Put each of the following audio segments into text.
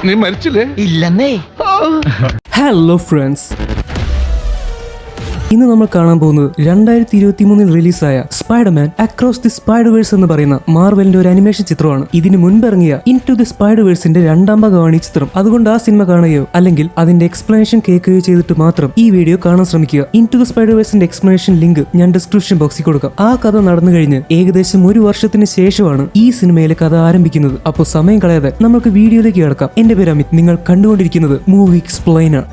നീ മരിച്ചില്ലേ? ഇല്ലെന്നേ. Hello friends, ഇന്ന് നമ്മൾ കാണാൻ പോകുന്നത് 2023 റിലീസായ സ്പൈഡർമാൻ അക്രോസ് ദി സ്പൈഡർവേഴ്സ് എന്ന് പറയുന്ന മാർവലിന്റെ ഒരു അനിമേഷൻ ചിത്രമാണ്. ഇതിന് മുൻപിറങ്ങിയ ഇൻടു ദി സ്പൈഡർവേഴ്സിന്റെ രണ്ടാം ഭാഗമാണ് ഈ ചിത്രം. അതുകൊണ്ട് ആ സിനിമ കാണുകയോ അല്ലെങ്കിൽ അതിന്റെ എക്സ്പ്ലനേഷൻ കേൾക്കുകയോ ചെയ്തിട്ട് മാത്രം ഈ വീഡിയോ കാണാൻ ശ്രമിക്കുക. ഇൻടു ദി സ്പൈഡർവേഴ്സിന്റെ എക്സ്പ്ലനേഷൻ ലിങ്ക് ഞാൻ ഡിസ്ക്രിപ്ഷൻ ബോക്സിൽ കൊടുക്കാം. ആ കഥ നടന്നു കഴിഞ്ഞ് ഏകദേശം ഒരു വർഷത്തിന് ശേഷമാണ് ഈ സിനിമയിലെ കഥ ആരംഭിക്കുന്നത്. അപ്പോൾ സമയം കളയാതെ നമുക്ക് വീഡിയോയിലേക്ക് കടക്കാം. എന്റെ പേര് അമിത്, നിങ്ങൾ കണ്ടുകൊണ്ടിരിക്കുന്നത് മൂവി എക്സ്പ്ലെയിനർ.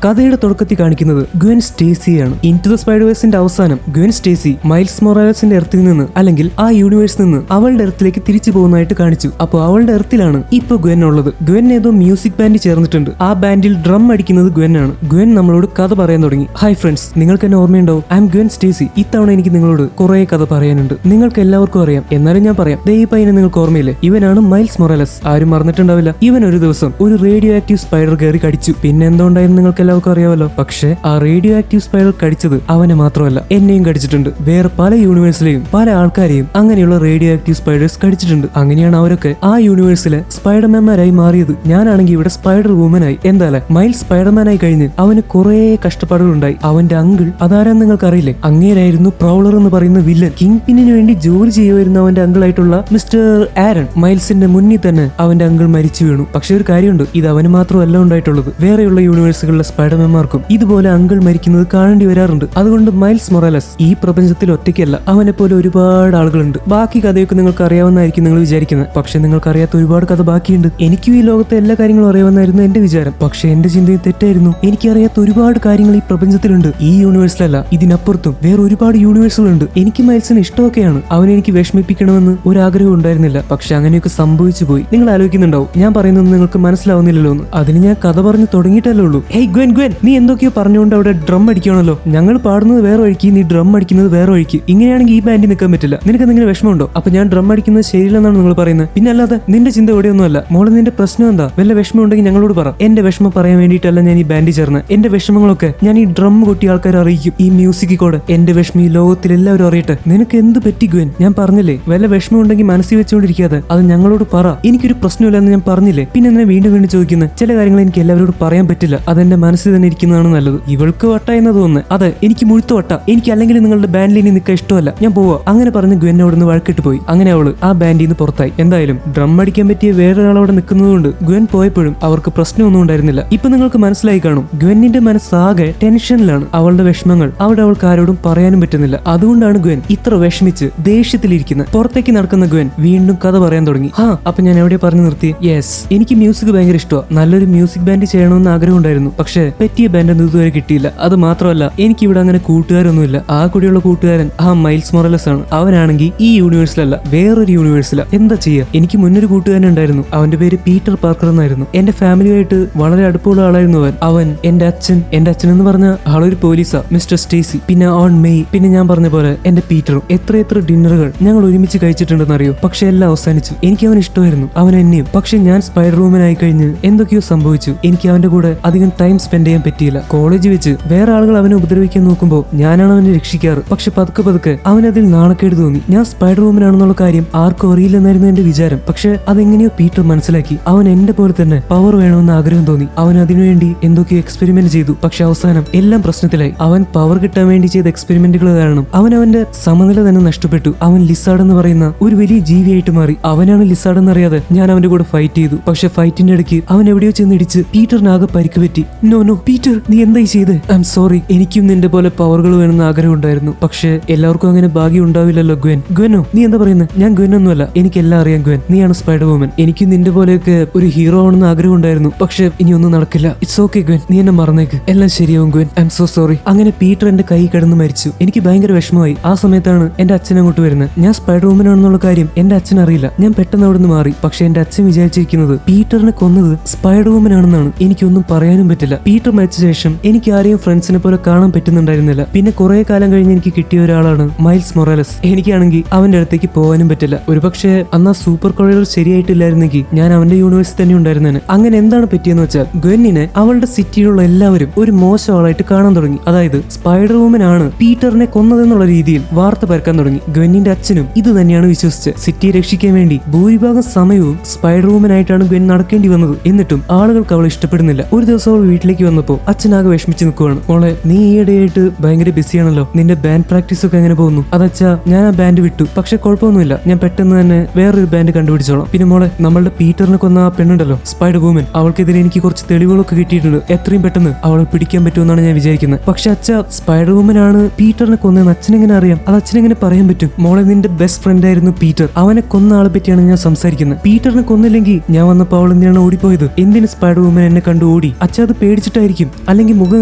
കഥയുടെ തുടക്കത്തിൽ കാണിക്കുന്നത് ഗ്വെൻ സ്റ്റേസിയാണ്. ഇൻടു ദ സ്പൈഡർവേഴ്സിന്റെ അവസാനം ഗ്വെൻ സ്റ്റേസി മൈൽസ് മൊറാലസിന്റെ എർത്തിൽ നിന്ന് അല്ലെങ്കിൽ ആ യൂണിവേഴ്സിൽ നിന്ന് അവളുടെ എർത്തിലേക്ക് തിരിച്ചു പോകുന്നതായിട്ട് കാണിച്ചു. അപ്പോൾ അവളുടെ എർത്തിലാണ് ഇപ്പൊ ഗ്വെൻ ഉള്ളത്. ഗ്വെൻ ഏതോ മ്യൂസിക് ബാൻഡ് ചേർന്നിട്ടുണ്ട്. ആ ബാൻഡിൽ ഡ്രം അടിക്കുന്നത് ഗ്വെൻ ആണ്. ഗ്വെൻ നമ്മളോട് കഥ പറയാൻ തുടങ്ങി. ഹായ് ഫ്രണ്ട്സ്, നിങ്ങൾക്ക് എന്നെ ഓർമ്മയുണ്ടാവും. I'm Gwen Stacy. ഇത്തവണ എനിക്ക് നിങ്ങളോട് കുറെ കഥ പറയാനുണ്ട്. നിങ്ങൾക്ക് എല്ലാവർക്കും അറിയാം, എന്നാലും ഞാൻ പറയാം. ദേ ഈ പയ്യനെ നിങ്ങൾക്ക് ഓർമ്മയില്ലേ? ഇവനാണ് മൈൽസ് മൊറാലസ്. ആരും മറന്നിട്ടുണ്ടാവില്ല. ഇവൻ ഒരു ദിവസം ഒരു റേഡിയോ ആക്റ്റീവ് സ്പൈഡർ കയറി കടിച്ചു. പിന്നെ എന്തുകൊണ്ടായിരുന്നു നിങ്ങൾക്ക് എല്ലാവർക്കും അറിയാമല്ലോ. പക്ഷേ ആ റേഡിയോ ആക്റ്റീവ് സ്പൈഡർ കടിച്ചത് അവനെ മാത്രമല്ല, എന്നെയും കടിച്ചിട്ടുണ്ട്. വേറെ പല യൂണിവേഴ്സിലെയും പല ആൾക്കാരെയും അങ്ങനെയുള്ള റേഡിയോ ആക്റ്റീവ് സ്പൈഡേഴ്സ് കടിച്ചിട്ടുണ്ട്. അങ്ങനെയാണ് അവരൊക്കെ ആ യൂണിവേഴ്സിലെ സ്പൈഡർമാൻമാരായി മാറിയത്. ഞാനാണെങ്കിൽ ഇവിടെ സ്പൈഡർ വുമനായി. എന്തായാലും മൈൽസ് സ്പൈഡർമാനായി കഴിഞ്ഞ് അവന് കുറെ കഷ്ടപ്പാടുകളുണ്ടായി. അവന്റെ അങ്കിൾ അതാരാന്ന് നിങ്ങൾക്ക് അറിയില്ലേ? അങ്ങേരായിരുന്നു പ്രൗളർ എന്ന് പറയുന്ന വില്ലൻ. കിങ് പിന്നിന് വേണ്ടി ജോലി ചെയ്യുമായിരുന്ന അവന്റെ അങ്കിൾ ആയിട്ടുള്ള മിസ്റ്റർ ആരൺ. മൈൽസിന്റെ മുന്നിൽ തന്നെ അവന്റെ അങ്കിൾ മരിച്ചു വീണു. പക്ഷെ ഒരു കാര്യമുണ്ട്, ഇത് അവന് മാത്രമല്ല ഉണ്ടായിട്ടുള്ളത്. വേറെയുള്ള യൂണിവേഴ്സുകളിലെ സ്പൈഡർമാൻമാർക്കും ഇതുപോലെ അങ്കിൾ മരിക്കുന്നത് കാണേണ്ടി വരാറുണ്ട്. അതുകൊണ്ട് മൈൽസ് മൊറാലസ് ഈ പ്രപഞ്ചത്തിൽ ഒറ്റയ്ക്കല്ല. അവനെ പോലെ ഒരുപാട് ആളുകളുണ്ട്. ബാക്കി കഥയൊക്കെ നിങ്ങൾക്ക് അറിയാവുന്നതായിരിക്കും നിങ്ങൾ വിചാരിക്കുന്നത്. പക്ഷെ നിങ്ങൾക്ക് അറിയാത്ത ഒരുപാട് കഥ ബാക്കിയുണ്ട്. എനിക്കും ഈ ലോകത്തെ എല്ലാ കാര്യങ്ങളും അറിയാവുന്നതായിരുന്നു എന്റെ വിചാരം. പക്ഷെ എന്റെ ചിന്തയും തെറ്റായിരുന്നു. എനിക്കറിയാത്ത ഒരുപാട് കാര്യങ്ങൾ ഈ പ്രപഞ്ചത്തിലുണ്ട്. ഈ യൂണിവേഴ്സിലല്ല, ഇതിനപ്പുറത്തും വേറെ ഒരുപാട് യൂണിവേഴ്സുകളുണ്ട്. എനിക്ക് മൈൽസിന് ഇഷ്ടമൊക്കെയാണ്. അവനെ എനിക്ക് വിഷമിപ്പിക്കണമെന്ന് ഒരാഗ്രഹം ഉണ്ടായിരുന്നില്ല. പക്ഷെ അങ്ങനെയൊക്കെ സംഭവിച്ചു പോയി. നിങ്ങൾ ആലോചിക്കുന്നുണ്ടാവും, ഞാൻ പറയുന്നത് നിങ്ങൾക്ക് മനസ്സിലാവുന്നില്ലല്ലോ എന്ന്. അതിന് ഞാൻ കഥ പറഞ്ഞു തുടങ്ങിയിട്ടല്ലേ ഉള്ളൂ. ഹേയ് ഗ്വെൻ, ഗ്വെൻ നീ എന്തൊക്കെയോ പറഞ്ഞുകൊണ്ട് അവിടെ ഡ്രം അടിക്കണല്ലോ. ഞങ്ങൾ പാടുന്നത് വേറെ വഴിക്ക്, നീ ഡ്രം അടിക്കുന്നത് വേറെ വഴിക്ക്. ഇങ്ങനെയാണെങ്കിൽ ഈ ബാൻഡിൽ നിൽക്കാൻ പറ്റില്ല. നിനക്ക് എന്തെങ്കിലും വിഷമമുണ്ടോ? അപ്പൊ ഞാൻ ഡ്രം അടിക്കുന്നത് ശരിയില്ലെന്നാണ് നിങ്ങൾ പറയുന്നത്? പിന്നെ അല്ലാതെ നിന്റെ ചിന്ത എവിടെയൊന്നുമല്ല. മോളെ, നിന്റെ പ്രശ്നം എന്താ? വല്ല വിഷമം ഉണ്ടെങ്കിൽ ഞങ്ങളോട് പറ. എന്റെ വിഷമം പറയാൻ വേണ്ടിയിട്ടല്ല ഞാൻ ഈ ബാൻഡിൽ ചേർന്ന്. എന്റെ വിഷമങ്ങളൊക്കെ ഞാൻ ഈ ഡ്രം കൊട്ടി ആൾക്കാരെ അറിയിക്കും. ഈ മ്യൂസിക് കൂടെ എന്റെ വിഷമം ഈ ലോകത്തിൽ എല്ലാവരും അറിയട്ടെ. നിനക്ക് എന്ത് പറ്റി ഗ്വെൻ? ഞാൻ പറഞ്ഞില്ലേ, വല്ല വിഷമം ഉണ്ടെങ്കിൽ മനസ്സിൽ വെച്ചുകൊണ്ടിരിക്കാതെ അത് ഞങ്ങളോട് പറ. എനിക്കൊരു പ്രശ്നമില്ലെന്ന് ഞാൻ പറഞ്ഞില്ലേ? പിന്നെ എന്തിനാ വീണ്ടും വീണ്ടും ചോദിക്കുന്നത്? ചില കാര്യങ്ങൾ എനിക്ക് എല്ലാവരോടും പറയാൻ പറ്റില്ല. അതെന്റെ മനസ്സിൽ തന്നെ ഇരിക്കുന്നതാണ് നല്ലത്. ഇവൾക്ക് വട്ട എന്ന് തോന്നുന്നു. അതെ, എനിക്ക് മുഴുത്ത വട്ട. എനിക്ക് അല്ലെങ്കിൽ നിങ്ങളുടെ ബാൻഡിൽ ഇനി നിൽക്കാൻ ഇഷ്ടമല്ല, ഞാൻ പോവാ. അങ്ങനെ പറഞ്ഞ് ഗ്വെന്നോട് നിന്ന് വഴക്കിട്ട് പോയി. അങ്ങനെ അവള് ആ ബാൻഡിൽ നിന്ന് പുറത്തായി. എന്തായാലും ഡ്രം അടിക്കാൻ പറ്റിയ വേറൊരാൾ അവിടെ നിൽക്കുന്നതുകൊണ്ട് ഗ്വെൻ പോയപ്പോഴും അവർക്ക് പ്രശ്നമൊന്നും ഉണ്ടായിരുന്നില്ല. ഇപ്പൊ നിങ്ങൾക്ക് മനസ്സിലായി കാണും, ഗ്വെന്നിന്റെ മനസ്സാകെ ടെൻഷനിലാണ്. അവളുടെ വിഷമങ്ങൾ അവിടെ അവൾക്ക് ആരോടും പറയാനും പറ്റുന്നില്ല. അതുകൊണ്ടാണ് ഗ്വെൻ ഇത്ര വിഷമിച്ച് ദേഷ്യത്തിലിരിക്കുന്നത്. പുറത്തേക്ക് നടക്കുന്ന ഗ്വെൻ വീണ്ടും കഥ പറയാൻ തുടങ്ങി. അപ്പൊ ഞാൻ എവിടെ പറഞ്ഞു നിർത്തി? യെസ്, എനിക്ക് മ്യൂസിക് ഭയങ്കര ഇഷ്ടമാണ്. നല്ലൊരു മ്യൂസിക് ബാൻഡ് ചെയ്യണമെന്ന് ആഗ്രഹം ഉണ്ടായിരുന്നു. പക്ഷെ പറ്റിയ ബാൻഡ് ഒന്നും ഇതുവരെ കിട്ടിയില്ല. അത് മാത്രമല്ല, എനിക്ക് ഇവിടെ അങ്ങനെ കൂട്ടുകാരൊന്നുമില്ല. ആ കൂടിയുള്ള കൂട്ടുകാരൻ ആ മൈൽസ് മൊറാലസ് ആണ്. അവനാണെങ്കിൽ ഈ യൂണിവേഴ്സിലല്ല, വേറൊരു യൂണിവേഴ്സില. എന്താ ചെയ്യാ? എനിക്ക് മുന്നൊരു കൂട്ടുകാരൻ ഉണ്ടായിരുന്നു. അവന്റെ പേര് പീറ്റർ പാർക്കർ എന്നായിരുന്നു. എന്റെ ഫാമിലിയായിട്ട് വളരെ അടുപ്പമുള്ള ആളായിരുന്നു അവൻ. എന്റെ അച്ഛൻ എന്ന് പറഞ്ഞ ആളൊരു പോലീസാ, മിസ്റ്റർ സ്റ്റേസി. പിന്നെ ഓൺ മെയ്, പിന്നെ ഞാൻ പറഞ്ഞ പോലെ എന്റെ പീറ്ററും. എത്ര ഡിന്നറുകൾ ഞങ്ങൾ ഒരുമിച്ച് കഴിച്ചിട്ടുണ്ടെന്ന് അറിയോ? പക്ഷെ എല്ലാം അവസാനിച്ചു. എനിക്ക് അവൻ ഇഷ്ടമായിരുന്നു, അവൻ എന്നെയും. പക്ഷെ ഞാൻ സ്പൈഡർ വുമനായി കഴിഞ്ഞ് എന്തൊക്കെയോ സംഭവിച്ചു. എനിക്ക് അവന്റെ കൂടെ അധികം ടൈം സ്പെൻഡ് ചെയ്യാൻ പറ്റിയില്ല. കോളേജ് വെച്ച് വേറെ ആളുകൾ അവനെ ഉപദ്രവിക്കാൻ നോക്കുമ്പോൾ ഞാനാണ് അവനെ രക്ഷിക്കാറ്. പക്ഷെ പതുക്കെ അവനതിൽ നാണക്കേട് തോന്നി. ഞാൻ സ്പൈഡർ വുമനാണെന്നുള്ള കാര്യം ആർക്കും അറിയില്ലെന്നായിരുന്നു എന്റെ വിചാരം. പക്ഷെ അതെങ്ങനെയോ പീറ്റർ മനസ്സിലാക്കി. അവൻ എന്റെ പോലെ തന്നെ പവർ വേണമെന്ന് ആഗ്രഹം തോന്നി. അവൻ അതിനുവേണ്ടി എന്തൊക്കെയോ എക്സ്പെരിമെന്റ് ചെയ്തു. പക്ഷെ അവസാനം എല്ലാം പ്രശ്നത്തിലായി. അവൻ പവർ കിട്ടാൻ വേണ്ടി ചെയ്ത എക്സ്പെരിമെന്റുകൾ കാരണം അവന്റെ സമനില തന്നെ നഷ്ടപ്പെട്ടു. അവൻ ലിസാർഡ് എന്ന് പറയുന്ന ഒരു വലിയ ജീവിയായിട്ട് മാറി. അവനാണ് ലിസാർഡ് എന്നറിയാതെ ഞാൻ അവന്റെ കൂടെ ഫൈറ്റ് ചെയ്തു. പക്ഷെ ഫൈറ്റിന്റെ ഇടയ്ക്ക് അവൻ എവിടെയോ ചെന്ന് ഇടിച്ച് പീറ്ററിനാകെ പരിക്ക് പറ്റി. നോ പീറ്റർ, നീ എന്തായി ചെയ്ത്? I am sorry. എനിക്കും നിന്റെ പോലെ പവറുകൾ വേണമെന്ന് ആഗ്രഹം ഉണ്ടായിരുന്നു. പക്ഷെ എല്ലാവർക്കും അങ്ങനെ ഭാഗ്യം ഉണ്ടാവില്ലല്ലോ ഗ്വെൻ. ഗ്വെനോ, നീ എന്താ പറയുന്നത്? ഞാൻ ഗ്വെനൊന്നുമല്ല. എനിക്കെല്ലാം അറിയാം ഗ്വെൻ. നീയാണ് സ്പൈഡർ വുമൻ. എനിക്ക് നിന്റെ പോലെയൊക്കെ ഒരു ഹീറോ ആണെന്ന് ആഗ്രഹം ഉണ്ടായിരുന്നു. പക്ഷെ ഇനി ഒന്നും നടക്കില്ല. ഇറ്റ്സ് ഓക്കെ ഗ്വെൻ, നീ എന്നെ മറന്നേക്ക്. എല്ലാം ശരിയാവും Gwen. I M so sorry. അങ്ങനെ പീറ്റർ എന്റെ കൈ കിടന്ന് മരിച്ചു. എനിക്ക് ഭയങ്കര വിഷമമായി. ആ സമയത്താണ് എന്റെ അച്ഛൻ അങ്ങോട്ട് വരുന്നത്. ഞാൻ സ്പൈഡർ വുമൻ ആണെന്നുള്ള കാര്യം എന്റെ അച്ഛൻ അറിയില്ല. ഞാൻ പെട്ടെന്ന് അവിടെ നിന്ന് മാറി. പക്ഷെ എന്റെ അച്ഛൻ വിചാരിച്ചിരിക്കുന്നത് പീറ്ററിനെ കൊന്നത് സ്പൈഡർ വുമൻ ആണെന്നാണ്. എനിക്കൊന്നും പറയാനും പറ്റില്ല. പീറ്റർ മരിച്ച ശേഷം എനിക്ക് ആരെയും ഫ്രണ്ട്സിനെ പോലെ കാണാൻ പറ്റുന്നുണ്ടായിരുന്നില്ല. പിന്നെ കുറെ കാലം കഴിഞ്ഞ് എനിക്ക് കിട്ടിയ ഒരാളാണ് മൈൽസ് മൊറാലസ്. എനിക്കാണെങ്കിൽ അവന്റെ അടുത്തേക്ക് പോകാനും പറ്റില്ല. ഒരുപക്ഷെ അന്ന് ആ സൂപ്പർ കൊളൈഡർ ശരിയായിട്ടില്ലായിരുന്നെങ്കിൽ ഞാൻ അവന്റെ യൂണിവേഴ്സിൽ തന്നെ ഉണ്ടായിരുന്നേനെ. അങ്ങനെ എന്താണ് പറ്റിയെന്ന് വെച്ചാൽ ഗ്വെന്നിനെ അവളുടെ സിറ്റിയിലുള്ള എല്ലാവരും ഒരു മോശം ആളായിട്ട് കാണാൻ തുടങ്ങി. അതായത് സ്പൈഡർ വുമൻ ആണ് പീറ്ററിനെ കൊന്നതെന്നുള്ള രീതിയിൽ വാർത്ത പരക്കാൻ തുടങ്ങി. ഗ്വെന്നിന്റെ അച്ഛനും ഇത് തന്നെയാണ് വിശ്വസിച്ച് സിറ്റിയെ രക്ഷിക്കാൻ വേണ്ടി ഭൂരിഭാഗം സമയവും സ്പൈഡർ വുമൻ ആയിട്ടാണ് ഗ്വെൻ നടക്കേണ്ടി വന്നത്. എന്നിട്ടും ആളുകൾക്ക് അവളെ ഇഷ്ടപ്പെടുന്നില്ല. ഒരു ദിവസം അവൾ വീട്ടിലേക്ക് വന്നപ്പോൾ അച്ഛനാകെ വിഷമിച്ച് നിൽക്കുവാണ്. മോളെ, നീ ഈയിടെയായിട്ട് ഭയങ്കര ബിസിയാണല്ലോ. നിന്റെ ബാൻഡ് പ്രാക്ടീസ് ഒക്കെ എങ്ങനെ പോകുന്നു? അതച്ഛാ, ഞാൻ ആ ബാൻഡ് വിട്ടു. പക്ഷെ കുഴപ്പമൊന്നുമില്ല, ഞാൻ പെട്ടെന്ന് തന്നെ വേറൊരു ബാൻഡ് കണ്ടുപിടിച്ചോളാം. പിന്നെ മോളെ, നമ്മളുടെ പീറ്ററിനെ കൊന്ന ആ പെണ്ണുണ്ടല്ലോ, സ്പൈഡർ വുമൻ, അവൾക്കെതിരെ എനിക്ക് കുറച്ച് തെളിവുകളൊക്കെ കിട്ടിയിട്ടുണ്ട്. എത്രയും പെട്ടെന്ന് അവളെ പിടിക്കാൻ പറ്റുമെന്നാണ് ഞാൻ വിചാരിക്കുന്നത്. പക്ഷെ അച്ഛ, സ്പൈഡർ വുമൻ ആണ് പീറ്ററിനെ കൊന്നതെന്ന് അച്ഛനെങ്ങനെ അറിയാം? അത് അച്ഛനെങ്ങനെ പറയാൻ പറ്റും? മോളെ, നിന്റെ ബെസ്റ്റ് ഫ്രണ്ട് ആയിരുന്നു പീറ്റർ. അവനെ കൊന്ന ആളെ പറ്റിയാണ് ഞാൻ സംസാരിക്കുന്നത്. പീറ്ററിനെ കൊന്നില്ലെങ്കിൽ ഞാൻ വന്നപ്പോൾ അവൾ എന്തിനാണ് ഓടിപ്പോയത്? എന്തിന് സ്പൈഡർ വുമൻ എന്നെ കണ്ടു ഓടി? അച്ഛ, അത് പേടിച്ചിട്ടായിരിക്കും, അല്ലെങ്കിൽ മുഖം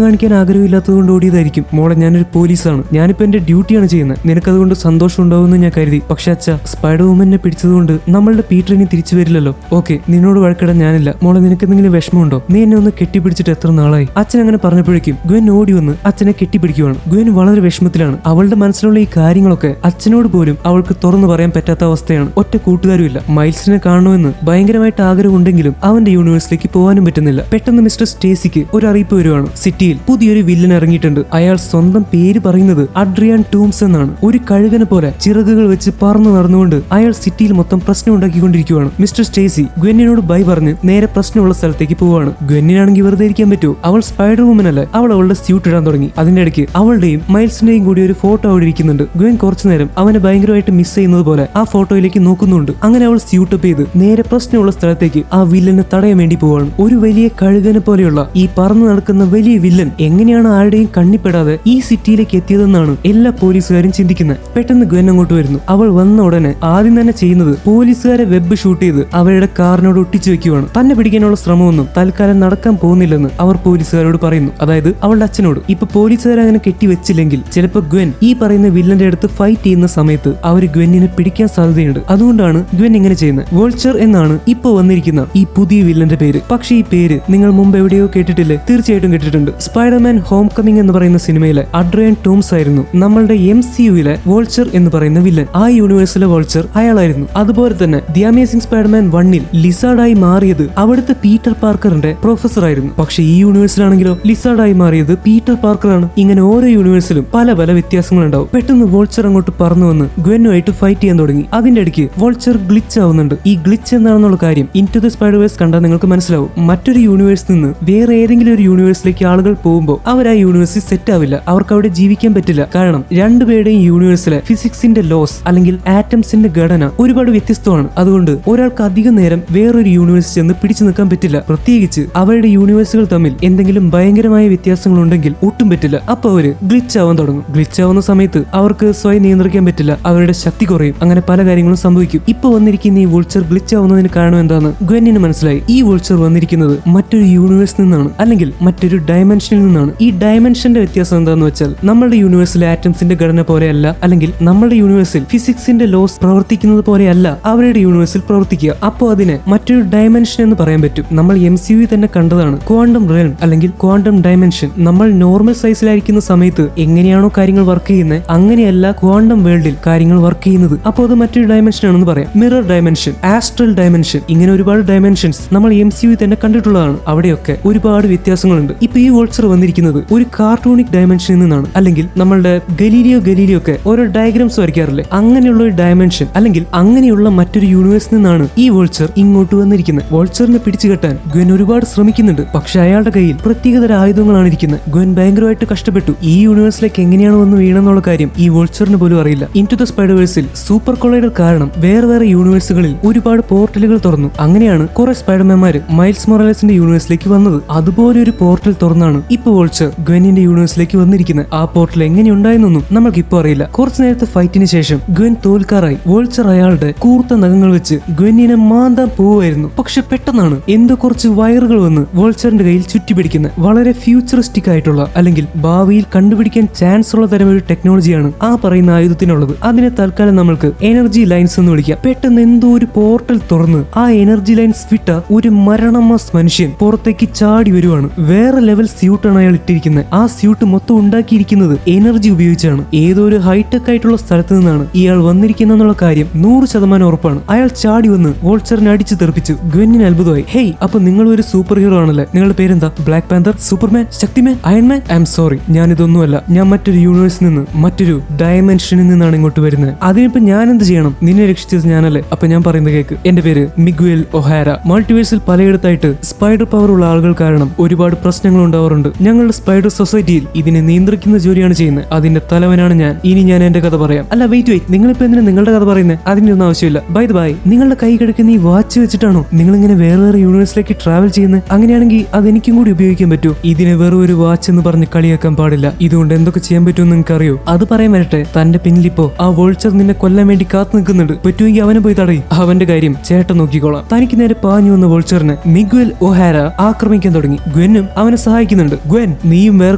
കാണിക്കാൻ ആഗ്രഹമില്ലാത്തത് കൊണ്ട് ഓടിയതായിരിക്കും. മോളെ, ഞാനൊരു പോലീസാണ്. ഞാനിപ്പോ എന്റെ ഡ്യൂട്ടിയാണ് ചെയ്യുന്നത്. നിനക്കതുകൊണ്ട് സന്തോഷം ഉണ്ടാവുമെന്ന് ഞാൻ കരുതി. പക്ഷെ അച്ഛ, സ്പൈഡർ വുമനെ പിടിച്ചതുകൊണ്ട് നമ്മളുടെ പീറ്റർ ഇനി തിരിച്ചു വരില്ലല്ലോ. ഓക്കെ, നിന്നോട് വഴക്കിടാൻ ഞാനില്ല. മോളെ, നിനക്ക് എന്തെങ്കിലും വിഷമമുണ്ടോ? നീ എന്നെ ഒന്ന് കെട്ടിപ്പിടിച്ചിട്ട് എത്ര നാളായി? അച്ഛൻ അങ്ങനെ പറഞ്ഞപ്പോഴേക്കും ഗ്വെൻ ഓടി വന്ന് അച്ഛനെ കെട്ടിപ്പിടിക്കുവാണ്. ഗ്വെൻ വളരെ വിഷമത്തിലാണ്. അവളുടെ മനസ്സിലുള്ള ഈ കാര്യങ്ങളൊക്കെ അച്ഛനോട് പോലും അവൾക്ക് തുറന്നു പറയാൻ പറ്റാത്ത അവസ്ഥയാണ്. ഒറ്റ കൂട്ടുകാരുമില്ല. മൈൽസിനെ കാണണമെന്ന് ഭയങ്കരമായിട്ട് ആഗ്രഹമുണ്ടെങ്കിലും അവന്റെ യൂണിവേഴ്സിലേക്ക് പോകാനും പറ്റുന്നില്ല. പെട്ടെന്ന് മിസ്റ്റർ സ്റ്റേസിക്ക് ഒരു അറിയിപ്പ് വരുവാണ്. സിറ്റിയിൽ പുതിയൊരു വില്ലൻ ഇറങ്ങിയിട്ടുണ്ട്. അയാൾ സ്വന്തം പേര് പറയുന്നത് അഡ്രിയാൻ ടൂംസ് എന്നാണ്. ഒരു കഴുകനെ പോലെ ചിറകുകൾ വെച്ച് പറന്നു നടന്നുകൊണ്ട് അയാൾ സിറ്റിയിൽ മൊത്തം പ്രശ്നം ഉണ്ടാക്കിക്കൊണ്ടിരിക്കുകയാണ്. മിസ്റ്റർ സ്റ്റേസി ഗ്വെന്നിനോട് ബൈ പറഞ്ഞ് നേരെ പ്രശ്നമുള്ള സ്ഥലത്തേക്ക് പോവാണ്. ഗ്വെന്നിനാണെങ്കിൽ വെറുതെ ഇരിക്കാൻ പറ്റുമോ? അവൾ സ്പൈഡർ വുമൻ അല്ലേ? അവൾ അവളുടെ സ്യൂട്ട് ഇടാൻ തുടങ്ങി. അതിന്റെ ഇടയ്ക്ക് അവളുടെയും മൈൽസിന്റെയും കൂടി ഒരു ഫോട്ടോ അവിടെ ഇരിക്കുന്നുണ്ട്. ഗ്വെൻ കുറച്ചു നേരം അവനെ ഭയങ്കരമായിട്ട് മിസ് ചെയ്യുന്നത് പോലെ ആ ഫോട്ടോയിലേക്ക് നോക്കുന്നുണ്ട്. അങ്ങനെ അവൾ സ്യൂട്ടപ്പ് ചെയ്ത് നേരെ പ്രശ്നമുള്ള സ്ഥലത്തേക്ക് ആ വില്ലനെ തടയാൻ വേണ്ടി പോവാണ്. ഒരു വലിയ കഴുകനെ പോലെയുള്ള ഈ പറന്നു നടക്കുന്ന വലിയ വില്ലൻ എങ്ങനെയാണ് ആരുടെയും കണ്ണിപ്പെടാതെ ഈ സിറ്റിയിലേക്ക് എത്തിയതെന്നാണ് എല്ലാ പോലീസുകാരും ചിന്തിക്കുന്നത്. പെട്ടെന്ന് ഗ്വെൻ അങ്ങോട്ട് വരുന്നു. അവൾ വന്ന ഉടനെ ആദ്യം തന്നെ ചെയ്യുന്നത് പോലീസുകാരെ വെബ് ഷൂട്ട് ചെയ്ത് അവരുടെ കാറിനോട് ഒട്ടിച്ചു വെക്കുവാണ്. തന്നെ പിടിക്കാനുള്ള ശ്രമമൊന്നും തൽക്കാലം നടക്കാൻ പോകുന്നില്ലെന്ന് അവർ പോലീസുകാരോട് പറയുന്നു. അതായത് അവളുടെ അച്ഛനോട്. ഇപ്പൊ പോലീസുകാരെ അങ്ങനെ കെട്ടിവെച്ചില്ലെങ്കിൽ ചിലപ്പോൾ ഗ്വെൻ ഈ പറയുന്ന വില്ലന്റെ അടുത്ത് ഫൈറ്റ് ചെയ്യുന്ന സമയത്ത് അവർ ഗ്വെന്നിനെ പിടിക്കാൻ സാധ്യതയുണ്ട്. അതുകൊണ്ടാണ് ഗ്വെൻ ഇങ്ങനെ ചെയ്യുന്നത്. വോൾച്ചർ എന്നാണ് ഇപ്പൊ വന്നിരിക്കുന്ന ഈ പുതിയ വില്ലന്റെ പേര്. പക്ഷേ ഈ പേര് നിങ്ങൾ മുമ്പ് എവിടെയോ കേട്ടിട്ടില്ലേ? തീർച്ചയായിട്ടും കേട്ടിട്ടുണ്ട്. സ്പൈഡർമാൻ ഹോം കമ്മിങ് എന്ന് പറയുന്ന സിനിമയിലെ അഡ്രിയാൻ ടൂംസ് ആയിരുന്നു നമ്മളുടെ MCUയിലെ വോൾച്ചർ എന്ന് പറയുന്ന വില്ലൻ. ആ യൂണിവേഴ്സിലെ വോൾച്ചർ അയാളായിരുന്നു. അതുപോലെ തന്നെ ദി അമേസിംഗ് സ്പൈഡർമാൻ 1-ൽ ലിസാർഡായി മാറിയത് അവിടുത്തെ പീറ്റർ പാർക്കറിന്റെ പ്രൊഫസർ ആയിരുന്നു. പക്ഷേ ഈ യൂണിവേഴ്സിലാണെങ്കിലോ ലിസാർഡായി മാറിയത് പീറ്റർ പാർക്കർ ആണ്. ഇങ്ങനെ ഓരോ യൂണിവേഴ്സിലും പല പല വ്യത്യാസങ്ങളുണ്ടാവും. പെട്ടെന്ന് വോൾച്ചർ അങ്ങോട്ട് പറന്നു വന്ന് ഗ്വെന്നുമായിട്ട് ഫൈറ്റ് ചെയ്യാൻ തുടങ്ങി. അതിന്റെ ഇടയ്ക്ക് വോൾച്ചർ ഗ്ലിച്ച് ആവുന്നുണ്ട്. ഈ ഗ്ലിച്ച് എന്താണെന്നുള്ള കാര്യം ഇൻടു ദ സ്പൈഡർവേഴ്സ് കണ്ടാൽ നിങ്ങൾക്ക് മനസ്സിലാവും. മറ്റൊരു യൂണിവേഴ്സിൽ നിന്ന് വേറെ ഏതെങ്കിലും ഒരു യൂണിവേഴ്സിലേക്ക് ആളുകൾ പോകുമ്പോൾ അവർ ആ യൂണിവേഴ്സിൽ സെറ്റ് ആവില്ല. അവർക്ക് അവിടെ ജീവിക്കാൻ പറ്റില്ല. കാരണം രണ്ടുപേരുടെയും യൂണിവേഴ്സിലെ ഫിസിക്സിന്റെ ലോസ് അല്ലെങ്കിൽ ആറ്റംസിന്റെ ഘടന ഒരുപാട് വ്യത്യസ്തമാണ്. അതുകൊണ്ട് ഒരാൾക്ക് അധികം നേരം വേറൊരു യൂണിവേഴ്സിൽ ചെന്ന് പിടിച്ചു നിൽക്കാൻ പറ്റില്ല. പ്രത്യേകിച്ച് അവരുടെ യൂണിവേഴ്സുകൾ തമ്മിൽ എന്തെങ്കിലും ഭയങ്കരമായ വ്യത്യാസങ്ങൾ ഉണ്ടെങ്കിൽ ഒട്ടും പറ്റില്ല. അപ്പൊ അവര് ഗ്ലിച്ച് ആവാൻ തുടങ്ങും. ഗ്ലിച്ച് ആവുന്ന സമയത്ത് അവർക്ക് സ്വയം നിയന്ത്രിക്കാൻ പറ്റില്ല. അവരുടെ ശക്തി കുറയും. അങ്ങനെ പല കാര്യങ്ങളും സംഭവിക്കും. ഇപ്പൊ വന്നിരിക്കുന്ന ഈ വോൾച്ചർ ഗ്ലിച്ച് ആവുന്നതിന് കാരണം എന്താന്ന് ഗ്വെന്നിന് മനസ്സിലായി. ഈ വോൾച്ചർ വന്നിരിക്കുന്നത് മറ്റൊരു യൂണിവേഴ്സിൽ നിന്നാണ്, അല്ലെങ്കിൽ മറ്റൊരു ഡയമെൻഷനിൽ നിന്നാണ്. ഈ ഡയമെൻഷന്റെ വ്യത്യാസം എന്താന്ന് വെച്ചാൽ നമ്മളുടെ യൂണിവേഴ്സിലെ ആറ്റംസിന്റെ ഘടന പോലെയല്ല, അല്ലെങ്കിൽ നമ്മളുടെ യൂണിവേഴ്സിൽ ഫിസിക്സിന്റെ ലോസ് പ്രവർത്തിക്കുന്നത് പോലെയല്ല അവരുടെ യൂണിവേഴ്സിൽ പ്രവർത്തിക്കുക. അപ്പോൾ അതിനെ മറ്റൊരു ഡയമെൻഷൻ എന്ന് പറയാൻ പറ്റും. നമ്മൾ MCU തന്നെ കണ്ടതാണ് ക്വാണ്ടം റെയിൽം അല്ലെങ്കിൽ ക്വാണ്ടം ഡയമെൻഷൻ. നമ്മൾ നോർമൽ സൈസിലായിരിക്കുന്ന സമയത്ത് എങ്ങനെയാണോ കാര്യങ്ങൾ വർക്ക് ചെയ്യുന്നത് അങ്ങനെയല്ല ക്വാണ്ടം വേൾഡിൽ കാര്യങ്ങൾ വർക്ക് ചെയ്യുന്നത്. അപ്പോൾ അത് മറ്റൊരു ഡയമെൻഷൻ ആണെന്ന് പറയാം. മിറർ ഡയമെൻഷൻ, ആസ്ട്രൽ ഡയമെൻഷൻ, ഇങ്ങനെ ഒരുപാട് ഡയമെൻഷൻസ് നമ്മൾ MCU തന്നെ കണ്ടിട്ടുള്ളതാണ്. അവിടെയൊക്കെ ഒരുപാട് വ്യത്യാസങ്ങളുണ്ട്. ഇപ്പൊ ഈ വോൾച്ചർ വന്നിരിക്കുന്നത് ഒരു കാർട്ടൂണിക് ഡയമെൻഷനിൽ നിന്നാണ്. അല്ലെങ്കിൽ നമ്മളുടെ ഗലീലിയോ ഒക്കെ ഓരോ ഡയഗ്രാംസ് വരയ്ക്കാറില്ലേ, അങ്ങനെയുള്ള ഒരു ഡയമെൻഷൻ അല്ലെങ്കിൽ അങ്ങനെയുള്ള മറ്റൊരു യൂണിവേഴ്സിൽ നിന്നാണ് ഈ വോൾച്ചർ ഇങ്ങോട്ട് വന്നിരിക്കുന്നത്. വോൾച്ചറിനെ പിടിച്ചു കെട്ടാൻ ഗ്വെൻ ഒരുപാട് ശ്രമിക്കുന്നുണ്ട്. പക്ഷെ അയാളുടെ കയ്യിൽ പ്രത്യേകതര ആയുധങ്ങളാണ് ഇരിക്കുന്നത്. ഗ്വെൻ ഭയങ്കരമായിട്ട് കഷ്ടപ്പെട്ടു. ഈ യൂണിവേഴ്സിലേക്ക് എങ്ങനെയാണ് വന്ന് വീണെന്നുള്ള കാര്യം ഈ വോൾച്ചറിന് പോലും അറിയില്ല. ഇൻടു ദ സ്പൈഡർവേഴ്സിൽ സൂപ്പർ കൊളൈഡർ കാരണം വേറെ യൂണിവേഴ്സുകളിൽ ഒരുപാട് പോർട്ടലുകൾ തുറന്നു. അങ്ങനെയാണ് കുറെ സ്പൈഡർമാൻമാര് മൈൽസ് മൊറാലസിന്റെ യൂണിവേഴ്സിലേക്ക് വന്നത്. അതുപോലെ ഒരു പോർട്ടൽ തുറന്നാണ് ഇപ്പൊ വോൾച്ചർ ഗ്വെന്നിന്റെ യൂണിവേഴ്സിലേക്ക് വന്നിരിക്കുന്നത്. ആ പോർട്ടൽ എങ്ങനെ ഉണ്ടായെന്നൊന്നും നമ്മൾക്ക് ഇപ്പൊ അറിയില്ല. കുറച്ചു നേരത്തെ ഫൈറ്റിന് ശേഷം ഗ്വെൻ തോൽക്കാറായി. വോൾച്ചർ അയാളുടെ കൂർത്ത നഖങ്ങൾ വെച്ച് ഗ്വെന്നിനെ മാന്താൻ പോവുമായിരുന്നു. പക്ഷെ പെട്ടെന്നാണ് എന്തോ കുറച്ച് വയറുകൾ വന്ന് വോൾച്ചറിന്റെ കയ്യിൽ ചുറ്റിപ്പിടിക്കുന്നത്. വളരെ ഫ്യൂച്ചറിസ്റ്റിക് ആയിട്ടുള്ള അല്ലെങ്കിൽ ഭാവിയിൽ കണ്ടുപിടിക്കാൻ ചാൻസ് ഉള്ള തരം ഒരു ടെക്നോളജിയാണ് ആ പറയുന്ന ആയുധത്തിനുള്ളത്. അതിനെ തൽക്കാലം നമ്മൾക്ക് എനർജി ലൈൻസ് എന്ന് വിളിക്കാം. പെട്ടെന്ന് എന്തോ ഒരു പോർട്ടൽ തുറന്ന് ആ എനർജി ലൈൻസ് വിട്ട ഒരു മരണമാസ് മനുഷ്യൻ പുറത്തേക്ക് ചാടി വരുവാണ്. ആണ്. വേറെ ലെവൽ സ്യൂട്ടാണ് അയാൾ ഇട്ടിരിക്കുന്നത്. ആ സ്യൂട്ട് മൊത്തം ഉണ്ടാക്കിയിരിക്കുന്നത് എനർജി ഉപയോഗിച്ചാണ്. ഏതോ ഒരു ഹൈടെക് ആയിട്ടുള്ള സ്ഥലത്ത് നിന്നാണ് ഇയാൾ വന്നിരിക്കുന്നുള്ള കാര്യം 100% ഉറപ്പാണ്. അയാൾ ചാടി വന്ന് വോൾച്ചറിനെ അടിച്ചു തെറിപ്പിച്ചു. ഗ്വെന്നിന് അത്ഭുതമായി. ഹേയ്, അപ്പൊ നിങ്ങൾ ഒരു സൂപ്പർ ഹീറോ ആണല്ലേ? നിങ്ങളുടെ പേരെന്താ? Black Panther, Superman, Shaktimaan, Iron Man? I'm sorry, ഞാൻ ഇതൊന്നുമല്ല. ഞാൻ മറ്റൊരു യൂണിവേഴ്സിൽ നിന്ന്, മറ്റൊരു ഡയമെൻഷനിൽ നിന്നാണ് ഇങ്ങോട്ട് വരുന്നത്. അതിനിപ്പോ ഞാൻ എന്ത് ചെയ്യണം? നിന്നെ രക്ഷിച്ചത് ഞാനല്ലേ? അപ്പൊ ഞാൻ പറയുന്നത് കേക്ക്. എന്റെ പേര് മിഗ്വേൽ ഒഹാര. മൾട്ടിവേഴ്സിൽ പലയിടത്തായിട്ട് സ്പൈഡർ പവർ ഉള്ള ആളുകൾ കാരണം ഒരുപാട് പ്രശ്നങ്ങൾ ഉണ്ടാവാറുണ്ട്. ഞങ്ങളുടെ സ്പൈഡർ സൊസൈറ്റിയിൽ ഇതിനെ നിയന്ത്രിക്കുന്ന ജോലിയാണ് ചെയ്യുന്നത്. അതിന്റെ തലവനാണ് ഞാൻ. ഇനി ഞാൻ എന്റെ കഥ പറയാം. അല്ല, വെയിറ്റ്. നിങ്ങളിപ്പോ എന്തിനാ നിങ്ങളുടെ കഥ പറയുന്നത്? അതിനൊന്നും ആവശ്യമില്ല. ബൈ നിങ്ങളുടെ കൈ കിടക്കുന്ന ഈ വാച്ച് വെച്ചിട്ടാണോ നിങ്ങൾ ഇങ്ങനെ വേറെ വേറെ യൂണിവേഴ്സിലേക്ക് ട്രാവൽ ചെയ്യുന്നത്? അങ്ങനെയാണെങ്കിൽ അത് എനിക്കും കൂടി ഉപയോഗിക്കാൻ പറ്റുമോ? ഇതിനെ വെറും ഒരു വാച്ച് എന്ന് പറഞ്ഞ് കളിയാക്കാൻ പാടില്ല. ഇതുകൊണ്ട് എന്തൊക്കെ ചെയ്യാൻ പറ്റുമെന്ന് നിങ്ങൾക്ക് അറിയോ? അത് പറയാൻ വരട്ടെ. തന്റെ പിന്നിലിപ്പോ ആ വോൾച്ചർ നിന്നെ കൊല്ലാൻ വേണ്ടി കാത്തു നിൽക്കുന്നുണ്ട്. പറ്റുമെങ്കിൽ അവനെ പോയി തടയും. അവന്റെ കാര്യം ചേട്ടൻ നോക്കിക്കോളാം. തനിക്ക് നേരെ പാഞ്ഞു വന്ന വോൾച്ചറിനെ മിഗ്വേൽ ഒഹാര ആക്രമിക്കാൻ തുടങ്ങി. ഗ്വെന്നും അവനെ സഹായിക്കുന്നുണ്ട്. ഗ്വെൻ, നീയും വേറെ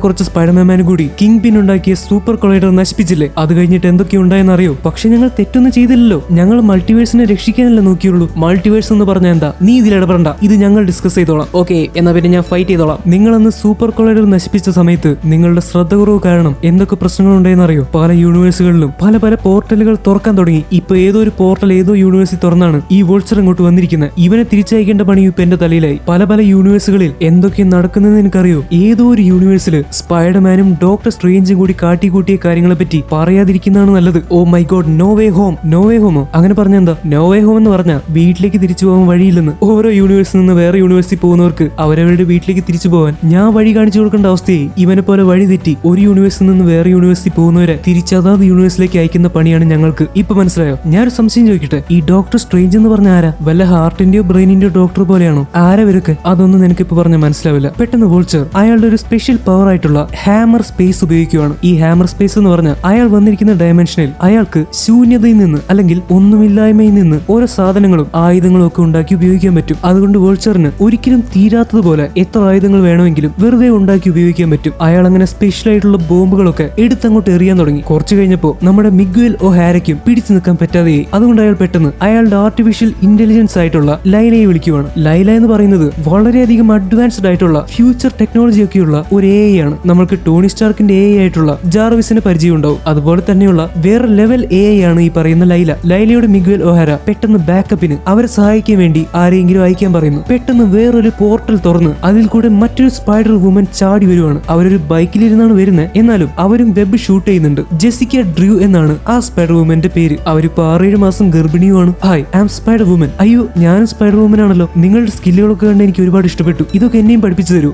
കുറച്ച് സ്പൈഡർമാനും കൂടി കിങ് പിൻ ഉണ്ടാക്കിയ സൂപ്പർ കൊളൈഡർ നശിപ്പിച്ചില്ലേ? അത് കഴിഞ്ഞിട്ട് എന്തൊക്കെയുണ്ടായെന്ന് അറിയോ? പക്ഷെ ഞങ്ങൾ തെറ്റൊന്നും ചെയ്തില്ലല്ലോ. ഞങ്ങൾ മൾട്ടിവേഴ്സിനെ രക്ഷിക്കാനല്ലേ നോക്കിയുള്ളൂ. മൾട്ടിവേഴ്സ് എന്ന് പറഞ്ഞാൽ എന്താ? നീ ഇതിൽ ഇടപെടണ്ട. ഇത് ഞങ്ങൾ ഡിസ്കസ് ചെയ്തോളാം. ഓക്കെ, എന്നാ പിന്നെ ഞാൻ ഫൈറ്റ് ചെയ്തോളാം. നിങ്ങളന്ന് സൂപ്പർ കൊളൈഡർ നശിപ്പിച്ച സമയത്ത് നിങ്ങളുടെ ശ്രദ്ധ കുറവ് കാരണം എന്തൊക്കെ പ്രശ്നങ്ങൾ ഉണ്ടായെന്ന് അറിയോ? പല യൂണിവേഴ്സുകളിലും പല പല പോർട്ടലുകൾ തുറക്കാൻ തുടങ്ങി. ഇപ്പൊ ഏതോ ഒരു പോർട്ടൽ ഏതോ യൂണിവേഴ്സിൽ തുറന്നാണ് ഈ വോൾച്ചർ ഇങ്ങോട്ട് വന്നിരിക്കുന്നത്. ഇവനെ തിരിച്ചയക്കേണ്ട പണി ഇപ്പൊ എന്റെ തലയിലായി. പല പല യൂണിവേഴ്സുകളിൽ എന്തൊക്കെ നടക്കുന്നതെന്ന് എനിക്കറിയോ? ഏതോ ഒരു യൂണിവേഴ്സിൽ സ്പൈഡർമാനും ഡോക്ടർ സ്ട്രേഞ്ചും കൂടി കാട്ടിക്കൂട്ടിയ കാര്യങ്ങളെ പറ്റി പറയാതിരിക്കുന്നതാണ് നല്ലത്. Oh my God, no way home. No way homo? അങ്ങനെ പറഞ്ഞ എന്താ? നോ വേ ഹോം എന്ന് പറഞ്ഞാൽ വീട്ടിലേക്ക് തിരിച്ചു പോകാൻ വഴിയില്ലെന്ന്. ഓരോ യൂണിവേഴ്സിൽ നിന്ന് വേറെ യൂണിവേഴ്സിൽ പോകുന്നവർക്ക് അവരവരുടെ വീട്ടിലേക്ക് തിരിച്ചു പോകാൻ ഞാൻ വഴി കാണിച്ചു കൊടുക്കേണ്ട അവസ്ഥയായി. ഇവനെ പോലെ വഴി തെറ്റി ഒരു യൂണിവേഴ്സിൽ നിന്ന് വേറെ യൂണിവേഴ്സിൽ പോകുന്നവരെ തിരിച്ചതാത് യൂണിവേഴ്സിലേക്ക് അയക്കുന്ന പണിയാണ് ഞങ്ങൾക്ക്. ഇപ്പൊ മനസ്സിലായോ? ഞാനൊരു സംശയം ചോദിക്കട്ടെ. ഈ ഡോക്ടർ സ്ട്രേഞ്ച് എന്ന് പറഞ്ഞ ആരാ? വല്ല ഹാർട്ടിന്റെയോ ബ്രെയിനിന്റെയോ ഡോക്ടർ പോലെയാണോ? ആരാ ഇവരൊക്കെ? അതൊന്നും നിനക്ക് ഇപ്പൊ പറഞ്ഞാൽ മനസ്സിലാവില്ല. പെട്ടെന്ന് വോൾച്ചർ അയാളുടെ ഒരു സ്പെഷ്യൽ പവർ ആയിട്ടുള്ള ഹാമർ സ്പേസ് ഉപയോഗിക്കുകയാണ്. ഈ ഹാമർ സ്പേസ് എന്ന് പറഞ്ഞാൽ അയാൾ വന്നിരിക്കുന്ന ഡയമെൻഷനിൽ അയാൾക്ക് ശൂന്യതയിൽ നിന്ന് അല്ലെങ്കിൽ ഒന്നുമില്ലായ്മയിൽ നിന്ന് ഓരോ സാധനങ്ങളും ആയുധങ്ങളും ഒക്കെ ഉണ്ടാക്കി ഉപയോഗിക്കാൻ പറ്റും. അതുകൊണ്ട് വോൾച്ചറിന് ഒരിക്കലും തീരാത്തതുപോലെ എത്ര ആയുധങ്ങൾ വേണമെങ്കിലും വെറുതെ ഉണ്ടാക്കി ഉപയോഗിക്കാൻ പറ്റും. അയാൾ അങ്ങനെ സ്പെഷ്യൽ ആയിട്ടുള്ള ബോംബുകളൊക്കെ എടുത്തങ്ങോട്ട് എറിയാൻ തുടങ്ങി. കുറച്ചു കഴിഞ്ഞപ്പോ നമ്മുടെ മിഗ്വേൽ ഒഹാരയ്ക്കും പിടിച്ചു നിൽക്കാൻ പറ്റാതെയായി. അതുകൊണ്ട് അയാൾ പെട്ടെന്ന് അയാളുടെ ആർട്ടിഫിഷ്യൽ ഇന്റലിജൻസ് ആയിട്ടുള്ള ലൈലയെ വിളിക്കുവാണ്. ലൈല എന്ന് പറയുന്നത് വളരെയധികം അഡ്വാൻസ്ഡ് ആയിട്ടുള്ള ഫ്യൂച്ചർ ടെക്നോളജി ഒക്കെയുള്ള ഒരു AI ആണ്. നമ്മൾക്ക് ടോണി സ്റ്റാർക്കിന്റെ AI ആയിട്ടുള്ള ജാർവിസിന് പരിചയം ഉണ്ടാവും. അതുപോലെ തന്നെയുള്ള വേറെ ലെവൽ AI ആണ് ഈ പറയുന്ന ലൈല. ലൈലയുടെ മിഗ്വേൽ ഒഹാര പെട്ടെന്ന് ബാക്കപ്പിന് അവരെ സഹായിക്കാൻ വേണ്ടി ആരെങ്കിലും അയക്കാൻ പറയുന്നു. പെട്ടെന്ന് വേറൊരു പോർട്ടൽ തുറന്ന് അതിൽ കൂടെ മറ്റൊരു സ്പൈഡർ വുമൻ ചാടി വരുവാണ്. അവരൊരു ബൈക്കിലിരുന്നാണ് വരുന്നത്. എന്നാലും അവരും വെബ് ഷൂട്ട് ചെയ്യുന്നുണ്ട്. ജെസിക്ക ഡ്രൂ എന്നാണ് ആ സ്പൈഡർ വുമന്റെ പേര്. അവരിപ്പോ 6-7 മാസം ഗർഭിണിയുമാണ്. Hi, I am spider woman. അയ്യോ, ഞാനും സ്പൈഡർ വുമൻ ആണല്ലോ. നിങ്ങളുടെ സ്കില്ലുകളൊക്കെ കണ്ട് എനിക്ക് ഒരുപാട് ഇഷ്ടപ്പെട്ടു. ഇതൊക്കെ എന്നെയും പഠിപ്പിച്ചു തരൂ.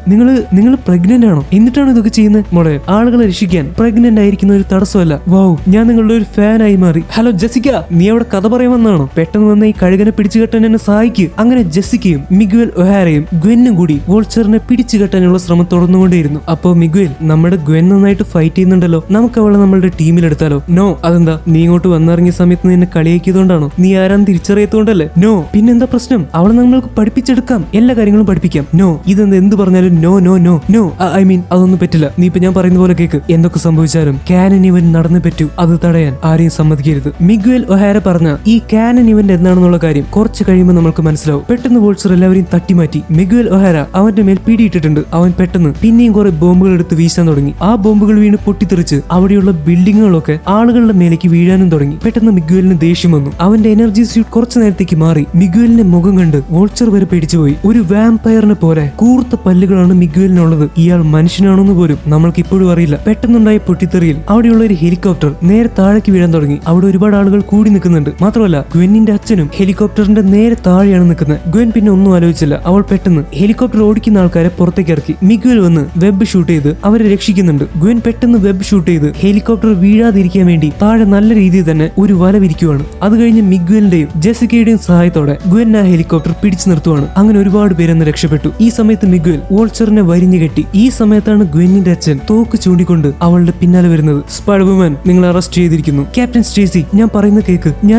നിങ്ങൾ പ്രഗ്നന്റ് ആണോ? എന്നിട്ടാണ് ഇതൊക്കെ ചെയ്യുന്നത്? മോളെ, ആളുകളെ രക്ഷിക്കാൻ പ്രഗ്നന്റ് ആയിരിക്കുന്ന ഒരു തടസ്സമല്ല. വൗ, ഞാൻ നിങ്ങളുടെ ഒരു ഫാനായി മാറി. ഹലോ ജെസിക്ക, നീ അവിടെ കഥ പറയാൻ വന്നാണോ? പെട്ടെന്ന് വന്ന ഈ കഴുകനെ പിടിച്ചു കെട്ടാൻ എന്നെ സഹായിക്കുക. അങ്ങനെ ജെസിക്കയും മിഗ്വേൽ ഒഹാരയും ഗ്വെന്നും കൂടി വോൾച്ചറിനെ പിടിച്ചു കെട്ടാനുള്ള ശ്രമം തുടർന്നുകൊണ്ടേയിരുന്നു. അപ്പോ മിഗ്വേൽ, നമ്മുടെ ഗ്വെൻ നന്നായിട്ട് ഫൈറ്റ് ചെയ്യുന്നുണ്ടല്ലോ, നമുക്ക് അവളെ നമ്മളുടെ ടീമിലെടുത്താലോ? നോ. അതെന്താ? നീ ഇങ്ങോട്ട് വന്നിറങ്ങിയ സമയത്ത് നിന്നെ കളിയാക്കിയതുകൊണ്ടാണോ? നീ ആരാന്ന് തിരിച്ചറിയത്തോണ്ടല്ലേ? നോ. പിന്നെന്താ പ്രശ്നം? അവളെ നമ്മൾക്ക് പഠിപ്പിച്ചെടുക്കാം. എല്ലാ കാര്യങ്ങളും പഠിപ്പിക്കാം. നോ. ഇതെന്താ എന്ത് പറഞ്ഞാലും no no no no. I mean, അതൊന്നും പറ്റില്ല. നീ ഇപ്പൊ ഞാൻ പറയുന്ന പോലെ കേക്ക്. എന്തൊക്കെ സംഭവിച്ചാലും കാനൻ ഇവന്റ് നടന്നു പറ്റൂ. അത് തടയാൻ ആരെയും സമ്മതിക്കരുത്. മിഗ്വേൽ ഒഹാര പറഞ്ഞ ഈ കാനൻ ഇവന്റ് എന്താണെന്നുള്ള കാര്യം കുറച്ച് കഴിയുമ്പോൾ നമുക്ക് മനസ്സിലാവും. പെട്ടെന്ന് വോൾച്ചർ എല്ലാവരെയും തട്ടിമാറ്റി. മിഗ്വേൽ ഒഹാര അവന്റെ മേൽ പിടിയിട്ടിട്ടുണ്ട്. അവൻ പെട്ടെന്ന് പിന്നെയും കുറെ ബോംബുകൾ എടുത്ത് വീശാൻ തുടങ്ങി. ആ ബോംബുകൾ വീണ് പൊട്ടിത്തെറിച്ച് അവിടെയുള്ള ബിൽഡിങ്ങുകളൊക്കെ ആളുകളുടെ മേലേക്ക് വീഴാനും തുടങ്ങി. പെട്ടെന്ന് മിഗ്വേലിന് ദേഷ്യം വന്നു. അവന്റെ എനർജി സ്യൂട്ട് കുറച്ചു നേരത്തേക്ക് മാറി. മിഗ്വേലിന്റെ മുഖം കണ്ട് വോൾച്ചർ വരെ പേടിച്ചുപോയി. ഒരു വാമ്പയറിനെ പോലെ കൂർത്ത പല്ലുകളാണ് മിഗ്വേലിനുള്ളത്. ഇയാൾ മനുഷ്യനാണെന്ന് പോലും നമ്മൾക്ക് ഇപ്പോഴും അറിയില്ല. പെട്ടെന്നുണ്ടായ പൊട്ടിത്തെറിയിൽ അവിടെയുള്ള ഒരു ഹെലികോപ്റ്റർ നേരെ താഴേക്ക് വീഴാൻ തുടങ്ങി. അവിടെ ഒരുപാട് ആളുകൾ കൂടി നിൽക്കുന്നുണ്ട്. മാത്രമല്ല ഗ്വെന്നിന്റെ അച്ഛനും ഹെലികോപ്റ്ററിന്റെ നേരെ താഴെയാണ് നിൽക്കുന്നത്. ഗ്വെൻ പിന്നെ ഒന്നും ആലോചിച്ചില്ല. അവൾ പെട്ടെന്ന് ഹെലികോപ്റ്റർ ഓടിക്കുന്ന ആൾക്കാരെ പുറത്തേക്ക് ഇറക്കി. മിഗ്വേൽ വന്ന് വെബ് ഷൂട്ട് ചെയ്ത് അവരെ രക്ഷിക്കുന്നുണ്ട്. ഗ്വെൻ പെട്ടെന്ന് വെബ് ഷൂട്ട് ചെയ്ത് ഹെലികോപ്റ്റർ വീഴാതിരിക്കാൻ വേണ്ടി താഴെ നല്ല രീതിയിൽ തന്നെ ഒരു വല വിരിക്കുവാണ്. അത് കഴിഞ്ഞ് മിഗ്വേലിന്റെയും ജെസിക്കയുടെയും സഹായത്തോടെ ഗ്വെൻ ആ ഹെലികോപ്റ്റർ പിടിച്ചു നിർത്തുവാണ്. അങ്ങനെ ഒരുപാട് പേരെന്ന് രക്ഷപ്പെട്ടു. ഈ സമയത്ത് മിഗ്വേൽ വോൾച്ചറിനെ വരിഞ്ഞു കെട്ടി. ഈ സമയത്താണ് ഗ്വെന്നിന്റെ അച്ഛൻ തോക്ക് ചൂണ്ടിക്കൊണ്ട് അവളുടെ പിന്നാലെ വരുന്നത്. സ്പൈഡർ വുമൻ, നിങ്ങൾ അറസ്റ്റ് ചെയ്തിരിക്കുന്നു. ക്യാപ്റ്റൻ സ്റ്റേസി, ഞാൻ പറയുന്ന കേക്ക്.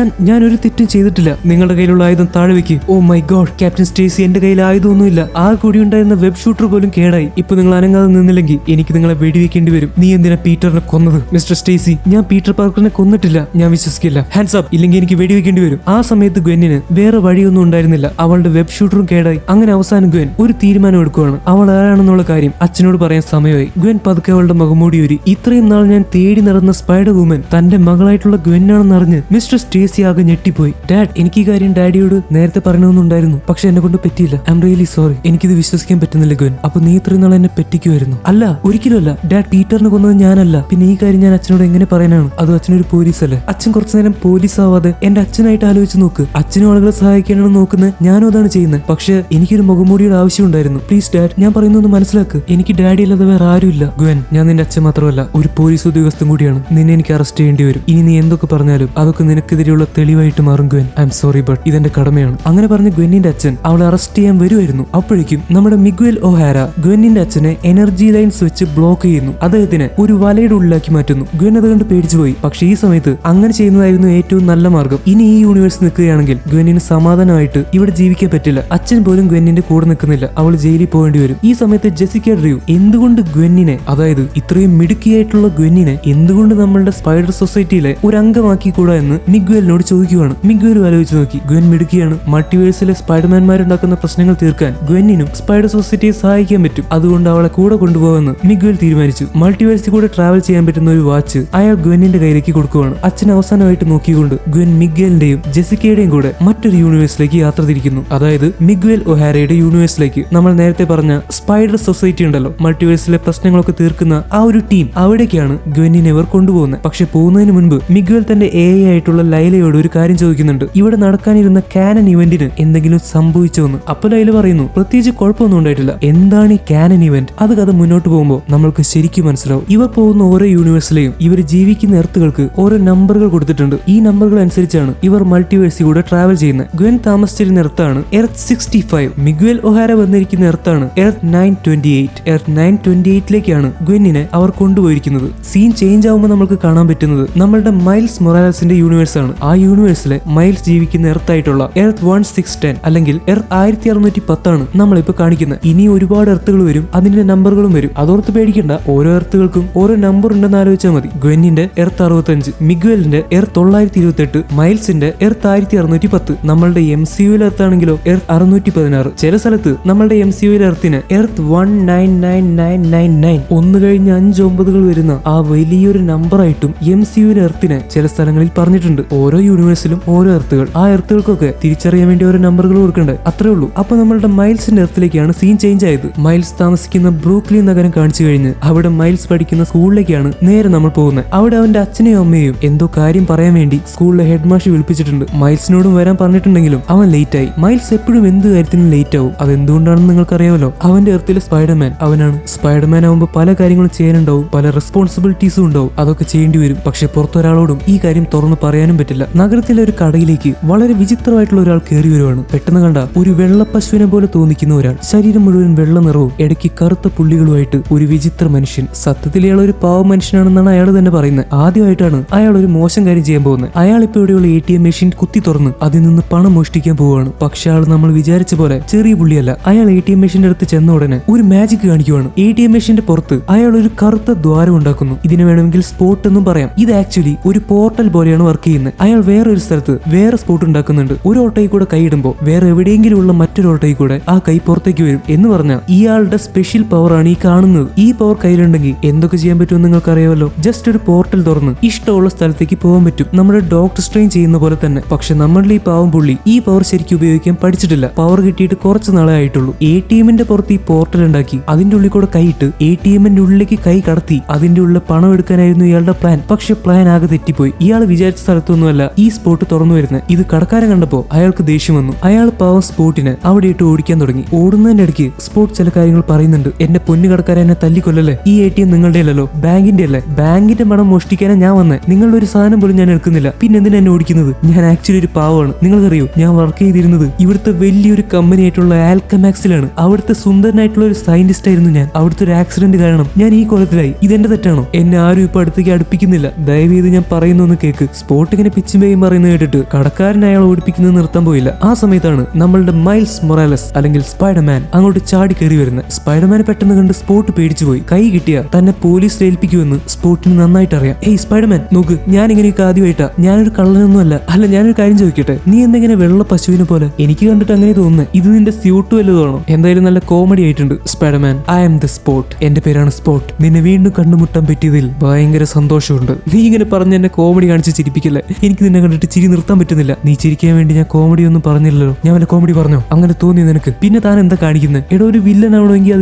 ഞാൻ ഒരു തെറ്റും ചെയ്തിട്ടില്ല. നിങ്ങളുടെ കയ്യിലുള്ള ആയുധം താഴെ വെക്ക്. Oh my God, captain Stacy, എന്റെ കയ്യിൽ ആയുധമൊന്നുമില്ല. ആ കൂടി ഉണ്ടായിരുന്ന വെബ് ഷൂട്ടർ പോലും കേടായി. ഇപ്പൊ നിങ്ങൾ അനങ്ങാതെ നിന്നില്ലെങ്കിൽ എനിക്ക് നിങ്ങളെ വെടിവെക്കേണ്ടി വരും. നീ എന്തിനാ പീറ്ററിനെ കൊന്നത്? മിസ്റ്റർ സ്റ്റേസി, ഞാൻ പീറ്റർ പാർക്കറിനെ കൊന്നിട്ടില്ല. ഞാൻ വിശ്വസിക്കില്ല. ഹാൻഡ്സ് അപ്പ്, ഇല്ലെങ്കിൽ എനിക്ക് വെടിവെക്കേണ്ടി വരും. ആ സമയത്ത് ഗ്വെന്നിന് വേറെ വഴിയൊന്നും ഉണ്ടായിരുന്നില്ല. അവളുടെ വെബ് ഷൂട്ടറും കേടായി. അങ്ങനെ അവസാനം ഗ്വെൻ ഒരു തീരുമാനം എടുക്കുന്നു. നോക്കുവാണ്. അവൾ ആരാണെന്നുള്ള കാര്യം അച്ഛനോട് പറയാൻ സമയമായി. ഗ്വെൻ പതുക്കെ അവളുടെ മുഖംമൂടി ഊരി. ഇത്രയും നാൾ ഞാൻ തേടി നടന്ന സ്പൈഡർ വുമൻ തന്റെ മകളായിട്ടുള്ള ഗ്വെന്നാണെന്ന് അറിഞ്ഞ് മിസ്റ്റർ സ്റ്റേസി ആകെ ഞെട്ടിപ്പോയി. ഡാഡ്, എനിക്ക് ഈ കാര്യം ഡാഡിയോട് നേരത്തെ പറയണമെന്നുണ്ടായിരുന്നു, പക്ഷെ എന്നെ കൊണ്ട് പറ്റിയില്ല. I am really sorry. എനിക്കിത് വിശ്വസിക്കാൻ പറ്റുന്നില്ല ഗ്വെൻ. അപ്പൊ നീ ഇത്രയും നാൾ എന്നെ പറ്റിക്കുമായിരുന്നു? അല്ല, ഒരിക്കലുമല്ല ഡാഡ്. പീറ്ററിനെ കൊന്നത് ഞാനല്ല. പിന്നെ ഈ കാര്യം ഞാൻ അച്ഛനോട് എങ്ങനെ പറയാനാണ്? അത് അച്ഛനൊരു പോലീസല്ലേ. അച്ഛൻ കുറച്ചു നേരം പോലീസ് ആവാതെ എന്റെ അച്ഛനായിട്ട് ആലോചിച്ച് നോക്ക്. അച്ഛനും ആളുകളെ സഹായിക്കാനാണ് നോക്കുന്നത്, ഞാനും അതാണ് ചെയ്യുന്നത്. പക്ഷെ എനിക്കൊരു മുഖംമൂടിയുടെ ആവശ്യം ഉണ്ടായിരുന്നു. പ്ലീസ് ഡാഡ്, ഞാൻ പറയുന്നൊന്ന് മനസ്സിലാക്ക്. എനിക്ക് ഡാഡി അല്ലാതെ വേറെ ആരുമില്ല. ഗ്വെൻ, ഞാൻ നിന്റെ അച്ഛൻ മാത്രമല്ല, ഒരു പോലീസ് ഉദ്യോഗസ്ഥൻ കൂടിയാണ്. നിന്നെ എനിക്ക് അറസ്റ്റ് ചെയ്യേണ്ടി വരും. ഇനി നീ എന്തൊക്കെ പറഞ്ഞാലും അതൊക്കെ നിനക്കെതിരെയുള്ള തെളിവായിട്ട് മാറും Gwen. I am sorry, but ഇതെന്റെ കടമയാണ്. അങ്ങനെ പറഞ്ഞ് ഗ്വെന്നിന്റെ അച്ഛൻ അവളെ അറസ്റ്റ് ചെയ്യാൻ വരുമായിരുന്നു. അപ്പോഴേക്കും നമ്മുടെ മിഗ്വൽ ഒഹാര ഗ്വെന്നിന്റെ അച്ഛനെ എനർജി ലൈൻസ് വെച്ച് ബ്ലോക്ക് ചെയ്യുന്നു. അദ്ദേഹത്തിന് ഒരു വലയുടെ ഉള്ളിലാക്കി മാറ്റുന്നു. ഗ്വെൻ അത് കണ്ട് പേടിച്ചുപോയി. പക്ഷെ ഈ സമയത്ത് അങ്ങനെ ചെയ്യുന്നതായിരുന്നു ഏറ്റവും നല്ല മാർഗം. ഇനി ഈ യൂണിവേഴ്സ് നിൽക്കുകയാണെങ്കിൽ ഗ്വെന്നിന് സമാധാനമായിട്ട് ഇവിടെ ജീവിക്കാൻ പറ്റില്ല. അച്ഛൻ പോലും ഗ്വെന്നിന്റെ കൂടെ നിൽക്കുന്നില്ല. അവൾ ജയിലിൽ പോകേണ്ടി വരും. ഈ സമയത്ത് ജെസിക്ക ഡ്രൂ എന്തുകൊണ്ട് ഗ്വെന്നിനെ, അതായത് ഇത്രയും മിടുക്കിയായിട്ടുള്ള ഗ്വെന്നിനെ എന്തുകൊണ്ട് നമ്മളുടെ സ്പൈഡർ സൊസൈറ്റിയിലെ ഒരു അംഗമാക്കി കൂടാ എന്ന് മിഗ്വലിനോട് ചോദിക്കുവാണ്. മിഗ്വലും ആലോചിച്ച് നോക്കി. ഗ്വെൻ മിടുക്കിയാണ്. മൾട്ടിവേഴ്സിലെ സ്പൈഡർമാൻമാരുണ്ടാക്കുന്ന പ്രശ്നങ്ങൾ തീർക്കാൻ ഗ്വെന്നിനും സ്പൈഡർ സൊസൈറ്റിയെ സഹായിക്കാൻ പറ്റും. അതുകൊണ്ട് അവളെ കൂടെ കൊണ്ടുപോകാമെന്ന് മിഗ്വൽ തീരുമാനിച്ചു. മൾട്ടിവേഴ്സിൽ കൂടെ ട്രാവൽ ചെയ്യാൻ പറ്റുന്ന ഒരു വാച്ച് അയാൾ ഗ്വെന്നിന്റെ കയ്യിലേക്ക് കൊടുക്കുവാണ്. അച്ഛൻ അവസാനമായിട്ട് നോക്കിക്കൊണ്ട് ഗ്വെൻ മിഗ്വലിന്റെയും ജെസിക്കയുടെയും കൂടെ മറ്റൊരു യൂണിവേഴ്സിലേക്ക് യാത്ര തിരിക്കുന്നു. അതായത് മിഗ്വൽ ഒഹാരയുടെ യൂണിവേഴ്സിലേക്ക്. നമ്മൾ നേരത്തെ പറഞ്ഞ സ്പൈഡർ സൊസൈറ്റി ഉണ്ടല്ലോ, മൾട്ടിവേഴ്സിലെ പ്രശ്നങ്ങളൊക്കെ തീർക്കുന്ന ആ ഒരു ടീം, അവിടേക്കാണ് ഗ്വെന്നിനെ ഇവർ കൊണ്ടുപോകുന്നത്. പക്ഷെ പോകുന്നതിന് മുൻപ് മിഗ്വൽ തന്റെ AI ആയിട്ടുള്ള ലൈലയോട് ഒരു കാര്യം ചോദിക്കുന്നുണ്ട്. ഇവിടെ നടക്കാനിരുന്ന കാനൻ ഇവന്റിന് എന്തെങ്കിലും സംഭവിച്ചോന്ന്. അപ്പൊ ലൈല പറയുന്നു, പ്രത്യേകിച്ച് കുഴപ്പമൊന്നും ഉണ്ടായിട്ടില്ല. എന്താണ് ഈ കാനൻ ഇവന്റ്? അത് കഥ മുന്നോട്ട് പോകുമ്പോൾ നമ്മൾക്ക് ശരിക്കും മനസ്സിലാവും. ഇവർ പോകുന്ന ഓരോ യൂണിവേഴ്സിലെയും ഇവർ ജീവിക്കുന്ന എർത്തുകൾക്ക് ഓരോ നമ്പറുകൾ കൊടുത്തിട്ടുണ്ട്. ഈ നമ്പറുകൾ അനുസരിച്ചാണ് ഇവർ മൾട്ടിവേഴ്സിൽ കൂടെ ട്രാവൽ ചെയ്യുന്നത്. ഗ്വെൻ താമസിച്ചിരുന്ന എർത്താണ് എർത്ത് 65. മിഗ്വൽ ഒഹാര വന്നിരിക്കുന്ന എർത്താണ് എർത്ത് 928. എർത്ത് 928ലേക്കാണ് ഗ്വെന്നിനെ അവർ കൊണ്ടുപോയിരിക്കുന്നത്. സീൻ ചേഞ്ച് ആവുമ്പോൾ നമുക്ക് കാണാൻ പറ്റുന്നത് നമ്മളുടെ മൈൽസ് മൊറാലസിന്റെ യൂണിവേഴ്സ് ആണ്. ആ യൂണിവേഴ്സിലെ മൈൽസ് ജീവിക്കുന്ന എർത്തായിട്ടുള്ള എർത്ത് 1610 അല്ലെങ്കിൽ എർത്ത് 1610 ആണ് നമ്മളിപ്പോ കാണിക്കുന്നത്. ഇനി ഒരുപാട് എർത്തുകൾ വരും, അതിന്റെ നമ്പറുകളും വരും. അതോർത്ത് പേടിക്കണ്ട, ഓരോ എർത്തുകൾക്കും ഓരോ നമ്പർ ഉണ്ടെന്ന് ആലോചിച്ചാൽ മതി. ഗ്വെന്നിന്റെ എർത്ത് 65, മിഗ്വലിന്റെ എർത്ത് 928, മൈൽസിന്റെ എർത്ത് 1610. നമ്മളുടെ MCUവിൽ എർത്താണെങ്കിലോ എർത്ത് 616. ചില സ്ഥലത്ത് നമ്മളുടെ MCUവിൽ എർത്തിന് എർത്ത് 199999 ഒന്ന് കഴിഞ്ഞ് 5 9കൾ വരുന്ന ആ വലിയൊരു നമ്പറായിട്ടും MCUവിൽ എർത്തിന് ചില സ്ഥലങ്ങളിൽ പറഞ്ഞിട്ടുണ്ട്. ഓരോ യൂണിവേഴ്സിലും ഓരോ എർത്തുകൾ. ആ എർത്തുകൾക്കൊക്കെ തിരിച്ചറിയാൻ വേണ്ടി ഓരോ നമ്പറുകൾ കൊടുക്കണ്ടേ, അത്രേ ഉള്ളൂ. അപ്പൊ നമ്മളുടെ മൈൽസിന്റെ എർത്തിലേക്കാണ് സീൻ ചേഞ്ച് ആയത്. മൈൽസ് താമസിക്കുന്ന ബ്രൂക്ലിൻ നഗരം കാണിച്ചു കഴിഞ്ഞ് അവിടെ മൈൽസ് പഠിക്കുന്ന സ്കൂളിലേക്കാണ് നേരെ നമ്മൾ പോകുന്നത്. അവിടെ അവന്റെ അച്ഛനെയും അമ്മയെയും എന്തോ കാര്യം പറയാൻ വേണ്ടി സ്കൂളിലെ ഹെഡ് മാഷി വിളിപ്പിച്ചിട്ടുണ്ട്. മൈൽസിനോടും വരാൻ പറഞ്ഞിട്ടുണ്ടെങ്കിലും അവൻ ലേറ്റ് ആയി. മൈൽസ് എപ്പോഴും എന്ത് കാര്യത്തിനും ലേറ്റ് ആവും. അതെന്തുകൊണ്ടാണെന്ന് നിങ്ങൾക്കറിയാമല്ലോ. അവന്റെ എർത്തിലെ സ്പൈഡർമാൻ അവനാണ്. സ്പൈഡർമാൻ ആവുമ്പോൾ പല കാര്യങ്ങളും ചെയ്യാനുണ്ടാവും, പല റെസ്പോൺസിബിലിറ്റീസും ഉണ്ടാവും. അതൊക്കെ ചെയ്യേണ്ടി വരും. പക്ഷെ പുറത്തൊരാളോടും ഈ കാര്യം തുറന്ന് പറയാനും പറ്റില്ല. നഗരത്തിലെ ഒരു കടയിലേക്ക് വളരെ വിചിത്രമായിട്ടുള്ള ഒരാൾ കയറി വരുവാണ്. പെട്ടെന്ന് കണ്ട ഒരു വെള്ള പശുവിനെ പോലെ തോന്നിക്കുന്ന ഒരാൾ, ശരീരം മുഴുവൻ വെള്ള നിറവും ഇടയ്ക്ക് കറുത്ത പുള്ളികളുമായിട്ട് ഒരു വിചിത്ര മനുഷ്യൻ. സത്യത്തിൽ ഇയാൾ ഒരു പാവ മനുഷ്യനാണെന്നാണ് അയാൾ തന്നെ പറയുന്നത്. ആദ്യമായിട്ടാണ് അയാൾ ഒരു മോശം കാര്യം ചെയ്യാൻ പോകുന്നത്. അയാൾ ഇപ്പൊ ഇവിടെയുള്ള ATM മെഷീൻ കുത്തി തുറന്ന് അതിൽ നിന്ന് പണം മോഷ്ടിക്കാൻ പോവുകയാണ്. പക്ഷെ ആൾ നമ്മൾ വിചാരിച്ച പോലെ ചെറിയ പുള്ളിയല്ല. അയാൾ ATM മെഷീന്റെ അടുത്ത് ചെന്ന ഉടനെ ഒരു മാജിക് കാണിക്കുവാണ്. ATM മെഷീന്റെ പുറത്ത് അയാൾ ഒരു കറുത്ത ദ്വാരം ഉണ്ടാക്കുന്നു. ഇതിന് വേണമെങ്കിൽ സ്പോട്ട് എന്നും പറയാം. ഇത് ആക്ച്വലി ഒരു പോർട്ടൽ പോലെയാണ് വർക്ക് ചെയ്യുന്നത്. അയാൾ വേറെ ഒരു സ്ഥലത്ത് വേറെ സ്പോട്ട് ഉണ്ടാക്കുന്നുണ്ട്. ഒരു ഓട്ടയിൽ കൂടെ കൈയിടുമ്പോൾ വേറെ എവിടെയെങ്കിലും ഉള്ള മറ്റൊരു ഓട്ടയിൽ കൂടെ ആ കൈ പുറത്തേക്ക് വരും. എന്ന് പറഞ്ഞാൽ ഇയാളുടെ സ്പെഷ്യൽ പവർ ആണ് ഈ കാണുന്നത്. ഈ പവർ കയ്യിലുണ്ടെങ്കിൽ എന്തൊക്കെ ചെയ്യാൻ പറ്റുമെന്ന് നിങ്ങൾക്ക് അറിയാമല്ലോ. ജസ്റ്റ് ഒരു പോർട്ടൽ തുറന്ന് ഇഷ്ടമുള്ള സ്ഥലത്തേക്ക് പോകാൻ പറ്റും. നമ്മുടെ ഡോക്ടർ സ്ട്രെയിൻ ചെയ്യുന്ന പോലെ തന്നെ. പക്ഷെ നമ്മളുടെ ഈ പാവം പുള്ളി ഈ പവർ ശരിക്കും ഉപയോഗിക്കാൻ പഠിച്ചിട്ടില്ല. പവർ കിട്ടിയിട്ട് കുറച്ച് നാളെ ആയിട്ടുള്ളൂ. ATMന്റെ പുറത്ത് ഈ പോർട്ടൽ ഉണ്ടാക്കി അതിന്റെ ഉള്ളിൽ കൂടെ കൈയിട്ട് ATMന്റെ ഉള്ളിലേക്ക് കൈ കടത്തി അതിന്റെ ഉള്ളിൽ പണം എടുക്കാനായിരുന്നു ഇയാളുടെ പ്ലാൻ. പക്ഷെ പ്ലാൻ ആകെ തെറ്റിപ്പോയി. ഇയാൾ വിചാരിച്ച സ്ഥലത്തൊന്നുമല്ല ഈ സ്പോട്ട് തുറന്നു വരുന്നത്. ഇത് കടക്കാരൻ കണ്ടപ്പോ അയാൾക്ക് ദേഷ്യം വന്നു. അയാൾ പാവം സ്പോട്ടിനെ അവിടെ ഇട്ട് ഓടിക്കാൻ തുടങ്ങി. ഓടുന്നതിന്റെ ഇടയ്ക്ക് സ്പോട്ട് ചില കാര്യങ്ങൾ പറയുന്നുണ്ട്. എന്റെ പൊന്നു കടക്കാരൻ എന്നെ തല്ലിക്കൊല്ലല്ലേ, ഈ ATM നിങ്ങളുടെ അല്ലല്ലോ, ബാങ്കിന്റെ അല്ലേ, ബാങ്കിന്റെ പണം മോഷ്ടിക്കാനാ ഞാൻ വന്നേ. നിങ്ങളുടെ ഒരു സാധനം പോലും ഞാൻ എടുക്കുന്നില്ല, പിന്നെ എന്തിനാ എന്നെ ഓടിക്കുന്നത്? ഞാൻ ആക്ച്വലി ഒരു പാവമാണ്. നിങ്ങൾക്കറിയോ, ഞാൻ വർക്ക് ചെയ്തിരുന്നത് ഇവിടുത്തെ വലിയൊരു കമ്പനി ആയിട്ടുള്ള ആൽക്കമാക്സിലാണ്. അവിടുത്തെ സുന്ദരനായിട്ടുള്ള ഒരു സയന്റിസ്റ്റ് ആയിരുന്നു ഞാൻ. അവിടുത്തെ ഒരു ആക്സിഡന്റ് കാരണം ഞാൻ ഈ കൊലത്തിലായി. ഇതെന്റെ തെറ്റാണോ? എന്നെ ആരും ഇപ്പൊ അടുത്തേക്ക് അടുപ്പിക്കുന്നില്ല. ദയവേത് ഞാൻ പറയുന്നൊന്ന് കേക്ക്. സ്പോട്ട് ഇങ്ങനെ പിച്ചും പേയും പറയുന്നത് കേട്ടിട്ട് കടക്കാരൻ അയാൾ ഓടിപ്പിക്കുന്നത് നിർത്താൻ പോയില്ല. ആ സമയത്താണ് നമ്മളുടെ മൈൽസ് മൊറാലസ് അല്ലെങ്കിൽ സ്പൈഡർമാൻ അങ്ങോട്ട് ചാടി കയറി വരുന്നത്. സ്പൈഡർമാനെ പെട്ടെന്ന് കണ്ട് സ്പോട്ട് പേടിച്ചു പോയി. കൈ കിട്ടിയ തന്നെ പോലീസിൽ ഏൽപ്പിക്കുമെന്ന് സ്പോട്ടിന് നന്നായിട്ട് അറിയാം. ഏയ് സ്പൈഡർമാൻ, നോക്ക്, ഞാൻ ഇങ്ങനെയൊക്കെ ആദ്യമായിട്ടാ. ഞാനൊരു കള്ളനൊന്നും അല്ല. ഞാനൊരു കാര്യം ചോദിക്കട്ടെ, നീ എന്തെങ്കിലും വെള്ള പശുവിനെ പോലെ? എനിക്ക് കണ്ടിട്ട് അങ്ങനെ തോന്നുന്നത്. ഇത് നിന്റെ സ്യൂട്ട് വല്ലതാണോ? എന്തായാലും നല്ല കോമഡി ആയിട്ടുണ്ട്. Spiderman, I am the Spot, എന്റെ പേരാണ് സ്പോട്ട്, നിന്നെ വീണ്ടും കണ്ടുമുട്ടാൻ പറ്റിയതിൽ ഭയങ്കര സന്തോഷമുണ്ട്. നീ ഇങ്ങനെ പറഞ്ഞ് എന്നെ കോമഡി കാണിച്ച് ചിരിപ്പിക്കല്ലേ, എനിക്ക് നിന്നെ കണ്ടിട്ട് ചിരി നിർത്താൻ പറ്റുന്നില്ല. നീ ചിരിക്കാൻ വേണ്ടി ഞാൻ കോമഡി ഒന്നും പറഞ്ഞില്ലല്ലോ, ഞാൻ വല്ല കോമഡി പറഞ്ഞോ? അങ്ങനെ തോന്നി നിനക്ക്? പിന്നെ താൻ എന്താ കാണിക്കുന്നത്? എടോ, ഒരു വില്ലൻ ആവണമെങ്കിൽ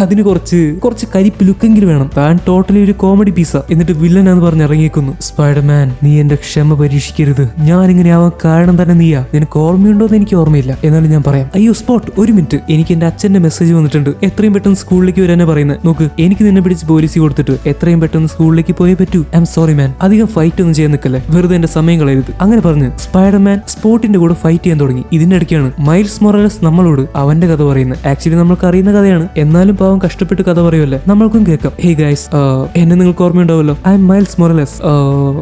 അതിന് കുറച്ച് കരിപ്പ് ലുക്കെങ്കിലും വേണം. താൻ ടോട്ടലി ഒരു കോമഡി പീസ, എന്നിട്ട് വില്ലനാന്ന് പറഞ്ഞ് ഇറങ്ങിയേക്കുന്നു. സ്പൈഡർമാൻ, നീ എന്റെ ക്ഷമ പരീക്ഷിക്കരുത്. ഞാൻ ഇങ്ങനെ ആവാൻ കാരണം തന്നെ നീയാ. നിനക്ക് ഓർമ്മയുണ്ടോ എന്ന് എനിക്ക് ഓർമ്മയില്ല, എന്നാലും ഞാൻ പറയാം. അയ്യോ സ്പോട്ട്, ഒരു മിനിറ്റ്, എനിക്ക് എന്റെ അച്ഛന്റെ മെസ്സേജ് വന്നിട്ടുണ്ട്. എത്രയും പെട്ടെന്ന് സ്കൂളിലേക്ക് വരാനാ പറയുന്നത്. നോക്ക്, എനിക്ക് നിന്നെ പിടിച്ച് പോലീസ് കൊടുത്തിട്ട് എത്രയും പെട്ടെന്ന് സ്കൂളിലേക്ക് പോയേ പറ്റൂ. ഐ എം സോറി മാൻ, അധികം ഫൈറ്റ് ഒന്നും ചെയ്യാൻ നിൽക്കല്ലേ, വെറുതെ എന്റെ സമയം കളയരുത്. അങ്ങനെ പറഞ്ഞ് സ്പൈഡർമാൻ സ്പോട്ടിന്റെ കൂടെ ഫൈറ്റ് ചെയ്യാൻ തുടങ്ങി. ഇതിന്റെ ഇടയ്ക്കാണ് മൈൽസ് മൊറാലസ് നമ്മളോട് അവന്റെ കഥ പറയുന്നത്. ആക്ച്വലി നമ്മൾക്ക് അറിയുന്ന കഥയാണ്, എന്നാലും പാവം കഷ്ടപ്പെട്ട് കഥ പറയുമല്ലേ, നമ്മൾക്കും കേൾക്കാം. ഹേ ഗൈസ്, എന്നെ നിങ്ങൾക്ക് ഓർമ്മയുണ്ടാവല്ലോ, ഐ എം മൈൽസ് മൊറാലസ്.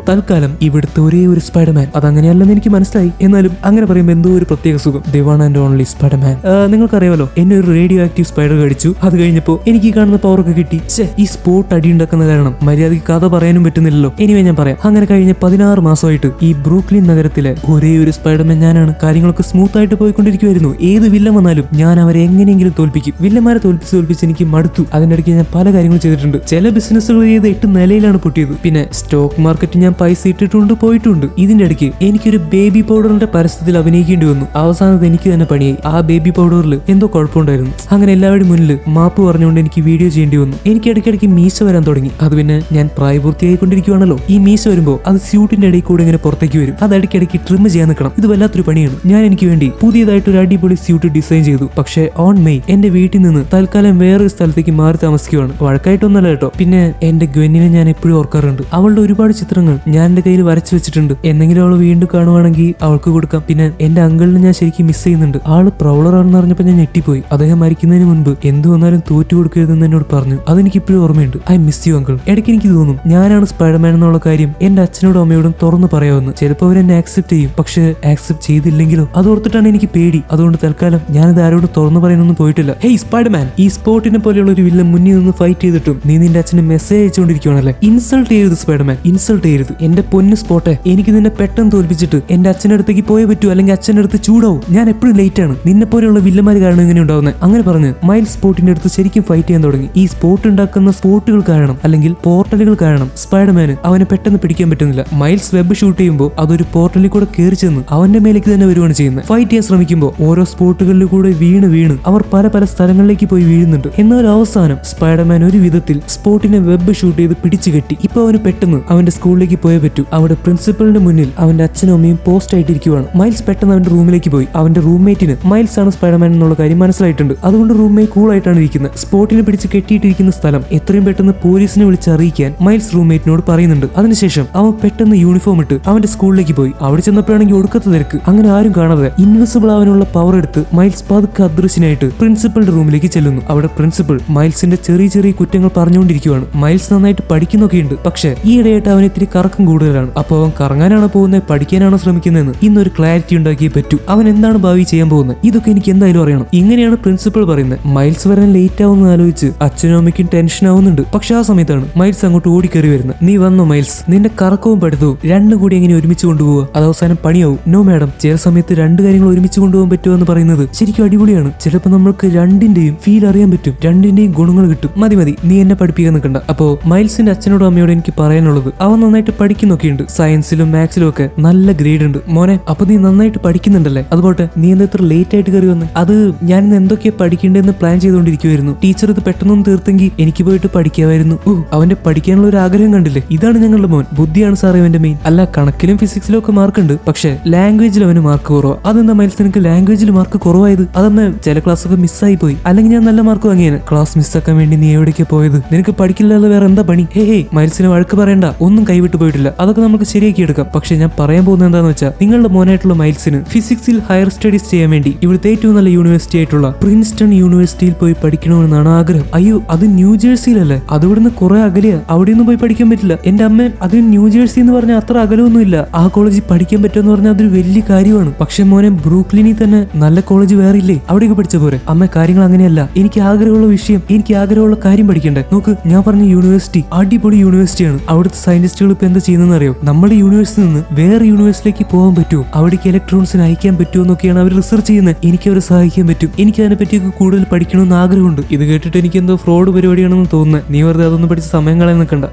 തൽക്കാലം ഇവിടുത്തെ ഒരേ ഒരു സ്പൈഡർമാൻ. അതങ്ങനെയല്ലെന്ന് എനിക്ക് മനസ്സിലായി, എന്നാലും അങ്ങനെ പറയുമ്പോൾ എന്തോ ഒരു പ്രത്യേക സുഖം. The one and only Spiderman. നിങ്ങൾക്കറിയാമല്ലോ, എന്നെ ഒരു റേഡിയോ ആക്റ്റീവ് സ്പൈഡർ കടിച്ചു. അത് കഴിഞ്ഞപ്പോൾ എനിക്ക് ഈ കാണുന്ന പവറൊക്കെ കിട്ടി. ഈ സ്പോട്ട് അടിയുണ്ടാക്കുന്ന കാരണം മര്യാദയ്ക്ക് കഥ പറയാനും പറ്റുന്നില്ലല്ലോ. എനിവേ ഞാൻ പറയാം. അങ്ങനെ കഴിഞ്ഞ 16 മാസമായിട്ട് ഈ ബ്രൂക്ലിൻ നഗരത്തിലെ ഒരേ ഒരു സ്പൈഡർമാൻ ഞാനാണ്. കാര്യങ്ങളൊക്കെ സ്മൂത്ത് ആയിട്ട് പോയിക്കൊണ്ടിരിക്കുമായിരുന്നു. ഏത് വില്ലൻ വന്നാലും ഞാൻ അവരെ എങ്ങനെയെങ്കിലും തോൽപ്പിക്കും. വില്ലന്മാരെ തോൽപ്പിച്ച് എനിക്ക് മടുത്തു. അതിന്റെ ഇടയ്ക്ക് ഞാൻ പല കാര്യങ്ങളും ചെയ്തിട്ടുണ്ട്. ചില ബിസിനസ്സുകൾ ചെയ്ത് 8 നിലയിലാണ് പൊട്ടിയത്. പിന്നെ സ്റ്റോക്ക് മാർക്കറ്റ് ഞാൻ പൈസ ഇട്ടിട്ടുണ്ട്, പോയിട്ടുണ്ട്. ഇതിന്റെ ഇടയ്ക്ക് എനിക്കൊരു ബേബി പൗഡറിന്റെ പരസ്യത്തിൽ അഭിനയിക്കേണ്ടി വന്നു. അവസാനത്ത് എനിക്ക് തന്നെ പണിയായി. ആ ബേബി പൗഡറിൽ എന്തോ കുഴപ്പമുണ്ടായിരുന്നു. അങ്ങനെ എല്ലാവരുടെ മുന്നിൽ മാപ്പ് പറഞ്ഞുകൊണ്ട് എനിക്ക് വീഡിയോ ചെയ്യേണ്ടി വന്നു. എനിക്ക് ഇടയ്ക്കിടയ്ക്ക് മീശ വരാൻ തുടങ്ങി. അത് പിന്നെ ഞാൻ പ്രായപൂർത്തിയായിക്കൊണ്ടിരിക്കുവാണല്ലോ. ഈ മീശ വരുമ്പോൾ അത് സ്യൂട്ടിന്റെ ഇടയിൽ കൂടെ ഇങ്ങനെ പുറത്തേക്ക് വരും. അത് ഇടയ്ക്കിടയ്ക്ക് ട്രിം ചെയ്യാൻ നിൽക്കണം. ഇത് വല്ലാത്തൊരു പണിയാണ്. ഞാൻ എനിക്ക് വേണ്ടി പുതിയതായിട്ട് ഒരു അടിപൊളി സ്യൂട്ട് ഡിസൈൻ ചെയ്തു. പക്ഷേ ഓൺ മെയ് എന്റെ വീട്ടിൽ നിന്ന് തൽക്കാലം വേറൊരു സ്ഥലത്തേക്ക് മാറി താമസിക്കുവാണ്. വഴക്കായിട്ടൊന്നല്ല കേട്ടോ. പിന്നെ എന്റെ ഗ്വെന്നിനെ ഞാൻ എപ്പോഴും ഓർക്കാറുണ്ട്. അവളുടെ ഒരുപാട് ചിത്രങ്ങൾ ഞാൻ എന്റെ കയ്യിൽ വരച്ചു വെച്ചിട്ടുണ്ട്. എന്തെങ്കിലും അവൾ വീണ്ടും കാണുവാണെങ്കിൽ അവൾക്ക് കൊടുക്കാം. പിന്നെ എന്റെ അങ്കിളിനെ ഞാൻ ശരിക്കും മിസ് ചെയ്യുന്നുണ്ട്. ആള് പ്രൗളറാണെന്ന് അറിഞ്ഞപ്പോൾ ഞാൻ ഞെട്ടിപ്പോയി. അദ്ദേഹം മരിക്കുന്നതിന് മുൻപ് എന്ത് വന്നാലും തോറ്റു കൊടുക്കരുതെന്ന് എന്നോട് പറഞ്ഞു. അതെനിക്ക് ഇപ്പോഴും ഓർമ്മയുണ്ട്. I miss you uncle. ഇടയ്ക്ക് എനിക്ക് തോന്നും ഞാനാണ് സ്പൈഡർമാൻ എന്നുള്ള കാര്യം എന്റെ അച്ഛനോടും അമ്മയോടും തുറന്നു പറയാമെന്ന്. ചിലപ്പോൾ അവരെന്നെ ആക്സെപ്റ്റ് ചെയ്യും. പക്ഷെ ആക്സെപ്റ്റ് ചെയ്തില്ലെങ്കിലോ അതോർത്തിട്ടാണ് എനിക്ക് പേടി. അതുകൊണ്ട് തൽക്കാലം ഞാനിത് ആരോടും തുറന്നു പറയാനൊന്നും പോയിട്ടില്ല. ഹേയ് സ്പൈഡർമാൻ, ഈ സ്പോട്ടിനെ പോലെയുള്ള ഒരു വില്ലൻ മുന്നിൽ നിന്ന് ഫൈറ്റ് ചെയ്തിട്ടും നീ നിന്റെ അച്ഛന് മെസ്സേജ് അയച്ചുകൊണ്ടിരിക്കുകയാണല്ലേ. ഇൻസൾട്ട് ചെയ്യരുത് സ്പൈഡർമാൻ, ഇൻസൾട്ട് ചെയ്യരുത്. എന്റെ പൊന്ന് സ്പോട്ടെ, എനിക്ക് നിന്നെ പെട്ടെന്ന് തോൽപ്പിച്ചിട്ട് എന്റെ അച്ഛൻ്റെ അടുത്തേക്ക് പോയേ പറ്റൂ, അല്ലെങ്കിൽ അച്ഛൻ്റെ അടുത്ത് ചൂടാവും. ഞാൻ എപ്പോഴും ലേറ്റ് ആണ്. നിന്നെ പോലെയുള്ള വില്ലന്മാർ കാരണം ഇങ്ങനെ ഉണ്ടാവുന്നത്. അങ്ങനെ പറഞ്ഞ് മൈൽസ് സ്പോട്ടിന്റെ അടുത്ത് ശരിക്കും ഫൈറ്റ് ചെയ്യാൻ തുടങ്ങി. ഈ സ്പോട്ട് ഉണ്ടാക്കുന്ന സ്പോട്ടുകൾ കാരണം അല്ലെങ്കിൽ പോർട്ടലുകൾ കാരണം സ്പൈഡർമാന് അവനെ പെട്ടെന്ന് പിടിക്കാൻ പറ്റുന്നില്ല. മൈൽസ് വെബ് ഷൂട്ട് ചെയ്യുമ്പോൾ അതൊരു പോർട്ടലിൽ കൂടെ കയറി ചെന്ന് അവന്റെ മേലേക്ക് തന്നെ വരുവാണ് ചെയ്യുന്നത്. ഫൈറ്റ് ചെയ്യാൻ ശ്രമിക്കുമ്പോൾ ഓരോ സ്പോട്ടുകളിൽ കൂടെ വീണ് അവർ പല സ്ഥലങ്ങളിലേക്ക് പോയി വീഴുന്നുണ്ട്. എന്നാൽ അവസാനം സ്പൈഡർമാൻ ഒരു വിധത്തിൽ സ്പോട്ടിനെ വെബ് ഷൂട്ട് ചെയ്ത് പിടിച്ചു കെട്ടി. ഇപ്പൊ അവന് പെട്ടെന്ന് അവന്റെ സ്കൂളിലേക്ക് പോയേ പറ്റൂ. അവിടെ പ്രിൻസിപ്പലിന്റെ മുന്നിൽ അവന്റെ അച്ഛനും അമ്മയും പോസ്റ്റ് ആയിട്ടിരിക്കുവാണ്. മൈൽസ് പെട്ടെന്ന് അവന്റെ റൂമിലേക്ക് പോയി. അവന്റെ റൂംമേറ്റിന് മൈൽസ് ആണ് സ്പൈഡർമാൻ എന്നുള്ള കാര്യം മനസ്സിലായിട്ടുണ്ട്. അതുകൊണ്ട് റൂംമേറ്റ് കൂൾ ആയിട്ടാണ് ഇരിക്കുന്നത്. സ്പോട്ടിനെ പിടിച്ച് കെട്ടിയിട്ടിരിക്കുന്ന സ്ഥലം എത്രയും പെട്ടെന്ന് പോലീസിനെ വിളിച്ച് അറിയിക്കാൻ മൈൽസ് റൂംമേറ്റിനോട് പറയുന്നുണ്ട്. അതിനുശേഷം അവൻ പെട്ടെന്ന് യൂണിഫോം ഇട്ട് അവന്റെ സ്കൂളിലേക്ക് പോയി. അവിടെ ചെന്നപ്പോഴാണെങ്കിൽ ഒടുക്കത്തെ തിരക്ക്. അങ്ങനെ ആരും കാണാതെ ഇൻവിസിബിൾ ആവാനുള്ള പവർ എടുത്ത് മൈൽസ് പതുക്കെ അദൃശ്യനായിട്ട് പ്രിൻസിപ്പളുടെ റൂമിലേക്ക് ചെല്ലുന്നു. അവിടെ പ്രിൻസിപ്പൽ മൈൽസിന്റെ ചെറിയ കുറ്റങ്ങൾ പറഞ്ഞുകൊണ്ടിരിക്കുകയാണ്. മൈൽസ് നന്നായിട്ട് പഠിക്കുന്നൊക്കെയുണ്ട്. പക്ഷെ ഈയിടെയായിട്ട് അവൻ ഇത്തിരി കറക്കം കൂടുതലാണ്. അപ്പോൾ അവൻ കറങ്ങാനാണോ പോകുന്നത്, പഠിക്കാനാണോ ശ്രമിക്കുന്നതെന്ന് ഇന്നൊരു ക്ലാരിറ്റി ഉണ്ടാക്കിയേ പറ്റൂ. അവൻ എന്താണ് ഭാവി ചെയ്യാൻ പോകുന്നത്, ഇതൊക്കെ എനിക്ക് എന്തായാലും അറിയണം. ഇങ്ങനെയാണ് പ്രിൻസിപ്പൽ പറയുന്നത്. മൈൽസ് വരാൻ ലേറ്റ് ആവുമെന്ന് ആലോചിച്ച് അച്ഛനും അമ്മയ്ക്കും ടെൻഷൻ ആവുന്നുണ്ട്. പക്ഷെ ആ സമയത്താണ് മൈൽസ് അങ്ങോട്ട് ഓടിക്കയറി വരുന്നത്. നീ വന്നോ മൈൽസ്, നിന്റെ കറക്കവും പഠിത്തവും രണ്ടും കൂടി എങ്ങനെ ഒരുമിച്ച് കൊണ്ടുപോവുക? അത് അവസാനം പണിയാവും. നോ മാഡം, ചില സമയത്ത് രണ്ട് കാര്യങ്ങൾ ഒരുമിച്ച് കൊണ്ടുപോകാൻ പറ്റുമോ എന്ന് പറയുന്നത് ശരിക്കും അടിപൊളിയാണ്. ചിലപ്പോൾ നമ്മൾക്ക് രണ്ടിന്റെയും ഫീൽ അറിയാൻ പറ്റും, രണ്ടിന്റെയും ഗുണങ്ങൾ കിട്ടും. മതി നീ എന്നെ പഠിപ്പിക്കാൻ നിൽക്കണ്ട. അപ്പോ മൈൽസിന്റെ അച്ഛനോടും അമ്മയോടും എനിക്ക് പറയാനുള്ളത്, അവൻ നന്നായിട്ട് പഠിക്കുന്നൊക്കെയുണ്ട്. സയൻസിലും മാത്സിലും ഒക്കെ നല്ല ഗ്രേഡ് ഉണ്ട് മോനെ. അപ്പൊ നീ നന്നായിട്ട് പഠിക്കുന്നുണ്ടല്ലേ? അതുപോട്ടെ, നീ എന്താ ഇത്ര ലേറ്റ് ആയിട്ട് കയറി വന്ന്? അത് ഞാൻ ഇന്ന് എന്തൊക്കെയാ പഠിക്കേണ്ടതെന്ന് പ്ലാൻ ചെയ്തുകൊണ്ടിരിക്കുവായിരുന്നു. ടീച്ചർ ഇത് പെട്ടെന്നൊന്നും തീർത്തെങ്കിൽ എനിക്ക് പോയിട്ട് പഠിക്കാമായിരുന്നു. അവന്റെ പഠിക്കാനുള്ള ഒരു ആഗ്രഹം കണ്ടില്ലേ? ഇതാണ് ഞങ്ങളുടെ മോൻ. ബുദ്ധിയാണ് സാറേ അവന്റെ മെയിൻ. അല്ല, കണക്കിലും ഫിസിക്സിലും ഒക്കെ മാർക്കുണ്ട്, പക്ഷെ ലാംഗ്വേജിൽ അവന് മാർക്ക് കുറവാ. അതെന്താ മൈൽസ് നിനക്ക് ലാംഗ്വേജിൽ മാർക്ക് കുറവായത്? അതന്ന് ചില ക്ലാസ്സൊക്കെ മിസ്സായി പോയി, അല്ലെങ്കിൽ ഞാൻ നല്ല മാർക്ക് വാങ്ങിയാണ്. ക്ലാസ് മിസ്സാക്കാൻ വേണ്ടി നീ എവിടേക്ക് പോയത്? നിനക്ക് പഠിക്കില്ലാതെ വേറെ എന്താ പണി? ഹേ മൈൽസിനെ വഴക്ക് പറയണ്ട, ഒന്നും കൈവിട്ട് പോയിട്ടില്ല. അതൊക്കെ നമുക്ക് ശരിയാക്കി എടുക്കാം. പക്ഷെ ഞാൻ പറയാൻ പോകുന്നത് എന്താന്ന് വെച്ചാൽ, നിങ്ങളുടെ മോനായിട്ടുള്ള മൈൽസിന് ഫിസിക്സിൽ ഹയർ സ്റ്റഡീസ് ചെയ്യാൻ വേണ്ടി ഇവിടുത്തെ ഏറ്റവും നല്ല യൂണിവേഴ്സിറ്റി ആയിട്ടുള്ള പ്രിൻസ്റ്റൺ യൂണിവേഴ്സിറ്റിയിൽ പോയി പഠിക്കണമെന്നാണ് ആഗ്രഹം. അയ്യോ, അത് ന്യൂജേഴ്സിയിലല്ലേ? അത് ഇവിടുന്ന് കുറെ അകലെയാ. അവിടെയൊന്നും പോയി പഠിക്കാൻ പറ്റില്ല. എന്റെ അമ്മ അതിന് ന്യൂജേഴ്സി എന്ന് പറഞ്ഞാൽ അത്ര അകലമൊന്നുമില്ല. ആ കോളേജിൽ പഠിക്കാൻ പറ്റുമെന്ന് പറഞ്ഞാൽ അതൊരു വലിയ കാര്യമാണ്. പക്ഷെ മോനെ, ബ്രൂക്ലിനിൽ തന്നെ നല്ല കോളേജ് വേറെ ഇല്ലേ? അവിടെയൊക്കെ പഠിച്ച പോരെ? അമ്മ, കാര്യങ്ങൾ അങ്ങനെയല്ല. എനിക്ക് ആഗ്രഹമുള്ള വിഷയം, എനിക്ക് ആഗ്രഹമുള്ള കാര്യം പഠിക്കണ്ടേ? നോക്ക്, ഞാൻ പറഞ്ഞ യൂണിവേഴ്സിറ്റി അടിപൊളി യൂണിവേഴ്സിറ്റിയാണ്. അവിടുത്തെ സയന്റിസ്റ്റുകൾ ഇപ്പൊ എന്താ ചെയ്യുന്നതെന്ന് അറിയോ? നമ്മുടെ യൂണിവേഴ്സിറ്റി നിന്ന് വേറെ യൂണിവേഴ്സിറ്റിയിലേക്ക് പോകാൻ പറ്റുമോ, അവിടേക്ക് ഇലക്ട്രോൺസിന് അയക്കാൻ പറ്റുമോ എന്നൊക്കെയാണ് അവർ റിസർച്ച് ചെയ്യുന്നത്. എനിക്ക് അവരെ സഹായിക്കാൻ പറ്റും. എനിക്ക് അതിനെപ്പറ്റി എനിക്കൊക്കെ കൂടുതൽ പഠിക്കണമെന്ന് ആഗ്രഹമുണ്ട്. ഇത് കേട്ടിട്ട് എനിക്ക് എന്തോ ഫ്രോഡ് പരിപാടിയാണെന്ന് തോന്നുന്നത്. നീ വെറുതെ അതൊന്നും പഠിച്ച് സമയം കളയാൻ നിൽക്കണ്ട.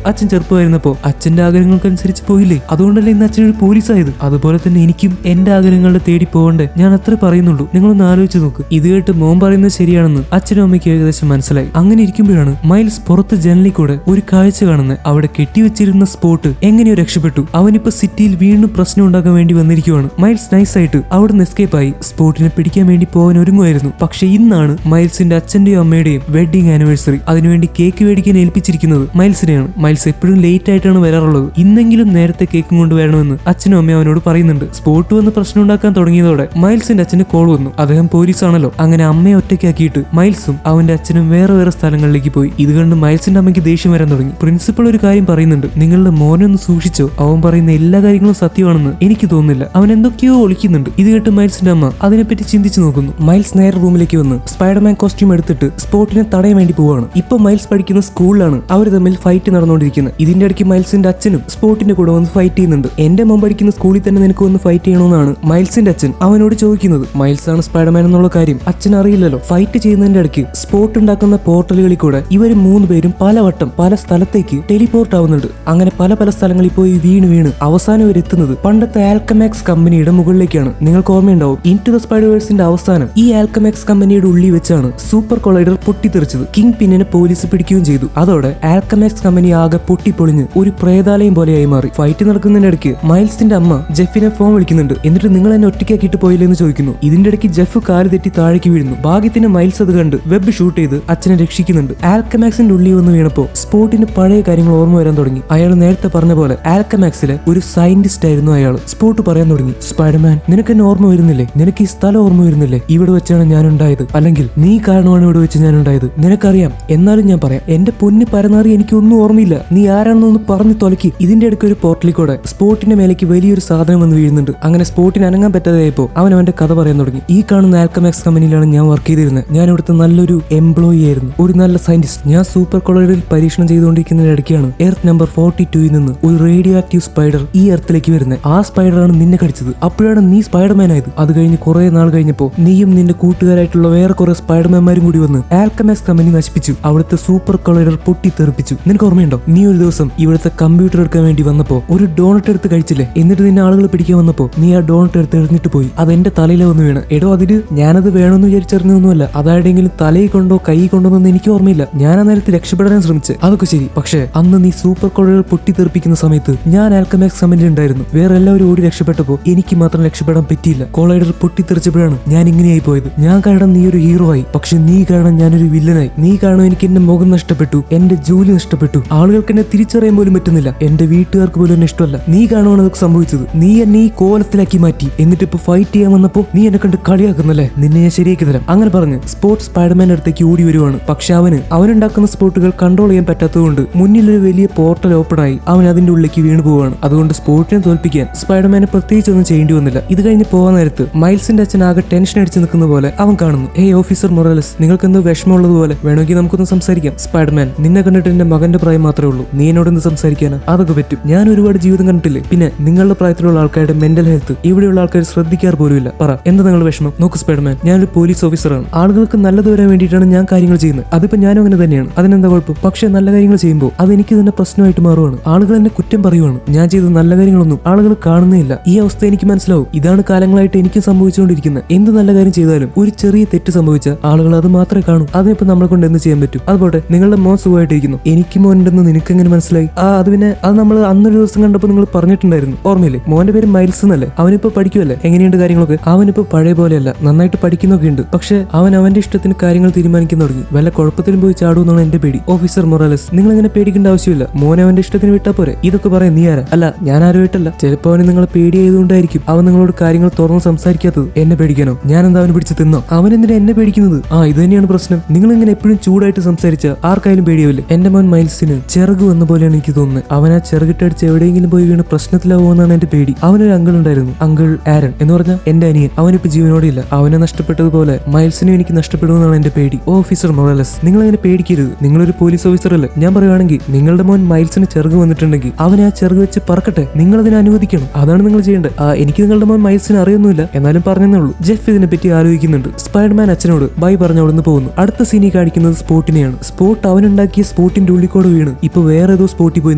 അച്ഛൻ ചെറുപ്പമായിരുന്നപ്പോ അച്ഛന്റെ ആഗ്രഹങ്ങൾക്കനുസരിച്ച് പോയില്ലേ, അതുകൊണ്ടല്ലേ ഇന്ന് അച്ഛനൊരു പോലീസായത്. അതുപോലെ തന്നെ എനിക്കും എന്റെ ആഗ്രഹങ്ങളുടെ തേടി പോകണ്ടേ, ഞാൻ അത്ര പറയുന്നുള്ളൂ. നിങ്ങളൊന്ന് ആലോചിച്ച് നോക്ക്. ഇത് കേട്ട് മോൻ പറയുന്നത് ശരിയാണെന്ന് അച്ഛനും അമ്മയ്ക്ക് ഏകദേശം മനസ്സിലായി. അങ്ങനെ ഇരിക്കുമ്പോഴാണ് മൈൽസ് പുറത്ത് ജനലിൽ കൂടെ ഒരു കാഴ്ച കാണുന്നത്. അവിടെ കെട്ടിവെച്ചിരുന്ന സ്പോട്ട് എങ്ങനെയോ രക്ഷപ്പെട്ടു. അവനിപ്പോ സിറ്റിയിൽ വീണ്ടും പ്രശ്നം ഉണ്ടാക്കാൻ വേണ്ടി വന്നിരിക്കുവാണ്. മൈൽസ് നൈസായിട്ട് അവിടുന്ന് എസ്കേപ്പ് ആയി സ്പോട്ടിനെ പിടിക്കാൻ വേണ്ടി പോകാൻ ഒരുങ്ങുമായിരുന്നു. പക്ഷെ ഇന്നാണ് മൈൽസിന്റെ അച്ഛന്റെയും അമ്മയുടെയും വെഡിങ് ആനിവേഴ്സറി. അതിനുവേണ്ടി കേക്ക് മേടിക്കാൻ ഏൽപ്പിച്ചിരിക്കുന്നത് മൈൽസിനെയാണ്. മൈൽസ് എപ്പോഴും ലേറ്റ് ആയിട്ടാണ് വരാറുള്ളത്. ഇന്നെങ്കിലും നേരത്തെ കേക്കും കൊണ്ടുവരണമെന്ന് അച്ഛനും അമ്മയും അവനോട് പറയുന്നുണ്ട്. സ്പോട്ട് വന്ന് പ്രശ്നം ഉണ്ടാക്കാൻ തുടങ്ങിയതോടെ മൈൽസിന്റെ അച്ഛന് കോൾ വന്നു. അദ്ദേഹം പോലീസാണല്ലോ. അങ്ങനെ അമ്മയെ ഒറ്റയ്ക്കാക്കിയിട്ട് മൈൽസും അവന്റെ അച്ഛനും വേറെ സ്ഥലങ്ങളിലേക്ക് പോയി. ഇത് കണ്ട് മൈൽസിന്റെ അമ്മയ്ക്ക് ദേഷ്യം വരാൻ തുടങ്ങി. പ്രിൻസിപ്പൾ ഒരു കാര്യം പറയുന്നുണ്ട്, നിങ്ങളുടെ മോനെ ഒന്ന് സൂക്ഷിച്ചോ, അവൻ പറയുന്ന എല്ലാ കാര്യങ്ങളും സത്യമാണെന്ന് എനിക്ക് തോന്നുന്നില്ല, അവൻ എന്തൊക്കെയോ ഒളിക്കുന്നുണ്ട്. ഇത് കേട്ട് മൈൽസിന്റെ അമ്മ അതിനെപ്പറ്റി ചിന്തിച്ചു നോക്കുന്നു. മൈൽസ് നേരെ റൂമിലേക്ക് വന്ന് സ്പൈഡർമാൻ കോസ്റ്റ്യൂം എടുത്തിട്ട് സ്പോട്ടിനെ തടയാൻ വേണ്ടി പോവാണ്. ഇപ്പൊ മൈൽസ് പഠിക്കുന്ന സ്കൂളിലാണ് അവർ തമ്മിൽ ഫൈറ്റ് നടന്നുകൊണ്ടിരിക്കുന്നത്. ഇതിന്റെ ഇടയ്ക്ക് മൈൽസിന്റെ അച്ഛനും സ്പോട്ടിന്റെ കൂടെ വന്ന് ഫൈറ്റ് ചെയ്യുന്നുണ്ട്. എന്റെ മോൻ പഠിക്കുന്ന സ്കൂളിൽ തന്നെ നിനക്ക് വന്ന് ഫൈറ്റ് ചെയ്യണമെന്നാണ് മൈൽസിന്റെ അച്ഛൻ അവനോട് ചോദിക്കുന്നത്. മൈൽസ് ആണ് സ്പൈഡർമാൻ എന്നുള്ള കാര്യം അച്ഛൻ അറിയില്ലല്ലോ. ഫൈറ്റ് ചെയ്യുന്നതിന്റെ ഇടയ്ക്ക് സ്പോട്ട് ഉണ്ടാക്കുന്ന പോർട്ടലുകളിൽ കൂടെ ഇവർ 3 പേരും പലവട്ടം പല സ്ഥലത്തേക്ക് ടെലിപോർട്ട് ആവുന്നുണ്ട്. അങ്ങനെ പല സ്ഥലങ്ങളിൽ പോയി വീണ് അവസാനം ഇവർ എത്തുന്നത് പണ്ടത്തെ ആൽക്കമാക്സ് കമ്പനിയുടെ മുകളിലേക്കാണ്. നിങ്ങൾക്ക് ഓർമ്മയുണ്ടാവും, ഇൻടു ദ സ്പൈഡർവേഴ്സിന്റെ അവസാനം ഈ ആൽക്കമാക്സ് കമ്പനിയുടെ ഉള്ളിൽ വെച്ചാണ് സൂപ്പർ കൊളൈഡർ പൊട്ടിത്തെറിച്ചത്. കിങ് പിന്നിനെ പോലീസ് പിടിക്കുകയും ചെയ്തു. അതോടെ ആൽക്കമാക്സ് കമ്പനി ആകെ പൊട്ടിപ്പൊളിഞ്ഞ് ഒരു പ്രേതാലയം പോലെയായി മാറി. ഫൈറ്റ് നടക്കുന്നതിന്റെ ഇടയ്ക്ക് മൈൽസിന്റെ അമ്മ ജെഫിനെ ഫോൺ വിളിക്കുന്നുണ്ട്. എന്നിട്ട് നിങ്ങൾ എന്നെ ഒറ്റയ്ക്കാക്കിയിട്ട് പോയില്ലെന്ന് ചോദിക്കുന്നു. ഇതിന്റെ ഇടയ്ക്ക് ജെഫ് കാല് തെറ്റി താഴേക്ക് വീഴുന്നു. ഭാഗ്യത്തിന് മൈൽസ് അത് കണ്ട് വെബ് ഷൂട്ട് ചെയ്ത് അച്ഛനെ രക്ഷിക്കുന്നുണ്ട്. ആൽക്കമാക്സിന്റെ ഉള്ളിൽ വന്ന് വീണപ്പോ സ്പോട്ടിന് പഴയ കാര്യങ്ങൾ ഓർമ്മ വരാൻ തുടങ്ങി. അയാൾ നേരത്തെ പറഞ്ഞ പോലെ ആൽക്കമാക്സിലെ ഒരു സയന്റിസ്റ്റ് ആയിരുന്നു അയാൾ. സ്പോട്ട് പറയാൻ തുടങ്ങി, സ്പൈഡർമാൻ നിനക്ക് എന്നെ ഓർമ്മ വരുന്നില്ലേ, നിനക്ക് ഈ സ്ഥലം ഓർമ്മ വരുന്നില്ലേ, ഇവിടെ വെച്ചാണ് ഞാൻ ഉണ്ടായത്, അല്ലെങ്കിൽ നീ കാരണമാണ് ഇവിടെ വെച്ച് ഞാൻ ഉണ്ടായത്, നിനക്കറിയാം. എന്നാലും ഞാൻ പറയാം, എന്റെ പൊന്ന് പരനാറി, എനിക്കൊന്നും ഓർമ്മയില്ല, നീ ആരാണെന്നൊന്ന് പറഞ്ഞു തൊലക്കി. ഇതിന്റെ ഇടയ്ക്ക് ഒരു പോർട്ടലിൽ കൂടെ സ്പോട്ടിന്റെ മേലേക്ക് വലിയൊരു സാധനം വന്ന് വീഴുന്നുണ്ട്. അങ്ങനെ സ്പോട്ടിന് അനങ്ങാൻ പറ്റാതെയായപ്പോ അവൻ അവന്റെ കഥ പറയാൻ തുടങ്ങി. ഈ കാണുന്ന ആൽക്കമാക്സ് കമ്പനിയിലാണ് ഞാൻ വർക്ക് ചെയ്തിരുന്നത്. ഞാൻ ഇവിടുത്തെ നല്ലൊരു എംപ്ലോയി ആയിരുന്നു, ഒരു നല്ല സയന്റിസ്റ്റ്. ഞാൻ സൂപ്പർ കൊളൈഡറിൽ പരീക്ഷണം ചെയ്തുകൊണ്ടിരിക്കുന്നതിനിടയ്ക്കാണ് എർത്ത് നമ്പർ 42 നിന്ന് ഒരു റേഡിയോ ആക്റ്റീവ് സ്പൈഡർ ഈ എർത്തിലേക്ക് വരുന്നത്. ആ സ്പൈഡറാണ് നിന്നെ കടിച്ചത്. അപ്പോഴാണ് നീ സ്പൈഡർമാൻ ആയത്. അത് കഴിഞ്ഞ് കുറെ നാൾ കഴിഞ്ഞപ്പോ നീയും നിന്റെ കൂട്ടുകാരായിട്ടുള്ള വേറെ കുറെ സ്പൈഡർമാൻമാരും കൂടി വന്ന് ആൽക്കമാക്സ് കമ്പനി നശിപ്പിച്ചു. അവിടുത്തെ സൂപ്പർ കൊളൈഡർ പൊട്ടിത്തെറിപ്പിച്ചു. നിനക്ക് ഓർമ്മയുണ്ടോ, നീ ഒരു ദിവസം ഇവിടുത്തെ കമ്പ്യൂട്ടർ എടുക്കാൻ വേണ്ടി വന്നപ്പോ ഒരു ഡോണറ്റ് എടുത്ത് കഴിച്ചില്ലേ? എന്നിട്ട് നിന്നെ ആളുകൾ പിടിക്കാൻ വന്നപ്പോ നീ ആ ഡോണറ്റ് എടുത്ത് എറിഞ്ഞിട്ട് പോയി. അതെന്റെ തലയിലെ വന്ന് വീണ്. എടോ, അതിന് ഞാനത് വേണമെന്ന് വിചാരിച്ചെറിഞ്ഞൊന്നുമല്ല. അതാരെങ്കിലും തലയിൽ കൊണ്ടോ കൈ കൊണ്ടോന്നൊന്നും എനിക്ക് ഓർമ്മയില്ല. ഞാൻ ആ നേരത്തെ രക്ഷപ്പെടാൻ ശ്രമിച്ചു, അതൊക്കെ ശരി. പക്ഷേ അന്ന് നീ സൂപ്പർ കൊളൈഡർ പൊട്ടിത്തെറിപ്പിക്കുന്ന സമയത്ത് ഞാൻ ആൽക്കമാക്സ് കമ്പനി ഉണ്ടായിരുന്നു. വേറെ എല്ലാവരും ഓടി രക്ഷപ്പെട്ടപ്പോ എനിക്ക് മാത്രം രക്ഷപ്പെടാൻ പറ്റിയില്ല. കൊളൈഡർ പൊട്ടിത്തെറിച്ചപ്പോഴാണ് ഞാൻ ഇങ്ങനെയായി പോയത്. ഞാൻ കാരണം നീ ഒരു ഹീറോ ആയി, പക്ഷെ നീ കാരണം ഞാനൊരു വില്ലനായി. നീ കാരണം എനിക്ക് എന്റെ മുഖം നഷ്ടപ്പെട്ടു, എന്റെ ജോലി നഷ്ടപ്പെട്ടു, ആളുകൾക്ക് എന്നെ തിരിച്ചറിയാൻ പോലും പറ്റുന്നില്ല, എന്റെ വീട്ടുകാർക്ക് പോലും എന്നെ ഇഷ്ടമല്ല. നീ കാരണമാണ് അതൊക്കെ സംഭവിച്ചത്. നീ എന്നെ ഈ കോലത്തിലാക്കി മാറ്റി. എന്നിട്ട് ഇപ്പൊ ഫൈറ്റ് ചെയ്യാൻ വന്നപ്പോ നീ എന്നെ കണ്ട് കളിയാക്കുന്നല്ലേ, നിന്നെ ഞാൻ ശരിയാക്കി തരാം. അങ്ങനെ പറഞ്ഞ് സ്പോർട്സ് സ്പൈഡർമാന്റെ അടുത്തേക്ക് ഓടി വരുവാണ്. പക്ഷെ അവനുണ്ടാക്കുന്ന സ്പോട്ടുകൾ കൺട്രോൾ ചെയ്യാൻ പറ്റാത്തതുകൊണ്ട് മുന്നിലൊരു വലിയ പോർട്ടൽ ഓപ്പൺ ആയി അവൻ അതിന്റെ ഉള്ളിലേക്ക് വീണു പോവാണ്. അതുകൊണ്ട് സ്പോർട്ടിനെ തോൽപ്പിക്കാൻ സ്പൈഡർമാനെ പ്രത്യേകിച്ച് ഒന്നും ചെയ്യേണ്ടി വന്നില്ല. ഇത് കഴിഞ്ഞ് പോകാൻ നേരത്ത് മൈൽസിന്റെ അച്ഛൻ ആകെ ടെൻഷൻ അടിച്ച് നിൽക്കുന്ന പോലെ അവൻ കാണുന്നു. ഏയ് ഓഫീസർ മൊറാലസ്, നിങ്ങൾക്ക് എന്തോ വിഷമമുള്ളതുപോലെ, വേണമെങ്കിൽ നമുക്കൊന്ന് സംസാരിക്കാം. സ്പൈഡർമാൻ, നിന്നെ കണ്ടിട്ട് എന്റെ മകന്റെ പ്രായം മാത്രമേ ഉള്ളൂ, നീ എന്നോടൊന്ന് സംസാരിക്കാനാ? അതൊക്കെ പറ്റും, ഞാൻ ഒരുപാട് ജീവിതം കണ്ടിട്ടില്ലേ. പിന്നെ നിങ്ങളുടെ പ്രായത്തിലുള്ള ആൾക്കാരുടെ മെന്റൽ ഹെൽത്ത് ഇവിടെയുള്ള ആൾക്കാർ ശ്രദ്ധിക്കാറ് പോലുമില്ല. പറ, എന്താ നിങ്ങളുടെ വിഷമം? നോക്ക് സ്പൈഡർമാൻ, ഞാനൊരു പോലീസ് ഓഫീസറാണ്. ആളുകൾക്ക് നല്ലത് വരാൻ വേണ്ടിയിട്ടാണ് ഞാൻ കാര്യങ്ങൾ ചെയ്യുന്നത്. അതിപ്പോ ഞാനും അങ്ങനെ തന്നെയാണ്, അതിനെന്താ കുഴപ്പം? പക്ഷെ നല്ല കാര്യങ്ങൾ ചെയ്യുമ്പോൾ അതെനിക്ക് തന്നെ പ്രശ്നമായിട്ട് മാറുവാണ്. ആളുകൾ എന്നെ കുറ്റം പറയുവാണ്. ഞാൻ ചെയ്ത നല്ല കാര്യങ്ങളൊന്നും ആളുകൾ കാണുന്നില്ല. ഈ അവസ്ഥ എനിക്ക് മനസ്സിലാവും. ഇതാണ് കാലങ്ങളായിട്ട് എനിക്ക് സംഭവിച്ചുകൊണ്ടിരിക്കുന്നത്. എന്ത് നല്ല കാര്യം ചെയ്താലും ഒരു ചെറിയ തെറ്റ് സംഭവിച്ചാൽ ആളുകൾ അത് മാത്രമേ കാണൂ. അതിനിപ്പോ നമ്മളെ കൊണ്ട് എന്ത് ചെയ്യാൻ പറ്റും? അതുപോട്ടെ, നിങ്ങളുടെ മോൻ സുഖമായിട്ടിരിക്കുന്നു. എനിക്ക് മോൻ ഉണ്ടെന്ന് നിനക്ക് എങ്ങനെ മനസ്സിലായി? അത് പിന്നെ അത് നമ്മൾ അന്നൊരു ദിവസം കണ്ടപ്പോൾ നിങ്ങൾ പറഞ്ഞിട്ടുണ്ടായിരുന്നു, ഓർമ്മയില്ലേ? മോന്റെ പേര് മൈൽസ് എന്നല്ലേ? അവനിപ്പോ പഠിക്കുമല്ലേ? എങ്ങനെയുണ്ട് കാര്യങ്ങളൊക്കെ? അവനിപ്പോ പഴയ പോലെയല്ല, നന്നായിട്ട് പഠിക്കുന്നൊക്കെ ഉണ്ട്. പക്ഷെ അവൻ അവന്റെ ഇഷ്ടത്തിന് കാര്യങ്ങൾ തീരുമാനിക്കാൻ തുടങ്ങി. വല്ല കുഴപ്പത്തിലും പോയി ചാടുമെന്നാണ് എന്റെ പേടി. ഓഫീസർ മൊറാലസ്, നിങ്ങൾ ഇങ്ങനെ പേടിക്കേണ്ട ആവശ്യമില്ല. മോനെ അവന്റെ ഇഷ്ടത്തിന് വിട്ടാ പോരെ. ഇതൊക്കെ പറയാൻ നീ ആരാ? അല്ല, ഞാൻ ആരുമായിട്ടല്ല. ചിലപ്പോ അവന് നിങ്ങളെ പേടിയായതുകൊണ്ടായിരിക്കും അവൻ നിങ്ങളോട് കാര്യങ്ങൾ തുറന്ന് സംസാരിക്കാത്തത്. എന്നെ പേടിക്കാനോ? ഞാൻ എന്താ അവന് പിടിച്ച് തിന്നോ? അവൻ എന്തിനാ എന്നെ പേടിക്കുന്നത്? ഇത് തന്നെയാണ് പ്രശ്നം. നിങ്ങൾ ഇങ്ങനെ എപ്പോഴും ചൂടായിട്ട് സംസാരിച്ച ആർക്കായാലും പേടിയാവില്ലേ? എന്റെ മോൻ മൈൽസിന് ചിറക് വന്ന പോലെയാണ് എനിക്ക് തോന്നുന്നത്. അവൻ ആ ചിറകിട്ടടിച്ച് എവിടെയെങ്കിലും പോയി വീണ് പ്രശ്നത്തിലാവുമെന്നാണ് എന്റെ പേടി. അവനൊരു അങ്കിൾ ഉണ്ടായിരുന്നു, അങ്കിൾ ആരൻ എന്ന് പറഞ്ഞാൽ എന്റെ അനിയൻ. അവനിപ്പോ ജീവനോടെ ഇല്ല. അവനെ നഷ്ടപ്പെട്ടതുപോലെ മൈൽസിനും എനിക്ക് നഷ്ടപ്പെടുമെന്നാണ് എന്റെ പേടി. ഓഫീസർ മൊറാലസ്, നിങ്ങൾ അങ്ങനെ പേടിക്കരുത്. നിങ്ങളൊരു പോലീസ് ഓഫീസർ അല്ലേ? ഞാൻ പറയുവാണെങ്കിൽ നിങ്ങളുടെ മോൻ മൈൽസിന് ചിറക് വന്നിട്ടുണ്ടെങ്കിൽ അവനെ ആ ചിറക് വെച്ച് പറക്കട്ടെ. നിങ്ങൾ അതിനെ അനുവദിക്കണം. അതാണ് നിങ്ങൾ ചെയ്യേണ്ടത്. എനിക്ക് നിങ്ങളുടെ മോൻ മൈൽസിന് അറിയൊന്നുമില്ല, എന്നാലും പറഞ്ഞതേ ഉള്ളൂ. ജെഫ് ഇതിനെപ്പറ്റി ആലോചിക്കുന്നുണ്ട്. സ്പൈഡർമാൻ അച്ഛനോട് ബൈ പറഞ്ഞ് അവിടുന്ന് പോകുന്നു. അടുത്ത സീനിൽ കാണിക്കുന്നത് സ്പോട്ടിനെയാണ്. സ്പോട്ട് അവനുണ്ടാക്കിയ സ്പോട്ടിന്റെ ഉള്ളിക്കോട് വീണ് ഇപ്പൊ വേറെ ഏതോ സ്പോട്ടിൽ പോയി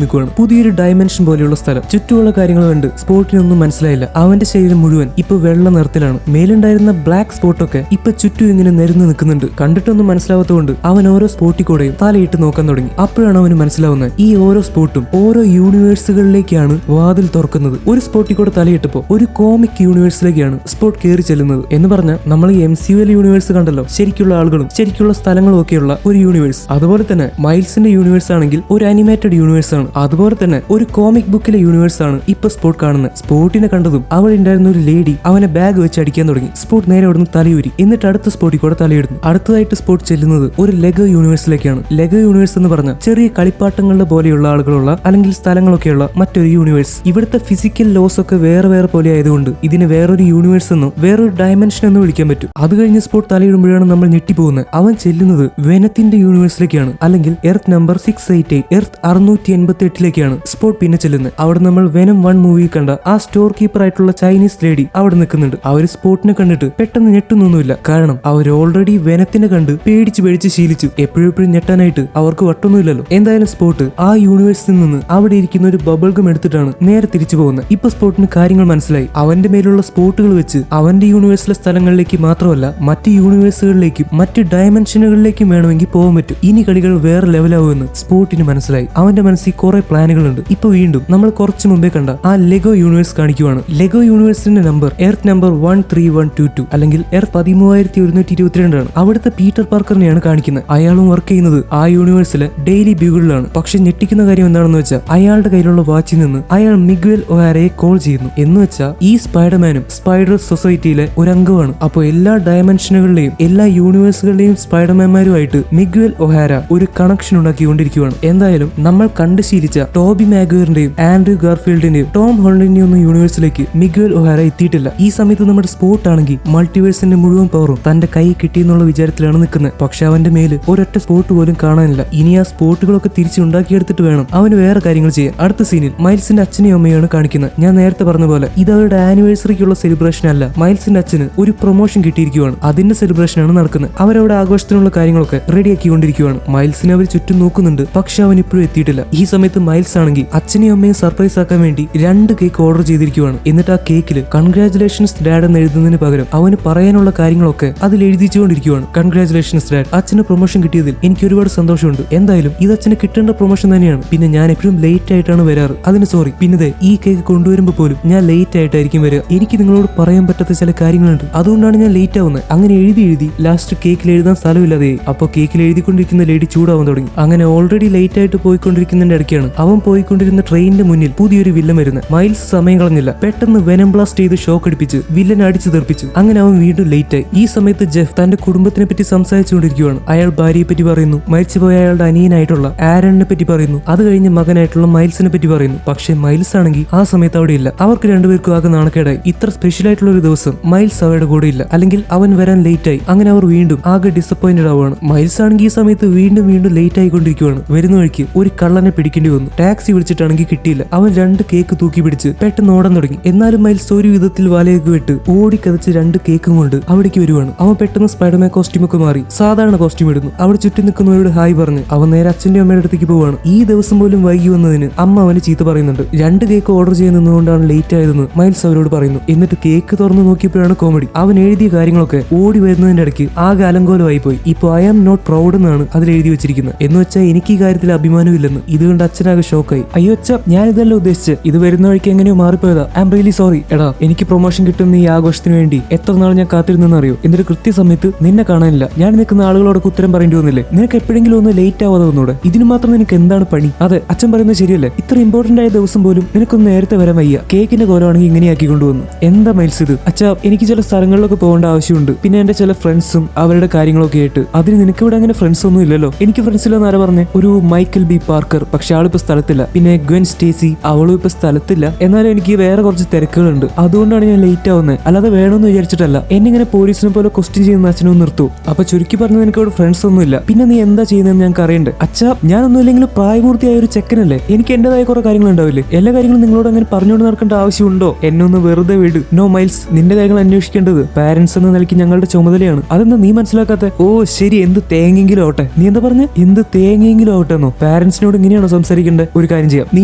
നിൽക്കുകയാണ്. പുതിയൊരു ഡയമെൻഷൻ പോലെയുള്ള സ്ഥലം. ചുറ്റുമുള്ള കാര്യങ്ങൾ കണ്ട് സ്പോട്ടിനൊന്നും മനസ്സിലായില്ല. അവന്റെ ശരീരം മുഴുവൻ ഇപ്പൊ വെള്ള നിറത്തിലാണ്. മേലുണ്ടായിരുന്ന ബ്ലാക്ക് സ്പോട്ടൊക്കെ ഇപ്പൊ ചുറ്റും ഇങ്ങനെ നിരന്ന് നിൽക്കുന്നുണ്ട്. കണ്ടിട്ടൊന്നും മനസ്സിലാവാത്തതുകൊണ്ട് അവൻ ഓരോ സ്പോട്ടിൽ കൂടെയും തലയിട്ട് നോക്കാൻ തുടങ്ങി. അപ്പോഴാണ് അവന് മനസ്സിലാവുന്നത് ഈ ഓരോ സ്പോട്ടും ഓരോ യൂണിവേഴ്സുകളിലേക്കാണ് വാതിൽ തുറക്കുന്നത്. ഒരു സ്പോട്ടിൽ കൂടെ തലയിട്ടപ്പോ ഒരു കോമിക് യൂണിവേഴ്സിലേക്കാണ് സ്പോട്ട് കയറി ചെല്ലുന്നത്. എന്ന് പറഞ്ഞാൽ നമ്മൾ ഈ MCU യൂണിവേഴ്സ് കണ്ടല്ലോ, ശരിക്കുള്ള ആളുകളും ശരിക്കുള്ള സ്ഥലങ്ങളും ഒക്കെയുള്ള ഒരു യൂണിവേഴ്സ്. അതുപോലെ തന്നെ മൈൽസിന്റെ യൂണിവേഴ്സ് ആണെങ്കിൽ ഒരു അനിമേറ്റഡ് യൂണിവേഴ്സ് ആണ്. അതുപോലെ തന്നെ ഒരു കോമിക് ബുക്കിലെ യൂണിവേഴ്സ് ആണ് ഇപ്പൊ സ്പോട്ട് കാണുന്നത്. സ്പോട്ടിനെ കണ്ടതും അവിടെ ഉണ്ടായിരുന്ന ഒരു ലേഡി അവനെ ബാഗ് വെച്ച് അടിക്കാൻ തുടങ്ങി. സ്പോട്ട് നേരെ അവിടുന്ന് തലയൂരി എന്നിട്ട് അടുത്ത സ്പോട്ടിൽ കൂടെ തലയിടുന്നു. അടുത്തതായിട്ട് സ്പോട്ട് ചെല്ലുന്നത് ഒരു ലെഗോ യൂണിവേഴ്സിലേക്കാണ്. ലെഗോ യൂണിവേഴ്സ് എന്ന് പറഞ്ഞാൽ ചെറിയ കളിപ്പാട്ടങ്ങളുടെ പോലെയുള്ള ആളുകളുള്ള അല്ലെങ്കിൽ സ്ഥലങ്ങളൊക്കെയുള്ള മറ്റൊരു യൂണിവേഴ്സ്. ഇവിടുത്തെ ഫിസിക്കൽ ലോസ് ഒക്കെ വേറെ വേറെ പോലെ ആയതുകൊണ്ട് ഇതിന് വേറൊരു യൂണിവേഴ്സ് എന്നോ വേറൊരു ഡയമെൻഷൻ എന്നോ വിളിക്കാൻ പറ്റും. അത് കഴിഞ്ഞ് സ്പോട്ട് തലയിടുമ്പോഴാണ് നമ്മൾ ഞെട്ടിപ്പോകുന്നത്. അവൻ ചെല്ലുന്നത് വെനത്തിന്റെ യൂണിവേഴ്സിലേക്കാണ്, അല്ലെങ്കിൽ എർത്ത് നമ്പർ 688 എർത്ത് 688ലേക്കാണ് സ്പോട്ട് പിന്നെ ചെല്ലുന്നത്. അവിടെ നമ്മൾ വെനം 1 മൂവി കണ്ട ആ സ്റ്റോർ കീപ്പർ ആയിട്ടുള്ള ചൈനീസ് ലേഡി അവിടെ നിൽക്കുന്നുണ്ട്. അവര് സ്പോട്ടിനെ കണ്ടിട്ട് പെട്ടെന്ന് ഞെട്ടുന്നൊന്നുമില്ല. കാരണം അവർ ഓൾറെഡി വെനത്തിനെ കണ്ട് പേടിച്ച് ശീലിച്ചു. എപ്പോഴും ഞെട്ടാനായിട്ട് അവർക്ക് വട്ടൊന്നുമില്ലല്ലോ. എന്തായാലും സ്പോട്ട് ആ യൂണിവേഴ്സിൽ നിന്ന് അവിടെ ഇരിക്കുന്ന ഒരു ബബിൾ ഗം എടുത്തിട്ടാണ് നേരെ തിരിച്ചു പോകുന്നത്. ഇപ്പൊ സ്പോട്ടിന് കാര്യങ്ങൾ മനസ്സിലായി. അവന്റെ മേലുള്ള സ്പോട്ടുകൾ വെച്ച് അവന്റെ യൂണിവേഴ്സിലെ സ്ഥലങ്ങളിലേക്ക് മാത്രമല്ല മറ്റ് യൂണിവേഴ്സുകളിലേക്കും മറ്റ് ഡയമെൻഷനുകളിലേക്കും വേണമെങ്കിൽ പോകാൻ പറ്റും. ഇനി കളികൾ വേറെ ലെവലാവുമെന്ന് സ്പോട്ടിന് മനസ്സിലായി. അവന്റെ മനസ്സിൽ കുറെ പ്ലാനുകളുണ്ട്. ഇപ്പൊ വീണ്ടും നമ്മൾ കുറച്ചു മുമ്പേ കണ്ട ആ ലെഗോ യൂണിവേഴ്സ് കാണിക്കുവാണ്. ലെഗോ യൂണിവേഴ്സിന്റെ നമ്പർ എർത്ത് നമ്പർ 13122 അല്ലെങ്കിൽ എർത്ത് 13122 ആണ്. അവിടുത്തെ പീറ്റർ പാർക്കറിനെയാണ് കാണിക്കുന്നത്. അയാളും വർക്ക് ചെയ്യുന്നത് ആ യൂണിവേഴ്സിലെ ഡെയിലി ബ്യൂഗിളിലാണ്. പക്ഷെ ഞെട്ടിക്കുന്ന കാര്യം എന്താണെന്ന് വെച്ചാൽ അയാളുടെ കയ്യിലുള്ള വാച്ചിൽ നിന്ന് അയാൾ മിഗ്വൽ ഒഹാരയെ കോൾ ചെയ്യുന്നു. എന്ന് വെച്ചാൽ ഈ സ്പൈഡർമാനും സ്പൈഡർ സൊസൈറ്റിയിലെ ഒരു അംഗമാണ്. അപ്പോൾ എല്ലാ ഡയമെൻഷനുകളിലെയും എല്ലാ യൂണിവേഴ്സുകളിലെയും സ്പൈഡർമാൻമാരുമായിട്ട് മിഗ്വൽ ഒഹാര ഒരു കണക്ഷൻ ഉണ്ടാക്കിക്കൊണ്ടിരിക്കുകയാണ്. എന്തായാലും നമ്മൾ കണ്ടു ശീലിച്ച ടോബി മാഗ്വയറിന്റെയും ആൻഡ്രൂ ഗാർഫീൽഡിന്റെയും ടോം ഹോളണ്ടിന്റെയും ഒന്നും യൂണിവേഴ്സിലേക്ക് മിഗ്വൽ ഒഹാര എത്തിയിട്ടില്ല. ഈ സമയത്ത് നമ്മുടെ സ്പോട്ട് ആണെങ്കിൽ മൾട്ടിവേഴ്സിന്റെ മുഴുവൻ പവറും തന്റെ കൈ കിട്ടിയെന്നുള്ള വിചാരത്തിലാണ് നിൽക്കുന്നത്. പക്ഷെ അവന്റെ മേല് ഒരൊറ്റ സ്പോട്ട് പോലും കാണാനില്ല. ഇനി ആ സ്പോട്ടുകളൊക്കെ തിരിച്ച് ഉണ്ടാക്കിയെടുത്തിട്ട് വേണം അവന് വേറെ കാര്യങ്ങൾ ചെയ്യാൻ. അടുത്ത സീനിൽ മൈൽസിന്റെ അച്ഛനെയും അമ്മയാണ് കാണിക്കുന്നത്. ഞാൻ നേരത്തെ പറഞ്ഞ പോലെ ഇത് അവരുടെ ആനിവേഴ്സറിക്കുള്ള സെലിബ്രേഷൻ അല്ല. മൈൽസിന്റെ അച്ഛന് ഒരു പ്രൊമോഷൻ കിട്ടിയിരിക്കുകയാണ്. അതിന്റെ സെലിബ്രേഷൻ ആണ് നടക്കുന്നത്. അവരവിടെ ആഘോഷത്തിനുള്ള കാര്യങ്ങളൊക്കെ റെഡിയാക്കിക്കൊണ്ടിരിക്കുകയാണ്. മൈൽസിനെ അവർ ചുറ്റും നോക്കുന്നുണ്ട്. പക്ഷെ അവൻ ഇപ്പോഴും എത്തിയിട്ടില്ല. ഈ സമയത്ത് മൈൽസ് ആണെങ്കിൽ അച്ഛനെയും അമ്മയും സർപ്രൈസ് ആക്കാൻ വേണ്ടി 2 കേക്ക് ഓർഡർ ചെയ്തിരിക്കുകയാണ്. എന്നിട്ട് ആ കേക്കിൽ കൺഗ്രാറ്റുലേഷൻസ് ഡാഡ് എന്ന് എഴുതുന്നതിന് പകരം അവന് പറയാനുള്ള കാര്യങ്ങളൊക്കെ അതിൽ എഴുതിച്ചുകൊണ്ടിരിക്കുകയാണ്. കൺഗ്രാറ്റുലേഷൻസ് ഡാഡ്, അച്ഛന് പ്രൊമോഷൻ കിട്ടിയതിൽ എനിക്ക് ഒരുപാട് സന്തോഷമുണ്ട്. എന്തായാലും ഇത് അച്ഛന് കിട്ടേണ്ട പ്രൊമോഷൻ തന്നെയാണ്. പിന്നെ ഞാൻ എപ്പോഴും ലേറ്റ് ആയിട്ടാണ് വരാറ്, അതിന് സോറി. പിന്നെ ഈ കേക്ക് കൊണ്ടുവരുമ്പോൾ പോലും ഞാൻ ലേറ്റ് ആയിട്ടായിരിക്കും വരിക. എനിക്ക് നിങ്ങളോട് പറയാൻ പറ്റാത്ത ചില കാര്യങ്ങളുണ്ട്, അതുകൊണ്ടാണ് ഞാൻ ലേറ്റ് ആവുന്നത്. അങ്ങനെ എഴുതി ലാസ്റ്റ് കേക്കിൽ എഴുതാൻ സ്ഥലമില്ലാതെ അപ്പോൾ കേക്കിൽ എഴുതിക്കൊണ്ടിരിക്കുന്ന ലേഡി ചൂടാവാൻ തുടങ്ങി. അങ്ങനെ ഓൾറെഡി ലേറ്റ് ആയിട്ട് പോയിക്കൊണ്ടിരിക്കുന്നതിന്റെ ഇടയ്ക്കാണ് അവൻ പോയിക്കൊണ്ടിരുന്ന ട്രെയിനിന്റെ മുന്നിൽ പുതിയൊരു വില്ലൻ വരുന്നത്. മൈൽസ് സമയം കളഞ്ഞില്ല. പെട്ടെന്ന് വെനം ബ്ലാസ്റ്റ് ചെയ്ത് ഷോക്ക് അടിപ്പിച്ച് വില്ലനെ അടിച്ചു തെറിപ്പിച്ചു. അങ്ങനെ അവൻ വീണ്ടും ലേറ്റ് ആയി. ഈ സമയത്ത് ജെഫ് തന്റെ കുടുംബത്തിനെ പറ്റി സംസാരിച്ചുകൊണ്ടിരിക്കുകയാണ്. അയാൾ ഭാര്യയെ പറ്റി പറയുന്നു, മരിച്ചുപോയ അയാളുടെ അനിയനായിട്ടുള്ള ആരണിനെ പറ്റി പറയുന്നു, അത് കഴിഞ്ഞ് മകനായിട്ടുള്ള മൈൽസിനെ പറ്റി പറയുന്നു. പക്ഷെ മൈൽസ് ആണെങ്കിൽ ആ സമയത്ത് അവിടെ ഇല്ല. അവർക്ക് രണ്ടുപേർക്കും ആകെ നാണക്കേടായി. ഇത്ര സ്പെഷ്യൽ ആയിട്ടുള്ള ഒരു ദിവസം മൈൽസ് അവരുടെ കൂടെ ഇല്ല, അല്ലെങ്കിൽ അവൻ വരാൻ ലേറ്റ് ആയി. അങ്ങനെ അവർ വീണ്ടും ആകെ ഡിസപ്പോയിന്റഡ് ആവുകയാണ്. മൈൽസ് ആണെങ്കിൽ ഈ സമയത്ത് വീണ്ടും ലേറ്റ് ആയിക്കൊണ്ടിരിക്കുകയാണ്. വരുന്ന വഴിക്ക് ഒരു കള്ളനെ പിടിക്കേണ്ടി വന്നു. ടാക്സി വിളിച്ചിട്ടാണെങ്കിൽ കിട്ടിയില്ല. അവൻ 2 കേക്ക് തൂക്കി പിടിച്ച് പെട്ടെന്ന് ഓടാൻ തുടങ്ങി. എന്നാലും മൈൽസ് ഒരു വിധത്തിൽ വലയൊക്കെ വിട്ട് ഓടിക്കതച്ച് 2 കേക്കും കൊണ്ട് അവിടേക്ക് വരുവാണ്. അവൻ പെട്ടെന്ന് സ്പൈഡർമാൻ കോസ്റ്റ്യൂം ഒക്കെ മാറി സാധാരണ കോസ്റ്റ്യൂം ഇടുന്നു. അവിടെ ചുറ്റി നിൽക്കുന്നവരോട് ഹായ് പറഞ്ഞ് അവൻ നേരെ അച്ഛന്റെ അമ്മയുടെ അടുത്തേക്ക് പോവാണ്. ഈ ദിവസം പോലും വൈകി വന്നതിന് അമ്മ അവന് ചീത്ത പറയുന്നുണ്ട്. 2 കേക്ക് ഓർഡർ ചെയ്യുന്നതുകൊണ്ടാണ് ലേറ്റ് ആയതെന്ന് മൈൽസ് അവരോട് പറയുന്നു. എന്നിട്ട് കേക്ക് തുറന്ന് നോക്കിയപ്പോഴാണ് കോമഡി. അവൻ എഴുതിയ കാര്യങ്ങളൊക്കെ ഓടി വരുന്നതിന്റെ ഇടയ്ക്ക് ആകെ അലങ്കോലമായി പോയി. ഇപ്പൊ ഐ ആം നോട്ട് പ്രൗഡ് എന്നാണ് അതിൽ എഴുതി വെച്ചിരിക്കുന്നത്. എന്ന് വെച്ചാൽ എനിക്ക് ഈ കാര്യത്തിൽ അഭിമാനമില്ലെന്ന്. ഇതുകൊണ്ട് അച്ഛനാകെ ഷോക്കായി. അയ്യോ അച്ഛ, ഞാൻ ഇതല്ല ഉദ്ദേശിച്ചത്, ഇത് വരുന്ന വഴിക്ക് എങ്ങനെയോ മാറിപ്പോയതാ. I am really sorry. എടാ, എനിക്ക് പ്രൊമോഷൻ കിട്ടുന്ന ഈ ആഘോഷത്തിന് വേണ്ടി എത്ര നാൾ ഞാൻ കാത്തിരുന്നെന്ന് അറിയോ? എന്നിട്ട് കൃത്യസമയത്ത് നിന്നെ കാണാനില്ല. ഞാൻ നിൽക്കുന്ന ആളുകളോടൊക്കെ ഉത്തരം പറയേണ്ടി വന്നില്ലേ? നിനക്ക് എപ്പോഴെങ്കിലും ഒന്ന് ലേറ്റ് ആവാതെ വന്നൂടെ? ഇതിന് മാത്രം നിനക്ക് എന്താണ് പണി? അതെ, അച്ഛൻ പറയുന്നത് ശരിയല്ലേ? ഇത്ര ഇമ്പോർട്ടന്റ് ആയ ദിവസം പോലും നിനക്കൊന്ന് നേരത്തെ വരാൻ വയ്യ. കേക്കിന്റെ കോലമാണെങ്കിൽ ഇങ്ങനെയാക്കി കൊണ്ടുവന്നു. എന്താ മൈൽസ് ഇത്? അച്ഛാ, എനിക്ക് ചില സ്ഥലങ്ങളിലൊക്കെ പോകേണ്ട ആവശ്യമുണ്ട്. പിന്നെ എന്റെ ചില ഫ്രണ്ട്സും അവരുടെ കാര്യങ്ങളൊക്കെ ആയിട്ട്. അതിന് നിനക്ക് ഇവിടെ അങ്ങനെ ഫ്രണ്ട്സ് ഒന്നും ഇല്ലല്ലോ? എനിക്ക് ഫ്രണ്ട്സ് ഇല്ലെന്ന് ആരാ പറഞ്ഞേ? ഒരു മൈക്കൽ ബി പാർക്കർ, പക്ഷെ ആളിപ്പോ സ്ഥലത്തില്ല. പിന്നെ ഗ്വെൻ സ്റ്റേസി, അവളും ഇപ്പൊ സ്ഥലത്തില്ല. എന്നാലും എനിക്ക് വേറെ കുറച്ച് തിരക്കുകളുണ്ട്, അതുകൊണ്ടാണ് ഞാൻ ലേറ്റ് ആവുന്നത്. അല്ലാതെ വേണമെന്ന് വിചാരിച്ചിട്ടല്ല. എന്നിങ്ങനെ പോലീസിനെ പോലെ ക്വസ്റ്റ്യൻ ചെയ്യുന്ന അച്ഛനും നിർത്തൂ. അപ്പൊ ചുരുക്കി പറഞ്ഞത് എനിക്ക് ഇവിടെ ഫ്രണ്ട്സ് ഒന്നും ഇല്ല. പിന്നെ നീ എന്താ ചെയ്യുന്നതെന്ന് ഞങ്ങൾക്ക് അറിയണ്ടേ? അച്ഛാ, ഞാനൊന്നും ഇല്ലെങ്കിലും പ്രായപൂർത്തിയായ ഒരു ചെക്കനല്ലേ, എനിക്ക് എന്റേതായ കുറെ കാര്യങ്ങൾ ഉണ്ടാവില്ലേ? എല്ലാ കാര്യങ്ങളും നിങ്ങളോട് അങ്ങനെ പറഞ്ഞുകൊണ്ട് നടക്കേണ്ട ആവശ്യമുണ്ടോ? എന്നെ ഒന്ന് വെറുതെ വിട്. നോ മൈൽസ്, നിന്റെ കാര്യങ്ങൾ അന്വേഷിക്കേണ്ടത് പാരന്റ്സ് എന്ന നിലയ്ക്ക് ഞങ്ങളുടെ ചുമതലയാണ്. അതെന്താ നീ മനസ്സിലാക്കാത്ത? ഓ ശരി, എന്ത് തേങ്ങെങ്കിലും ആവട്ടെ. നീ എന്താ പറഞ്ഞ? എന്ത് തേങ്ങെങ്കിലും ആവട്ടെ എന്നോ? പാരന്റ്സിനോട് ഇങ്ങനെയാണോ സംസാരിക്കേണ്ടത്? ഒരു കാര്യം ചെയ്യാം, നീ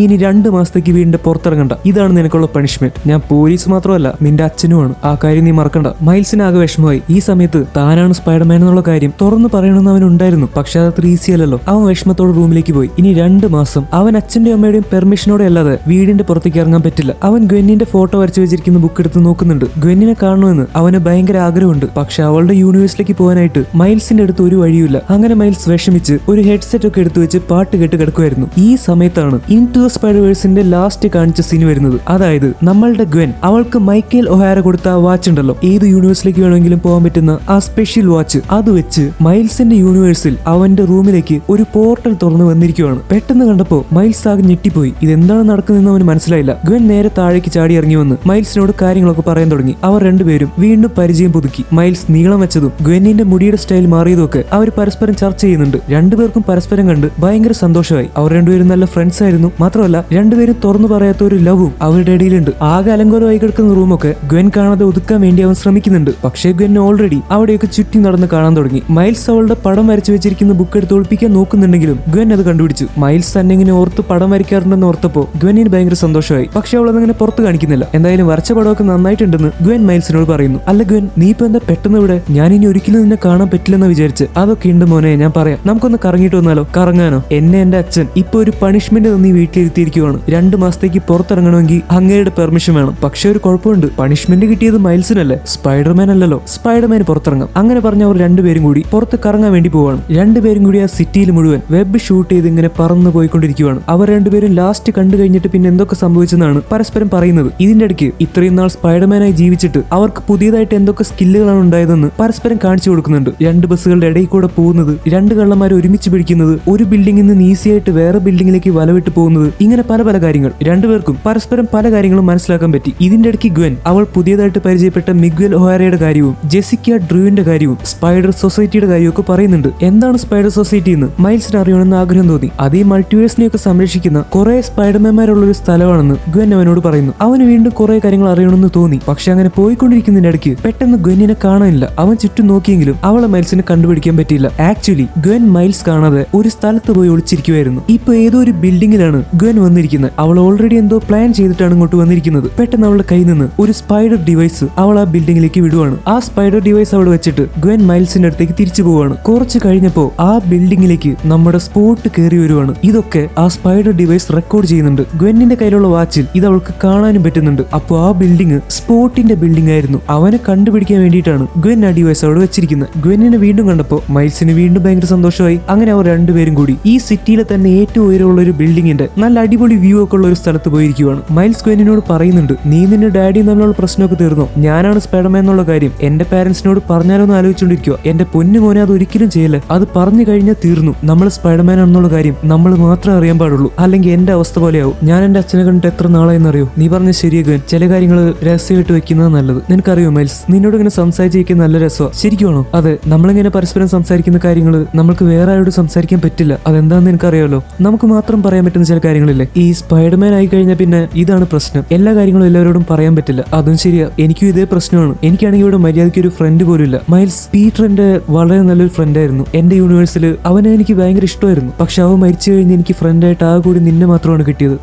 ഇനി 2 മാസത്തേക്ക് വീടിന്റെ പുറത്തിറങ്ങണ്ട. ഇതാണ് നിനക്കുള്ള പണിഷ്മെന്റ്. ഞാൻ പോലീസ് മാത്രമല്ല, നിന്റെ അച്ഛനുമാണ്. ആ കാര്യം നീ മറക്കണ്ട. മൈൽസിന് ആകെ വിഷമമായി. ഈ സമയത്ത് താനാണ് സ്പൈഡർമാൻ എന്നുള്ള കാര്യം തുറന്നു പറയണമെന്ന് അവനുണ്ടായിരുന്നു. പക്ഷെ അത് അത്ര ഈസി അല്ലല്ലോ. അവൻ വിഷമത്തോടെ റൂമിലേക്ക് പോയി. ഇനി 2 മാസം അവൻ അച്ഛന്റെയും അമ്മയുടെയും പെർമിഷനോടെ അല്ലാതെ വീടിന്റെ പുറത്തേക്ക് ഇറങ്ങാൻ പറ്റില്ല. അവൻ ഗ്വെന്നിന്റെ ഫോട്ടോ വരച്ചു വെച്ചിരിക്കുന്ന ബുക്ക് എടുത്ത് നോക്കുന്നുണ്ട്. ഗ്വെന്നിനെ കാണണമെന്ന് അവന് ഭയങ്കര ആഗ്രഹമുണ്ട്. പക്ഷെ അവളുടെ യൂണിവേഴ്സിലേക്ക് പോകാനായിട്ട് മൈൽസിന്റെ അടുത്ത് ഒരു വഴിയില്ല. അങ്ങനെ മൈൽസ് വിഷമിച്ച് ഒരു ഹെഡ്സെറ്റ് ഒക്കെ എടുത്തു വെച്ച് പാട്ട് കേട്ട് കിടക്കുമായിരുന്നു. ഈ സമയത്താണ് ഇൻടു ദ സ്പൈഡർവേഴ്സിന്റെ ലാസ്റ്റ് കാണിച്ച സീൻ വരുന്നത്. അതായത് നമ്മളുടെ ഗ്വെൻ അവൾക്ക് മൈക്കേൽ ഒഹാര കൊടുത്ത ആ വാച്ച് ഉണ്ടല്ലോ, ഏത് യൂണിവേഴ്സിലേക്ക് വേണമെങ്കിലും പോകാൻ പറ്റുന്ന ആ സ്പെഷ്യൽ വാച്ച്, അത് വെച്ച് മൈൽസിന്റെ യൂണിവേഴ്സിൽ അവന്റെ റൂമിലേക്ക് ഒരു പോർട്ടൽ തുറന്നു വന്നിരിക്കുകയാണ്. പെട്ടെന്ന് കണ്ടപ്പോ മൈൽസ് ആകെ ഞെട്ടിപ്പോയി. ഇതെന്താണ് നടക്കുന്നതെന്ന് അവന് മനസ്സിലായില്ല. ഗ്വെൻ നേരെ താഴേക്ക് ചാടി ഇറങ്ങി വന്ന് മൈൽസിനോട് കാര്യങ്ങളൊക്കെ പറയാൻ തുടങ്ങി. അവർ രണ്ടുപേരും വീണ്ടും പരിചയം പുതുക്കി. മൈൽസ് നീളം വെച്ചതും ഗ്വെന്നിന്റെ മുടിയുടെ സ്റ്റൈൽ മാറിയതും ഒക്കെ അവർ പരസ്പരം ചർച്ച ചെയ്യുന്നുണ്ട്. രണ്ടുപേർക്കും പരസ്പരം കണ്ട് ഭയങ്കര സന്തോഷമായി. അവർ രണ്ടുപേരും നല്ല ഫ്രണ്ട്സ് ആയിരുന്നു. മാത്രമല്ല രണ്ടുപേരും തുറന്നു പറയാത്ത ഒരു ലവും അവരുടെ ഇടയിലുണ്ട്. ആകെ അലങ്കോലമായി കിടക്കുന്ന റൂമൊക്കെ ഗ്വെൻ കാണാതെ ഒതുക്കാൻ വേണ്ടി അവൻ ശ്രമിക്കുന്നുണ്ട്. പക്ഷേ ഗ്വെൻ ഓൾറെഡി അവിടെയൊക്കെ ചുറ്റി നടന്ന് കാണാൻ തുടങ്ങി. മൈൽസ് അവളുടെ പടം വരച്ചു വെച്ചിരിക്കുന്ന ബുക്ക് എടുത്ത് ഒളിപ്പിക്കാൻ നോക്കുന്നുണ്ടെങ്കിലും ഗ്വെൻ അത് കണ്ടുപിടിച്ചു. മൈൽസ് തന്നെ ഇങ്ങനെ ഓർത്ത് പടം വരയ്ക്കാറുണ്ടെന്ന് ഓർത്തപ്പോ ഗ്വെന്നിന് ഭയങ്കര സന്തോഷമായി. പക്ഷെ അവൾ അതങ്ങനെ പുറത്ത് കാണിക്കുന്നില്ല. എന്തായാലും വരച്ച പടമൊക്കെ നന്നായിട്ടുണ്ടെന്ന് ഗ്വെൻ മൈൽസിനോട് പറയുന്നു. അല്ല ഗ്വെൻ, നീ ഇപ്പൊ എന്താ പെട്ടെന്ന് ഇവിടെ? ഞാൻ ഇനി ഒരിക്കലും നിന്നെ കാണാൻ പറ്റില്ലെന്ന് വിചാരിച്ച്. അതൊക്കെ ഉണ്ട് മോനെ, ഞാൻ പറയാം. നമുക്കൊന്ന് കറങ്ങിയിട്ട് വന്നാലോ? കറങ്ങാനോ? എന്നെ എന്റെ അച്ഛൻ ഇപ്പൊ ഒരു പണിഷ്മെന്റ് തന്നീ വീട്ടിലിരുത്തിയിരിക്കുവാണ്. 2 മാസത്തേക്ക് പുറത്തിറങ്ങണമെങ്കിൽ അങ്ങയുടെ പെർമിഷൻ വേണം. പക്ഷെ ഒരു കുഴപ്പമുണ്ട്, പണിഷ്മെന്റ് കിട്ടിയത് മൈൽസിനല്ലേ, സ്പൈഡർമാൻ അല്ലല്ലോ. സ്പൈഡർമാൻ പുറത്തിറങ്ങാം. അങ്ങനെ പറഞ്ഞ അവർ രണ്ടുപേരും കൂടി പുറത്ത് കറങ്ങാൻ വേണ്ടി പോവാണ്. രണ്ടുപേരും കൂടി ആ സിറ്റിയിൽ മുഴുവൻ വെബ് ഷൂട്ട് ചെയ്ത് ഇങ്ങനെ പറന്നു പോയിക്കൊണ്ടിരിക്കുകയാണ്. അവർ രണ്ടുപേരും ലാസ്റ്റ് കണ്ടു കഴിഞ്ഞിട്ട് പിന്നെ എന്തൊക്കെ സംഭവിച്ചെന്നാണ് പരസ്പരം പറയുന്നത്. ഇതിന്റെ ഇടയ്ക്ക് ഇത്രയും നാൾ സ്പൈഡർമാനായി ജീവിച്ചിട്ട് അവർക്ക് പുതിയതായിട്ട് എന്തൊക്കെ സ്കില്ലുകളാണ് ഉണ്ടായതെന്ന് പരസ്പരം കാണിച്ചു കൊടുക്കുന്നുണ്ട്. 2 ബസ്സുകളുടെ ഇടയിൽ കൂടെ പോകുന്നത്, 2 കള്ളന്മാർ ഒരുമിച്ച് പിടിക്കുന്നത്, ഒരു ബിൽഡിംഗിൽ നിന്ന് ഈസിയായിട്ട് വേറെ ബിൽഡിംഗിലേക്ക് വലവിട്ട് പോകുന്നത്, ഇങ്ങനെ പല പല കാര്യങ്ങൾ. രണ്ടുപേർക്കും പരസ്പരം പല കാര്യങ്ങളും മനസ്സിലാക്കാൻ പറ്റി. ഇതിന്റെ ഇടയ്ക്ക് ഗ്വെൻ അവൾ പുതിയതായിട്ട് പരിചയപ്പെട്ട മിഗ്വൽ ഒഹാരയുടെ കാര്യവും ജെസിക്ക ഡ്രൂവിന്റെ കാര്യവും സ്പൈഡർ സൊസൈറ്റിയുടെ കാര്യവും ഒക്കെ പറയുന്നുണ്ട്. എന്താണ് സ്പൈഡർ സൊസൈറ്റി എന്ന് മൈൽസിന് അറിയണമെന്ന് ആഗ്രഹം തോന്നി. അത് ഈ മൾട്ടിവേഴ്സിനെയൊക്കെ സംരക്ഷിക്കുന്ന കുറെ സ്പൈഡർമാൻമാരുള്ള ഒരു സ്ഥലമാണെന്ന് ഗ്വെൻ അവനോട് പറയുന്നു. അവന് വീണ്ടും കുറെ കാര്യങ്ങൾ അറിയണമെന്ന് തോന്നി. പക്ഷെ അങ്ങനെ പോയിക്കൊണ്ടിരിക്കുന്നതിന്റെ ഇടയ്ക്ക് പെട്ടെന്ന് ഗ്വെന്നിനെ കാണാനില്ല. അവൻ ചുറ്റും നോക്കിയെങ്കിലും അവളെ മൈൽസിന് കണ്ടുപിടിക്കാൻ പറ്റിയില്ല. ആക്ച്വലി ഗ്വെൻ മൈൽസ് കാണാതെ ഒരു സ്ഥലത്ത് പോയി ഒളിച്ചിരിക്കുവായിരുന്നു. ഇപ്പൊ ഏതോ ഒരു ബിൽഡിംഗിലാണ് ഗ്വെൻ വന്നിരിക്കുന്നത്. അവൾ ഓൾറെഡി എന്തോ പ്ലാൻ ചെയ്തിട്ടാണ് ഇങ്ങോട്ട് വന്നിരിക്കുന്നത്. പെട്ടെന്ന് അവളുടെ കയ്യിൽ നിന്ന് ഒരു സ്പൈഡർ ഡിവൈസ് അവൾ ആ ബിൽഡിംഗിലേക്ക് വിടുവാണ്. ആ സ്പൈഡർ ഡിവൈസ് അവിടെ വെച്ചിട്ട് ഗ്വെൻ മൈൽസിന്റെ അടുത്തേക്ക് തിരിച്ചു പോവാണ്. കുറച്ച് കഴിഞ്ഞപ്പോ ആ ബിൽഡിംഗിലേക്ക് നമ്മുടെ സ്പോട്ട് കയറി വരുവാണ്. ഇതൊക്കെ ആ സ്പൈഡർ ഡിവൈസ് റെക്കോർഡ് ചെയ്യുന്നുണ്ട്. ഗ്വെന്നിന്റെ കയ്യിലുള്ള വാച്ചിൽ ഇത് അവൾക്ക് കാണാനും പറ്റുന്നുണ്ട്. അപ്പോൾ ആ ബിൽഡിംഗ് സ്പോട്ടിന്റെ ബിൽഡിംഗ് ആയിരുന്നു. അവനെ കണ്ടുപിടിക്കാൻ വേണ്ടിയിട്ടാണ് ഗ്വെൻ ആ ഡിവൈസ് അവിടെ വെച്ചിരിക്കുന്നത്. ഗ്വെന്നിനെ വീണ്ടും കണ്ടപ്പോ മൈൽസിന് വീണ്ടും ഭയങ്കര സന്തോഷമായി. അങ്ങനെ അവർ രണ്ടുപേരും കൂടി ഈ സിറ്റിയിലെ തന്നെ ഏറ്റവും ഉയരമുള്ള ഒരു ബിൽഡിംഗിന്റെ നല്ല അടിപൊളി വ്യൂ ഒക്കെ ഉള്ള ഒരു സ്ഥലത്ത് പോയിരിക്കുവാണ്. മൈൽസ് ഗ്വെന്നിനോട് പറയുന്നുണ്ട്, നീ നിന്റെ ഡാഡിയും തമ്മിലുള്ള പ്രശ്നമൊക്കെ തീർന്നോ? ഞാനാണ് സ്പൈഡർമാൻ എന്നുള്ള കാര്യം എന്റെ പാരന്റ്സിനോട് പറഞ്ഞാലോന്ന് ആലോചിച്ചുകൊണ്ടിരിക്കുക. എന്റെ പൊന്നു മോനെ അത് ഒരിക്കലും ചെയ്യല്ലേ. അത് പറഞ്ഞു കഴിഞ്ഞാൽ തീർന്നു. നമ്മൾ സ്പൈഡർമാൻ ആണെന്നുള്ള കാര്യം നമ്മൾ മാത്രമേ അറിയാൻ പാടുള്ളൂ. അല്ലെങ്കിൽ എന്റെ അവസ്ഥ പോലെയാവും. ഞാൻ എന്റെ അച്ഛനെ കണ്ടിട്ട് എത്ര നാളായെന്നറിയോ? നീ പറഞ്ഞ ശരിയാ ഗ്വെൻ. ചില കാര്യങ്ങൾ രഹസ്യമായിട്ട് വെക്കുന്നത് നല്ലത്. നിനക്കറിയോ മൈൽസ്, നിന്നോട് ഇങ്ങനെ സംസാരിച്ചിരിക്കുന്ന നല്ല രസമാണ്. ശരിക്കുവാണോ? അതെ, നമ്മളിങ്ങനെ പരസ്പരം സംസാരിക്കുന്ന കാര്യങ്ങൾ നമുക്ക് വേറെ ആരോട് സംസാരിക്കാൻ പറ്റില്ല. അതെന്താന്ന് എനിക്കറിയാലോ. നമുക്ക് മാത്രം പറയാൻ പറ്റുന്ന ചില കാര്യങ്ങളില്ലേ. ഈ സ്പൈഡർമാൻ ആയി കഴിഞ്ഞാൽ പിന്നെ ഇതാണ് പ്രശ്നം. എല്ലാ കാര്യങ്ങളും എല്ലാവരോടും പറയാൻ പറ്റില്ല. അതും ശരിയാ, എനിക്കും ഇതേ പ്രശ്നമാണ്. എനിക്കാണെങ്കിൽ ഇവിടെ മര്യാദയ്ക്ക് ഒരു ഫ്രണ്ട് പോലും ഇല്ല. മൈൽസ്, പീറ്റർ എന്റെ വളരെ നല്ലൊരു ഫ്രണ്ട് ആയിരുന്നു. എന്റെ യൂണിവേഴ്സിൽ അവനെ എനിക്ക് ഭയങ്കര ഇഷ്ടമായിരുന്നു. പക്ഷെ അവൻ മരിച്ചു കഴിഞ്ഞ് എനിക്ക് ഫ്രണ്ടായിട്ട് ആ കൂടി നിന്നെ മാത്രമാണ് കിട്ടിയത്.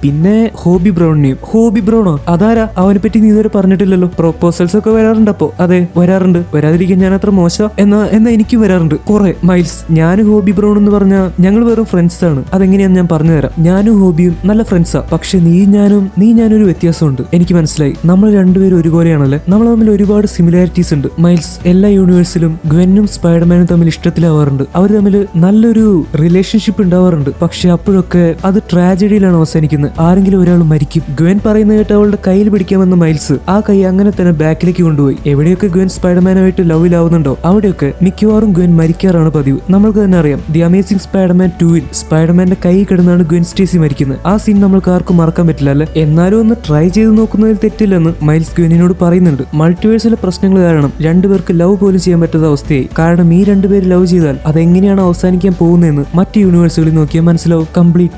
പിന്നെ ഹോബി ബ്രൗണിനെയും. ഹോബി ബ്രൗണോ? അതാരാ? അവനെ പറ്റി നീ ഇതുവരെ പറഞ്ഞിട്ടില്ലല്ലോ. പ്രൊപ്പോസൽസ് ഒക്കെ വരാറുണ്ട്? അപ്പോ അതെ, വരാറുണ്ട്. വരാതിരിക്കാൻ ഞാൻ അത്ര മോശം? എന്നാ എനിക്കും വരാറുണ്ട് കുറെ. മൈൽസ്, ഞാനും ഹോബി ബ്രൗൺ എന്ന് പറഞ്ഞാൽ ഞങ്ങൾ വെറും ഫ്രണ്ട്സ് ആണ്. അതെങ്ങനെയാന്ന് ഞാൻ പറഞ്ഞുതരാം. ഞാനും ഹോബിയും നല്ല ഫ്രണ്ട്സാ. പക്ഷെ നീ ഞാനും ഒരു വ്യത്യാസമുണ്ട്. എനിക്ക് മനസ്സിലായി. നമ്മൾ രണ്ടുപേരും ഒരുപോലെയാണല്ലേ. നമ്മൾ തമ്മിൽ ഒരുപാട് സിമിലാരിറ്റീസ് ഉണ്ട്. മൈൽസ്, എല്ലാ യൂണിവേഴ്സിലും ഗ്വെന്നും സ്പൈഡർമാനും തമ്മിൽ ഇഷ്ടത്തിലാവാറുണ്ട്. അവർ തമ്മിൽ നല്ലൊരു റിലേഷൻഷിപ്പ് ഉണ്ടാവാറുണ്ട്. പക്ഷെ അപ്പോഴൊക്കെ അത് ട്രാജഡിയിലാണ് അവസാനിക്കുന്നത്. ആരെങ്കിലും ഒരാൾ മരിക്കും. ഗ്വെൻ പറയുന്നത് കേട്ട് അവളുടെ കയ്യിൽ പിടിക്കാമെന്ന മൈൽസ് ആ കൈ അങ്ങനെ തന്നെ ബാക്കിലേക്ക് കൊണ്ടുപോയി. എവിടെയൊക്കെ ഗ്വെൻ സ്പൈഡർമാനുമായിട്ട് ലവിലാവുന്നുണ്ടോ അവിടെയൊക്കെ മിക്കവാറും ഗ്വെൻ മരിക്കാറാണ് പതിവ്. നമ്മൾക്ക് തന്നെ അറിയാം, ദി അമേസിംഗ് സ്പൈഡർമാൻ 2-ൽ സ്പൈഡർമാന്റെ കൈ കിടന്നാണ് ഗ്വെൻ സ്റ്റേസി മരിക്കുന്നത്. ആ സീൻ നമ്മൾക്ക് ആർക്കും മറക്കാൻ പറ്റില്ല അല്ലെ. എന്നാലും ഒന്ന് ട്രൈ ചെയ്ത് നോക്കുന്നതിൽ തെറ്റില്ലെന്ന് മൈൽസ് ഗ്വെന്നിനോട് പറയുന്നുണ്ട്. മൾട്ടിവേഴ്സിലെ പ്രശ്നങ്ങൾ കാരണം രണ്ടുപേർക്ക് ലവ് പോലും ചെയ്യാൻ പറ്റാത്ത അവസ്ഥയായി. കാരണം ഈ രണ്ടുപേര് ലവ് ചെയ്താൽ അതെങ്ങനെയാണ് അവസാനിക്കാൻ പോകുന്നതെന്ന് മറ്റ് യൂണിവേഴ്സുകളിൽ നോക്കിയാൽ മനസ്സിലാവും. കംപ്ലീറ്റ്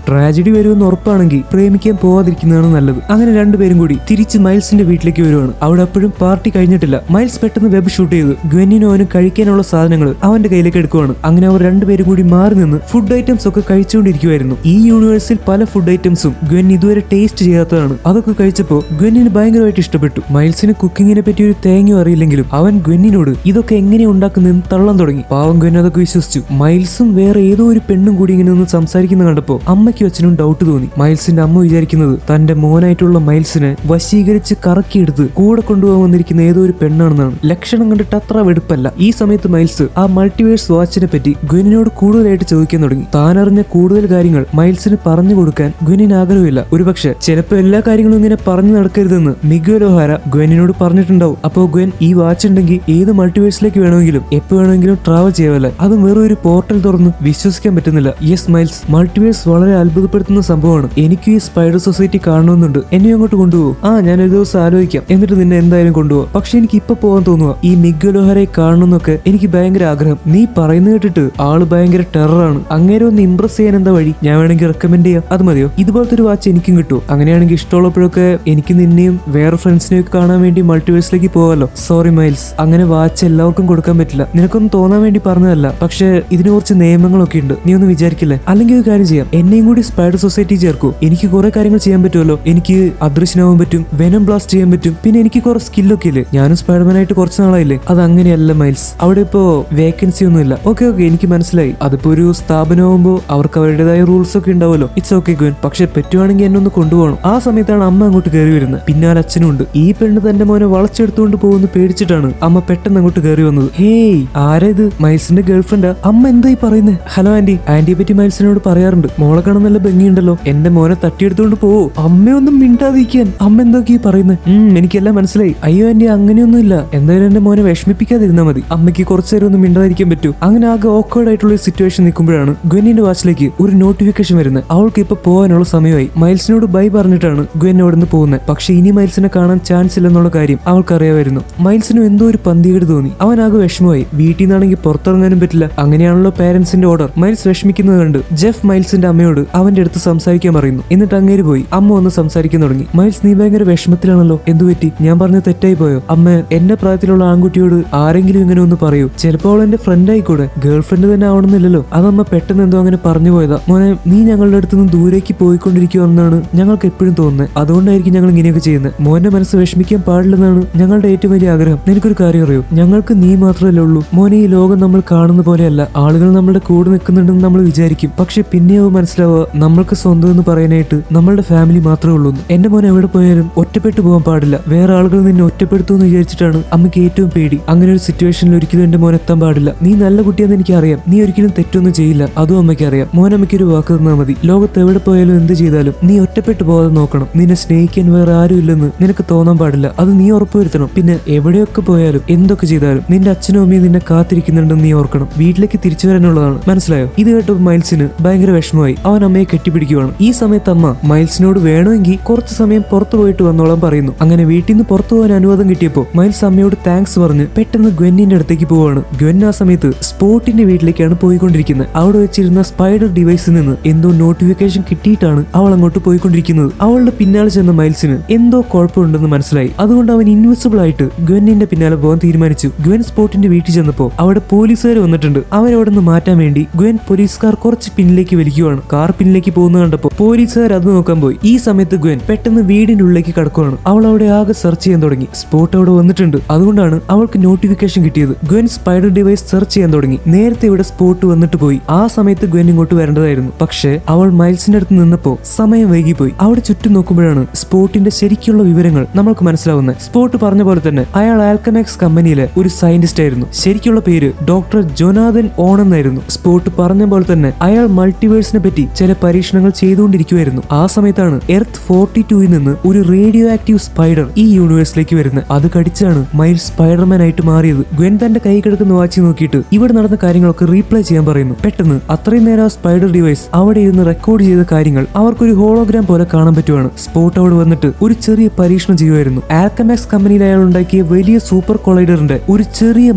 ട്രാജഡി വരുമെന്ന് ഉറപ്പാണെങ്കിൽ പ്രേമിക്കാൻ പോവാതിരിക്കുന്നതാണ് നല്ലത്. അങ്ങനെ രണ്ടുപേരും കൂടി തിരിച്ച് മൈൽസിന്റെ വീട്ടിലേക്ക് വരുവാണ്. അവിടെ അപ്പോഴും പാർട്ടി കഴിഞ്ഞിട്ടില്ല. പറ്റില്ല. മൈൽസ് പെട്ടെന്ന് വെബ് ഷൂട്ട് ചെയ്ത് ഗ്വെന്നിനും അവനും കഴിക്കാനുള്ള സാധനങ്ങൾ അവന്റെ കയ്യിലേക്ക് എടുക്കുവാണ്. അങ്ങനെ അവർ രണ്ടുപേരും കൂടി മാറി നിന്ന് ഫുഡ് ഐറ്റംസ് ഒക്കെ കഴിച്ചുകൊണ്ടിരിക്കുവായിരുന്നു. ഈ യൂണിവേഴ്സിൽ പല ഫുഡ് ഐറ്റംസും ഗ്വെൻ ഇതുവരെ ടേസ്റ്റ് ചെയ്യാത്തതാണ്. അതൊക്കെ കഴിച്ചപ്പോൾ ഗ്വെന്നിന് ഭയങ്കരമായിട്ട് ഇഷ്ടപ്പെട്ടു. മൈൽസിന് കുക്കിങ്ങിനെ പറ്റി ഒരു തേങ്ങയോ അറിയില്ലെങ്കിലും അവൻ ഗ്വെന്നിനോട് ഇതൊക്കെ എങ്ങനെ ഉണ്ടാക്കുന്നതെന്ന് തള്ളാൻ തുടങ്ങി. പാവം ഗ്വെൻ അതൊക്കെ വിശ്വസിച്ചു. മൈൽസും വേറെ ഏതോ ഒരു പെണ്ണും കൂടി ഇങ്ങനെ നിന്ന് സംസാരിക്കുന്ന കണ്ടപ്പോൾ അമ്മയ്ക്കും അച്ഛനും ഡൗട്ട് തോന്നി. മൈൽസിന്റെ അമ്മ വിചാരിക്കുന്നത് തന്റെ മോനായിട്ടുള്ള മൈൽസിനെ വശീകരിച്ച് കറക്കിയെടുത്ത് കൂടെ കൊണ്ടുപോകാൻ വന്നിരിക്കുന്ന ഏതോ ഒരു പെണ്ണാണെന്നാണ്. ലക്ഷണം കണ്ടിട്ട് അത്ര വെടുപ്പല്ല. ഈ സമയത്ത് മൈൽസ് ആ മൾട്ടിവേഴ്സ് വാച്ചിനെ പറ്റി ഗ്വെന്നിനോട് കൂടുതലായിട്ട് ചോദിക്കാൻ തുടങ്ങി. താൻ അറിഞ്ഞ കൂടുതൽ കാര്യങ്ങൾ മൈൽസിന് പറഞ്ഞു കൊടുക്കാൻ ഗ്വെന്നിന് ആഗ്രഹമില്ല. ഒരുപക്ഷെ ചിലപ്പോൾ എല്ലാ കാര്യങ്ങളും ഇങ്ങനെ പറഞ്ഞു നടക്കരുതെന്ന് മിഗ്വൽ ഒഹാര ഗ്വെന്നിനോട് പറഞ്ഞിട്ടുണ്ടാവും. അപ്പോ ഗ്വെൻ ഈ വാച്ച് ഉണ്ടെങ്കിൽ ഏത് മൾട്ടിവേഴ്സിലേക്ക് വേണമെങ്കിലും എപ്പോ വേണമെങ്കിലും ട്രാവൽ ചെയ്യാവല്ലേ. അതും വേറെ ഒരു പോർട്ടൽ തുറന്ന് വിശ്വസിക്കാൻ പറ്റുന്നില്ല. യെസ് മൈൽസ്, മൾട്ടിവേഴ്സ് വളരെ അത്ഭുതപ്പെടുത്തുന്ന സംഭവമാണ്. എനിക്ക് ഈ സ്പൈഡർ സൊസൈറ്റി കാണണമെന്നുണ്ട്. എന്നെ അങ്ങോട്ട് കൊണ്ടുപോകും. ഞാൻ ഒരു ദിവസം ആലോചിക്കാം, എന്നിട്ട് നിന്നെ എന്തായാലും കൊണ്ടുപോകാം. പക്ഷെ എനിക്ക് ഇപ്പൊ പോകാൻ തോന്നുക ഈ മിഗ്വൽ ഒഹാരയെ കാണണമെന്നൊക്കെ എനിക്ക് ഭയങ്കര ആഗ്രഹം. നീ പറയുന്നത് കേട്ടിട്ട് ആള് ഭയങ്കര ടെററാണ്. അങ്ങനെ ഒന്ന് ഇംപ്രസ് ചെയ്യാൻ എന്താ വഴി? ഞാൻ വേണമെങ്കിൽ റെക്കമെൻഡ് ചെയ്യാം. അത് മതിയോ? ഇതുപോലത്തെ ഒരു വാച്ച് എനിക്കും കിട്ടുമോ? അങ്ങനെയാണെങ്കിൽ ഇഷ്ടമുള്ളപ്പോഴൊക്കെ എനിക്ക് നിന്നെയും വേറെ ഫ്രണ്ട്സിനെയൊക്കെ കാണാൻ വേണ്ടി മൾട്ടിവേഴ്സിലേക്ക് പോകാമല്ലോ. സോറി മൈൽസ്, അങ്ങനെ വാച്ച് എല്ലാവർക്കും കൊടുക്കാൻ പറ്റില്ല. നിനക്കൊന്നും തോന്നാൻ വേണ്ടി പറഞ്ഞതല്ല. പക്ഷെ ഇതിന് കുറച്ച് നിയമങ്ങളൊക്കെ ഉണ്ട്. നീ ഒന്ന് വിചാരിക്കില്ലേ? അല്ലെങ്കിൽ ഒരു കാര്യം ചെയ്യാം, എന്നെയും കൂടി സ്പൈഡർ സൊസൈറ്റി ചേർക്കൂ. എനിക്ക് കുറെ കാര്യങ്ങൾ ചെയ്യാൻ പറ്റുമല്ലോ. എനിക്ക് അദൃശ്യനാവാൻ പറ്റും, വെനം ബ്ലാസ്റ്റ് ചെയ്യാൻ പറ്റും, പിന്നെ എനിക്ക് കുറെ സ്കില്ലൊക്കെ ഇല്ലേ. ഞാനും സ്പൈഡർമാൻ ആയിട്ട് കുറച്ച് നാളായില്ലേ. അത് അങ്ങനെയല്ല മൈൽസ്, അവിടെ ഇപ്പോ വേക്കൻസി ഒന്നും ഇല്ല. ഓക്കെ എനിക്ക് മനസ്സിലായി. അതിപ്പോ ഒരു സ്ഥാപനമാകുമ്പോൾ അവർക്ക് അവരുടേതായ റൂൾസ് ഒക്കെ ഉണ്ടാവുമല്ലോ. It's okay Gwen. പക്ഷെ പറ്റുവാണെങ്കിൽ എന്നെ ഒന്ന് കൊണ്ടുപോകണം. ആ സമയത്താണ് അമ്മ അങ്ങോട്ട് കയറി വരുന്നത്. പിന്നാലെ അച്ഛനും ഉണ്ട്. ഈ പെണ്ണ് തന്റെ മോനെ വളച്ചെടുത്തുകൊണ്ട് പോകുന്ന പേടിച്ചിട്ടാണ് അമ്മ പെട്ടെന്ന് അങ്ങോട്ട് കയറി വന്നത്. ഹേയ്, ആരാ ഇത്? മൈൽസിന്റെ ഗേൾഫ്രണ്ടാ? അമ്മ എന്തായി പറയുന്നത്? Hello aunty. ആന്റിയെ പറ്റി മൈൽസിനോട് പറയാറുണ്ട്. മോളെ കാണാൻ നല്ല ഭംഗിയുണ്ടല്ലോ. എന്റെ മോനെ തട്ടിയെടുത്തോണ്ട് പോവോ? അമ്മയൊന്നും മിണ്ടാതിരിക്കാൻ. അമ്മ എന്തൊക്കെയാ പറയുന്നത്? എനിക്കെല്ലാം മനസ്സിലായി. അയ്യോ ആന്റി, അങ്ങനെയൊന്നും ഇല്ല. എന്തായാലും എന്റെ മോനെ വിഷമിപ്പിക്കാതിരുന്നാ മതി. അമ്മയ്ക്ക് കുറച്ചു നേരം ഒന്നും മിണ്ടാതിരിക്കാൻ പറ്റൂ. അങ്ങനെ ആകെ ഓക്വേർഡ് ആയിട്ടുള്ള സിറ്റുവേഷൻ നിൽക്കുമ്പോഴാണ് ഗ്വെന്നിന്റെ വാച്ചിലേക്ക് ഒരു നോട്ടിഫിക്കേഷൻ വരുന്നത്. അവൾക്ക് ഇപ്പൊ പോകാനുള്ള സമയമായി. മൈൽസിനോട് ബൈ പറഞ്ഞിട്ടാണ് ഗ്വെൻ അവിടെ നിന്ന് പോകുന്നത്. പക്ഷെ ഇനി മൈൽസിനെ കാണാൻ ചാൻസ് ഇല്ലെന്നുള്ള കാര്യം അവൾക്ക് അറിയാമായിരുന്നു. മൈൽസിനും എന്തോ ഒരു പന്തികേട് തോന്നി. അവനാകെ വിഷമമായി. വീട്ടിൽ നിന്നാണെങ്കിൽ പുറത്തിറങ്ങാനും പറ്റില്ല. അങ്ങനെയാണല്ലോ പേരൻസിന്റെ ഓർഡർ. മൈൽസ് വിഷമിക്കുന്നത് കണ്ട് ജെഫ് മൈൽസിന്റെ അമ്മയോട് അവന്റെ അടുത്ത് സംസാരിക്കാൻ പറയുന്നു. എന്നിട്ട് അങ്ങേര് പോയി അമ്മ ഒന്ന് സംസാരിക്കാൻ തുടങ്ങി. മൈൽസ്, നീ ഭയങ്കര വിഷമത്തിലാണല്ലോ. എന്തു പറ്റി? ഞാൻ പറഞ്ഞ തെറ്റായി പോയോ? അമ്മ, എന്റെ പ്രായത്തിലുള്ള ആൺകുട്ടിയോട് ആരെങ്കിലും ഇങ്ങനെ ഒന്ന് പറയൂ. ചിലപ്പോൾ അവൾ എന്റെ ഫ്രണ്ട് ആയിക്കൂടെ, ഗേൾ ഫ്രണ്ട് തന്നെ ആവണമെന്നില്ലല്ലോ. അതമ്മ പെട്ടെന്ന് എന്തോ അങ്ങനെ പറഞ്ഞു പോയതാ. മോനെ, നീ ഞങ്ങളുടെ അടുത്ത് നിന്ന് ദൂരേക്ക് പോയിക്കൊണ്ടിരിക്കുവാണെന്നാണ് ഞങ്ങൾക്ക് എപ്പോഴും തോന്നുന്നത്. അതുകൊണ്ടായിരിക്കും ഞങ്ങൾ ഇങ്ങനെയൊക്കെ ചെയ്യുന്നത്. മോന്റെ മനസ്സ് വിഷമിക്കാൻ പാടില്ലെന്നാണ് ഞങ്ങളുടെ ഏറ്റവും വലിയ ആഗ്രഹം. നിനക്കൊരു കാര്യം അറിയോ? ഞങ്ങൾക്ക് നീ മാത്രമല്ലേ ഉള്ളൂ. മോനെ, ഈ ലോകം നമ്മൾ കാണുന്ന പോലെയല്ല. ആളുകൾ നമ്മുടെ കൂടെ നിൽക്കുന്നുണ്ടെന്ന് നമ്മൾ വിചാരിക്കും. പക്ഷെ പിന്നെയോ മനസ്സിലാവുക നമ്മൾക്ക് സ്വന്തം എന്ന് പറയാനായിട്ട് നമ്മളുടെ ഫാമിലി മാത്രമേ ഉള്ളൂ. എന്റെ മോൻ എവിടെ പോയാലും ഒറ്റപ്പെട്ടു പോകാൻ പാടില്ല. വേറെ ആളുകൾ നിന്നെ ഒറ്റപ്പെടുത്തുമെന്ന് വിചാരിച്ചിട്ടാണ് അമ്മയ്ക്ക് ഏറ്റവും പേടി. അങ്ങനെ ഒരു സിറ്റുവേഷനിൽ ഒരിക്കലും എന്റെ മോൻ എത്താൻ പാടില്ല. നീ നല്ല കുട്ടിയാന്ന് എനിക്ക് അറിയാം. നീ ഒരിക്കലും തെറ്റൊന്നും ചെയ്യില്ല. അതും അമ്മയ്ക്ക് അറിയാം. മോൻ അമ്മയ്ക്ക് ഒരു വാക്ക് തന്നാൽ മതി. ലോകത്ത് എവിടെ പോയാലും എന്ത് ചെയ്താലും നീ ഒറ്റപ്പെട്ടു പോകാതെ നോക്കണം. നിന്നെ സ്നേഹിക്കാൻ വേറെ ആരും ഇല്ലെന്ന് നിനക്ക് തോന്നാൻ പാടില്ല. അത് നീ ഉറപ്പുവരുത്തണം. പിന്നെ എവിടെയൊക്കെ പോയാലും എന്തൊക്കെ ചെയ്താലും നിന്റെ അച്ഛനും അമ്മയും നിന്നെ കാത്തിരിക്കുന്നുണ്ടെന്ന് നീ ഓർക്കണം. വീട്ടിലേക്ക് തിരിച്ചു വരാനുള്ളതാണ്. മനസ്സിലായോ? ഇത് കേട്ടപ്പോൾ മൈൽസിന് ഭയങ്കര വിഷമമായി. അവൻ അമ്മയെ കെട്ടിപ്പിടിക്കുവാണ്. ഈ സമയത്ത് അമ്മ മൈൽസിനോട് വേണമെങ്കിൽ കുറച്ച് സമയം പുറത്തു പോയിട്ട് വന്നോളാൻ പറയുന്നു. അങ്ങനെ വീട്ടിൽ നിന്ന് പുറത്തു പോകാൻ അനുവാദം കിട്ടിയപ്പോൾ മൈൽസ് അമ്മയോട് താങ്ക്സ് പറഞ്ഞ് പെട്ടെന്ന് ഗ്വെന്നിന്റെ അടുത്തേക്ക് പോവാണ്. ഗ്വെൻ ആ സമയത്ത് സ്പോട്ടിന്റെ വീട്ടിലേക്കാണ് പോയിക്കൊണ്ടിരിക്കുന്നത്. അവിടെ വെച്ചിരുന്ന സ്പൈഡർ ഡിവൈസിൽ നിന്ന് എന്തോ നോട്ടിഫിക്കേഷൻ കിട്ടിയിട്ടാണ് അവൾ അങ്ങോട്ട് പോയിക്കൊണ്ടിരിക്കുന്നത്. അവളുടെ പിന്നാലെ ചെന്ന മൈൽസിന് എന്തോ കുഴപ്പമുണ്ടെന്ന് മനസ്സിലായി. അതുകൊണ്ട് അവൻ ഇൻവിസിബിൾ ആയിട്ട് ഗ്വെന്നിന്റെ പിന്നാലെ പോകാൻ തീരുമാനിച്ചു. ഗ്വെൻ സ്പോട്ടിന്റെ വീട്ടിൽ ചെന്നപ്പോൾ അവിടെ പോലീസുകാർ വന്നിട്ടുണ്ട്. അവരവിടെ നിന്ന് മാറ്റാൻ വേണ്ടി ഗ്വെൻ പോലീസുകാർ കുറച്ച് പിന്നിലേക്ക് വലിക്കുവാണ്. കാർ പിന്നിലേക്ക് പോകുന്ന കണ്ടപ്പോൾ പോലീസുകാർ അത് നോക്കാൻ പോയി. ഈ സമയത്ത് ഗ്വെൻ പെട്ടെന്ന് വീടിന്റെ ഉള്ളിലേക്ക് കടക്കുവാണ്. അവൾ അവിടെ ആകെ സെർച്ച് ചെയ്യാൻ തുടങ്ങി. സ്പോട്ട് അവിടെ വന്നിട്ടുണ്ട്. അതുകൊണ്ടാണ് അവൾക്ക് നോട്ടിഫിക്കേഷൻ കിട്ടിയത്. ഗ്വെൻ സ്പൈഡർ ഡിവൈസ് സെർച്ച് ചെയ്യാൻ തുടങ്ങി. നേരത്തെ ഇവിടെ സ്പോട്ട് വന്നിട്ട് പോയി. ആ സമയത്ത് ഗ്വെൻ ഇങ്ങോട്ട് വരേണ്ടതായിരുന്നു. പക്ഷേ അവൾ മൈൽസിന്റെ അടുത്ത് നിന്നപ്പോ സമയം വൈകിപ്പോയി. അവിടെ ചുറ്റും നോക്കുമ്പോഴാണ് സ്പോട്ടിന്റെ ശരിക്കുള്ള വിവരങ്ങൾ നമ്മൾക്ക് മനസ്സിലാവുന്നത്. സ്പോട്ട് പറഞ്ഞ പോലെ തന്നെ അയാൾ ആൽക്കമാക്സ് കമ്പനിയിലെ ഒരു സയന്റിസ്റ്റ് ആയിരുന്നു. ശരിക്കുള്ള പേര് ഡോക്ടർ ജൊനാഥൻ ഓൺ എന്നായിരുന്നു. സ്പോട്ട് പറഞ്ഞ പോലെ തന്നെ അയാൾ മൾട്ടിവേഴ്സിനെ പറ്റി ചില പരീക്ഷണങ്ങൾ ചെയ്തുകൊണ്ടിരിക്കുവായിരുന്നു. ആ സമയത്താണ് എർത്ത് 42 നിന്ന് ഒരു റേഡിയോ ആക്റ്റീവ് സ്പൈഡർ ഈ യൂണിവേഴ്സിലേക്ക് വരുന്നത്. അത് കടിച്ചാണ് മൈൽസ് സ്പൈഡർമാൻ ആയിട്ട് മാറിയത്. ഗ്വെൻ തന്റെ കൈ കിടക്കുന്ന വാച്ച് നോക്കിയിട്ട് ഇവിടെ നടന്ന കാര്യങ്ങളൊക്കെ റീപ്ലേ ചെയ്യാൻ പറയുന്നു. പെട്ടെന്ന് അത്രയും നേരം ആ സ്പൈഡർ ഡിവൈസ് അവിടെ ഇരുന്ന് റെക്കോർഡ് ചെയ്ത കാര്യങ്ങൾ അവർക്കൊരു ഹോളോഗ്രാം പോലെ കാണാൻ പറ്റുവാണ്. സ്പോട്ട് അവിടെ വന്നിട്ട് ഒരു ചെറിയ പരീക്ഷണം ചെയ്യുമായിരുന്നു. ആൽക്കമാക്സ് കമ്പനിയിൽ അയാൾ ഉണ്ടാക്കിയ വലിയ സൂപ്പർ കൊളൈഡറിന്റെ ഒരു ചെറിയ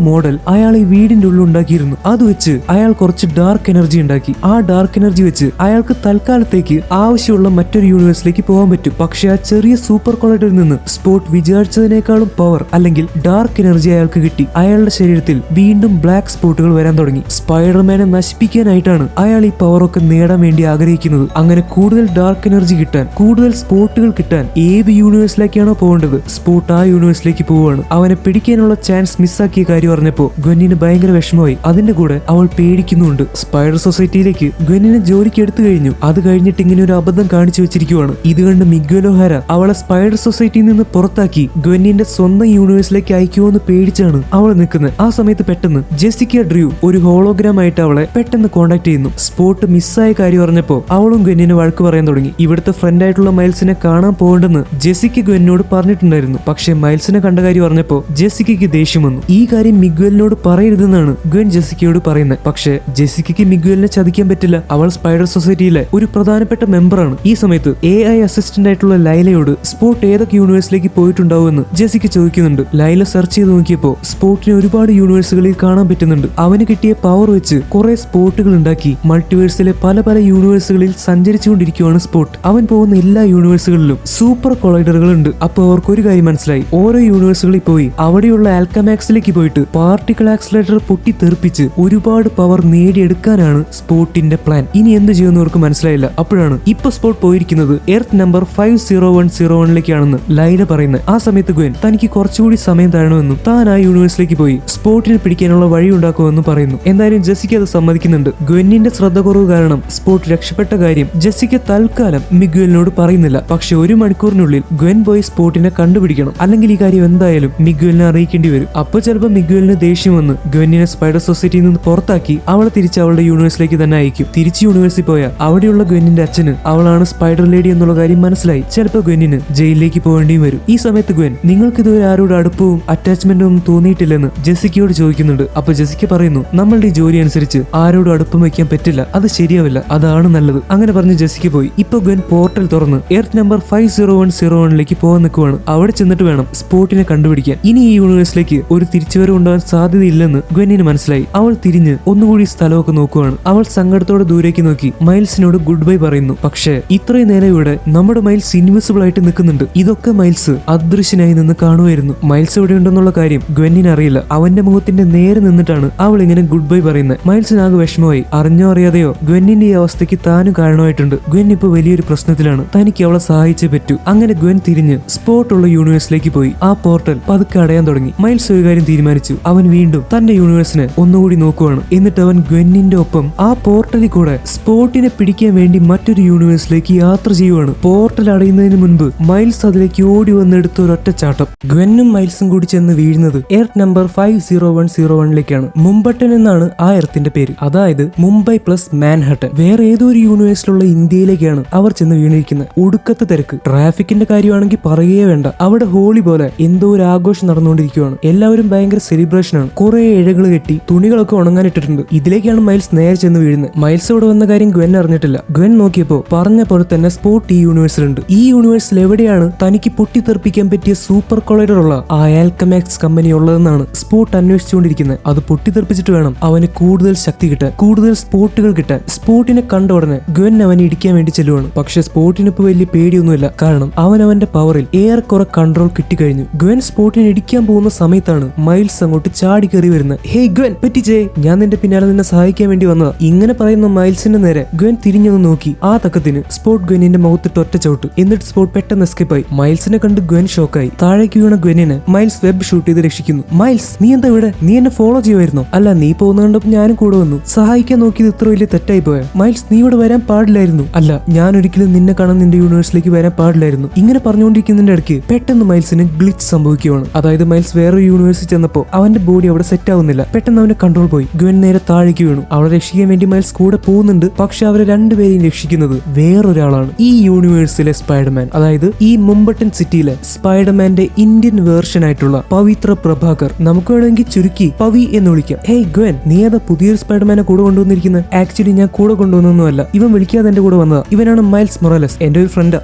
മോഡൽ അയാൾ ഈ വീടിന്റെ ഉള്ളിൽ ഉണ്ടാക്കിയിരുന്നു. അത് വെച്ച് അയാൾ കുറച്ച് ഡാർക്ക് എനർജി ഉണ്ടാക്കി. ആ ഡാർക്ക് എനർജി വെച്ച് അയാൾക്ക് തൽക്കാലത്തേക്ക് ആവശ്യമുള്ള മറ്റൊരു യൂണിവേഴ്സിലേക്ക് പോകാൻ പറ്റും. പക്ഷെ ആ ചെറിയ സൂപ്പർ കൊളൈഡറിൽ നിന്ന് സ്പോട്ട് വിചാരിച്ചതിനേക്കാളും പവർ അല്ലെങ്കിൽ ഡാർക്ക് എനർജി അയാൾക്ക് കിട്ടി. അയാളുടെ ശരീരത്തിൽ വീണ്ടും ബ്ലാക്ക് സ്പോട്ടുകൾ വരാൻ തുടങ്ങി. സ്പൈഡർമാനെ നശിപ്പിക്കാനായിട്ടാണ് അയാൾ ഈ പവറൊക്കെ നേടാൻ വേണ്ടി ആഗ്രഹിക്കുന്നത്. അങ്ങനെ കൂടുതൽ ഡാർക്ക് എനർജി കിട്ടാൻ, കൂടുതൽ സ്പോട്ടുകൾ കിട്ടാൻ ഏത് യൂണിവേഴ്സിലേക്കാണോ പോകേണ്ടത്, സ്പോട്ട് ആ യൂണിവേഴ്സിലേക്ക് പോവുകയാണ്. അവനെ പിടിക്കാനുള്ള ചാൻസ് മിസ്സാക്കിയ കാര്യം അറിഞ്ഞപ്പോ ഗ്വെന്നിന് ഭയങ്കര വിഷമമായി. അതിന്റെ കൂടെ അവൾ പേടിക്കുന്നുണ്ട്. സ്പൈഡർ സൊസൈറ്റിയിലേക്ക് ഗ്വെന്നിനെ ജോലിക്ക് എടുത്തു കഴിഞ്ഞു. അത് കഴിഞ്ഞിട്ട് ഇങ്ങനെ ഒരു അബദ്ധം കാണിച്ചു വെച്ചിരിക്കുവാണ്. ഇത് കണ്ട് മിഗ്വൽ ഒഹാര അവളെ സ്പൈഡർ സൊസൈറ്റിയിൽ നിന്ന് പുറത്താക്കി ഗ്വെന്നിന്റെ സ്വന്തം യൂണിവേഴ്സിലേക്ക് അയക്കുമോന്ന് പേടിച്ചാണ് അവൾ നിൽക്കുന്നത്. ആ സമയത്ത് പെട്ടെന്ന് ജെസിക്ക ഡ്രൂ ഒരു ഹോളോഗ്രാം ആയിട്ട് അവളെ പെട്ടെന്ന് കോണ്ടാക്ട് ചെയ്യുന്നു. സ്പോട്ട് മിസ്സായ കാര്യം അറിഞ്ഞപ്പോ അവളും ഗ്വെന്നിനെ വഴക്ക് പറയാൻ തുടങ്ങി. ഇവിടുത്തെ ഫ്രണ്ട് ആയിട്ടുള്ള മൈൽസിനെ കാണാൻ പോകണ്ടെന്ന് ജെസിക്ക ഗ്വെന്നോട് പറഞ്ഞിട്ടുണ്ടായിരുന്നു. പക്ഷെ മൈൽസിനെ കണ്ട കാര്യം അറിഞ്ഞപ്പോ ജെസിക്കയ്ക്ക് ദേഷ്യം വന്നു. ഈ കാര്യം മിഗ്വലിനോട് പറയരുതെന്നാണ് ഗ്വെൻ ജെസിക്കയോട് പറയുന്നത്. പക്ഷെ ജെസിക്കയ്ക്ക് മിഗ്വലിനെ ചതിക്കാൻ പറ്റില്ല. അവൾ സ്പൈഡർ സൊസൈറ്റിയിലെ ഒരു പ്രധാനപ്പെട്ട മെമ്പറാണ്. ഈ സമയത്ത് AI അസിസ്റ്റന്റ് ആയിട്ടുള്ള ലൈലയോട് സ്പോട്ട് ഏതൊക്കെ യൂണിവേഴ്സിലേക്ക് പോയിട്ടുണ്ടാവുമെന്ന് ജെസിക്ക ചോദിക്കുന്നുണ്ട്. ലൈല സെർച്ച് ചെയ്ത് നോക്കിയപ്പോ സ്പോട്ടിനെ ഒരുപാട് യൂണിവേഴ്സുകളിൽ കാണാൻ പറ്റുന്നുണ്ട്. അവന് കിട്ടിയ പവർ വെച്ച് കുറെ സ്പോട്ടുകൾ ഉണ്ടാക്കി മൾട്ടിവേഴ്സിലെ പല പല യൂണിവേഴ്സുകളിൽ സഞ്ചരിച്ചുകൊണ്ടിരിക്കുകയാണ് സ്പോട്ട്. അവൻ പോകുന്ന എല്ലാ യൂണിവേഴ്സുകളിലും സൂപ്പർ കൊളൈഡറുകൾ ഉണ്ട്. അപ്പൊ അവർക്ക് ഒരു കാര്യം മനസ്സിലായി. ഓരോ യൂണിവേഴ്സുകളിൽ പോയി അവിടെയുള്ള ആൽക്കമാക്സിലേക്ക് പോയിട്ട് പാർട്ടിക്കിൾ ആക്സിലേറ്റർ പൊട്ടി തെറിപ്പിച്ച് ഒരുപാട് പവർ നേടിയെടുക്കാനാണ് സ്പോട്ടിന്റെ പ്ലാൻ. ഇനി എന്ത് ചെയ്യുമെന്ന് അവർക്ക് മനസ്സിലായില്ല. അപ്പോഴാണ് ഇപ്പൊ സ്പോട്ട് പോയിരിക്കുന്നത് എർത്ത് നമ്പർ 50101ലേക്കാണെന്ന് ലൈല പറയുന്നത്. ആ സമയത്ത് ഗ്വെൻ തനിക്ക് കുറച്ചുകൂടി സമയം തരണമെന്നും താൻ ആ യൂണിവേഴ്സിലേക്ക് പോയി സ്പോട്ടിനെ പിടിക്കാനുള്ള വഴി ഉണ്ടാക്കുമെന്നും പറയുന്നു. എന്തായാലും ജെസിക്ക അത് സമ്മതിക്കുന്നുണ്ട്. ഗ്വെന്നിന്റെ ശ്രദ്ധ കുറവ് കാരണം സ്പോട്ട് രക്ഷപ്പെട്ട കാര്യം ജെസിക്ക തൽക്കാലം മിഗ്വലിനോട് പറയുന്നില്ല. പക്ഷെ 1 മണിക്കൂറിനുള്ളിൽ ഗ്വെൻ പോയി സ്പോട്ടിനെ കണ്ടുപിടിക്കണം. അല്ലെങ്കിൽ ഈ കാര്യം എന്തായാലും മിഗ്വലിനെ അറിയിക്കേണ്ടി വരും. അപ്പൊ ചിലപ്പോൾ മിഗ്വലിന് ദേഷ്യം വന്ന് ഗ്വെന്നിനെ സ്പൈഡർ സൊസൈറ്റിയിൽ നിന്ന് പുറത്താക്കി അവളെ തിരിച്ച് അവളുടെ യൂണിവേഴ്സിലേക്ക് തന്നെ അയക്കും. തിരിച്ച് യൂണിവേഴ്സിൽ പോയാൽ അവിടെയുള്ള ഗ്വെന്നിന്റെ അച്ഛന് അവളാണ് സ്പൈഡർ ലേഡി എന്നുള്ള കാര്യം മനസ്സിലായി. ചിലപ്പോൾ ഗ്വെന്നിന് ജയിലിലേക്ക് പോകേണ്ടിയും വരും. ഈ സമയത്ത് ഗ്വെൻ നിങ്ങൾക്ക് ഇതുവരെ ആരോട് അടുപ്പവും അറ്റാച്ച്മെന്റും ഒന്നും തോന്നിയിട്ടില്ലെന്ന് ജെസിക്കയോട് ചോദിക്കുന്നുണ്ട്. അപ്പൊ ജെസിക്ക പറയുന്നു, നമ്മളുടെ ഈ ജോലി അനുസരിച്ച് ആരോടും അടുപ്പം വയ്ക്കാൻ പറ്റില്ല, അത് ശരിയാവില്ല, അതാണ് നല്ലത്. അങ്ങനെ പറഞ്ഞ് ജെസിക്ക പോയി. ഇപ്പൊ ഗ്വെൻ പോർട്ടൽ തുറന്ന് എർത്ത് നമ്പർ 50101ലേക്ക് പോകാൻ നിൽക്കുവാണ്. അവിടെ ചെന്നിട്ട് വേണം സ്പോട്ടിനെ കണ്ടുപിടിക്കാൻ. ഇനി ഈ യൂണിവേഴ്സിലേക്ക് ഒരു തിരിച്ചുവരവ് ഉണ്ടാകാൻ സാധ്യതയില്ലെന്ന് ഗ്വെന്നിന് മനസ്സിലായി. അവൾ തിരിഞ്ഞ് ഒന്നുകൂടി സ്ഥലമൊക്കെ നോക്കുവാണ്. അവൾ സങ്കടത്തോടെ ദൂരേക്ക് നോക്കി മൈൽസിനോട് ഗുഡ് ബൈ പറയുന്നു. പക്ഷേ ഇത്രയും നേരം ഇവിടെ നമ്മുടെ മൈൽസ് ഇൻവിസിബിൾ ആയിട്ട് നിൽക്കുന്നുണ്ട്. ഇതൊക്കെ മൈൽസ് അദൃശ്യനായി നിന്ന് കാണുമായിരുന്നു. മൈൽസ് ഇവിടെ ഉണ്ടെന്നുള്ള കാര്യം ഗ്വെന്നിന് അറിയില്ല. അവന്റെ മുഖത്തിന്റെ നേരെ നിന്നിട്ടാണ് അവൾ ഇങ്ങനെ ഗുഡ് ബൈ പറയുന്നത്. മൈൽസിനാകെ വിഷമമായി. അറിഞ്ഞോ അറിയാതെയോ ഗ്വെന്നിന്റെ ഈ അവസ്ഥയ്ക്ക് താനും കാരണമായിട്ടുണ്ട്. ഗ്വെൻ ഇപ്പൊ വലിയൊരു പ്രശ്നത്തിലാണ്. തനിക്ക് അവളെ സഹായിച്ചേ പറ്റൂ. അങ്ങനെ ഗ്വെൻ തിരിഞ്ഞ് സ്പോട്ടുള്ള യൂണിവേഴ്സിലേക്ക് പോയി ആ പോർട്ടൽ പതുക്കെ അടയാൻ തുടങ്ങി. മൈൽസ് ഒരു കാര്യം തീരുമാനിച്ചു. അവൻ വീണ്ടും തന്റെ യൂണിവേഴ്സിനെ ഒന്നുകൂടി നോക്കുവാണ്. എന്നിട്ട് അവൻ ഗ്വെന്നിന്റെ ഒപ്പം ആ പോർട്ടലിൽ കൂടെ സ്പോട്ടിനെ പിടിക്കാൻ വേണ്ടി മറ്റൊരു യൂണിവേഴ്സിലേക്ക് യാത്ര ചെയ്യുവാണ്. പോർട്ടൽ അടയുന്നതിന് മുൻപ് മൈൽസ് അതിലേക്ക് ഓടി വന്നെടുത്ത ഒരൊറ്റ ചാട്ടം. ഗ്വെന്നും മൈൽസും കൂടി ചെന്ന് വീഴുന്നത് എർത്ത് നമ്പർ 50101ലേക്കാണ്. മുംബട്ടൻ എന്നാണ് ആ എർത്തിന്റെ പേര്. അതായത് മുംബൈ പ്ലസ് മാൻഹട്ടൻ. വേറെ ഏതോ ഒരു യൂണിവേഴ്സിലുള്ള ഇന്ത്യയിലേക്കാണ് അവർ ചെന്ന് വീണിരിക്കുന്നത്. ഒടുക്കത്തെ തിരക്ക്. ട്രാഫിക്കിന്റെ കാര്യമാണെങ്കിൽ പറയുകയേ വേണ്ട. അവിടെ ഹോളി പോലെ എന്തോ ഒരു ആഘോഷം നടന്നുകൊണ്ടിരിക്കുകയാണ്. എല്ലാവരും ഭയങ്കര സെലിബ്രേഷനാണ്. കുറെ ഇഴകൾ കെട്ടി തുണികളൊക്കെ ഉണങ്ങാനിട്ടിട്ടുണ്ട്. ഇതിലേക്കാണ് മൈൽസ് നേരെ ചെന്ന് വീഴുന്നത്. മൈൽസ് ഇവിടെ വന്ന കാര്യം ഗ്വെൻ അറിഞ്ഞിട്ടില്ല. ഗ്വെൻ നോക്കിയപ്പോ പറഞ്ഞ പോലെ തന്നെ സ്പോട്ട് ഈ യൂണിവേഴ്സിലുണ്ട്. ഈ യൂണിവേഴ്സിൽ എവിടെയാണ് തനിക്ക് പൊട്ടിത്തെറിപ്പിക്കാൻ പറ്റിയ സൂപ്പർ കൊളൈഡർ ഉള്ള ആ ആൽക്കമാക്സ് കമ്പനി ഉള്ളതെന്നാണ് സ്പോട്ട് അന്വേഷിച്ചുകൊണ്ടിരിക്കുന്നത്. അത് പൊട്ടിത്തെറിപ്പിച്ചിട്ട് വേണം അവന് കൂടുതൽ ശക്തി കിട്ടാൻ, കൂടുതൽ സ്പോട്ടുകൾ കിട്ടാൻ. സ്പോട്ടിനെ കണ്ട ഉടനെ ഗ്വെൻ അവനെ ഇടിക്കാൻ വേണ്ടി ചെല്ലുവാണ്. പക്ഷെ സ്പോട്ടിന് ഇപ്പൊ വലിയ പേടിയൊന്നുമില്ല. കാരണം അവൻ അവന്റെ പവറിൽ ഏറെക്കുറെ കൺട്രോൾ കിട്ടിക്കഴിഞ്ഞു. ഗ്വെൻ സ്പോട്ടിനെ ഇടിക്കാൻ പോകുന്ന സമയത്താണ് മൈൽസ് അങ്ങോട്ട് ചാടി കയറി വരുന്നത്. ഹേയ് ഗ്വെൻ, പറ്റിച്ചേ, ഞാൻ നിന്റെ പിന്നാലെ നിന്നെ സഹായിക്കാൻ വേണ്ടി വന്നതാ. ഇങ്ങനെ പറയുന്ന മൈൽസിന്റെ നേരെ ഗ്വെൻ തിരിഞ്ഞൊന്ന് നോക്കി. ആ തക്കത്തിന് സ്പോട്ട് ഗ്വെന്നിന്റെ മുഖത്തിട്ട് ഒറ്റ ചവിട്ട്. എന്നിട്ട് സ്പോട്ട് പെട്ടെന്ന് എസ്കേപ്പ് ആയി. മൈൽസിനെ കണ്ട് ഗ്വെൻ ഷോക്കായി. താഴേക്ക് വീണ ഗ്വെന്നിനെ മൈൽസ് വെബ് ഷൂട്ട് ചെയ്ത് രക്ഷിക്കുന്നു. മൈൽസ്, നീ എന്താ ഇവിടെ? നീ എന്നെ ഫോളോ ചെയ്യുമായിരുന്നോ? അല്ല, നീ പോകുന്ന കണ്ടപ്പോൾ ഞാനും കൂടെ വന്നു. സഹായിക്കാൻ നോക്കിയത് ഇത്ര വലിയ തെറ്റായി പോയ മൈൽസ്, നീ ഇവിടെ വരാൻ പാടില്ലായിരുന്നു. അല്ല, ഞാൻ ഒരിക്കലും നിന്നെ കാണാൻ നിന്റെ യൂണിവേഴ്സിലേക്ക് വരാൻ പാടില്ലായിരുന്നു. ഇങ്ങനെ പറഞ്ഞുകൊണ്ടിരിക്കുന്നതിന്റെ ഇടയ്ക്ക് പെട്ടെന്ന് മൈൽസിന് ഗ്ലിച്ച് സംഭവിക്കുകയാണ്. അതായത് മൈൽസ് വേറൊരു യൂണിവേഴ്സിൽ ചെന്നപ്പോൾ അവന്റെ ബോഡി അവിടെ സെറ്റ് ആവുന്നില്ല. പെട്ടെന്ന് അവന്റെ കൺട്രോൾ പോയി. ഗ്വെൻ നേരെ താഴേക്ക് വീണു. അവളെ രക്ഷിക്കാൻ വേണ്ടി മൈൽസ് കൂടെ പോകുന്നുണ്ട്. പക്ഷെ അവരെ രണ്ടുപേരെയും രക്ഷിക്കുന്നത് വേറൊരാളാണ്. ഈ യൂണിവേഴ്സിലെ സ്പൈഡർമാൻ, അതായത് ഈ മുംബട്ടൻ സിറ്റിയിലെ സ്പൈഡർമാന്റെ ഇന്ത്യൻ വേർഷൻ ആയിട്ടുള്ള പവിത്ര പ്രഭാകർ. നമുക്ക് വേണമെങ്കിൽ ചുരുക്കി പവി എന്ന് വിളിക്കാം. ഹേയ് ഗ്വെൻ, നീ ഏതാ പുതിയൊരു സ്പൈഡർമാനെ കൂടെ കൊണ്ടുവന്നിരിക്കുന്നത്? ആക്ച്വലി ഞാൻ കൂടെ കൊണ്ടുവന്നൊന്നുമല്ല. ഇവൻ വിളിക്കാതെ എന്റെ കൂടെ വന്നതാ. ഇവനാണ് മൈൽസ് മൊറാലസ്, എന്റെ ഒരു ഫ്രണ്ട്.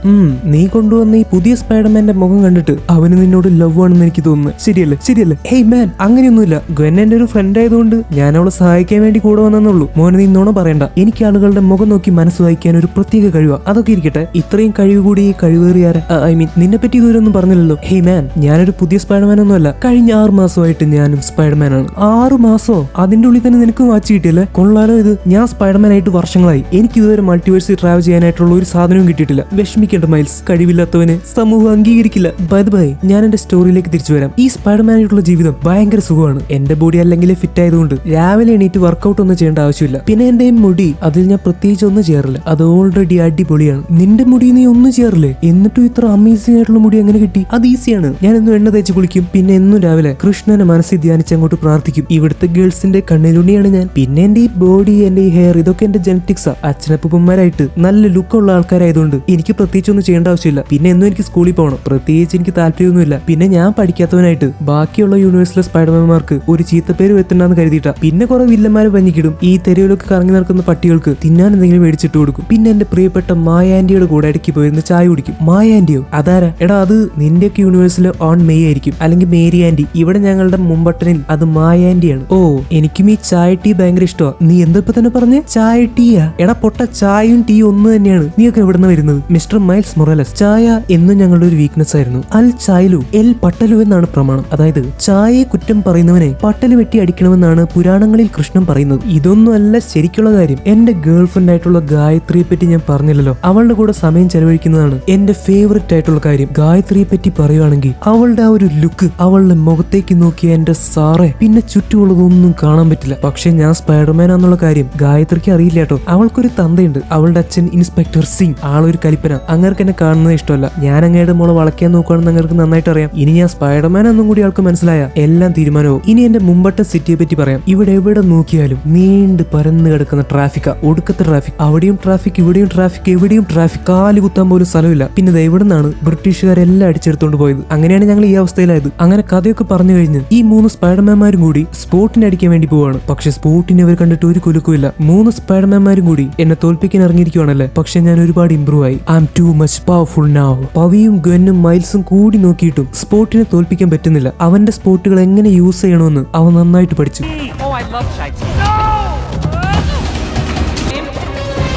നീ കൊണ്ടുവന്ന ഈ പുതിയ സ്പൈഡർമാന്റെ മുഖം കണ്ടിട്ട് അവന് നിന്നോട് ലവ് ആണെന്ന് എനിക്ക് തോന്നുന്നു. ശരിയല്ലേ? ശരിയല്ലേ? ഹേയ് മാൻ, അങ്ങനെയൊന്നുമില്ല. ഗ്വെൻ എന്റെ ഒരു ഫ്രണ്ട് ആയതുകൊണ്ട് ഞാൻ അവളെ സഹായിക്കാൻ വേണ്ടി കൂടെ വന്നെന്നുള്ളൂ. മോനെ, നീ നോണ പറയണ്ട. എനിക്ക് ആളുകളുടെ മുഖം നോക്കി മനസ്സ് വായിക്കാൻ ഒരു പ്രത്യേക കഴിവാ. അതൊക്കെ ഇരിക്കട്ടെ, ഇത്രയും കഴിവ് കൂടി ഈ കഴിവേറിയാരെ, ഐ മീൻ നിന്നെ പറ്റി ഇതുവരൊന്നും പറഞ്ഞില്ലല്ലോ. ഹേയ് മാൻ, ഞാനൊരു പുതിയ സ്പൈഡർമാൻ ഒന്നുമല്ല, കഴിഞ്ഞ 6 മാസമായിട്ട് ഞാനും സ്പൈഡർമാൻ ആണ്. 6 മാസോ? അതിന്റെ ഉള്ളിൽ തന്നെ നിനക്ക് വാച്ച് കിട്ടിയല്ലേ? കൊള്ളാലോ ഇത്. ഞാൻ സ്പൈഡർമാൻ ആയിട്ട് വർഷങ്ങളായി. എനിക്ക് ഇതുവരെ മൾട്ടിവേഴ്സിൽ ട്രാവൽ ചെയ്യാനായിട്ടുള്ള ഒരു സാധനവും കിട്ടിയിട്ടില്ല. വിഷമിക്കേണ്ട മൈൽസ്, കഴിവില്ലാത്തവനെ സമൂഹം അംഗീകരിക്കില്ല. ബൈ ബൈ, ഞാൻ എന്റെ സ്റ്റോറിയിലേക്ക് തിരിച്ചു വരാം. ഈ സ്പൈഡർമാൻ ആയിട്ടുള്ള ജീവിതം ഭയങ്കര സുഖമാണ്. എന്റെ ബോഡി അല്ലെങ്കിൽ ഫിറ്റ് ആയതുകൊണ്ട് രാവിലെ എണീറ്റ് വർക്കൗട്ട് ഒന്നും ചെയ്യേണ്ട ആവശ്യമില്ല. പിന്നെ എന്റെ മുടി, അതിൽ ഞാൻ പ്രത്യേകിച്ച് ഒന്നും ചെയ്യാറില്ല. അത് ഓൾറെഡി അടിപൊളിയാണ്. നിന്റെ മുടി നീ ഒന്നും ചെയ്യാറില്ലേ? എന്നിട്ടും ഇത്ര അമേസിംഗ് ആയിട്ടുള്ള മുടി എങ്ങനെ കിട്ടി? അത് ഈസിയാണ്. ഞാൻ എന്നും എണ്ണ തേച്ച് കുളിക്കും. പിന്നെ എന്നും രാവിലെ കൃഷ്ണനെ മനസ്സിൽ ധ്യാനിച്ച് അങ്ങോട്ട് പ്രാർത്ഥിക്കും. ഇവിടുത്തെ ഗേൾസിന്റെ കണ്ണിലുണ്ണിയാണ് ഞാൻ. പിന്നെ എന്റെ ഈ ബോഡി, എന്റെ ഈ ഹെയർ, ഇതൊക്കെ എന്റെ ജനറ്റിക്സാ. അച്ഛനപ്പന്മാരായിട്ട് നല്ല ലുക്കുള്ള ആൾക്കാരായതുകൊണ്ട് എനിക്ക് പ്രത്യേകിച്ച് ഒന്നും ചെയ്യേണ്ട ആവശ്യമില്ല. പിന്നെ എന്നും എനിക്ക് സ്കൂളിൽ പോകണം. പ്രത്യേകിച്ച് എനിക്ക് താല്പര്യമൊന്നുമില്ല. പിന്നെ ഞാൻ പഠിക്കാത്തവനായിട്ട് ബാക്കിയുള്ള യൂണിവേഴ്സിലെ സ്പൈഡർമാൻമാർക്ക് ഒരു ചീത്തപ്പേര് വെത്തണ്ടെന്ന് കരുതിയിട്ടാ. പിന്നെ കുറെ വില്ലന്മാരെ പഞ്ഞിക്കിടും. ഈ തെരുവിലൊക്കെ കറങ്ങി നടക്കുന്ന പട്ടികൾക്ക് തിന്നാൻ എന്തെങ്കിലും മേടിച്ചിട്ട് കൊടുക്കും. പിന്നെ എന്റെ പ്രിയപ്പെട്ട മായ ആന്റിയുടെ കൂടെ ഇടയ്ക്ക് പോയിരുന്ന് ചായ കുടിക്കും. മായ ആന്റിയോ? അതാരാ? എടാ, അത് നിന്റെയൊക്കെ യൂണിവേഴ്സിലെ ഓൺ മെയ് ആയിരിക്കും, അല്ലെങ്കിൽ മേരി ആന്റി. ഇവിടെ ഞങ്ങളുടെ മുമ്പട്ടനിൽ അത് മായ ആന്റിയാണ്. ഓ, എനിക്കും ഈ ചായ ടീ ഭയങ്കര ഇഷ്ടമാ. നീ എന്താ ഇപ്പൊ തന്നെ പറഞ്ഞേ? ചായ ടീയാ? എടാ പൊട്ട, ചായയും ടീയും ഒന്ന് തന്നെയാണ്. നീയൊക്കെ എവിടുന്ന് വരുന്നത്? മിസ്റ്റർ മൈൽസ് മൊറാലസ്, ചായ എന്നും ഞങ്ങളുടെ ഒരു വീക്ക്നെസ് ആയിരുന്നു. അൽ ചായലു എൽ പട്ടലു എന്നാണ് പ്രമാണം. അതായത് ചായയെ കുറ്റം പറയുന്നവനെ പട്ടല് വെട്ടി അടിക്കണമെന്നാണ് പുരാണങ്ങളിൽ കൃഷ്ണൻ പറയുന്നത്. ഇതൊന്നും അല്ല ശരിക്കുള്ള കാര്യം. എന്റെ ഗേൾ ഫ്രണ്ട് ആയിട്ടുള്ള ഗായത്രിയെ പറ്റി ഞാൻ പറഞ്ഞില്ലല്ലോ. അവളുടെ കൂടെ സമയം ചെലവഴിക്കുന്നതാണ് എന്റെ ഫേവററ്റ് ആയിട്ടുള്ള കാര്യം. ഗായത്രിയെ പറ്റി പറയുവാണെങ്കിൽ അവളുടെ ആ ഒരു ലുക്ക്, അവളുടെ മുഖത്തേക്ക് നോക്കിയ എന്റെ സാറേ, പിന്നെ ചുറ്റുമുള്ളതൊന്നും കാണാൻ പറ്റില്ല. പക്ഷെ ഞാൻ സ്പൈഡർമാൻ ആണെന്നുള്ള കാര്യം ഗായത്രിക്ക് അറിയില്ല കേട്ടോ. അവൾക്കൊരു തന്തയുണ്ട്. അവളുടെ അച്ഛൻ ഇൻസ്പെക്ടർ സിംഗ്, ആളൊരു കലിപ്പന. അങ്ങർക്ക് എന്നെ കാണുന്നത് ഇഷ്ടമല്ല. ഞാൻ അങ്ങയുടെ മോളെ വളയ്ക്കാൻ നോക്കുകയാണെന്ന് അങ്ങർക്ക് നന്നായിട്ട് അറിയാം. ഇനി ഞാൻ സ്പൈഡർമാൻ എന്നും കൂടി ആൾക്ക് മനസ്സിലായ എല്ലാം തീരുമാനവും. ഇനി എന്റെ മുമ്പത്തെ സിറ്റിയെ പറ്റി പറയാം. ഇവിടെ എവിടെ നോക്കിയാലും നീണ്ട് പരന്ന് കിടക്കുന്ന ട്രാഫിക്കാ, ഒടുക്കത്തെ ട്രാഫിക്. അവിടെയും ട്രാഫിക്, ഇവിടെയും ട്രാഫിക്, എവിടെയും ട്രാഫിക്. കാല് കുത്താൻ പോലും സ്ഥലമില്ല. പിന്നെ എവിടെ നിന്നാണ് ബ്രിട്ടീഷുകാരെല്ലാം അടിച്ചെടുത്തോണ്ട് പോയത്. അങ്ങനെയാണ് ഞങ്ങൾ ഈ അവസ്ഥയിലായത്. അങ്ങനെ കഥയൊക്കെ പറഞ്ഞു കഴിഞ്ഞ് ഈ 3 സ്പൈഡർമാൻമാരും കൂടി സ്പോട്ടിനെ അടിക്കാൻ വേണ്ടി പോവാണ്. പക്ഷെ സ്പോട്ടിനെ അവർ കണ്ടിട്ട് ഒരു കുലുക്കുമില്ല. 3 സ്പൈഡർമാൻമാരും കൂടി എന്നെ തോൽപ്പിക്കാൻ ഇറങ്ങിയിരിക്കുവാണല്ലേ. പക്ഷെ ഞാൻ ഒരുപാട് ഇംപ്രൂവ് ആയി. I am too much powerful now. പവിയും ഗന്നും മൈൽസും കൂടി നോക്കിയിട്ടും സ്പോട്ടിനെ തോൽപ്പിക്കാൻ പറ്റുന്നില്ല. അവന്റെ സ്പോട്ടുകൾ എങ്ങനെ യൂസ് ചെയ്യണമെന്ന് അവൻ നന്നായിട്ട് പഠിച്ചു. Oh, I love chai tea. No!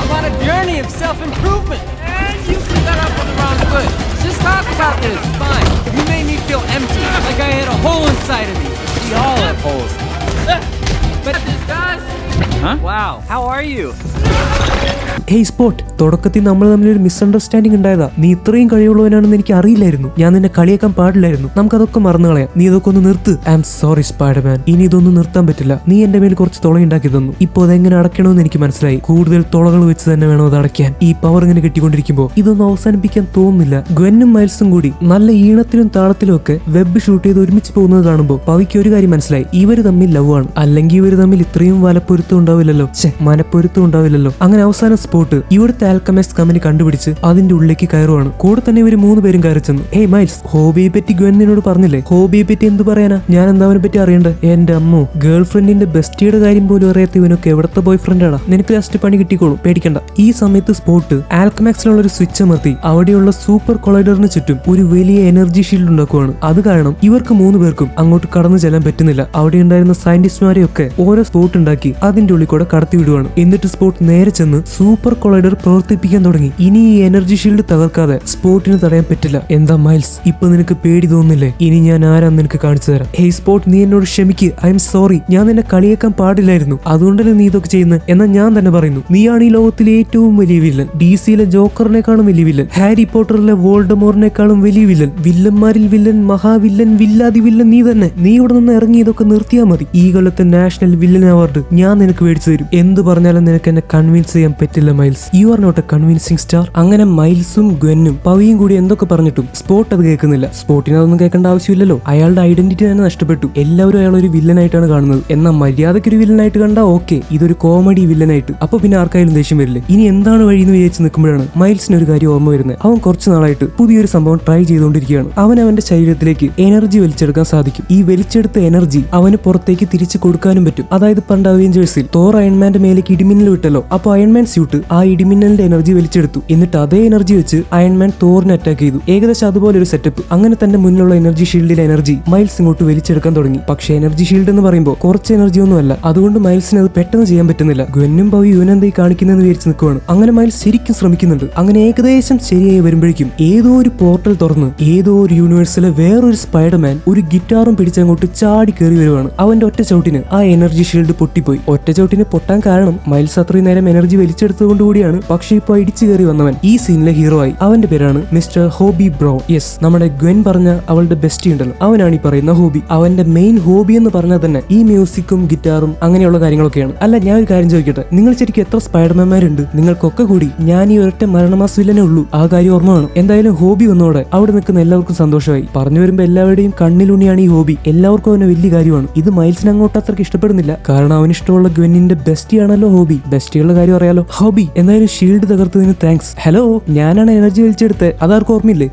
I'm on a journey of self-improvement. And you put that up on the wrong foot. Just talk about this. Fine. You made me feel empty. Like I had a hole inside of me. We all have holes. But this does. Huh? Wow. How are you? Hey spot, തുടക്കത്തിൽ നമ്മൾ തമ്മിലൊരു misunderstanding ഉണ്ടായതാ. നീ ഇത്രയും കഴിവുള്ളവനാണെന്ന് എനിക്ക് അറിയില്ലായിരുന്നു. ഞാൻ നിന്നെ കളിയാക്കാൻ പാടില്ലായിരുന്നു. നമുക്കതൊക്കെ മറന്നു കളയാം. നീ ഇതൊക്കെ ഒന്ന് നിർത്ത്. I am sorry Spiderman. ഇനി ഇതൊന്നും നിർത്താൻ പറ്റില്ല. നീ എന്റെ മേൽ കുറച്ച് തുളയുണ്ടാക്കി തന്നു. ഇപ്പൊ അതെങ്ങനെ അടയ്ക്കണമെന്ന് എനിക്ക് മനസ്സിലായി. കൂടുതൽ തുളകൾ വെച്ച് തന്നെ വേണം അത് അടയ്ക്കാൻ. ഈ പവർ ഇങ്ങനെ കെട്ടിക്കൊണ്ടിരിക്കുമ്പോൾ ഇതൊന്നും അവസാനിപ്പിക്കാൻ തോന്നുന്നില്ല. ഗ്വെന്നും മൈൽസും കൂടി നല്ല ഈണത്തിലും താളത്തിലും ഒക്കെ വെബ് ഷൂട്ട് ചെയ്ത് ഒരുമിച്ച് പോകുന്നത് കാണുമ്പോൾ പവിക്ക് ഒരു കാര്യം മനസ്സിലായി. ഇവര് തമ്മിൽ ലവ് ആണ്. അല്ലെങ്കിൽ ഇവര് തമ്മിൽ ഇത്രയും വലപ്പൊരുത്തം ഉണ്ടാവില്ലല്ലോ, മനപ്പൊരുത്തം ഉണ്ടാവില്ലല്ലോ. അങ്ങനെ അവസാനം സ്പോട്ട് ഇവിടുത്തെ ആൽക്കമിസ്റ്റ് കമ്പനി കണ്ടുപിടിച്ച് അതിന്റെ ഉള്ളിലേക്ക് കയറുവാണ്. കൂടെ തന്നെ ഇവര് 3 പേരും കയറി ചെന്നു. ഹേയ് മൈൽസ്, ഹോബിയെ പറ്റി ഗ്വെൻ നിന്നോട് പറഞ്ഞില്ലേ? ഹോബിയെ പറ്റി എന്ത് പറയാനാ? ഞാൻ എന്താ അവനെ പറ്റി അറിയണ്ടേ? എന്റെ അമ്മോ, ഗേൾ ഫ്രണ്ടിന്റെ ബെസ്റ്റിയുടെ കാര്യം പോലും അറിയാത്ത ഇവനൊക്കെ എവിടത്തെ ബോയ് ഫ്രണ്ടാണ്. നിനക്ക് ലാസ്റ്റ് പണി കിട്ടിക്കോളൂ, പേടിക്കണ്ട. ഈ സമയത്ത് സ്പോട്ട് ആൽക്കമാക്സിലുള്ള ഒരു സ്വിച്ച് അമർത്തി അവിടെയുള്ള സൂപ്പർ കൊളൈഡറിന് ചുറ്റും ഒരു വലിയ എനർജി ഷീൽഡ് ഉണ്ടാക്കുവാണ്. അത് കാരണം ഇവർക്ക് 3 പേർക്കും അങ്ങോട്ട് കടന്നു ചെല്ലാൻ പറ്റുന്നില്ല. അവിടെ ഉണ്ടായിരുന്ന സയന്റിസ്റ്റുമാരെയൊക്കെ ഓരോ സ്പോട്ട് ഉണ്ടാക്കി അതിന്റെ ഉള്ളിൽ കൂടെ കടത്തി വിടുവാണ്. എന്നിട്ട് സ്പോട്ട് നേരെ ചെന്ന് സൂപ്പർ കൊളൈഡർ പ്രവർത്തിപ്പിക്കാൻ തുടങ്ങി. ഇനി ഈ എനർജി ഷീൽഡ് തകർക്കാതെ സ്പോട്ടിന് തടയാൻ പറ്റില്ല. എന്താ മൈൽസ്, ഇപ്പൊ നിനക്ക് പേടി തോന്നുന്നില്ലേ? ഇനി ഞാൻ ആരാന്ന് നിനക്ക് കാണിച്ചു തരാം. ഹേയ് സ്പോട്ട്, നീ എന്നോട് ക്ഷമിക്ക്. I M sorry. ഞാൻ നിന്നെ കളിയേക്കാൻ പാടില്ലായിരുന്നു. അതുകൊണ്ടല്ലേ നീ ഇതൊക്കെ ചെയ്യുന്നത്. എന്നാൽ ഞാൻ തന്നെ പറയുന്നു, നീയാണ് ഈ ലോകത്തിലെ ഏറ്റവും വലിയ വില്ലൻ. DC-യിലെ ജോക്കറിനേക്കാളും വലിയ വില്ലൻ. ഹാരി പോട്ടറിലെ വോൾഡമോറിനേക്കാളും വലിയ വില്ലൻ. വില്ലന്മാരിൽ വില്ലൻ, മഹാവില്ലൻ, വില്ലാതി വില്ലൻ നീ തന്നെ. നീ ഇവിടെ നിന്ന് ഇറങ്ങി ഇതൊക്കെ നിർത്തിയാൽ മതി. ഈ കൊല്ലത്തെ നാഷണൽ വില്ലൻ അവാർഡ് ഞാൻ നിനക്ക് മേടിച്ചു തരും. എന്ത് പറഞ്ഞാലും നിനക്ക് എന്നെ കൺവിൻസ് ചെയ്യാൻ പറ്റില്ല Miles. You are not a convincing star. അങ്ങനെ മൈൽസും ഗ്വെന്നും പവിയും കൂടി എന്തൊക്കെ പറഞ്ഞിട്ടും സ്പോട്ട് അത് കേൾക്കുന്നില്ല. സ്പോട്ടിന് അതൊന്നും കേൾക്കേണ്ട ആവശ്യമില്ലല്ലോ. അയാളുടെ ഐഡന്റിറ്റി തന്നെ നഷ്ടപ്പെട്ടു. എല്ലാവരും അയാൾ ഒരു വില്ലനായിട്ടാണ് കാണുന്നത്. എന്നാൽ മര്യാദയ്ക്ക് ഒരു വില്ലനായിട്ട് കണ്ടാ ഓക്കെ, ഇതൊരു കോമഡി വില്ലനായിട്ട് അപ്പൊ പിന്നെ ആർക്കായാലും ദേഷ്യം വരില്ലേ? ഇനി എന്താണ് വഴി എന്ന് വിചാരിച്ച് നിൽക്കുമ്പോഴാണ് മൈൽസിന് ഒരു കാര്യം ഓർമ്മ വരുന്നത്. അവൻ കുറച്ചു നാളായിട്ട് പുതിയൊരു സംഭവം ട്രൈ ചെയ്തുകൊണ്ടിരിക്കുകയാണ്. അവന്റെ ശരീരത്തിലേക്ക് എനർജി വലിച്ചെടുക്കാൻ സാധിക്കും. ഈ വലിച്ചെടുത്ത എനർജി അവന് പുറത്തേക്ക് തിരിച്ചു കൊടുക്കാനും പറ്റും. പറ്റും. അതായത് പണ്ട് അവെഞ്ചേഴ്സിൽ തോർ അയൺമാന്റെ മേലേക്ക് ഇടിമിന്നൽ വിട്ടല്ലോ, അപ്പൊ അയൺമാൻ സ്യൂട്ട് ആ ഇടിമിന്നലിന്റെ എനർജി വലിച്ചെടുത്തു. എന്നിട്ട് അതേ എനർജി വെച്ച് അയൺമാൻ തോറിനെ അറ്റാക്ക് ചെയ്തു. ഏകദേശം അതുപോലെ ഒരു സെറ്റപ്പ്. അങ്ങനെ തന്റെ മുന്നിലുള്ള എനർജി ഷീൽഡിലെ എനർജി മൈൽസ് ഇങ്ങോട്ട് വലിച്ചെടുക്കാൻ തുടങ്ങി. പക്ഷേ എനർജി ഷീൽഡ് എന്ന് പറയുമ്പോൾ കുറച്ച് എനർജി ഒന്നും അല്ല, അതുകൊണ്ട് മൈൽസിന് അത് പെട്ടെന്ന് ചെയ്യാൻ പറ്റുന്നില്ല. ഗുവനും പവി ഇവനെന്തായി കാണിക്കുന്നതെന്ന് വിചാരിച്ച് നിൽക്കുവാണ്. അങ്ങനെ മൈൽസ് ശരിക്കും ശ്രമിക്കുന്നുണ്ട്. അങ്ങനെ ഏകദേശം ശരിയായി വരുമ്പോഴേക്കും ഏതോ ഒരു പോർട്ടൽ തുറന്ന് ഏതോ ഒരു യൂണിവേഴ്സിലെ വേറൊരു സ്പൈഡർമാൻ ഒരു ഗിറ്റാറും പിടിച്ചങ്ങോട്ട് ചാടി കയറി വരുവാണ്. അവന്റെ ഒറ്റ ചവിട്ടിന് ആ എനർജി ഷീൽഡ് പൊട്ടിപ്പോയി. ഒറ്റ ചവിട്ടിന് പൊട്ടാൻ കാരണം മൈൽസ് അത്രയും നേരം എനർജി വലിച്ചെടുത്തതുകൊണ്ട് കൂടിയാണ്. പക്ഷേ ഇപ്പൊ ഇടിച്ചു കയറി വന്നവൻ ഈ സീനിലെ ഹീറോ ആയി. അവന്റെ പേരാണ് മിസ്റ്റർ ഹോബി ബ്രൗൺ. യെസ്, നമ്മുടെ ഗ്വെൻ പറഞ്ഞ അവളുടെ ബെസ്റ്റി ഉണ്ടല്ലോ, അവനാണ് ഈ പറയുന്ന ഹോബി. അവന്റെ മെയിൻ ഹോബി എന്ന് പറഞ്ഞാൽ തന്നെ ഈ മ്യൂസിക്കും ഗിറ്റാറും അങ്ങനെയുള്ള കാര്യങ്ങളൊക്കെയാണ്. അല്ല, ഞാൻ ഒരു കാര്യം ചോദിക്കട്ടെ, നിങ്ങൾ ശരിക്കും എത്ര സ്പൈഡർമാൻമാരുണ്ട്? നിങ്ങൾക്കൊക്കെ കൂടി ഞാൻ ഈ ഒരൊറ്റ മരണമാസ് വില്ലനെ ഉള്ളൂ. ആ കാര്യം ഓർമ്മ വേണം. എന്തായാലും ഹോബി വന്നോടെ അവിടെ നിൽക്കുന്ന എല്ലാവർക്കും സന്തോഷമായി. പറഞ്ഞു വരുമ്പോ എല്ലാവരുടെയും കണ്ണിലുണിയാണ് ഈ ഹോബി. എല്ലാവർക്കും അവനെ വലിയ കാര്യമാണ്. ഇത് മൈൽസിന് അങ്ങോട്ട് അത്രയ്ക്ക് ഇഷ്ടപ്പെടുന്നില്ല, കാരണം അവന് ഇഷ്ടമുള്ള ഗ്വെന്നിന്റെ ബെസ്റ്റി ആണല്ലോ ഹോബി. ബെസ്റ്റിയുള്ള കാര്യം അറിയാലോ. ഹോബി എന്തായാലും ഷീൽഡ് തകർത്തതിന് താങ്ക്സ്. ഹലോ, ഞാനാണ് എനർജി വലിച്ചെടുത്ത്. അതാർക്കും ഓർമ്മയില്ലേ?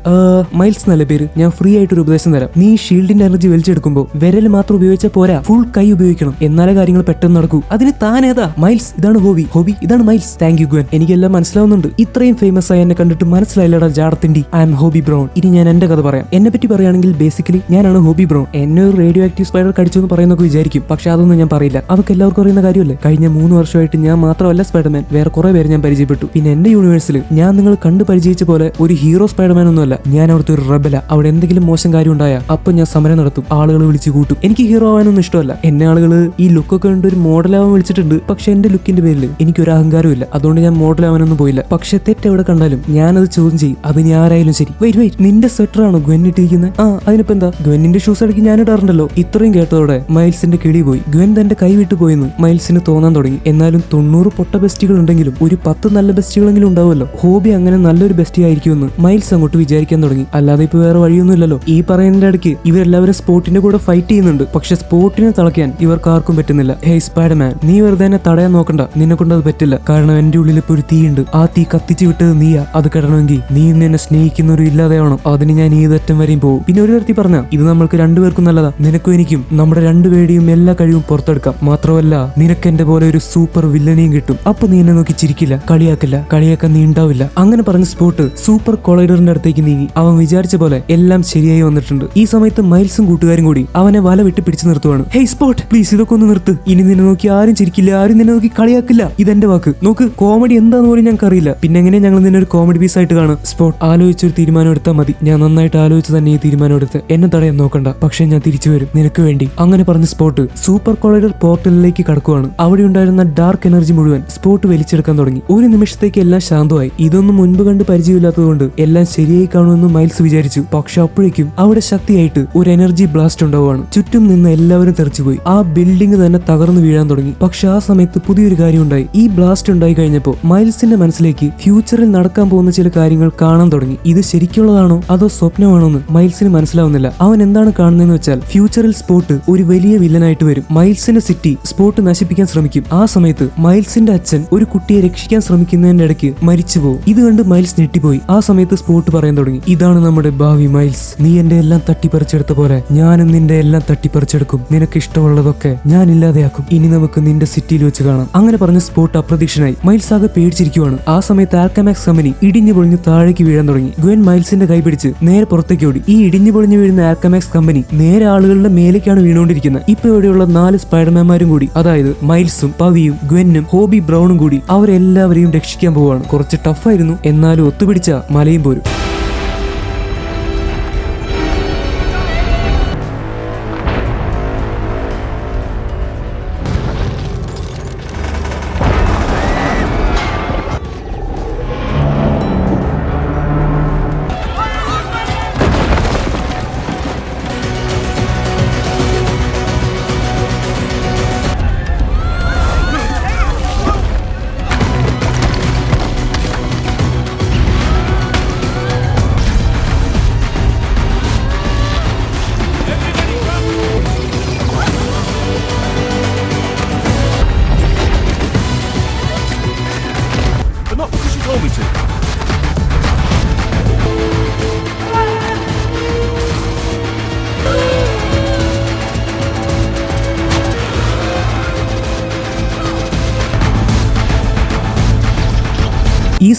മൈൽസ് നല്ല പേര്. ഞാൻ ഫ്രീ ആയിട്ട് ഒരു ഉപദേശം തരാം. നീ ഷീൽഡിന്റെ എനർജി വലിച്ചെടുക്കുമ്പോൾ വിരൽ മാത്രം ഉപയോഗിച്ചാൽ പോരാ, ഫുൾ കൈ ഉപയോഗിക്കണം. എന്നാലേ കാര്യങ്ങൾ പെട്ടെന്ന് നടക്കൂ. അതിന് താൻ ഏതാ? മൈൽസ് ഇതാണ് ഹോബി, ഹോബി ഇതാണ് മൈൽസ്. താങ്ക് യു ഗ്വെൻ, എനിക്കെല്ലാം മനസ്സിലാവുന്നുണ്ട്. ഇത്രയും ഫേമസ് ആയി എന്നെ കണ്ടിട്ട് മനസ്സിലായില്ലടാ ജാടത്തിണ്ടി. I am Hobie Brown. ഇനി ഞാൻ എന്റെ കഥ പറയാം. എന്നെ പറ്റി പറയുകയാണെങ്കിൽ ബേസിക്കലി ഞാനാണ് ഹോബി ബ്രൗൺ. എന്നെ ഒരു റേഡിയോ ആക്റ്റീവ് സ്പൈഡർ കടിച്ചു എന്ന് പറയുന്നൊക്കെ വിചാരിക്കും, പക്ഷെ അതൊന്നും ഞാൻ പറയില്ല. അതൊക്കെ എല്ലാവർക്കും അറിയുന്ന കാര്യമല്ലേ. കഴിഞ്ഞ 3 വർഷമായിട്ട് ഞാൻ മാത്രമല്ല സ്പൈഡർമാൻ, വേറെ കുറെ പേര് ഞാൻ പരിചയപ്പെട്ടു. പിന്നെ എന്റെ യൂണിവേഴ്സിൽ ഞാൻ നിങ്ങൾ കണ്ടു പരിചയിച്ച പോലെ ഒരു ഹീറോ സ്പൈഡർമാൻ ഒന്നുമല്ല. ഞാൻ അവിടുത്തെ ഒരു റബല. അവിടെ എന്തെങ്കിലും മോശം കാര്യം ഉണ്ടായാൽ അപ്പൊ ഞാൻ സമരം നടത്തും, ആളുകൾ വിളിച്ചു കൂട്ടും. എനിക്ക് ഹീറോ ആവാനൊന്നും ഇഷ്ടമല്ല. എന്നെ ആളുകൾ ഈ ലുക്കൊക്കെ കണ്ട് ഒരു മോഡലാവാൻ വിളിച്ചിട്ടുണ്ട്. പക്ഷെ എന്റെ ലുക്കിന്റെ പേരിൽ എനിക്കൊരു അഹങ്കാരം ഇല്ല, അതുകൊണ്ട് ഞാൻ മോഡലാവാനൊന്നും പോയില്ല. പക്ഷെ തെറ്റ് എവിടെ കണ്ടാലും ഞാനത് ചോദ്യം ചെയ്യും. അത് ഞാൻ ആരായാലും ശരി. വെയിറ്റ്, നിന്റെ സ്വെറ്റർ ആണോ ഗ്വെൻ ഇട്ടിരിക്കുന്നത്? ആ, അതിനിപ്പോ എന്താ? ഗ്വെന്നിന്റെ ഷൂസ് അടക്കി ഞാൻ ഇടാറുണ്ടല്ലോ. ഇത്രയും കേട്ടതോടെ മൈൽസിന്റെ കിളി പോയി. ഗ്വെൻ തന്റെ കൈ വിട്ടു പോയെന്ന് മൈൽസിന് തോന്നാൻ തുടങ്ങി. എന്നാലും 90 പൊട്ട ബെസ്റ്റികൾ ഉണ്ടെങ്കിലും ഒരു 10 നല്ല ബെസ്റ്റികളെങ്കിലും ഉണ്ടാവുമല്ലോ. ഹോബി അങ്ങനെ നല്ലൊരു ബെസ്റ്റി ആയിരിക്കുമെന്ന് മൈൽസ് അങ്ങോട്ട് വിചാരിക്കാൻ തുടങ്ങി. അല്ലാതെ ഇപ്പൊ വേറെ വഴിയൊന്നുമില്ലല്ലോ. ഈ പറയുന്നതിന്റെ ഇടയ്ക്ക് ഇവരെല്ലാവരും സ്പോർട്ടിന്റെ കൂടെ ഫൈറ്റ് ചെയ്യുന്നുണ്ട്. പക്ഷെ സ്പോർട്ടിനെ തളയ്ക്കാൻ ഇവർക്ക് ആർക്കും പറ്റുന്നില്ല. ഹേയ് സ്പൈഡർമാൻ, നീ വെറുതെ എന്നെ തടയാൻ നോക്കണ്ട. നിന്നെ കൊണ്ട് അത് പറ്റില്ല. കാരണം എന്റെ ഉള്ളിൽ ഇപ്പൊ ഒരു തീയുണ്ട്. ആ തീ കത്തിച്ചു വിട്ടത് നീയാ. അത് കിടണമെങ്കിൽ നീ എന്നെ സ്നേഹിക്കുന്നവരും ഇല്ലാതെയാവണം. അതിന് ഞാൻ ഏതറ്റം വരെയും പോകും. പിന്നെ ഒരു തരത്തിൽ പറഞ്ഞ ഇത് നമ്മൾക്ക് രണ്ടുപേർക്കും നല്ലതാ. നിനക്കും എനിക്കും നമ്മുടെ രണ്ടുപേരുടെയും എല്ലാ കഴിവും പുറത്തെടുക്കാം. മാത്രമല്ല നിനക്ക് എന്റെ പോലെ ഒരു സൂപ്പർ വില്ലനെയും കിട്ടും. അപ്പൊ നീ എന്നെ നോക്കി ചിരിക്കില്ല, കളിയാക്കില്ല, കളിയാക്കാൻ നീ ഉണ്ടാവില്ല. അങ്ങനെ പറഞ്ഞ സ്പോട്ട് സൂപ്പർ കൊളൈഡറിന്റെ അടുത്തേക്ക് നീങ്ങി. അവൻ വിചാരിച്ച പോലെ എല്ലാം ശരിയായി വന്നിട്ടുണ്ട്. ഈ സമയത്ത് മൈൽസും കൂട്ടുകാരും കൂടി അവനെ വല വിട്ട് പിടിച്ചു നിർത്തുവാണ്. ഹേയ് സ്പോട്ട്, പ്ലീസ് ഇതൊക്കെ ഒന്ന് നിർത്ത്. ഇനി നിന്നെ നോക്കി ആരും ചിരിക്കില്ല, ആരും നിന്നെ നോക്കി കളിയാക്കില്ല. ഇതെന്റെ വാക്ക്. നോക്ക്, കോമഡി എന്താന്ന് പോലും ഞങ്ങൾക്ക് അറിയില്ല. പിന്നെ എങ്ങനെ ഞങ്ങൾ നിന്നെ ഒരു കോമഡി പീസ് ആയിട്ട് കാണാം? സ്പോട്ട്, ആലോചിച്ചൊരു തീരുമാനം എടുത്താൽ മതി. ഞാൻ നന്നായിട്ട് ആലോചിച്ച് തന്നെ ഈ തീരുമാനം എടുത്ത്. എന്നെ തടയാൻ നോക്കണ്ട, പക്ഷെ ഞാൻ തിരിച്ചു വരും നിനക്ക് വേണ്ടി. അങ്ങനെ പറഞ്ഞ സ്പോട്ട് സൂപ്പർ കൊളൈഡർ പോർട്ടലിലേക്ക് കടക്കുവാണ്. അവിടെ ഉണ്ടായിരുന്ന ഡാർക്ക് എനർജി മുഴുവൻ സ്പോട്ട് വലിച്ചെടുക്കാൻ തുടങ്ങി. ഒരു നിമിഷത്തേക്ക് എല്ലാം ശാന്തമായി. ഇതൊന്നും മുൻപ് കണ്ട് പരിചയമില്ലാത്തതുകൊണ്ട് എല്ലാം ശരിയായി കാണുമെന്ന് മൈൽസ് വിചാരിച്ചു. പക്ഷെ അപ്പോഴേക്കും അവിടെ ശക്തിയായിട്ട് ഒരു എനർജി ബ്ലാസ്റ്റ് ഉണ്ടാവുകയാണ്. ചുറ്റും നിന്ന് എല്ലാവരും തെറിച്ചുപോയി. ആ ബിൽഡിംഗ് തന്നെ തകർന്നു വീഴാൻ തുടങ്ങി. പക്ഷെ ആ സമയത്ത് പുതിയൊരു കാര്യം ഉണ്ടായി. ഈ ബ്ലാസ്റ്റ് ഉണ്ടായി കഴിഞ്ഞപ്പോൾ മൈൽസിന്റെ മനസ്സിലേക്ക് ഫ്യൂച്ചറിൽ നടക്കാൻ പോകുന്ന ചില കാര്യങ്ങൾ കാണാൻ തുടങ്ങി. ഇത് ശരിക്കുള്ളതാണോ അതോ സ്വപ്നമാണോ എന്ന് മൈൽസിന് മനസ്സിലാവുന്നില്ല. അവൻ എന്താണ് കാണുന്നതെന്ന് വെച്ചാൽ ഫ്യൂച്ചറിൽ സ്പോട്ട് ഒരു വലിയ വില്ലനായിട്ട് വരും. മൈൽസിന്റെ സിറ്റി സ്പോട്ട് നശിപ്പിക്കാൻ ശ്രമിക്കും. ആ സമയത്ത് മൈൽസിന്റെ അച്ഛൻ ഒരു കുട്ടിയെ രക്ഷിക്കാൻ ശ്രമിക്കുന്നതിന്റെ ഇടയ്ക്ക് മരിച്ചു പോകും. ഇത് കണ്ട് മൈൽസ് ഞെട്ടിപ്പോയി. ആ സമയത്ത് സ്പോട്ട് പറയാൻ തുടങ്ങി, ഇതാണ് നമ്മുടെ ഭാവി മൈൽസ്. നീ എന്റെ എല്ലാം തട്ടിപ്പറിച്ചെടുത്ത പോലെ ഞാനും നിന്റെ എല്ലാം തട്ടിപ്പറിച്ചെടുക്കും. നിനക്ക് ഇഷ്ടമുള്ളതൊക്കെ ഞാൻ ഇല്ലാതെയാക്കും. ഇനി നമുക്ക് നിന്റെ സിറ്റിയിൽ വെച്ച് കാണാം. അങ്ങനെ പറഞ്ഞ സ്പോട്ട് അപ്രതീക്ഷനായി. മൈൽസ് ആകെ പേടിച്ചിരിക്കുവാണ്. ആ സമയത്ത് ആൽക്കമാക്സ് കമ്പനി ഇടിഞ്ഞു പൊളിഞ്ഞ് താഴേക്ക് വീഴാൻ തുടങ്ങി. ഗ്വെൻ മൈൽസിന്റെ കൈ പിടിച്ച് നേരെ പുറത്തേക്ക് ഓടി. ഈ ഇടിഞ്ഞു പൊളിഞ്ഞു വീഴുന്ന ആൽക്കമാക്സ് കമ്പനി നേരെ ആളുകളുടെ മേലേക്കാണ് വീണുകൊണ്ടിരിക്കുന്നത്. ഇപ്പൊ ഇവിടെയുള്ള 4 സ്പൈഡർമാൻമാരും കൂടി, അതായത് മൈൽസും പവിയും ഗ്വെന്നും ഹോബി ബ്രൗണും കൂടി അവരെല്ലാവരെയും രക്ഷിക്കാൻ പോവാണ്. കുറച്ച് ടഫായിരുന്നു, എന്നാലും ഒത്തുപിടിച്ച മലയും പോരും.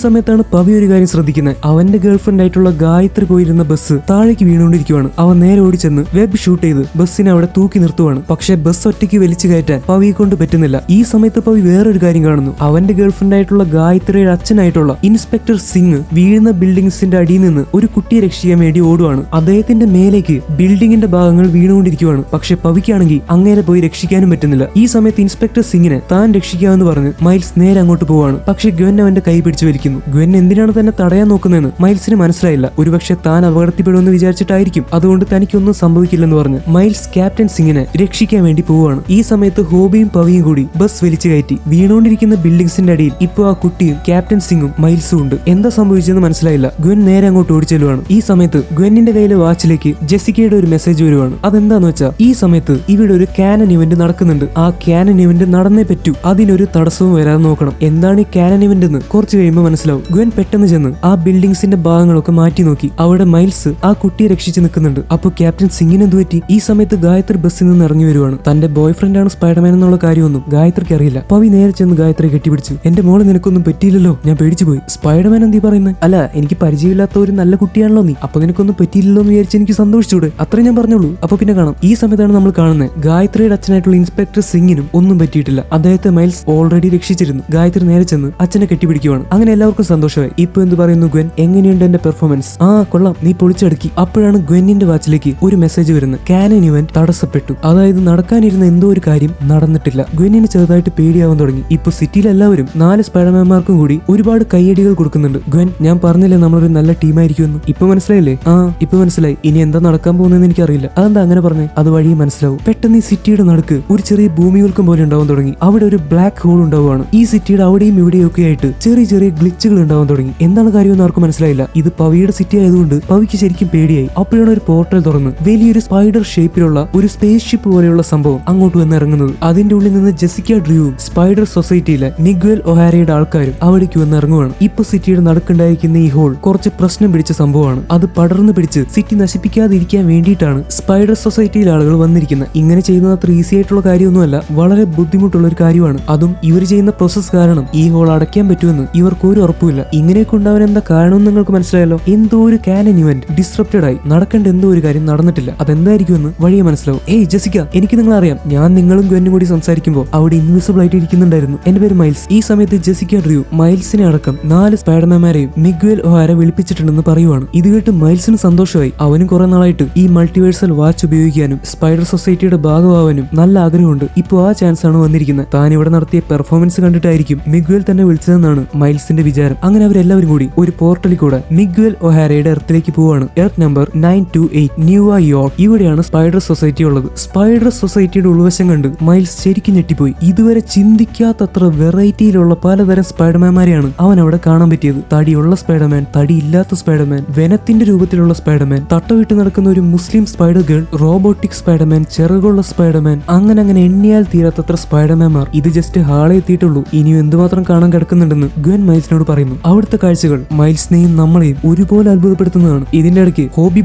സമയത്താണ് പവി ഒരു കാര്യം ശ്രദ്ധിക്കുന്നത്. അവന്റെ ഗേൾഫ്രണ്ട് ആയിട്ടുള്ള ഗായത്രി പോയിരുന്ന ബസ് താഴേക്ക് വീണുകൊണ്ടിരിക്കുവാണ്. അവൻ നേരെ ഓടിച്ചെന്ന് വെബ് ഷൂട്ട് ചെയ്ത് ബസ്സിനെ അവിടെ തൂക്കി നിർത്തുവാണ്. പക്ഷെ ബസ് ഒറ്റയ്ക്ക് വലിച്ചു കയറ്റാൻ പവിയെ കൊണ്ട് പറ്റുന്നില്ല. ഈ സമയത്ത് പവി വേറൊരു കാര്യം കാണുന്നു. അവന്റെ ഗേൾഫ്രണ്ട് ആയിട്ടുള്ള ഗായത്രിയുടെ അച്ഛനായിട്ടുള്ള ഇൻസ്പെക്ടർ സിംഗ് വീഴുന്ന ബിൽഡിംഗ്സിന്റെ അടിയിൽ നിന്ന് ഒരു കുട്ടിയെ രക്ഷിക്കാൻ വേണ്ടി ഓടുവാണ്. അദ്ദേഹത്തിന്റെ മേലേക്ക് ബിൽഡിങ്ങിന്റെ ഭാഗങ്ങൾ വീണുകൊണ്ടിരിക്കുവാണ്. പക്ഷെ പവിക്കാണെങ്കിൽ അങ്ങേരെ പോയി രക്ഷിക്കാനും പറ്റുന്നില്ല. ഈ സമയത്ത് ഇൻസ്പെക്ടർ സിംഗിനെ താൻ രക്ഷിക്കാമെന്ന് പറഞ്ഞ് മൈൽസ് നേരെ അങ്ങോട്ട് പോവാണ്. പക്ഷെ ഗ്വെൻ അവന്റെ കൈ പിടിച്ചു വലിക്കുന്നു. ഗ്വെൻ എന്തിനാണ് തന്നെ തടയാൻ നോക്കുന്നതെന്ന് മൈൽസിന് മനസ്സിലായില്ല. ഒരുപക്ഷെ താൻ അപകടത്തിൽപ്പെടുമെന്ന് വിചാരിച്ചിട്ടായിരിക്കും. അതുകൊണ്ട് തനിക്കൊന്നും സംഭവിക്കില്ലെന്ന് പറഞ്ഞ് മൈൽസ് ക്യാപ്റ്റൻ സിംഗിനെ രക്ഷിക്കാൻ വേണ്ടി പോവാണ്. ഈ സമയത്ത് ഹോബിയും പവിയും കൂടി ബസ് വലിച്ചു കയറ്റി വീണുകൊണ്ടിരിക്കുന്ന ബിൽഡിംഗ്സിന്റെ അടിയിൽ ഇപ്പൊ ആ കുട്ടിയും ക്യാപ്റ്റൻ സിംഗും മൈൽസും ഉണ്ട്. എന്താ സംഭവിച്ചെന്ന് മനസ്സിലായില്ല. ഗ്വെൻ നേരെ അങ്ങോട്ട് ഓടിച്ചെല്ലുവാണ്. ഈ സമയത്ത് ഗ്വെന്നിന്റെ കയ്യിലെ വാച്ചിലേക്ക് ജെസിക്കയുടെ ഒരു മെസ്സേജ് വരുവാണ്. അതെന്താന്ന് വെച്ചാൽ ഈ സമയത്ത് ഇവിടെ ഒരു കാനൻ ഇവന്റ് നടക്കുന്നുണ്ട്. ആ കാനൻ ഇവന്റ് നടന്നേ പറ്റൂ. അതിനൊരു തടസ്സവും വരാതെ നോക്കണം. എന്താണ് ഈ കാനൻ ഇവന്റ് എന്ന് കുറച്ച് കഴിയുമ്പോൾ മനസ്സിലാവും. ഗ്വെൻ പെട്ടെന്ന് ചെന്ന് ആ ബിൽഡിംഗ്സിന്റെ ഭാഗങ്ങളൊക്കെ മാറ്റി നോക്കി. അവിടെ മൈൽസ് ആ കുട്ടിയെ രക്ഷിച്ച് നിൽക്കുന്നുണ്ട്. അപ്പൊ ക്യാപ്റ്റൻ സിംഗിന് എന്ത് പറ്റി? ഈ സമയത്ത് ഗായത്രി ബസ്സിൽ നിന്ന് ഇറങ്ങി വരുവാണ്. തന്റെ ബോയ് ഫ്രണ്ട് ആണ് സ്പൈഡർമാൻ എന്നുള്ള കാര്യമൊന്നും ഗായത്രിക്ക് അറിയില്ല. പവി നേരെ ചെന്ന് ഗായത്രിയെ കെട്ടിപ്പിടിച്ചു. എന്റെ മോളെ നിനക്കൊന്നും പറ്റിയില്ലല്ലോ, ഞാൻ പേടിച്ചു പോയി. സ്പൈഡർമാൻ എന്തി പറയുന്നത്? അല്ല, എനിക്ക് പരിചയമില്ലാത്ത ഒരു നല്ല കുട്ടിയാണല്ലോ നീ, അപ്പൊ നിനക്കൊന്നും പറ്റിയില്ലല്ലോ എന്ന് വിചാരിച്ച് എനിക്ക് സന്തോഷിച്ചൂടെ? അത്രേ ഞാൻ പറഞ്ഞോളൂ. അപ്പൊ പിന്നെ കാണാം. ഈ സമയത്താണ് നമ്മൾ കാണുന്നത് ഗായത്രിയുടെ അച്ഛനായിട്ടുള്ള ഇൻസ്പെക്ടർ സിംഗിനും ഒന്നും പറ്റിയിട്ടില്ല. അദ്ദേഹത്തെ മൈൽസ് ഓൾറെഡി രക്ഷിച്ചിരുന്നു. ഗായത്രി നേരെ ചെന്ന് അച്ഛനെ കെട്ടിപ്പിടിക്കുവാണ്. അങ്ങനെ എല്ലാവർക്കും സന്തോഷമായി. ഇപ്പൊ എന്ത് പറയുന്നു ഗ്വെൻ? എങ്ങനെയുണ്ട് എന്റെ പെർഫോമൻസ്? ആ കൊള്ളാം, നീ പൊളിച്ചടുക്കി. അപ്പോഴാണ് ഗ്വെന്നിന്റെ വാച്ചിലേക്ക് ഒരു മെസ്സേജ് വരുന്നത്. കാനൻ ഇവന്റ് തടസ്സപ്പെട്ടു. അതായത് നടക്കാനിരുന്ന എന്തോ ഒരു കാര്യം നടന്നിട്ടില്ല. ഗ്വെന്നിന് ചെറുതായിട്ട് പേടിയാവാൻ തുടങ്ങി. ഇപ്പൊ സിറ്റിയിൽ എല്ലാവരും 4 സ്പൈഡർമാൻമാർക്കും കൂടി ഒരുപാട് കയ്യടികൾ കൊടുക്കുന്നുണ്ട്. ഗ്വെൻ, ഞാൻ പറഞ്ഞില്ലേ നമ്മളൊരു നല്ല ടീമായിരിക്കുമെന്ന്. ഇപ്പൊ മനസ്സിലായില്ലേ? ആ ഇപ്പൊ മനസ്സിലായി. ഇനി എന്താ നടക്കാൻ പോകുന്നതെന്ന് എനിക്കറിയില്ല. അതെന്താ അങ്ങനെ പറഞ്ഞേ? അത് വഴി മനസ്സിലാവും. പെട്ടെന്ന് ഈ സിറ്റിയുടെ നടുക്ക് ഒരു ചെറിയ ഭൂമികൾക്കും പോലെ ഉണ്ടാവാൻ തുടങ്ങി. അവിടെ ഒരു ബ്ലാക്ക് ഹോൾ ഉണ്ടാവുകയാണ്. ഈ സിറ്റിയുടെ അവിടെയും ഇവിടെയൊക്കെ ആയിട്ട് ചെറിയ ചെറിയ ഗ്ലിച്ചുകൾ ഉണ്ടാവാൻ തുടങ്ങി. എന്താണ് കാര്യമെന്ന് ആർക്കും മനസ്സിലായില്ല. ഇത് പവിയുടെ സിറ്റി ആയതുകൊണ്ട് പവിക്ക് ശരിക്കും പേടിയായി. അപ്പോഴാണ് ഒരു പോർട്ടൽ തുറന്ന് വലിയൊരു സ്പൈഡർ ഷേപ്പിലുള്ള ഒരു സ്പേസ് ഷിപ്പ് പോലെയുള്ള സംഭവം അങ്ങോട്ട് വന്ന് ഇറങ്ങുന്നത്. അതിന്റെ ഉള്ളിൽ നിന്ന് ജെസിക്ക ഡ്രൂവും സ്പൈഡർ സൊസൈറ്റിയിലെ നിഗ്വൽ ഒഹാരയുടെ ആൾക്കാരും അവിടേക്ക് വന്ന് ഇറങ്ങുവാണ്. ഇപ്പൊ സിറ്റിയുടെ നടുക്കുണ്ടായിരിക്കുന്ന ഈ ഹോൾ കുറച്ച് പ്രശ്നം പിടിച്ച സംഭവമാണ്. അത് പടർന്നു പിടിച്ച് സിറ്റി നശിപ്പിക്കാതിരിക്കാൻ വേണ്ടിയിട്ടാണ് സ്പൈഡർ സൊസൈറ്റിയിലെ ആളുകൾ വന്നിരിക്കുന്നത്. ഇങ്ങനെ ചെയ്യുന്നത് അത്ര ഈസി ആയിട്ടുള്ള കാര്യമൊന്നുമല്ല, വളരെ ബുദ്ധിമുട്ടുള്ള ഒരു കാര്യമാണ്. അതും ഇവർ ചെയ്യുന്ന പ്രോസസ് കാരണം ഈ ഹോൾ അടയ്ക്കാൻ പറ്റുമെന്ന് ഇവർക്ക് ഒരു ഉറപ്പുമില്ല. ഇങ്ങനെയൊക്കെ ഉണ്ടാവാൻ എന്താ കാരണം നിങ്ങൾക്ക് മനസ്സിലായല്ലോ. എന്തോ ഒരു കാനൻ ഇവന്റ് ഡിസ്റപ്റ്റഡ് ആയി. നടക്കേണ്ട എന്തോ ഒരു കാര്യം നടന്നിട്ടില്ല. അതെന്തായിരിക്കുമെന്ന് വഴിയെ മനസ്സിലാവും. ഏയ് ജെസിക്ക, എനിക്ക് നിങ്ങളെ അറിയാം. ഞാൻ നിങ്ങളും ഗ്വെന്നും കൂടി സംസാരിക്കുമ്പോൾ അവിടെ ഇൻവിസിബിൾ ആയിട്ട് ഇരിക്കുന്നുണ്ടായിരുന്നു. എന്റെ പേര് മൈൽസ്. ഈ സമയത്ത് ജെസിക്ക ഡ്രൂ മൈൽസിനെ അടക്കം 4 സ്പൈഡർമാൻമാരെയും മിഗ്വൽ ഒഹാര വിളിപ്പിച്ചിട്ടുണ്ടെന്ന് പറയുവാണ്. ഇത് കേട്ട് മൈൽസിന് സന്തോഷമായി. അവനും കുറെ നാളായിട്ട് ഈ മൾട്ടിവേഴ്സൽ വാച്ച് ഉപയോഗിക്കാനും സ്പൈഡർ സൊസൈറ്റിയുടെ ഭാഗമാവാനും നല്ല ആഗ്രഹമുണ്ട്. ഇപ്പൊ ആ ചാൻസ് ആണ് വന്നിരിക്കുന്നത്. താൻ ഇവിടെ നടത്തിയ പെർഫോമൻസ് കണ്ടിട്ടായിരിക്കും മിഗ്വൽ തന്നെ വിളിച്ചതെന്നാണ് മൈൽസിന്റെ വിചാരം. അങ്ങനെ അവരെല്ലാവരും കൂടി ഒരു പോർട്ടലിൽ കൂടെ മിഗ്വൽ ഒഹാരയുടെ എർത്തിലേക്ക് പോവാണ്. Earth number 928 New York. ഇവിടെയാണ് സ്പൈഡർ സൊസൈറ്റി ഉള്ളത്. സ്പൈഡർ സൊസൈറ്റിയുടെ ഉൾവശം കണ്ട് മൈൽസ് ശരിക്കും ഞെട്ടിപ്പോയി. ഇതുവരെ ചിന്തിക്കാത്തത്ര വെറൈറ്റിയിലുള്ള പലതരം സ്പൈഡർമാൻമാരെയാണ് അവൻ അവിടെ കാണാൻ പറ്റിയത്. തടിയുള്ള സ്പൈഡർമാൻ, തടിയില്ലാത്ത സ്പൈഡർമാൻ, വെനത്തിന്റെ രൂപത്തിലുള്ള സ്പൈഡർമാൻ, തട്ടവിട്ട് നടക്കുന്ന ഒരു മുസ്ലിം സ്പൈഡർ ഗേൾ, റോബോട്ടിക് സ്പൈഡർമാൻ, ചിറകുള്ള സ്പൈഡർമാൻ, അങ്ങനെ എണ്ണിയാൽ തീരാത്തത്ര സ്പൈഡർമാൻമാർ. ഇത് ജസ്റ്റ് ഹാളെ എത്തിയിട്ടുള്ളൂ. ഇനിയും എന്തുമാത്രം കാണാൻ കിടക്കുന്നുണ്ടെന്ന് ഗ്വെൻ മൈൽസിനോട് പറയുന്നു. അവിടുത്തെ കാഴ്ചകൾ മൈൽസിനെയും നമ്മളെയും ഒരുപോലെ അത്ഭുതപ്പെടുത്തുന്നതാണ്. ഇതിന്റെ ഇടയ്ക്ക് ഹോബി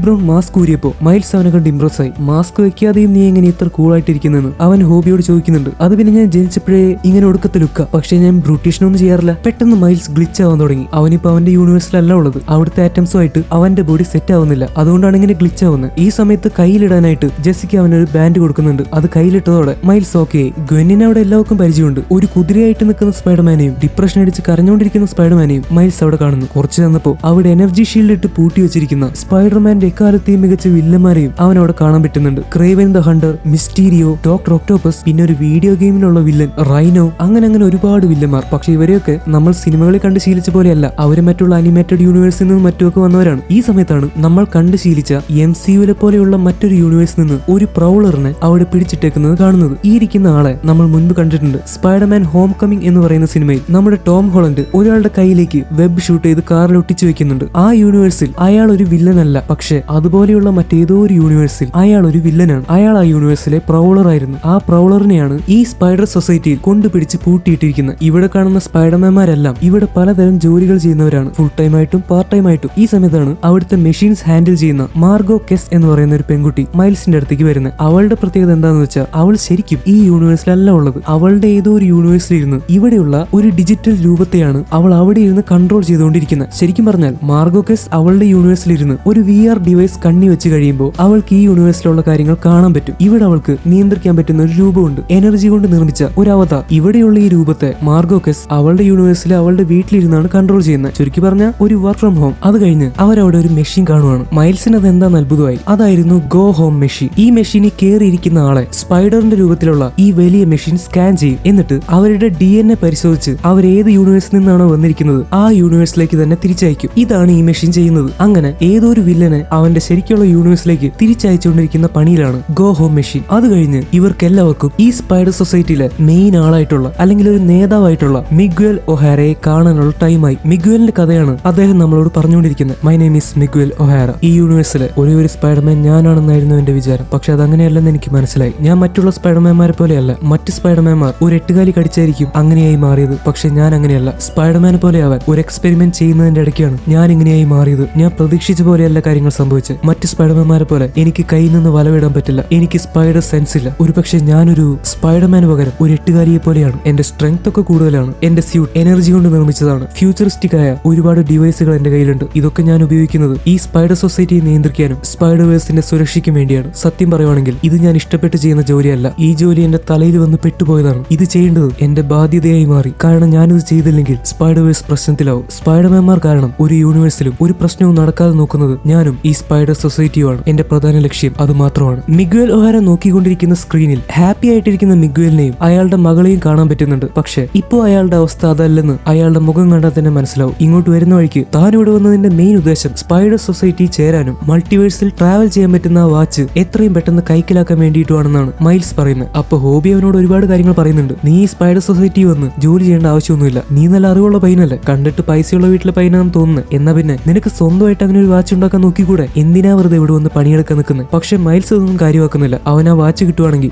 ബ്രൗൺ മാസ്ക് ഊരിയപ്പോ മൈൽസ് അവനെ കണ്ട് ഇംപ്രസ് ആയി. മാസ്ക് വെക്കാതെയും നീ എങ്ങനെ ഇത്ര കൂളായിട്ടിരിക്കുന്നെന്ന് അവൻ ഹോബിയോട് ചോദിക്കുന്നുണ്ട്. അത് പിന്നെ ഞാൻ ജനിച്ചപ്പോഴേ ഇങ്ങനെ ഒടുക്കത്തെ ലുക്ക, പക്ഷെ ഞാൻ ബ്രൂട്ടീഷനൊന്നും ചെയ്യാറില്ല. പെട്ടെന്ന് മൈൽസ് ഗ്ലിച്ച് ആവാൻ തുടങ്ങി. അവനിപ്പോ അവന്റെ യൂണിവേഴ്സിലല്ല ഉള്ളത്. അവിടുത്തെ ആറ്റംസുമായിട്ട് അവന്റെ ബോഡി സെറ്റ് ആവുന്നില്ല. അതുകൊണ്ടാണ് ഇങ്ങനെ ഗ്ലിച്ച് ആവുന്നത്. ഈ സമയത്ത് കയ്യിലിടാനായിട്ട് ജെസിക്ക അവനൊരു ബാൻഡ് കൊടുക്കുന്നുണ്ട്. അത് കയ്യിലിട്ടതോടെ മൈൽസ് ഓക്കെ ആയി. ഗ്വെന്നിനെ അവിടെ എല്ലാവർക്കും പരിചയമുണ്ട്. ഒരു കുതിരയായിട്ട് നിൽക്കുന്ന സ്പൈഡർമാനെയും ഡിപ്രഷൻ അടിച്ച് കരഞ്ഞുകൊണ്ടിരിക്കുന്ന സ്പൈഡർമാനെയും മൈൽസ് അവിടെ കാണുന്നു. കുറച്ച് തന്നപ്പോ അവിടെ എനർജി ഷീൽഡ് ഇട്ട് പൂട്ടി വെച്ചിരിക്കുന്ന സ്പൈഡർമാന്റെ എക്കാലത്തെയും മികച്ച വില്ലന്മാരെയും അവൻ അവിടെ കാണാൻ പറ്റുന്നുണ്ട്. Craven the Hunter, Mysterio, doctor octopus, പിന്നെ ഒരു വീഡിയോ ഗെയിമിലുള്ള വില്ലൻ റൈനോ, അങ്ങനെ ഒരുപാട് വില്ലന്മാർ. പക്ഷെ ഇവരെയൊക്കെ നമ്മൾ സിനിമകളിൽ കണ്ട് ശീലിച്ച പോലെയല്ല. അവര് മറ്റുള്ള അനിമേറ്റഡ് യൂണിവേഴ്സിൽ നിന്നും മറ്റുമൊക്കെ വന്നവരാണ്. ഈ സമയത്താണ് നമ്മൾ കണ്ട് ശീലിച്ച MCUവിലെ പോലെയുള്ള മറ്റൊരു യൂണിവേഴ്സിൽ നിന്ന് ഒരു പ്രൗളറിനെ അവിടെ പിടിച്ചിട്ടേക്കുന്നത് കാണുന്നത്. ഈ ഇരിക്കുന്ന ആളെ നമ്മൾ മുൻപ് കണ്ടിട്ടുണ്ട്. സ്പൈഡർമാൻ ഹോം കമ്മിങ് എന്ന് പറയുന്ന സിനിമയിൽ നമ്മുടെ ടോം ഹോളണ്ട് ഒരാളുടെ കയ്യിലേക്ക് വെബ് ഷൂട്ട് ചെയ്ത് കാറിൽ ഒട്ടിച്ചു വെക്കുന്നുണ്ട്. ആ യൂണിവേഴ്സിൽ അയാൾ ഒരു വില്ലനല്ല, പക്ഷെ അതുപോലെയുള്ള മറ്റേതോ ഒരു യൂണിവേഴ്സിൽ അയാൾ ഒരു വില്ലനാണ്. അയാൾ ആ യൂണിവേഴ്സിലെ പ്രൗളർ ആയിരുന്നു. ആ പ്രൗളറിനെയാണ് ഈ സ്പൈഡർ സൊസൈറ്റിയിൽ കൊണ്ടുപിടിച്ച് പൂട്ടിയിട്ടിരിക്കുന്നത്. ഇവിടെ കാണുന്ന സ്പൈഡർമാൻമാരെല്ലാം ഇവിടെ പലതരം ജോലികൾ ചെയ്യുന്നവരാണ്, ഫുൾ ടൈം ആയിട്ടും പാർട്ട് ടൈം ആയിട്ടും. ഈ സമയത്താണ് അവിടുത്തെ മെഷീൻസ് ഹാൻഡിൽ ചെയ്യുന്ന മാർഗോ കെസ് എന്ന് പറയുന്ന ഒരു പെൺകുട്ടി മൈൽസിന്റെ അടുത്തേക്ക് വരുന്നത്. അവളുടെ പ്രത്യേകത എന്താണെന്ന് വെച്ചാൽ അവൾ ശരിക്കും ഈ യൂണിവേഴ്സിലല്ല ഉള്ളത്. അവളുടെ ഏതോ ഒരു യൂണിവേഴ്സിൽ ഇരുന്ന് ഇവിടെയുള്ള ഒരു ഡിജിറ്റൽ രൂപത്തെയാണ് അവൾ ആ അവിടെ ഇരുന്ന് കൺട്രോൾ ചെയ്തുകൊണ്ടിരിക്കുന്നത്. ശരിക്കും പറഞ്ഞാൽ മാർഗോക്കെസ് അവളുടെ യൂണിവേഴ്സിലിരുന്ന് ഒരു VR ഡിവൈസ് കണ്ണി വെച്ച് കഴിയുമ്പോൾ അവൾക്ക് ഈ യൂണിവേഴ്സിലുള്ള കാര്യങ്ങൾ കാണാൻ പറ്റും. ഇവിടെ അവൾക്ക് നിയന്ത്രിക്കാൻ പറ്റുന്ന ഒരു രൂപമുണ്ട്, എനർജി കൊണ്ട് നിർമ്മിച്ച ഒരു അവതാർ. ഇവിടെയുള്ള ഈ രൂപത്തെ മാർഗോക്കെസ് അവളുടെ യൂണിവേഴ്സിൽ അവളുടെ വീട്ടിലിരുന്നാണ് കൺട്രോൾ ചെയ്യുന്നത്. ചുരുക്കി പറഞ്ഞ ഒരു വർക്ക് ഫ്രം ഹോം. അത് കഴിഞ്ഞ് അവരവിടെ ഒരു മെഷീൻ കാണുവാണ്. മൈൽസിന് അത് എന്താന്ന് അത്ഭുതമായി. അതായിരുന്നു ഗോ ഹോം മെഷീൻ. ഈ മെഷീനിൽ കയറിയിരിക്കുന്ന ആളെ സ്പൈഡറിന്റെ രൂപത്തിലുള്ള ഈ വലിയ മെഷീൻ സ്കാൻ ചെയ്യും. എന്നിട്ട് അവരുടെ DNA പരിശോധിച്ച് അവർ ഏത് യൂണിവേഴ്സിൽ നിന്നാണോ വന്നിരിക്കുന്നത് ആ യൂണിവേഴ്സിലേക്ക് തന്നെ തിരിച്ചയക്കും. ഇതാണ് ഈ മെഷീൻ ചെയ്യുന്നത്. അങ്ങനെ ഏതോ ഒരു വില്ലനെ അവന്റെ ശരിക്കുള്ള യൂണിവേഴ്സിലേക്ക് തിരിച്ചയച്ചുകൊണ്ടിരിക്കുന്ന പണിയിലാണ് ഗോ ഹോം മെഷീൻ. അത് കഴിഞ്ഞ് ഇവർക്കെല്ലാവർക്കും ഈ സ്പൈഡർ സൊസൈറ്റിയിലെ മെയിൻ ആളായിട്ടുള്ള അല്ലെങ്കിൽ ഒരു നേതാവായിട്ടുള്ള മിഗ്വൽ ഒഹാരയെ കാണാനുള്ള ടൈമായി. മിഗ്വലിന്റെ കഥയാണ് അദ്ദേഹം നമ്മളോട് പറഞ്ഞുകൊണ്ടിരിക്കുന്നത്. My name is Miguel ഒഹാര. ഈ യൂണിവേഴ്സിലെ ഒരേ ഒരു സ്പൈഡർമാൻ ഞാനാണെന്നായിരുന്നു എന്റെ വിചാരം. പക്ഷെ അതങ്ങനെയല്ലെന്ന് എനിക്ക് മനസ്സിലായി. ഞാൻ മറ്റുള്ള സ്പൈഡർമാൻമാരെ പോലെയല്ല. മറ്റ് സ്പൈഡർമാൻമാർ ഒരു 8 കാലി കടിച്ചായിരിക്കും അങ്ങനെയായി മാറിയത്. പക്ഷെ ഞാൻ അങ്ങനെയല്ല. സ്പൈഡർമാനെ പോലെ ആവാൻ ഒരു എക്സ്പെരിമെന്റ് ചെയ്യുന്നതിന്റെ ഇടയ്ക്കാണ് ഞാൻ ഇങ്ങനെയായി മാറിയത്. ഞാൻ പ്രതീക്ഷിച്ച പോലെയല്ല കാര്യങ്ങൾ സംഭവിച്ചത്. മറ്റ് സ്പൈഡർമാൻമാരെ പോലെ എനിക്ക് കയ്യിൽ നിന്ന് വലവിടാൻ പറ്റില്ല. എനിക്ക് സ്പൈഡർ സെൻസ് ഇല്ല. ഒരുപക്ഷെ ഞാനൊരു സ്പൈഡർമാന് പകരം ഒരു 8 കാലിയെ പോലെയാണ്. എന്റെ സ്ട്രെങ്ത് ഒക്കെ കൂടുതലാണ്. എന്റെ സ്യൂട്ട് എനർജി കൊണ്ട് നിർമ്മിച്ചതാണ്. ഫ്യൂച്ചറിസ്റ്റിക് ആയ ഒരുപാട് ഡിവൈസുകൾ എന്റെ കയ്യിലുണ്ട്. ഇതൊക്കെ ഞാൻ ഉപയോഗിക്കുന്നത് ഈ സ്പൈഡർ സൊസൈറ്റിയെ നിയന്ത്രിക്കാനും സ്പൈഡർവേഴ്സിന്റെ സുരക്ഷയ്ക്കും വേണ്ടിയാണ്. സത്യം പറയുവാണെങ്കിൽ ഇത് ഞാൻ ഇഷ്ടപ്പെട്ട് ചെയ്യുന്ന ജോലിയല്ല. ഈ ജോലി എന്റെ തലയിൽ വന്ന് പെട്ടുപോയതാണ്. ഇത് ചെയ്യേണ്ടത് എന്റെ ബാധ്യതയായി മാറി. കാരണം ഞാനിത് ചെയ്തില്ലെങ്കിൽ സ്പൈഡർവേഴ്സ് പ്രശ്നത്തിലാവും. സ്പൈഡർമാൻമാർ കാരണം ഒരു യൂണിവേഴ്സിലും ഒരു പ്രശ്നവും നടക്കാതെ നോക്കുന്നത് ഞാനും ഈ സ്പൈഡർ സൊസൈറ്റിയുമാണ്. എന്റെ പ്രധാന ലക്ഷ്യം അത് മാത്രമാണ്. മിഗ്വൽ ഒഹാര നോക്കിക്കൊണ്ടിരിക്കുന്ന സ്ക്രീനിൽ ഹാപ്പി ആയിട്ടിരിക്കുന്ന മിഗ്വലിനെയും അയാളുടെ മകളെയും കാണാൻ പറ്റുന്നുണ്ട്. പക്ഷെ ഇപ്പോൾ അയാളുടെ അവസ്ഥ അതല്ലെന്ന് അയാളുടെ മുഖം കണ്ടാൽ തന്നെ മനസ്സിലാവും. ഇങ്ങോട്ട് വരുന്ന വഴിക്ക് താൻ ഇവിടെ വന്നതിന്റെ മെയിൻ ഉദ്ദേശം സ്പൈഡർ സൊസൈറ്റി ചേരാനും മൾട്ടിവേഴ്സിൽ ട്രാവൽ ചെയ്യാൻ പറ്റുന്ന ആ വാച്ച് എത്രയും പെട്ടെന്ന് കൈക്കലാക്കാൻ വേണ്ടിയിട്ടുമാണെന്നാണ് മൈൽസ് പറയുന്നത്. അപ്പൊ ഹോബി അവനോട് ഒരുപാട് കാര്യങ്ങൾ പറയുന്നുണ്ട്. നീ ഈ സ്പൈഡർ സൊസൈറ്റി വന്ന് ജോലി ചെയ്യേണ്ട ആവശ്യമൊന്നുമില്ല. നീ നല്ല അറിവുള്ള പയ്യനല്ലേ, കണ്ടിട്ട് പൈസയുള്ള വീട്ടിലെ പയ്യനാണെന്ന് തോന്നുന്നത്. എന്നാ പിന്നെ നിനക്ക് സ്വന്തമായിട്ട് അങ്ങനെ ഒരു വാച്ച് ഉണ്ടാക്കാൻ നോക്കിക്കൂടെ? എന്തിനാ വെറുതെ ഇവിടെ വന്ന് പണിയെടുക്കാൻ നിൽക്കുന്നത്? പക്ഷെ മൈൽസ് ഇതൊന്നും കാര്യമാക്കുന്നില്ല. അവൻ ആ വാച്ച് കിട്ടുവാണെങ്കിൽ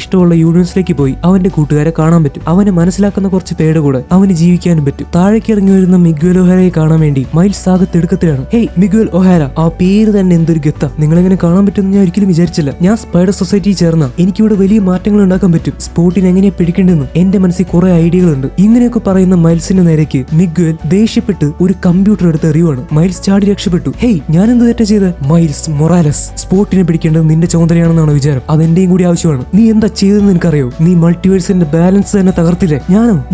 ഇഷ്ടമുള്ള യൂണിവേഴ്സിലേക്ക് പോയി അവന്റെ കൂട്ടുകാരെ കാണാൻ പറ്റും. അവനെ മനസ്സിലാക്കുന്ന കുറച്ച് പേരുടെ കൂടെ അവന് ജീവിക്കാനും പറ്റും. താഴേക്ക് ഇറങ്ങി വരുന്ന മിഗ്വൽ ഒഹാരയെ കാണാൻ വേണ്ടി മൈൽസ് ആകെ തിടുക്കത്തിലാണ്. ഹേയ് മിഗ്വൽ ഒഹാര, ആ പേര് തന്നെ എന്തൊരു ഗത്ത. നിങ്ങളെങ്ങനെ കാണാൻ പറ്റുമെന്ന് ഞാൻ ഒരിക്കലും വിചാരിച്ചില്ല. ഞാൻ സ്പൈഡർ സൊസൈറ്റി ചേർന്ന എനിക്കിവിടെ വലിയ മാറ്റങ്ങൾ ഉണ്ടാക്കാൻ പറ്റും. സ്പോർട്ടിന് എങ്ങനെ പിടിക്കേണ്ടെന്ന് എന്റെ മനസ്സിൽ കുറെ ഐഡിയകളുണ്ട്. ഇങ്ങനെയൊക്കെ പറയുന്ന മൈൽസിന്റെ നേരേക്ക് മിഗ്വൽ ദേഷ്യപ്പെട്ട് ഒരു കമ്പ്യൂട്ടർ എടുത്ത് എറിയുവാണ്. മൈൽസ് ചാടി രക്ഷപ്പെട്ടു. ഹേയ് ഞാൻ എന്ത് തെറ്റാ ചെയ്ത്? മൈൽസ് മൊറാലസ്, സ്പോർട്ടിനെ പിടിക്കേണ്ടത് നിന്റെ ചുമതലയാണെന്നാണ് വിചാരം. അതെന്റെയും കൂടി ആവശ്യമാണ്. നീ എന്താ ചെയ്തെന്ന് എനിക്കറിയോ? നീ മൾട്ടിവേഴ്സിന്റെ ബാലൻസ് തന്നെ തകർത്തില്ലേ?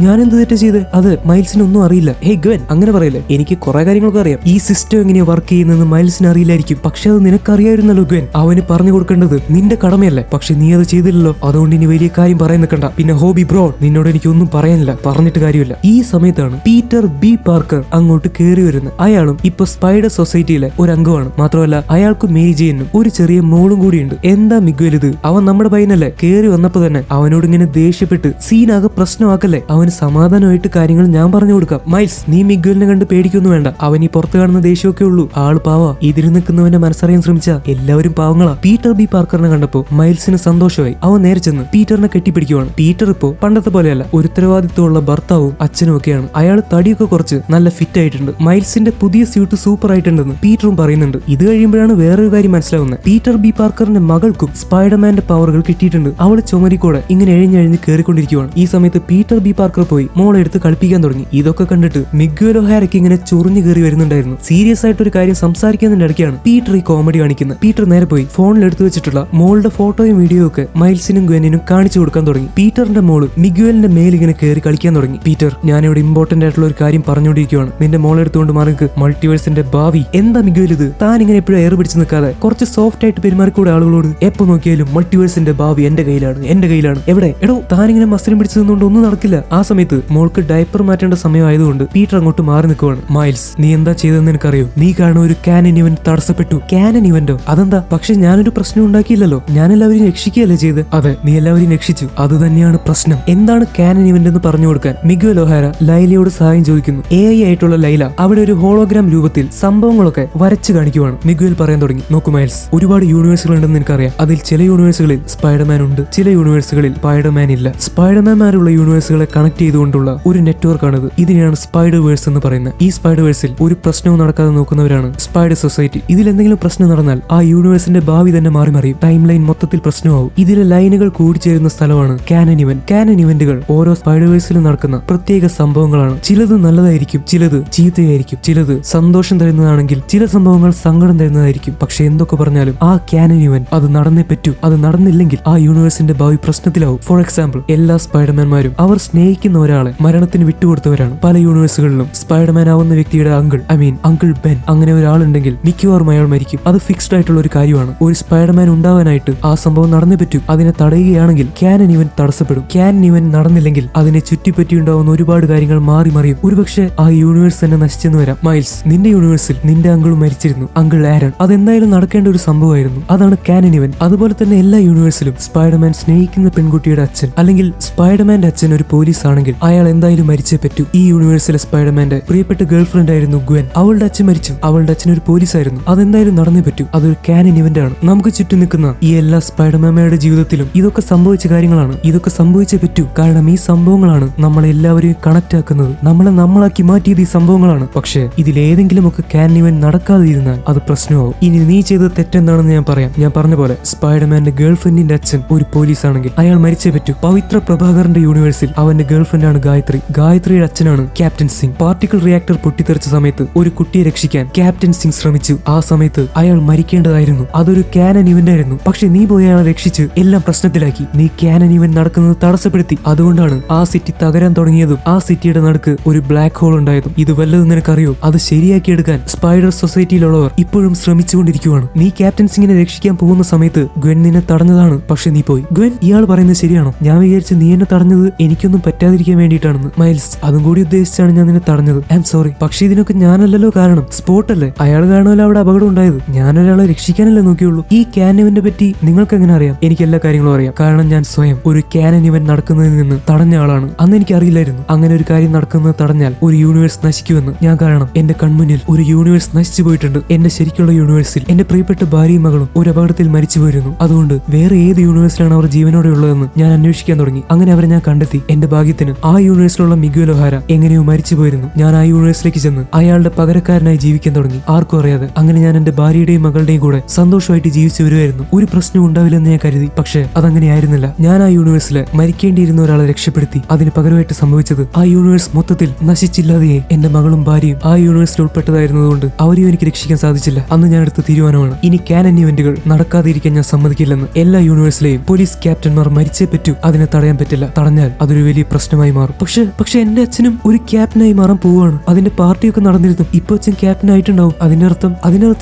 ഞാൻ എന്ത് തെറ്റാ ചെയ്ത്? അത് മൈൽസിനൊന്നും അറിയില്ല. ഹേയ് ഗവൻ അങ്ങനെ പറയില്ലേ. എനിക്ക് കുറെ കാര്യങ്ങളൊക്കെ അറിയാം. ഈ സിസ്റ്റം എങ്ങനെയാ വർക്ക് ചെയ്യുന്നതെന്ന് മൈൽസിന് അറിയില്ലായിരിക്കും. പക്ഷെ അത് നിനക്കറിയായിരുന്നല്ലോ ഗവൻ. അവന് പറഞ്ഞു കൊടുക്കേണ്ടത് നിന്റെ കടമയല്ലേ. പക്ഷെ നീ അത് ചെയ്തില്ലല്ലോ. അതുകൊണ്ട് ഇനി വലിയ കാര്യം പറയാൻ നിൽക്കണ്ട. പിന്നെ ഹോബി ബ്രോ, നിന്നോട് എനിക്ക് ഒന്നും പറയാനില്ല, പറഞ്ഞിട്ട് കാര്യമില്ല. ഈ സമയത്താണ് പീറ്റർ ബി പാർക്കർ അങ്ങോട്ട് കയറി വരുന്നത്. അയാളും ഇപ്പൊ സ്പൈഡർ സൊസൈറ്റിയിലെ ഒരു അംഗമാണ്. മാത്രമല്ല അയാൾക്ക് മേരി ജെയിനും ഒരു ചെറിയ മോളും കൂടിയുണ്ട്. എന്താ മിഗ്വൽ ഇത്? അവൻ നമ്മുടെ പയ്യനല്ലേ? കയറി വന്നപ്പോ തന്നെ അവനോട് ഇങ്ങനെ ദേഷ്യപ്പെട്ട് സീനാകെ പ്രശ്നമാക്കല്ലേ. അവന് സമാധാനമായിട്ട് കാര്യങ്ങൾ ഞാൻ പറഞ്ഞു കൊടുക്കാം. മൈൽസ്, നീ മിഗ്വലിനെ കണ്ട് പേടിക്കൊന്നും വേണ്ട. അവൻ ഈ പുറത്ത് കാണുന്ന ദേഷ്യമൊക്കെ ഉള്ളൂ. ആള് പാവാ. ഇതിൽ നിൽക്കുന്നവന്റെ മനസ്സറിയാൻ ശ്രമിച്ചാ എല്ലാവരും പാവങ്ങളാ. പീറ്റർ ബി പാർക്കറിനെ കണ്ടപ്പോ മൈൽസിന് സന്തോഷമായി. അവൻ നേരെ ചെന്ന് പീറ്ററിനെ കെട്ടിപ്പിടിക്കുവാണ്. പീറ്റർ ഇപ്പോ പണ്ടത്തെ പോലെയല്ല, ഒരു ഉത്തരവാദിത്വമുള്ള ഭർത്താവും അച്ഛനും ഒക്കെയാണ്. അയാൾ തടിയൊക്കെ കുറച്ച് നല്ല ഫിറ്റ് ആയിട്ടുണ്ട്. മൈൽസിന്റെ പുതിയ സ്യൂട്ട് സൂപ്പർ ആയിട്ടുണ്ടെന്ന് പീറ്ററും പറയുന്നുണ്ട്. ഇത് കഴിയുമ്പോഴാണ് വേറൊരു കാര്യം മനസ്സിലാവുന്നത്. പീറ്റർ ബി പാർക്കറിന്റെ മകൾക്കും സ്പൈഡർമാന്റെ പവറുകൾ കിട്ടിയിട്ടുണ്ട്. അവള് ചുമരിക്കൂടെ ഇങ്ങനെ എഴിഞ്ഞഴിഞ്ഞ് കയറിക്കൊണ്ടിരിക്കുവാണ്. ഈ സമയത്ത് പീറ്റർ ബി പാർക്കർ പോയി മോളെ എടുത്ത് കളിപ്പിക്കാൻ തുടങ്ങി. ഇതൊക്കെ കണ്ടിട്ട് മിഗ്വൽ ഒഹാരയ്ക്ക് ഇങ്ങനെ ചൊറിഞ്ഞു കയറി വരുന്നുണ്ടായിരുന്നു. സീരിയസ് ആയിട്ട് ഒരു കാര്യം സംസാരിക്കുന്നതിന്റെ ഇടയ്ക്കാണ് പീറ്റർ ഈ കോമഡി കാണിക്കുന്നത്. പീറ്റർ നേരെ പോയി ഫോണിൽ എടുത്തു വെച്ചിട്ടുള്ള മോളുടെ ഫോട്ടോയും വീഡിയോ ഒക്കെ മൈൽസിനും ഗ്വെന്നിനും കാണിച്ചു കൊടുക്കാൻ തുടങ്ങി. പീറ്ററിന്റെ മോള് മിഗ്വലിന്റെ മേലിങ്ങനെ കയറി കളിക്കാൻ തുടങ്ങി. പീറ്റർ, ഞാനിവിടെ ഇമ്പോർട്ടന്റ് ആയിട്ടുള്ള ഒരു കാര്യം പറഞ്ഞുകൊണ്ടിരിക്കുകയാണ്. നിന്റെ മോളെ എടുത്തുകൊണ്ട് മാറിക്ക്. മൾട്ടിവേഴ്സിന്റെ ഭാവി. എന്താ മിഗ്വൽ ഇത്? താൻ ഇങ്ങനെ എപ്പോഴും എയർ പിടിച്ച് നിൽക്കാതെ കുറച്ച് സോഫ്റ്റ് ആയിട്ട് പെരുമാറിക്കൂടെ ആളുകളോട്? എപ്പോ നോക്കിയാലും മൾട്ടിവേഴ്സിന്റെ ഭാവി എന്റെ കയ്യിലാണ്. എവിടെ എടോ? താനിങ്ങനെ മസ്ലിം പിടിച്ചു നിന്നുകൊണ്ട് ഒന്നും നടക്കില്ല. ആ സമയത്ത് മോൾക്ക് ഡയപ്പർ മാറ്റേണ്ട സമയമായതുകൊണ്ട് പീറ്റർ അങ്ങോട്ട് മാറി നിൽക്കുവാണ്. മൈൽസ്, നീ എന്താ ചെയ്തെന്ന് എനിക്കറിയോ? നീ കാണുന്ന ഒരു കാനൻ ഇവന്റ് തടസ്സപ്പെട്ടു. കാനൻ ഇവന്റോ? അതെന്താ? പക്ഷെ ഞാനൊരു പ്രശ്നം ഉണ്ടാക്കിയില്ലല്ലോ. ഞാൻ എല്ലാവരും രക്ഷിക്കുകയല്ലേ ചെയ്ത്? അതെ, നീ എല്ലാവരും രക്ഷിച്ചു. അത് തന്നെയാണ് പ്രശ്നം. എന്താണ് കാനൻ ഇവന്റ് എന്ന് പറഞ്ഞു കൊടുക്കാൻ മിഗ്വൽ ഒഹാര ലൈലയോട് സഹായം ചോദിക്കുന്നു. AI ആയിട്ടുള്ള ലൈല അവിടെ ഒരു ഹോളോഗ്രാം രൂപത്തിൽ സംഭവങ്ങളൊക്കെ വരച്ചു കാണിക്കുവാണ്. മിഗ്വൽ പറയാൻ തുടങ്ങി. നോക്കൂ മൈൽസ്, ഒരുപാട് യൂണിവേഴ്സുകൾ ഉണ്ടെന്ന് എനിക്കറിയാം. അതിൽ ചില യൂണിവേഴ്സുകളിൽ സ്പൈഡർമാൻ ഉണ്ട്, ചില യൂണിവേഴ്സുകളിൽ സ്പൈഡർമാൻ ഇല്ല. സ്പൈഡർമാൻമാരുള്ള യൂണിവേഴ്സുകളെ കണക്ട് ചെയ്തുകൊണ്ടുള്ള ഒരു നെറ്റ്വർക്കാണിത്. ഇതിനെയാണ് സ്പൈഡർവേഴ്സ് എന്ന് പറയുന്നത്. ഈ സ്പൈഡർവേഴ്സിൽ ഒരു പ്രശ്നവും നടക്കാതെ നോക്കുന്നവരാണ് സ്പൈഡർ സൊസൈറ്റി. ഇതിൽ എന്തെങ്കിലും പ്രശ്നം നടന്നാൽ ആ യൂണിവേഴ്സിന്റെ ഭാവി തന്നെ മാറി മറിയും. ടൈം ലൈൻ മൊത്തത്തിൽ പ്രശ്നമാവും. ഇതിലെ ലൈനുകൾ കൂടിച്ചേരുന്ന സ്ഥലമാണ് കാനൻ ഇവന്റ്. കാനൻ ഇവന്റുകൾ ഓരോ സ്പൈഡർവേഴ്സിലും നടക്കുന്ന പ്രത്യേക സംഭവങ്ങളാണ്. സംഭവങ്ങളാണ്. ചിലത് നല്ലതായിരിക്കും, ചിലത് ചീത്തയായിരിക്കും, ചിലത് സന്തോഷം തരുന്നതാണെങ്കിൽ ചില സംഭവങ്ങൾ സങ്കടം തരുന്നതായിരിക്കും. പക്ഷെ എന്തൊക്കെ പറഞ്ഞാലും ആ ക്യാനൻ ഇവന്റ് അത് നടന്നേ പറ്റൂ. അത് നടന്നില്ലെങ്കിൽ ആ യൂണിവേഴ്സിന്റെ ഭാവി പ്രശ്നത്തിലാവും. ഫോർ എക്സാമ്പിൾ, എല്ലാ സ്പൈഡർമാൻമാരും അവർ സ്നേഹിക്കുന്ന ഒരാളെ മരണത്തിന് വിട്ടുകൊടുത്തവരാണ്. പല യൂണിവേഴ്സുകളിലും സ്പൈഡർമാൻ ആവുന്ന വ്യക്തിയുടെ അങ്കിൾ ബെൻ അങ്ങനെ ഒരാളുണ്ടെങ്കിൽ മിക്കവാറും അയാൾ മരിക്കും. അത് ഫിക്സ്ഡ് ആയിട്ടുള്ള ഒരു കാര്യമാണ്. ഒരു സ്പൈഡർമാൻ ഉണ്ടാവാനായിട്ട് ആ സംഭവം നടന്നേ പറ്റൂ. അതിനെ തടയുകയാണെങ്കിൽ ക്യാനൻ ഇവന്റ് തടസ്സപ്പെടും. ക്യാനൻ ഇവന്റ് നടന്നില്ലെങ്കിൽ അതിനെ ചുറ്റിപ്പറ്റിയുണ്ടാവുന്ന ഒരുപാട് കാര്യങ്ങൾ മാറി മറിയും. ഒരുപക്ഷെ ആ യൂണിവേഴ്സ് തന്നെ നശിച്ചെന്ന് വരാം. മൈൽസ്, നിന്റെ യൂണിവേഴ്സിൽ നിന്റെ അങ്കിളും മരിച്ചിരുന്നു, അങ്കിൾ ആരൺ. അതെന്തായാലും നടക്കേണ്ട ഒരു സംഭവമായിരുന്നു. അതാണ് ക്യാനൻ ഇവന്റ്. അതുപോലെ തന്നെ എല്ലാ യൂണിവേഴ്സിലും സ്പൈഡർമാൻ സ്നേഹിക്കുന്ന പെൺകുട്ടിയുടെ അച്ഛൻ അല്ലെങ്കിൽ സ്പൈഡർമാന്റെ അച്ഛൻ ഒരു പോലീസ് ആണെങ്കിൽ അയാൾ എന്തായാലും മരിച്ചേ പറ്റൂ. ഈ യൂണിവേഴ്സിലെ സ്പൈഡർമാന്റെ പ്രിയപ്പെട്ട ഗേൾഫ്രണ്ട് ആയിരുന്നു ഗ്വെൻ. അവളുടെ അച്ഛൻ മരിച്ചു. അവളുടെ അച്ഛൻ ഒരു പോലീസ് ആയിരുന്നു. അതെന്തായാലും നടന്നേ പറ്റൂ. അതൊരു ക്യാനൻ ഇവന്റ് ആണ്. നമുക്ക് ചുറ്റും നിൽക്കുന്ന ഈ എല്ലാ സ്പൈഡർമാൻമാരുടെ ജീവിതത്തിലും ഇതൊക്കെ സംഭവിച്ച കാര്യങ്ങളാണ്. ഇതൊക്കെ സംഭവിച്ചേ പറ്റൂ. കാരണം ഈ സംഭവങ്ങളാണ് നമ്മളെ എല്ലാവരെയും കണക്ട് ആക്കുന്നത്. നമ്മളാക്കി മാറ്റിയത് ഈ സംഭവങ്ങളാണ്. പക്ഷേ ഇതിലേതെങ്കിലും ഒക്കെ ക്യാനൻ ഇവന്റ് നടക്കാതെ ഇരുന്നാൽ അത് പ്രശ്നമാവും. ഇനി നീ ചെയ്തത് തെറ്റെന്താണെന്ന് ഞാൻ പറയാം. ഞാൻ പറഞ്ഞ പോലെ സ്പൈഡർമാന്റെ ഗേൾഫ്രണ്ടിന്റെ അച്ഛൻ ഒരു പോലീസ് ആണെങ്കിൽ അയാൾ മരിച്ചേ പറ്റൂ. പവിത്ര പ്രഭാകറിന്റെ യൂണിവേഴ്സിൽ അവന്റെ ഗേൾഫ്രണ്ട് ആണ് ഗായത്രി. ഗായത്രിയുടെ അച്ഛനാണ് ക്യാപ്റ്റൻ സിംഗ്. പാർട്ടിക്കിൾ റിയാക്ടർ പൊട്ടിത്തെറിച്ച സമയത്ത് ഒരു കുട്ടിയെ രക്ഷിക്കാൻ ക്യാപ്റ്റൻ സിംഗ് ശ്രമിച്ചു. ആ സമയത്ത് അയാൾ മരിക്കേണ്ടതായിരുന്നു. അതൊരു ക്യാനൻ ഇവന്റ് ആയിരുന്നു. പക്ഷെ നീ പോയി അയാളെ രക്ഷിച്ച് എല്ലാം പ്രശ്നത്തിലാക്കി. നീ ക്യാനൻ ഇവന്റ് നടക്കുന്നത് തടസ്സപ്പെടുത്തി. അതുകൊണ്ടാണ് ആ സിറ്റി തകരാൻ തുടങ്ങിയതും ആ സിറ്റിയുടെ നടുക്ക് ഒരു ബ്ലാക്ക് ഹോൾ ഉണ്ടായതും. ഇത് വല്ലതും നിനക്കറിയോ? അത് ശരിയാക്കിയെടുക്കാൻ സ്പൈഡർ സൊസൈറ്റിയിലുള്ളവർ ഇപ്പോഴും ശ്രമിച്ചുകൊണ്ടിരിക്കുകയാണ്. നീ ക്യാപ്റ്റൻ സിംഗിനെ രക്ഷിക്കാൻ പോകുന്ന സമയത്ത് ഗ്വെൻ നിന്നെ തടഞ്ഞതാണ്. പക്ഷെ നീ പോയി. ഗ്വെൻ, ഇയാൾ പറയുന്നത് ശരിയാണോ? ഞാൻ വിചാരിച്ചു നീ എന്നെ തടഞ്ഞത് എനിക്കൊന്നും പറ്റാതിരിക്കാൻ വേണ്ടിയിട്ടാണെന്ന്. മൈൽസ്, അതും കൂടി ഉദ്ദേശിച്ചാണ് ഞാൻ നിന്നെ തടഞ്ഞത്. I am sorry. പക്ഷെ ഇതിനൊക്കെ ഞാനല്ലല്ലോ കാരണം. സ്പോട്ട് അല്ലേ? അയാൾ കാരണമല്ലോ അവിടെ അപകടം ഉണ്ടായത്. ഞാനൊരാളെ രക്ഷിക്കാനല്ലേ നോക്കിയുള്ളൂ. ഈ ക്യാനൻ ഇവന്റിനെ പറ്റി നിങ്ങൾക്ക് എങ്ങനെ അറിയാം? എനിക്ക് എല്ലാ കാര്യങ്ങളും അറിയാം. കാരണം ഞാൻ സ്വയം ഒരു ക്യാനൻ ഇവന്റ് നടക്കുന്നതിൽ നിന്ന് തടഞ്ഞ ആളാണ്. അന്ന് എനിക്ക് അറിയില്ലായിരുന്നു അങ്ങനെ ഒരു കാര്യം നടക്കുന്നത് തടഞ്ഞാൽ ഒരു യൂണിവേഴ്സ് നശിക്കുമെന്ന്. ഞാൻ കാരണം എന്റെ കൺമുന്നിൽ ഒരു യൂണിവേഴ്സ് നശിച്ചു പോയിട്ടുണ്ട്. എന്റെ ശരിക്കുള്ള യൂണിവേഴ്സിൽ എന്റെ പ്രിയപ്പെട്ട ഭാര്യയും മകളും ഒരു അപകടത്തിൽ മരിച്ചു പോയിരുന്നു. അതുകൊണ്ട് വേറെ ഏത് യൂണിവേഴ്സിലാണ് അവർ ജീവനോടെ ഉള്ളതെന്ന് ഞാൻ അന്വേഷിക്കാൻ തുടങ്ങി. അങ്ങനെ അവരെ ഞാൻ കണ്ടെത്തി. എന്റെ ഭാഗ്യത്തിന് ആ യൂണിവേഴ്സിലുള്ള മിഗുൽ ഒഹാര എങ്ങനെയോ മരിച്ചു പോയിരുന്നു. ഞാൻ ആ യൂണിവേഴ്സിലേക്ക് ചെന്ന് അയാളുടെ പകരക്കാരനായി ജീവിക്കാൻ തുടങ്ങി. ആർക്കും അറിയാതെ. അങ്ങനെ ഞാൻ എന്റെ ഭാര്യയുടെയും മകളുടെയും കൂടെ സന്തോഷമായിട്ട് ജീവിച്ചു വരുമായിരുന്നു. ഒരു പ്രശ്നം ഉണ്ടാവില്ലെന്ന് ഞാൻ കരുതി. പക്ഷെ അതങ്ങനെ ആയിരുന്നില്ല. ഞാൻ ആ യൂണിവേഴ്സിലെ മരിക്കേണ്ടിയിരുന്ന ഒരാളെ രക്ഷപ്പെടുത്തി. അതിന് പകരമായിട്ട് സംഭവിച്ചത് ആ യൂണിവേഴ്സ് മൊത്തത്തിൽ നശിച്ചില്ലാതെയായി. എന്റെ മകളും ഭാര്യയും ആ യൂണിവേഴ്സിൽ ഉൾപ്പെട്ടതായിരുന്നതുകൊണ്ട് അവരെയും എനിക്ക് രക്ഷിക്കാൻ സാധിച്ചില്ല. അന്ന് ഞാൻ എടുത്ത തീരുമാനമാണ് ഇനി ക്യാനൻ ഇവന്റുകൾ നടക്കാതിരിക്കാൻ ഞാൻ സമ്മതിക്കില്ലെന്ന്. എല്ലാ യൂണിവേഴ്സിലെയും പോലീസ് ക്യാപ്റ്റന്മാർ മരിച്ചേ പറ്റൂ. അതിനെ തടയാൻ പറ്റില്ല. തടഞ്ഞാൽ അതൊരു വലിയ പ്രശ്നമായി മാറും. പക്ഷെ എന്റെ അച്ഛനും ഒരു ക്യാപ്റ്റനായി മാറാൻ പോവുകയാണ്. അതിന്റെ പാർട്ടിയൊക്കെ നടന്നിരുന്നു. ഇപ്പൊ അച്ഛൻ ക്യാപ്റ്റൻ ആയിട്ടുണ്ടാവും. അതിന്റെ അർത്ഥം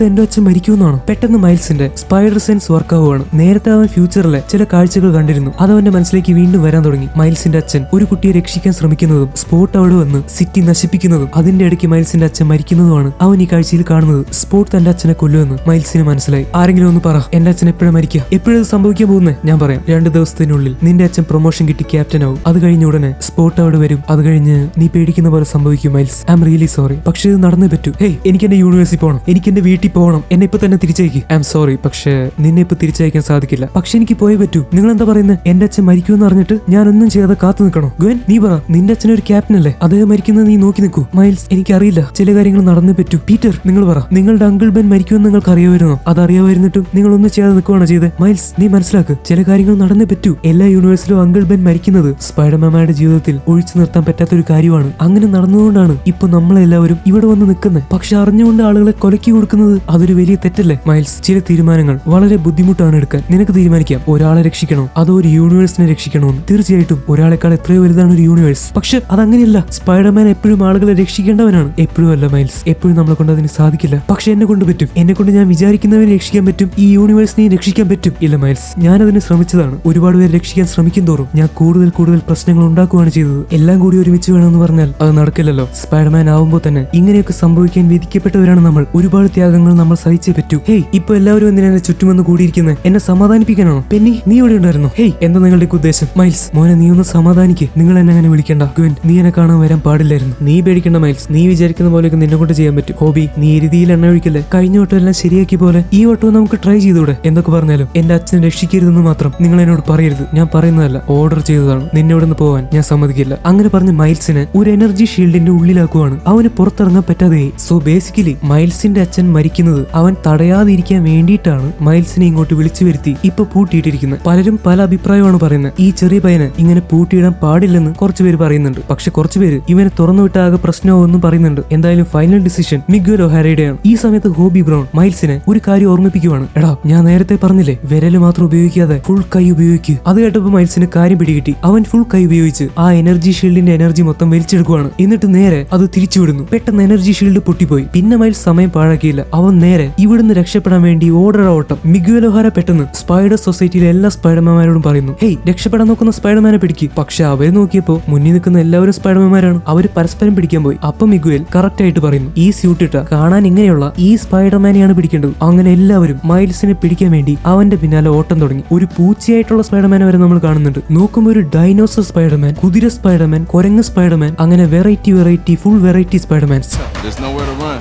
എന്റെ അച്ഛൻ മരിക്കുമെന്നാണ്. പെട്ടെന്ന് മൈൽസിന്റെ സ്പൈഡർ സെൻസ് വർക്ക് ആവുകയാണ്. നേരത്തെ അവൻ ഫ്യൂച്ചറിലെ ചില കാഴ്ചകൾ കണ്ടിരുന്നു. അത് അവന്റെ മനസ്സിലേക്ക് വീണ്ടും വരാൻ തുടങ്ങി. മൈൽസിന്റെ അച്ഛൻ ഒരു കുട്ടിയെ രക്ഷിക്കാൻ ശ്രമിക്കുന്നതും സ്പോട്ട് അവിടെ വന്ന് സിറ്റി നശിപ്പിക്കുന്നതും അതിന്റെ ഇടയ്ക്ക് മൈൽസിന്റെ അച്ഛൻ മരിക്കുന്നതുമാണ് അവൻ ഈ കാഴ്ചയിൽ കാണുന്നത്. സ്പോട്ട് തന്റെ അച്ഛനെ കൊല്ലുമെന്ന് മൈൽസിന് മനസ്സിലായി. ആരെങ്കിലും ഒന്ന് പറ, എന്റെ അച്ഛൻ എപ്പോഴും മരിക്കുക? എപ്പോഴും സംഭവിക്കാൻ പോകുന്നേ? ഞാൻ പറയാം. 2 ദിവസത്തിനുള്ളിൽ നിന്റെ അച്ഛൻ പ്രൊമോഷൻ കിട്ടി ക്യാപ്റ്റൻ ആവും. അത് കഴിഞ്ഞ ഉടനെ സ്പോട്ട് അവിടെ വരും. അത് കഴിഞ്ഞ് നീ പേടിക്കുന്ന പോലെ സംഭവിക്കും miles. I am really sorry. പക്ഷെ ഇത് നടന്നേ പറ്റൂ. ഹേയ്, എനിക്ക് എന്റെ യൂണിവേഴ്സിൽ പോകണം. എനിക്ക് എന്റെ വീട്ടിൽ പോകണം. എന്നെ ഇപ്പൊ തന്നെ തിരിച്ചയക്ക്. I am sorry. പക്ഷെ നിന്നെ ഇപ്പൊ തിരിച്ചയക്കാൻ സാധിക്കില്ല. പക്ഷെ എനിക്ക് പോയേ പറ്റൂ. നിങ്ങൾ എന്താ പറയുന്നത്? എന്റെ അച്ഛൻ മരിക്കുമെന്ന് അറിഞ്ഞിട്ട് ഞാനൊന്നും ചെയ്യാതെ കാത്തു നിൽക്കണോ? ഗ്വെൻ, നീ പറ. നിന്റെ അച്ഛൻ ഒരു ക്യാപ്റ്റൻ അല്ലേ? അദ്ദേഹം മരിക്കുന്നത് നീ നോക്കി നിൽക്കൂ. മൈൽസ്, എനിക്കറിയില്ല. ചില കാര്യങ്ങൾ നടന്നേ പറ്റൂ. പീറ്റർ, നിങ്ങൾ പറ. നിങ്ങളുടെ അങ്കിൾ ബെൻ മരിക്കുമെന്ന് നിങ്ങൾക്ക് അറിയാമായിരുന്നോ? അതറിയാമായിരുന്നിട്ടും നിങ്ങൾ ഒന്നും ചെയ്യാതെ നിൽക്കുകയാണോ ചെയ്തത്? മൈൽസ്, നീ മനസ്സിലാക്ക്. ചില കാര്യങ്ങൾ നടന്നേ പറ്റൂ. എല്ലാ യൂണിവേഴ്സിലും അങ്കിൾ ബെൻ മരിക്കുന്നത് സ്പൈഡർമാൻമാരുടെ ജീവിതത്തിൽ ഒഴിച്ചു നിർത്താൻ പറ്റാത്തൊരു കാര്യമാണ്. അങ്ങനെ നടന്നുകൊണ്ടാണ് ഇപ്പൊ നമ്മളെല്ലാവരും ഇവിടെ വന്ന് നിൽക്കുന്നത്. പക്ഷെ അറിഞ്ഞുകൊണ്ട് ആളുകളെ കൊലക്കി കൊടുക്കുന്നത് അതൊരു വലിയ തെറ്റല്ലേ? മൈൽസ്, ചില തീരുമാനങ്ങൾ വളരെ ബുദ്ധിമുട്ടാണ് എടുക്കാൻ. നിനക്ക് തീരുമാനിക്കാം ഒരാളെ രക്ഷിക്കണോ അതോ ഒരു യൂണിവേഴ്സിനെ രക്ഷിക്കണോ എന്ന്. തീർച്ചയായിട്ടും ഒരാളെക്കാൾ എത്രയോ വലുതാണ് ഒരു യൂണിവേഴ്സ്. പക്ഷെ അതങ്ങനെയല്ല. സ്പൈഡർമാൻ എപ്പോഴും ആളുകളെ രക്ഷിക്കേണ്ടവനാണ്. എപ്പോഴും അല്ല മൈൽസ്. എപ്പോഴും നമ്മളെ കൊണ്ട് അതിന് സാധിക്കില്ല. പക്ഷെ എന്നെ കൊണ്ട് പറ്റും. എന്നെ കൊണ്ട് ഞാൻ വിചാരിക്കുന്നവരെ രക്ഷിക്കാൻ പറ്റും. ഈ യൂണിവേഴ്സിനെ രക്ഷിക്കാൻ പറ്റും. ഇല്ല മൈൽസ്, ഞാനതിന് ശ്രമിച്ചതാണ്. ഒരുപാട് പേര് രക്ഷിക്കാൻ ശ്രമിക്കും തോറും ഞാൻ കൂടുതൽ പ്രശ്നങ്ങൾ ഉണ്ടാക്കുകയാണ് ചെയ്തത്. എല്ലാം കൂടി ഒരുമിച്ച് വേണമെന്ന് പറഞ്ഞാൽ അത് നടക്കില്ലല്ലോ. സ്പൈഡർമാൻ ആവുമ്പോൾ തന്നെ ഇങ്ങനെയൊക്കെ സംഭവിക്കാൻ വിധിക്കപ്പെട്ടവരാണ് നമ്മൾ. ഒരുപാട് ത്യാഗങ്ങൾ നമ്മൾ സഹിച്ചേ പറ്റൂ. ഹേയ്, ഇപ്പൊ എല്ലാവരും എന്തിനാ എന്നെ ചുറ്റുമെന്ന് കൂടിയിരിക്കുന്നത്? എന്നെ സമാധാനിപ്പിക്കാനാണോ? പെന്നി, നീ ഇവിടെ ഉണ്ടായിരുന്നു? ഹേയ്, എന്താ നിങ്ങളുടെ ഉദ്ദേശം? മൈൽസ് മോനെ, നീ ഒന്ന് സമാധാനിക്ക്. നിങ്ങൾ എന്നെ അങ്ങനെ വിളിക്കണ്ട. ഗ്വെൻ, നീ എന്നെ കാണാൻ വരാൻ പാടില്ലായിരുന്നു. നീ പേടിക്കണ്ട മൈൽസ്. നീ വിചാരിക്കുന്ന പോലെയൊക്കെ നിന്നെ കൊണ്ട് ചെയ്യാൻ പറ്റും. ഹോബി, നീ രീതിയിൽ എണ്ണ ഒഴിക്കല്ലേ. കഴിഞ്ഞ വട്ടം എല്ലാം ശരിയാക്കിയ പോലെ ഈ വട്ടവും നമുക്ക് ട്രൈ ചെയ്തൂടെ? എന്തൊക്കെ പറഞ്ഞാലും എന്റെ അച്ഛനെ രക്ഷിക്കരുതെന്ന് മാത്രം നിങ്ങൾ എന്നോട് പറയരുത്. ഞാൻ പറയുന്നതല്ല, ഓർഡർ ചെയ്തതാണ്. നിന്നെ ഇവിടെ നിന്ന് പോവാൻ ഞാൻ സമ്മതിക്കില്ല. അങ്ങനെ പറഞ്ഞ് മൈൽസിനെ ഒരു എനർജി ഷീൽഡിന്റെ ഉള്ളിലാക്കുവാണ്. അവന് പുറത്തിറങ്ങാൻ പറ്റാതെ. സോ ബേസിക്കലി മൈൽസിന്റെ അച്ഛൻ മരിക്കുന്നത് അവൻ തടയാതിരിക്കാൻ വേണ്ടിയിട്ടാണ് മൈൽസിനെ ഇങ്ങോട്ട് വിളിച്ചു വരുത്തി ഇപ്പൊ പൂട്ടിയിട്ടിരിക്കുന്നത്. പലരും പല അഭിപ്രായമാണ് പറയുന്നത്. ഈ ചെറിയ പയ്യനെ ഇങ്ങനെ പൂട്ടിയിടാൻ പാടില്ലെന്ന് കുറച്ചുപേര് പറയുന്നുണ്ട്. പക്ഷെ കുറച്ച് കുറച്ചുപേര് ഇവനെ തുറന്നുവിട്ട ആകെ പ്രശ്നമൊന്നും പറയുന്നുണ്ട്. എന്തായാലും ഫൈനൽ ഡിസിഷൻ മിഗ്വൽ ഒഹാരയുടെയാണ്. ഈ സമയത്ത് ഹോബി ബ്രൗൺ മൈൽസിനെ ഒരു കാര്യം ഓർമ്മിപ്പിക്കുവാണ്. എടാ, ഞാൻ നേരത്തെ പറഞ്ഞില്ലേ വിരല് മാത്രം ഉപയോഗിക്കാതെ ഫുൾ കൈ ഉപയോഗിക്കുക. അത് കേട്ടപ്പോ മൈൽസിന് കാര്യം പിടികിട്ടി. അവൻ ഫുൾ കൈ ഉപയോഗിച്ച് ആ എനർജി ഷീൽഡിന്റെ എനർജി മൊത്തം വലിച്ചെടുക്കുവാണ്. എന്നിട്ട് നേരെ അത് തിരിച്ചുവിടുന്നു. പെട്ടെന്ന് എനർജി ഷീൽഡ് പൊട്ടിപ്പോയി. പിന്നെ മൈൽസ് സമയം പാഴാക്കിയില്ല. അവൻ നേരെ ഇവിടുന്ന് രക്ഷപ്പെടാൻ വേണ്ടി ഓട്ടം. മിഗ്വൽ ഒഹാര പെട്ടെന്ന് സ്പൈഡർ സൊസൈറ്റിയിലെ എല്ലാ സ്പൈഡർമാരോടും പറയുന്നു, ഹേയ്, രക്ഷപ്പെടാൻ നോക്കുന്ന സ്പൈഡർമാനെ പിടിക്കും. പക്ഷെ അവര് നോക്കിയപ്പോ മുന്നിൽ നിൽക്കുന്ന എല്ലാവരും സ്പൈഡർമാരാണ്. അവര് പരസ്പരം പിടിക്കാൻ പോയി. അപ്പൊ മിഗ്വൽ കറക്റ്റ് ആയിട്ട് പറയുന്നു, ഈ സ്യൂട്ട് ഇട്ട കാണാൻ ഇങ്ങനെയുള്ള ഈ സ്പൈഡർമാനെയാണ് പിടിക്കേണ്ടത്. അങ്ങനെ എല്ലാവരും മൈൽസിനെ പിടിക്കാൻ വേണ്ടി അവന്റെ പിന്നാലെ ഓട്ടം തുടങ്ങി. ഒരു പൂച്ചയായിട്ടുള്ള സ്പൈഡർമാനെ വരെ നമ്മൾ കാണുന്നുണ്ട്. നോക്കുമ്പോൾ ഒരു ഡൈനോസർ സ്പൈഡർമാൻ, കുതിര സ്പൈഡർമാൻ, കുരങ്ങ് സ്പൈഡർമാൻ, അങ്ങനെ variety full variety Spidermans. There's nowhere to run.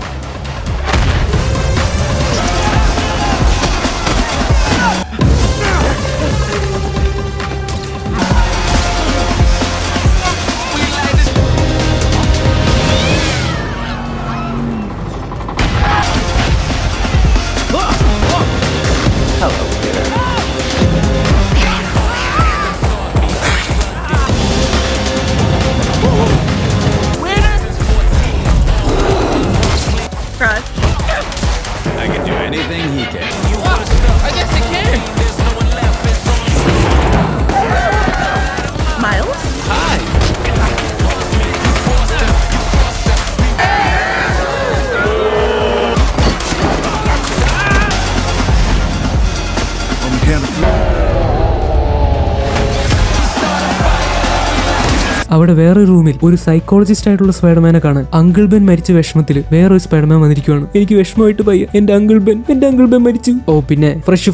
I can do anything he can. I guess I can. Miles? Hi. On the count of three. അവിടെ വേറൊരു റൂമിൽ ഒരു സൈക്കോളജിസ്റ്റ് ആയിട്ടുള്ള സ്പൈഡർമാനെ കാണാൻ അങ്കിൾ ബെൻ മരിച്ച വിഷമത്തിൽ വേറൊരു സ്പൈഡർമാൻ വന്നിരിക്കുവാണ്. എനിക്ക് വിഷമമായിട്ട് പയ്യ, എന്റെ അങ്കിൾ ബെൻ മരിച്ചു. ഓ പിന്നെ ഫ്രഷ്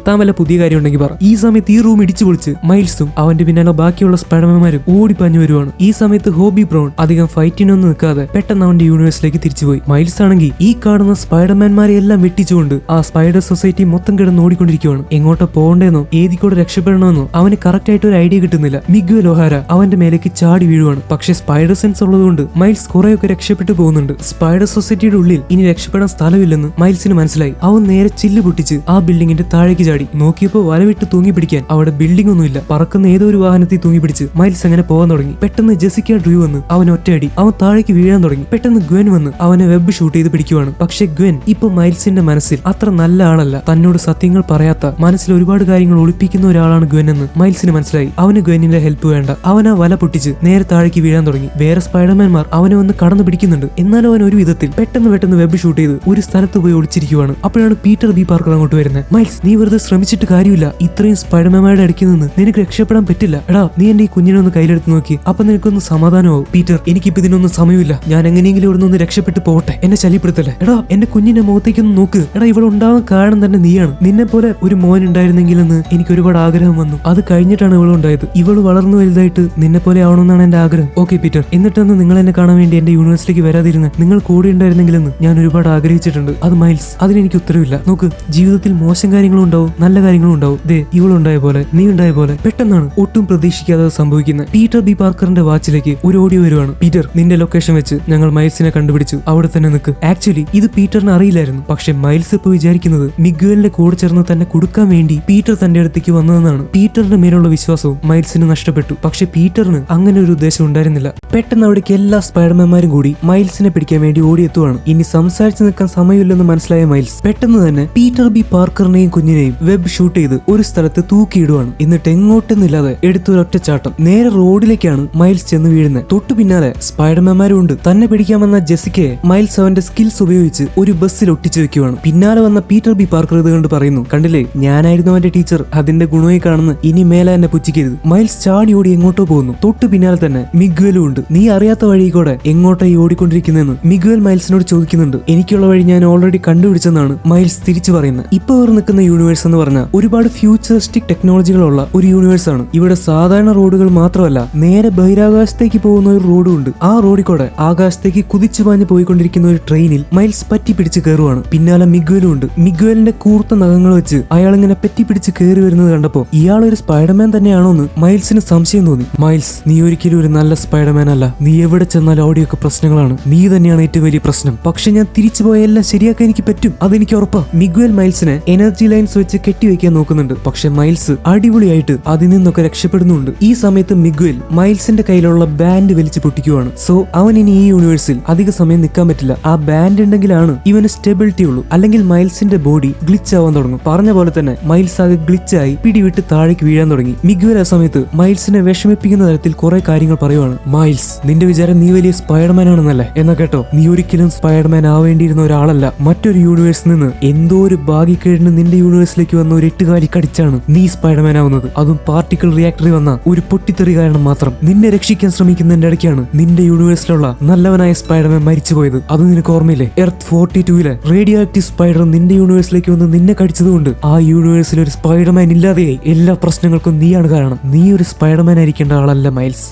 താൻ വല്ല പുതിയ കാര്യം ഉണ്ടെങ്കിൽ പറ. ഈ സമയത്ത് ഈ റൂം ഇടിച്ചു പൊളിച്ച് മൈൽസും അവന്റെ പിന്നാലെ ബാക്കിയുള്ള സ്പൈഡർമാൻമാരും ഓടിപ്പാഞ്ഞു വരുവാണ്. ഈ സമയത്ത് ഹോബി ബ്രൗൺ അധികം ഫൈറ്റിനൊന്നും നിൽക്കാതെ പെട്ടെന്ന് അവന്റെ യൂണിവേഴ്സിലേക്ക് തിരിച്ചുപോയി. മൈൽസ് ആണെങ്കിൽ ഈ കാണുന്ന സ്പൈഡർമാൻമാരെ എല്ലാം വെട്ടിച്ചുകൊണ്ട് ആ സ്പൈഡർ സൊസൈറ്റി മൊത്തം കിടന്ന് ഓടിക്കൊണ്ടിരിക്കുവാണ്. എങ്ങോട്ട് പോകണ്ടേന്നോ ഏതിക്കൂടെ രക്ഷപ്പെടണമെന്നോ അവന് കറക്റ്റ് ആയിട്ട് ഒരു ഐഡിയ കിട്ടുന്നില്ല. മിഗ്വൽ ഒഹാര അവന്റെ മേലേക്ക് ചാടി വീഴുവാണ്. പക്ഷെ സ്പൈഡർ സെൻസ് ഉള്ളതുകൊണ്ട് മൈൽസ് കുറെയൊക്കെ രക്ഷപ്പെട്ടു പോകുന്നുണ്ട്. സ്പൈഡർ സൊസൈറ്റിയുടെ ഉള്ളിൽ ഇനി രക്ഷപ്പെടാൻ സ്ഥലമില്ലെന്ന് മൈൽസിന് മനസ്സിലായി. അവൻ നേരെ ചില്ല് പൊട്ടിച്ച് ആ ബിൽഡിങ്ങിന്റെ താഴേക്ക് ചാടി. നോക്കിയപ്പോ വലവിട്ട് തൂങ്ങി പിടിക്കാൻ അവിടെ ബിൽഡിംഗ് ഒന്നുമില്ല. പറക്കുന്ന ഏതോ ഒരു വാഹനത്തിൽ തൂങ്ങി പിടിച്ച് മൈൽസ് അങ്ങനെ പോകാൻ തുടങ്ങി. പെട്ടെന്ന് ജെസിക്ക ഡ്രൂ വന്ന് അവൻ ഒറ്റയടി. അവൻ താഴേക്ക് വീഴാൻ തുടങ്ങി. പെട്ടെന്ന് ഗ്വെൻ വന്ന് അവനെ വെബ് ഷൂട്ട് ചെയ്ത് പിടിക്കുവാണ്. പക്ഷെ ഗ്വെൻ ഇപ്പൊ മൈൽസിന്റെ മനസ്സിൽ അത്ര നല്ല ആളല്ല. തന്നോട് സത്യങ്ങൾ പറയാത്ത, മനസ്സിൽ ഒരുപാട് കാര്യങ്ങൾ ഒളിപ്പിക്കുന്ന ഒരാളാണ് ഗ്വെൻ എന്ന് മൈൽസിന് മനസ്സിലായി. അവന് ഗ്വെന്നിന്റെ ഹെൽപ്പ് വേണ്ട. അവൻ ആ വല പൊട്ടിച്ച് നേരെ താഴേക്ക് വീഴാൻ തുടങ്ങി. വേറെ സ്പൈഡർമാൻമാർ അവനെ വന്ന് കടന്നു പിടിക്കുന്നുണ്ട്. എന്നാലും അവൻ ഒരു വിധത്തിൽ പെട്ടെന്ന് വെബ് ഷൂട്ട് ചെയ്ത് ഒരു സ്ഥലത്ത് പോയി ഒളിച്ചിരിക്കുവാണ്. അപ്പോഴാണ് പീറ്റർ ബി പാർക്കർ അങ്ങോട്ട് വരുന്നത്. മൈൽസ്, നീ വെറുതെ ശ്രമിച്ചിട്ട് കാര്യമില്ല. ഇത്രയും സ്പൈഡർമാൻമാരുടെ അടുക്കി നിന്ന് നിനക്ക് രക്ഷപ്പെടാൻ പറ്റില്ല. എടാ, നീ എന്റെ ഈ കുഞ്ഞിനെ ഒന്ന് കയ്യിലെടുത്ത് നോക്കി. അപ്പൊ നിനക്കൊന്ന് സമാധാനമാവും. പീറ്റർ, എനിക്കിപ്പോ ഇതിനൊന്നും സമയമില്ല. ഞാൻ എങ്ങനെയെങ്കിലും ഇവിടെ നിന്ന് രക്ഷപ്പെട്ടു പോട്ടെ. എന്നെ ശല്യപ്പെടുത്തല്ലേ. എടാ, എന്റെ കുഞ്ഞിന്റെ മുഖത്തേക്കൊന്ന് നോക്ക്. എടാ, ഇവിടെ ഉണ്ടാവാൻ കാരണം തന്നെ നീയാണ്. നിന്നെ പോലെ ഒരു മോൻ ഉണ്ടായിരുന്നെങ്കിലെന്ന് എനിക്ക് ഒരുപാട് ആഗ്രഹം വന്നു. അത് കഴിഞ്ഞിട്ടാണ് ഇവളും ഉണ്ടായത്. ഇവള് വളർന്നു വലുതായിട്ട് നിന്നെ പോലെ ആവണമെന്നാണ് എന്റെ ആഗ്രഹം. ഓക്കെ പീറ്റർ, എന്നിട്ടൊന്ന് നിങ്ങൾ എന്നെ കാണാൻ വേണ്ടി എന്റെ യൂണിവേഴ്സിറ്റിക്ക് വരാതിരുന്ന് നിങ്ങൾ കൂടെ ഉണ്ടായിരുന്നെങ്കിലെന്ന് ഞാൻ ഒരുപാട് ആഗ്രഹിച്ചിട്ടുണ്ട്. അത് മൈൽസ്, അതിനെനിക്ക് ഉത്തരവില്ല. നോക്ക്, ജീവിതത്തിൽ മോശം കാര്യങ്ങളും ഉണ്ടാവും, നല്ല കാര്യങ്ങളും ഉണ്ടാവും. ദേ, ഇവളുണ്ടായ പോലെ, നീ ഉണ്ടായ പോലെ. പെട്ടെന്നാണ് ഒട്ടും പ്രതീക്ഷിക്കാതെ സംഭവിക്കുന്നത്. പീറ്റർ ബി പാർക്കറിന്റെ വാച്ചിലേക്ക് ഒരു ഓഡിയോ വരുവാണ്. പീറ്റർ, നിന്റെ ലൊക്കേഷൻ വെച്ച് ഞങ്ങൾ മൈൽസിനെ കണ്ടുപിടിച്ചു. അവിടെ തന്നെ നിൽക്ക്. ആക്ച്വലി ഇത് പീറ്ററിന് അറിയില്ലായിരുന്നു. പക്ഷെ മൈൽസ് ഇപ്പൊ വിചാരിക്കുന്നത് മിഗ്വലിന്റെ കൂടെ ചേർന്ന് തന്നെ കൊടുക്കാൻ വേണ്ടി പീറ്റർ തന്റെ അടുത്തേക്ക് വന്നതെന്നാണ്. പീറ്ററിന്റെ മേലുള്ള വിശ്വാസവും മൈൽസിന് നഷ്ടപ്പെട്ടു. പക്ഷെ പീറ്ററിന് അങ്ങനെ ഒരു ഉദ്ദേശം ഉണ്ടായിരുന്നില്ല. പെട്ടെന്ന് അവിടേക്ക് എല്ലാ സ്പൈഡർമാൻമാരും കൂടി മൈൽസിനെ പിടിക്കാൻ വേണ്ടി ഓടിയെത്തുവാണ്. ഇനി സംസാരിച്ചു നിൽക്കാൻ സമയമില്ലെന്ന് മനസ്സിലായ മൈൽസ് പെട്ടെന്ന് തന്നെ പീറ്റർ ബി പാർക്കറിനെയും കുഞ്ഞിനെയും വെബ് ഷൂട്ട് ചെയ്ത് ഒരു സ്ഥലത്ത് തൂക്കിയിടുവാണ്. എന്നിട്ട് എങ്ങോട്ടെന്നില്ലാതെ എടുത്തൊരൊറ്റ ചാട്ടം നേരെ റോഡിലേക്കാണ് മൈൽസ് ചെന്ന് വീഴുന്നത്. തൊട്ടു പിന്നാലെ സ്പൈഡർമാൻമാരും ഉണ്ട്. തന്നെ പിടിക്കാൻ വന്ന ജെസിക്കയെ മൈൽസ് അവന്റെ സ്കിൽസ് ഉപയോഗിച്ച് ഒരു ബസ്സിൽ ഒട്ടിച്ചു വെക്കുവാണ്. പിന്നാലെ വന്ന പീറ്റർ ബി പാർക്കർ ഇത് കണ്ട് പറയുന്നു, കണ്ടില്ലേ, ഞാനായിരുന്നു അവന്റെ ടീച്ചർ. അതിന്റെ ഗുണമായി കാണുന്ന ഇനി മേലെ എന്നെ പുച്ഛിക്കരുത്. മൈൽസ് ചാടി ഓടി എങ്ങോട്ടോ പോകുന്നു. തൊട്ടു പിന്നാലെ തന്നെ മിഗ്വലും ഉണ്ട്. നീ അറിയാത്ത വഴി കൂടെ എങ്ങോട്ടായി ഓടിക്കൊണ്ടിരിക്കുന്നതെന്ന് മിഗ്വൽ മൈൽസിനോട് ചോദിക്കുന്നുണ്ട്. എനിക്കുള്ള വഴി ഞാൻ ഓൾറെഡി കണ്ടുപിടിച്ചെന്നാണ് മൈൽസ് തിരിച്ചു പറയുന്നത്. ഇപ്പൊ അവർ നിൽക്കുന്ന യൂണിവേഴ്സ് എന്ന് പറഞ്ഞാൽ ഒരുപാട് ഫ്യൂച്ചറിസ്റ്റിക് ടെക്നോളജികളുള്ള ഒരു യൂണിവേഴ്സ് ആണ്. ഇവിടെ സാധാരണ റോഡുകൾ മാത്രമല്ല, നേരെ ബഹിരാകാശത്തേക്ക് പോകുന്ന ഒരു റോഡും ഉണ്ട്. ആ റോഡിൽ കൂടെ ആകാശത്തേക്ക് കുതിച്ചു പാഞ്ഞ് പോയിക്കൊണ്ടിരിക്കുന്ന ഒരു ട്രെയിനിൽ മൈൽസ് പറ്റി പിടിച്ച് കയറുവാണ്. പിന്നാലെ മിഗ്വലും ഉണ്ട്. മിഗ്വലിന്റെ കൂർത്ത നഖങ്ങൾ വെച്ച് അയാൾ ഇങ്ങനെ പറ്റി പിടിച്ച് കയറി വരുന്നത് കണ്ടപ്പോ ഇയാൾ ഒരു സ്പൈഡർമാൻ തന്നെയാണോ എന്ന് മൈൽസിന് സംശയം തോന്നി. മൈൽസ്, നീ നീ ഒരിക്കലും ഒരു നല്ല സ്പൈഡർമാൻ അല്ല. നീ എവിടെ ചെന്നാലും അവിടെയൊക്കെ പ്രശ്നങ്ങളാണ്. നീ തന്നെയാണ് ഏറ്റവും വലിയ പ്രശ്നം. പക്ഷെ ഞാൻ തിരിച്ചു പോയ എല്ലാം ശരിയാക്കാൻ എനിക്ക് പറ്റും, അതെനിക്ക് ഉറപ്പാ. മിഗ്വൽ മൈൽസിനെ എനർജി ലൈൻസ് വെച്ച് കെട്ടിവെക്കാൻ നോക്കുന്നുണ്ട്. പക്ഷെ മൈൽസ് അടിപൊളിയായിട്ട് അതിൽ നിന്നൊക്കെ രക്ഷപ്പെടുന്നുണ്ട്. ഈ സമയത്ത് മിഗ്വൽ മൈൽസിന്റെ കയ്യിലുള്ള ബാൻഡ് വലിച്ചു പൊട്ടിക്കുവാണ്. സോ അവൻ ഇനി ഈ യൂണിവേഴ്സിൽ അധിക സമയം നിൽക്കാൻ പറ്റില്ല. ആ ബാൻഡ് ഉണ്ടെങ്കിലാണ് ഇവന് സ്റ്റെബിലിറ്റി ഉള്ളൂ, അല്ലെങ്കിൽ മൈൽസിന്റെ ബോഡി ഗ്ലിച്ച് ആവാൻ തുടങ്ങും. പറഞ്ഞ പോലെ തന്നെ മൈൽസ് ആകെ ഗ്ലിച്ചായി പിടിവിട്ട് താഴേക്ക് വീഴാൻ തുടങ്ങി. മിഗ്വൽ ആ സമയത്ത് മൈൽസിനെ വിഷമിപ്പിക്കുന്ന തരത്തിൽ കുറെ കാര്യങ്ങൾ പറയുവാണ്. മൈൽസ്, നിന്റെ വിചാരം നീ വലിയ സ്പൈഡർമാൻ ആണെന്നല്ലേ? എന്നാ കേട്ടോ, നീ ഒരിക്കലും സ്പൈഡർമാൻ ആവേണ്ടിയിരുന്ന ഒരാളല്ല. മറ്റൊരു യൂണിവേഴ്സിൽ നിന്ന് എന്തോ ഒരു ഭാഗ്യക്കേടിന് നിന്റെ യൂണിവേഴ്സിലേക്ക് വന്ന ഒരു എട്ടുകാലി കടിച്ചാണ് നീ സ്പൈഡർമാൻ ആവുന്നത്. അതും പാർട്ടിക്കിൾ റിയാക്ടറിൽ വന്ന ഒരു പൊട്ടിത്തെറി കാരണം മാത്രം. നിന്നെ രക്ഷിക്കാൻ ശ്രമിക്കുന്നതിന്റെ ഇടയ്ക്കാണ് നിന്റെ യൂണിവേഴ്സിലുള്ള നല്ലവനായ സ്പൈഡർമാൻ മരിച്ചുപോയത്. അത് നിനക്ക് ഓർമ്മയില്ലേ? എർത്ത് 42-ലെ റേഡിയോ ആക്റ്റീവ് സ്പൈഡർ നിന്റെ യൂണിവേഴ്സിലേക്ക് വന്ന് നിന്നെ കടിച്ചതുകൊണ്ട് ആ യൂണിവേഴ്സിൽ ഒരു സ്പൈഡർമാൻ ഇല്ലാതെയായി. എല്ലാ പ്രശ്നങ്ങൾക്കും നീയാണ് കാരണം. നീ ഒരു സ്പൈഡർമാൻ ആയിരിക്കേണ്ട ആളല്ല മൈൽസ്.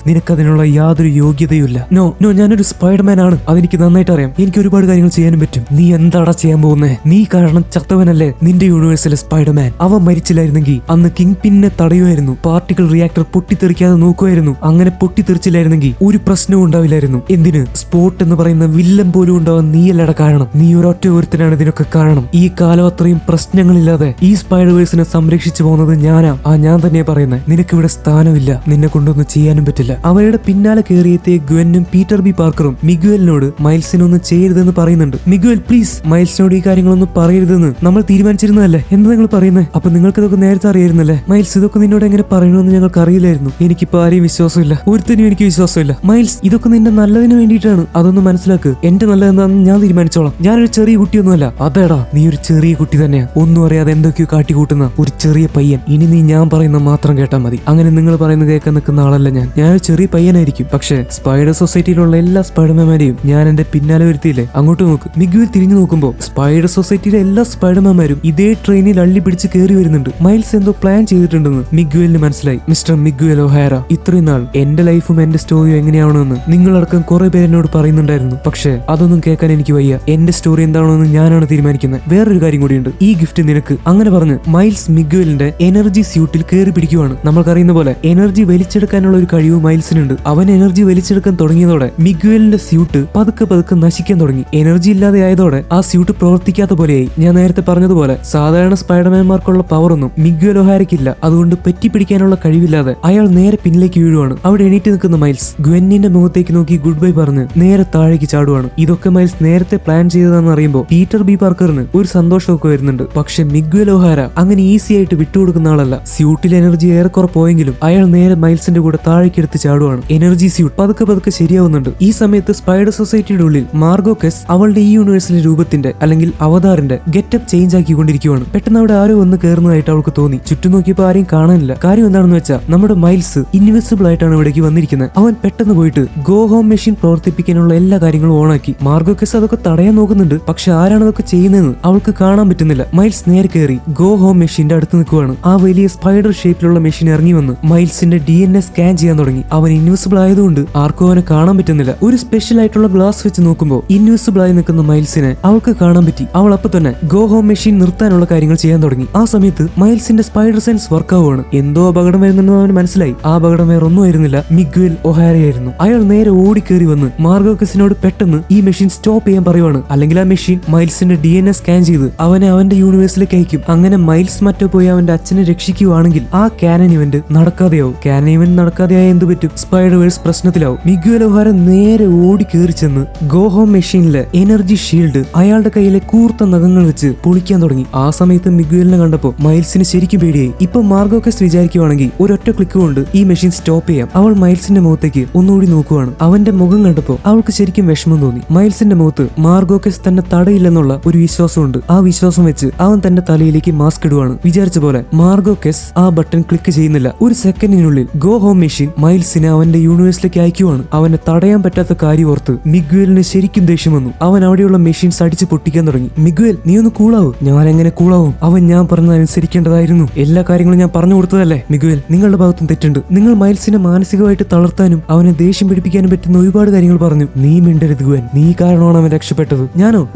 നിനക്കതിനുള്ള യാതൊരു യോഗ്യതയുമില്ല. നോ, ഞാനൊരു സ്പൈഡർമാൻ ആണ്, അതെനിക്ക് നന്നായിട്ട് അറിയാം. എനിക്ക് ഒരുപാട് കാര്യങ്ങൾ ചെയ്യാനും പറ്റും. നീ എന്താടാ ചെയ്യാൻ പോകുന്നേ? നീ കാരണം ചത്തവനല്ലേ നിന്റെ യൂണിവേഴ്സിലെ സ്പൈഡർമാൻ. അവൻ മരിച്ചില്ലായിരുന്നെങ്കിൽ അന്ന് കിങ് പിന്നെ തടയുമായിരുന്നു. Particle reactor പൊട്ടിത്തെറിക്കാതെ നോക്കുമായിരുന്നു. അങ്ങനെ പൊട്ടിത്തെറിച്ചില്ലായിരുന്നെങ്കിൽ ഒരു പ്രശ്നവും ഉണ്ടാവില്ലായിരുന്നു. എന്തിന്, സ്പോട്ട് എന്ന് പറയുന്ന വില്ലൻ പോലും ഉണ്ടാവാൻ നീയല്ലട കാരണം. നീ ഒരൊറ്റ ഒരുത്തനാണ് ഇതിനൊക്കെ കാരണം. ഈ കാലം അത്രയും പ്രശ്നങ്ങളില്ലാതെ ഈ സ്പൈഡർവേഴ്സിനെ സംരക്ഷിച്ചു പോകുന്നത് ഞാനാ. ഞാൻ തന്നെയാ പറയുന്നത്. നിനക്കിവിടെ സ്ഥാനമില്ല, നിന്നെ കൊണ്ടൊന്നും ചെയ്യാനും പറ്റില്ല. അവരുടെ പിന്നാലെ കയറിയെത്തിയ ഗ്വെന്നും പീറ്റർ ബി പാർക്കറും മിഗ്വലിനോട് മൈൽസിനൊന്നും ചെയ്യരുതെന്ന് പറയുന്നുണ്ട്. മിഗ്വൽ പ്ലീസ്, മൈൽസിനോട് ഈ കാര്യങ്ങളൊന്നും പറയരുതെന്ന് നമ്മൾ തീരുമാനിച്ചിരുന്നതല്ലേ? എന്താ നിങ്ങൾ പറയുന്നത്? അപ്പൊ നിങ്ങൾക്ക് ഇതൊക്കെ നേരത്തെ അറിയായിരുന്നല്ലേ? മൈൽസ്, ഇതൊക്കെ നിന്നോട് എങ്ങനെ പറയണമെന്ന് ഞങ്ങൾക്ക് അറിയില്ലായിരുന്നു. എനിക്കിപ്പോ ആരെയും വിശ്വാസമില്ല, ഒരുത്തനും എനിക്ക് വിശ്വാസമില്ല. മൈൽസ്, ഇതൊക്കെ നിന്റെ നല്ലതിന് വേണ്ടിയിട്ടാണ്, അതൊന്ന് മനസ്സിലാക്ക്. എന്റെ നല്ലതെന്താണെന്ന് ഞാൻ തീരുമാനിച്ചോളാം. ഞാനൊരു ചെറിയ കുട്ടിയൊന്നുമല്ല. അതേടാ, നീ ഒരു ചെറിയ കുട്ടി തന്നെയാ. ഒന്നും അറിയാതെ എന്തൊക്കെയോ കാട്ടിക്കൂട്ടുന്ന ഒരു ചെറിയ പയ്യൻ. ഇനി നീ ഞാൻ പറയുന്ന മാത്രം കേട്ടാൽ മതി. അങ്ങനെ നിങ്ങൾ പറയുന്നത് കേൾക്കാൻ നിൽക്കുന്ന ആളല്ല ഞാൻ. ഞാനൊരു ചെറിയ പയ്യനായിരിക്കും, പക്ഷേ സ്പൈഡർ സൊസൈറ്റിയിലുള്ള എല്ലാ സ്പൈഡർമാൻമാരെയും ഞാൻ എന്റെ പിന്നാലെ വരുത്തിയില്ലേ? അങ്ങോട്ട് നോക്ക്. മിഗ്വൽ തിരിഞ്ഞു നോക്കുമ്പോ സ്പൈഡർ സൊസൈറ്റിയിലെ എല്ലാ സ്പൈഡർമാൻമാരും ഇതേ ട്രെയിനിൽ അള്ളി പിടിച്ച് കയറി വരുന്നുണ്ട്. മൈൽസ് എന്തോ പ്ലാൻ ചെയ്തിട്ടുണ്ടെന്ന് മിഗ്വലിന് മനസ്സിലായി. മിസ്റ്റർ മിഗ്വൽ ഒഹാര, ഇത്രയും നാൾ എന്റെ ലൈഫും എന്റെ സ്റ്റോറിയും എങ്ങനെയാണെന്ന് നിങ്ങളടക്കം കുറെ പേര് എന്നോട് പറയുന്നുണ്ടായിരുന്നു. പക്ഷേ അതൊന്നും കേൾക്കാൻ എനിക്ക് വയ്യ. എന്റെ സ്റ്റോറി എന്താണെന്ന് ഞാനാണ് തീരുമാനിക്കുന്നത്. വേറൊരു കാര്യം കൂടിയുണ്ട്, ഈ ഗിഫ്റ്റ് നിനക്ക്. അങ്ങനെ പറഞ്ഞ് മൈൽസ് മിഗ്വലിന്റെ എനർജി സ്യൂട്ടിൽ കയറി പിടിക്കുവാണ്. നമ്മൾക്കറിയുന്ന പോലെ എനർജി വലിച്ചെടുക്കാനുള്ള ഒരു കഴിവ് മൈൽസിനുണ്ട്. അവൻ എനർജി വലിച്ചെടുക്കാൻ തുടങ്ങിയതോടെ മിഗ്വലിന്റെ സ്യൂട്ട് പതുക്കെ പതുക്കെ നശിക്കാൻ തുടങ്ങി. എനർജി ഇല്ലാതെ ആയതോടെ ആ സ്യൂട്ട് പ്രവർത്തിക്കാത്ത പോലെയായി. ഞാൻ നേരത്തെ പറഞ്ഞതുപോലെ സാധാരണ സ്പൈഡർമാൻമാർക്കുള്ള പവർ ഒന്നും മിഗ്വൽ ഒഹാരയ്ക്കില്ല. അതുകൊണ്ട് പെറ്റിപ്പിടിക്കാനുള്ള കഴിവില്ലാതെ അയാൾ നേരെ പിന്നിലേക്ക് വീഴുവാണ്. അവിടെ എണീറ്റ് നിൽക്കുന്ന മൈൽസ് ഗ്വെന്നിന്റെ മുഖത്തേക്ക് നോക്കി ഗുഡ് ബൈ പറഞ്ഞ് നേരെ താഴേക്ക് ചാടുവാണ്. ഇതൊക്കെ മൈൽസ് നേരത്തെ പ്ലാൻ ചെയ്തതാണെന്ന് അറിയുമ്പോൾ പീറ്റർ ബി പാർക്കറിന് ഒരു സന്തോഷമൊക്കെ വരുന്നുണ്ട്. പക്ഷെ മിഗ്വൽ ഒഹാര അങ്ങനെ ഈസി ആയിട്ട് വിട്ടുകൊടുക്കുന്ന ആളല്ല. സ്യൂട്ടിൽ എനർജി ഏറെക്കുറെ പോയെങ്കിലും അയാൾ നേരെ മൈൽസിന്റെ കൂടെ താഴേക്ക് എടുത്ത് ചാടുവാണ്. എനർജി സ്യൂട്ട് പതുക്കെ പതുക്കെ ശരിയാവുന്നുണ്ട്. ഈ സമയത്ത് സ്പൈഡർ സൊസൈറ്റിയുടെ ഉള്ളിൽ മാർഗോക്കെസ് അവളുടെ ഈ യൂണിവേഴ്സിലെ രൂപത്തിന്റെ അല്ലെങ്കിൽ അവതാറിന്റെ ഗെറ്റപ്പ് ചേഞ്ച് ആക്കിക്കൊണ്ടിരിക്കുകയാണ്. പെട്ടെന്ന് അവിടെ ആരോ ഒന്ന് കയറുന്നതായിട്ട് അവൾക്ക് തോന്നി. ചുറ്റും നോക്കിയപ്പോൾ ആരെയും കാണാനില്ല. കാര്യം എന്താണെന്ന് വെച്ചാൽ നമ്മുടെ മൈൽസ് ഇൻവിസിബിൾ ആയിട്ടാണ് ഇവിടേക്ക് വന്നിരിക്കുന്നത്. അവൻ പെട്ടെന്ന് പോയിട്ട് ഗോ ഹോം മെഷീൻ പ്രവർത്തിപ്പിക്കാനുള്ള എല്ലാ കാര്യങ്ങളും ഓണാക്കി. മാർഗോക്കെസ് അതൊക്കെ തടയാൻ നോക്കുന്നുണ്ട്. പക്ഷെ ആരാണ് അതൊക്കെ ചെയ്യുന്നതെന്ന് അവൾക്ക് കാണാൻ പറ്റുന്നില്ല. മൈൽസ് നേരെ കയറി ഗോ ഹോം മെഷീന്റെ അടുത്ത് നിൽക്കുവാണ്. ആ വലിയ സ്പൈഡർ ഷേപ്പിലുള്ള മെഷീൻ ഇറങ്ങി വന്ന് മൈൽസിന്റെ DNA സ്കാൻ ചെയ്യാൻ തുടങ്ങി. അവൻ ഇൻവിസിബിൾ ആയതുകൊണ്ട് ആർക്കും അവനെ കാണാൻ പറ്റുന്നില്ല. ഒരു സ്പെഷ്യൽ ആയിട്ടുള്ള ഗ്ലാസ് വെച്ച് നോക്കുമ്പോൾ ഇൻവിസിബിൾ ആയി നിൽക്കുന്ന മൈൽസിനെ അവൾക്ക് കാണാൻ പറ്റി. അവൾ അപ്പൊ തന്നെ ഗോ ഹോം മെഷീൻ നിർത്താനുള്ള കാര്യങ്ങൾ ചെയ്യാൻ തുടങ്ങി. ആ സമയത്ത് മൈൽസിന്റെ സ്പൈഡർ സെൻസ് വർക്ക് ആവുകയാണ്. എന്തോ അപകടം വരുന്നുണ്ടെന്ന് അവന് മനസ്സിലായി. ആ അപകടം വേറെ ഒന്നും ആയിരുന്നില്ല, മിഗ്വൽ ഒഹാരയായിരുന്നു. അയാൾ നേരെ ഓടിക്കേറി വന്ന് മാർഗോക്കെസിനോട് പെട്ടെന്ന് ഈ മെഷീൻ സ്റ്റോപ്പ് ചെയ്യാൻ പറയുവാണ്. അല്ലെങ്കിൽ ആ മെഷീൻ മൈൽസിന്റെ DNA സ്കാൻ ചെയ്ത് അവനെ അവന്റെ യൂണിവേഴ്സിലേക്ക് അയക്കും. അങ്ങനെ മൈൽസ് മറ്റോ പോയി അവന്റെ അച്ഛനെ രക്ഷിക്കുകയാണെങ്കിൽ ആ കാനൻ ഇവന്റ് നടക്കാതെയാവും. കാനൻ ഇവന്റ് നടക്കാതെയായ എന്ത് പറ്റും? സ്പൈഡർവേഴ്സ് പ്രശ്നത്തിലാവും. മിഗ്വൽ ഒഹാര നേരെ ഓടി കയറി ചെന്ന് ഗോ ഹോം മെഷീനിലെ എനർജി ഷീൽഡ് അയാളുടെ കയ്യിലെ കൂർത്ത നഖങ്ങൾ വെച്ച് പൊളിക്കാൻ തുടങ്ങി. ആ സമയത്ത് മിഗ്വലിനെ കണ്ടപ്പോ മൈൽസിന് ശരിക്കും പേടിയായി. ഇപ്പൊ മാർഗോക്കെസ് വിചാരിക്കുവാണെങ്കിൽ ഒരൊറ്റ ക്ലിക്ക് കൊണ്ട് ഈ മെഷീൻ സ്റ്റോപ്പ് ചെയ്യാം. അവൾ മൈൽസിന്റെ മുഖത്തേക്ക് ഒന്നുകൂടി നോക്കുവാണ്. അവന്റെ മുഖം കണ്ടപ്പോ അവൾക്ക് ശരിക്കും വിഷമം തോന്നി. മൈൽസിന്റെ മുഖത്ത് മാർഗോക്കെസ് തന്നെ തടയില്ലെന്നുള്ള ഒരു വിശ്വാസമുണ്ട്. ആ വിശ്വാസം വെച്ച് അവൻ തന്റെ തലയിലേക്ക് മാസ്ക് ഇടുവാണ്. വിചാരിച്ച പോലെ മാർഗോക്കെസ് ആ ബട്ടൺ ക്ലിക്ക് ചെയ്യുന്നില്ല. ഒരു സെക്കൻഡിനുള്ളിൽ ഗോ ഹോം മെഷീൻ മൈൽസിനെ അവന്റെ യൂണിവേഴ്സിലേക്ക് അയക്കുവാണ്. അവനെ തടയാൻ പറ്റാത്ത കാര്യം ഓർത്ത് മിഗ്വലിന് ശരിക്കും ദേഷ്യം വന്നു. അവൻ അവിടെയുള്ള മെഷീൻസ് അടിച്ച് പൊട്ടിക്കാൻ തുടങ്ങി. മിഗ്വൽ, നീ ഒന്ന് കൂളാവും. ഞാൻ എങ്ങനെ കൂളാവും? അവൻ ഞാൻ പറഞ്ഞത് അനുസരിക്കേണ്ടതായിരുന്നു. എല്ലാ കാര്യങ്ങളും ഞാൻ പറഞ്ഞു കൊടുത്തതല്ലേ? മിഗ്വൽ, നിങ്ങളുടെ ഭാഗത്തും തെറ്റുണ്ട്. നിങ്ങൾ മൈൽസിനെ മാനസികമായിട്ട് തളർത്താനും അവനെ ദേഷ്യം പിടിപ്പിക്കാനും പറ്റുന്ന ഒരുപാട് കാര്യങ്ങൾ പറഞ്ഞു. നീ മിണ്ടരുത് ഗ്വെൻ. നീ കാരണമാണ് അവൻ രക്ഷപ്പെട്ടത്.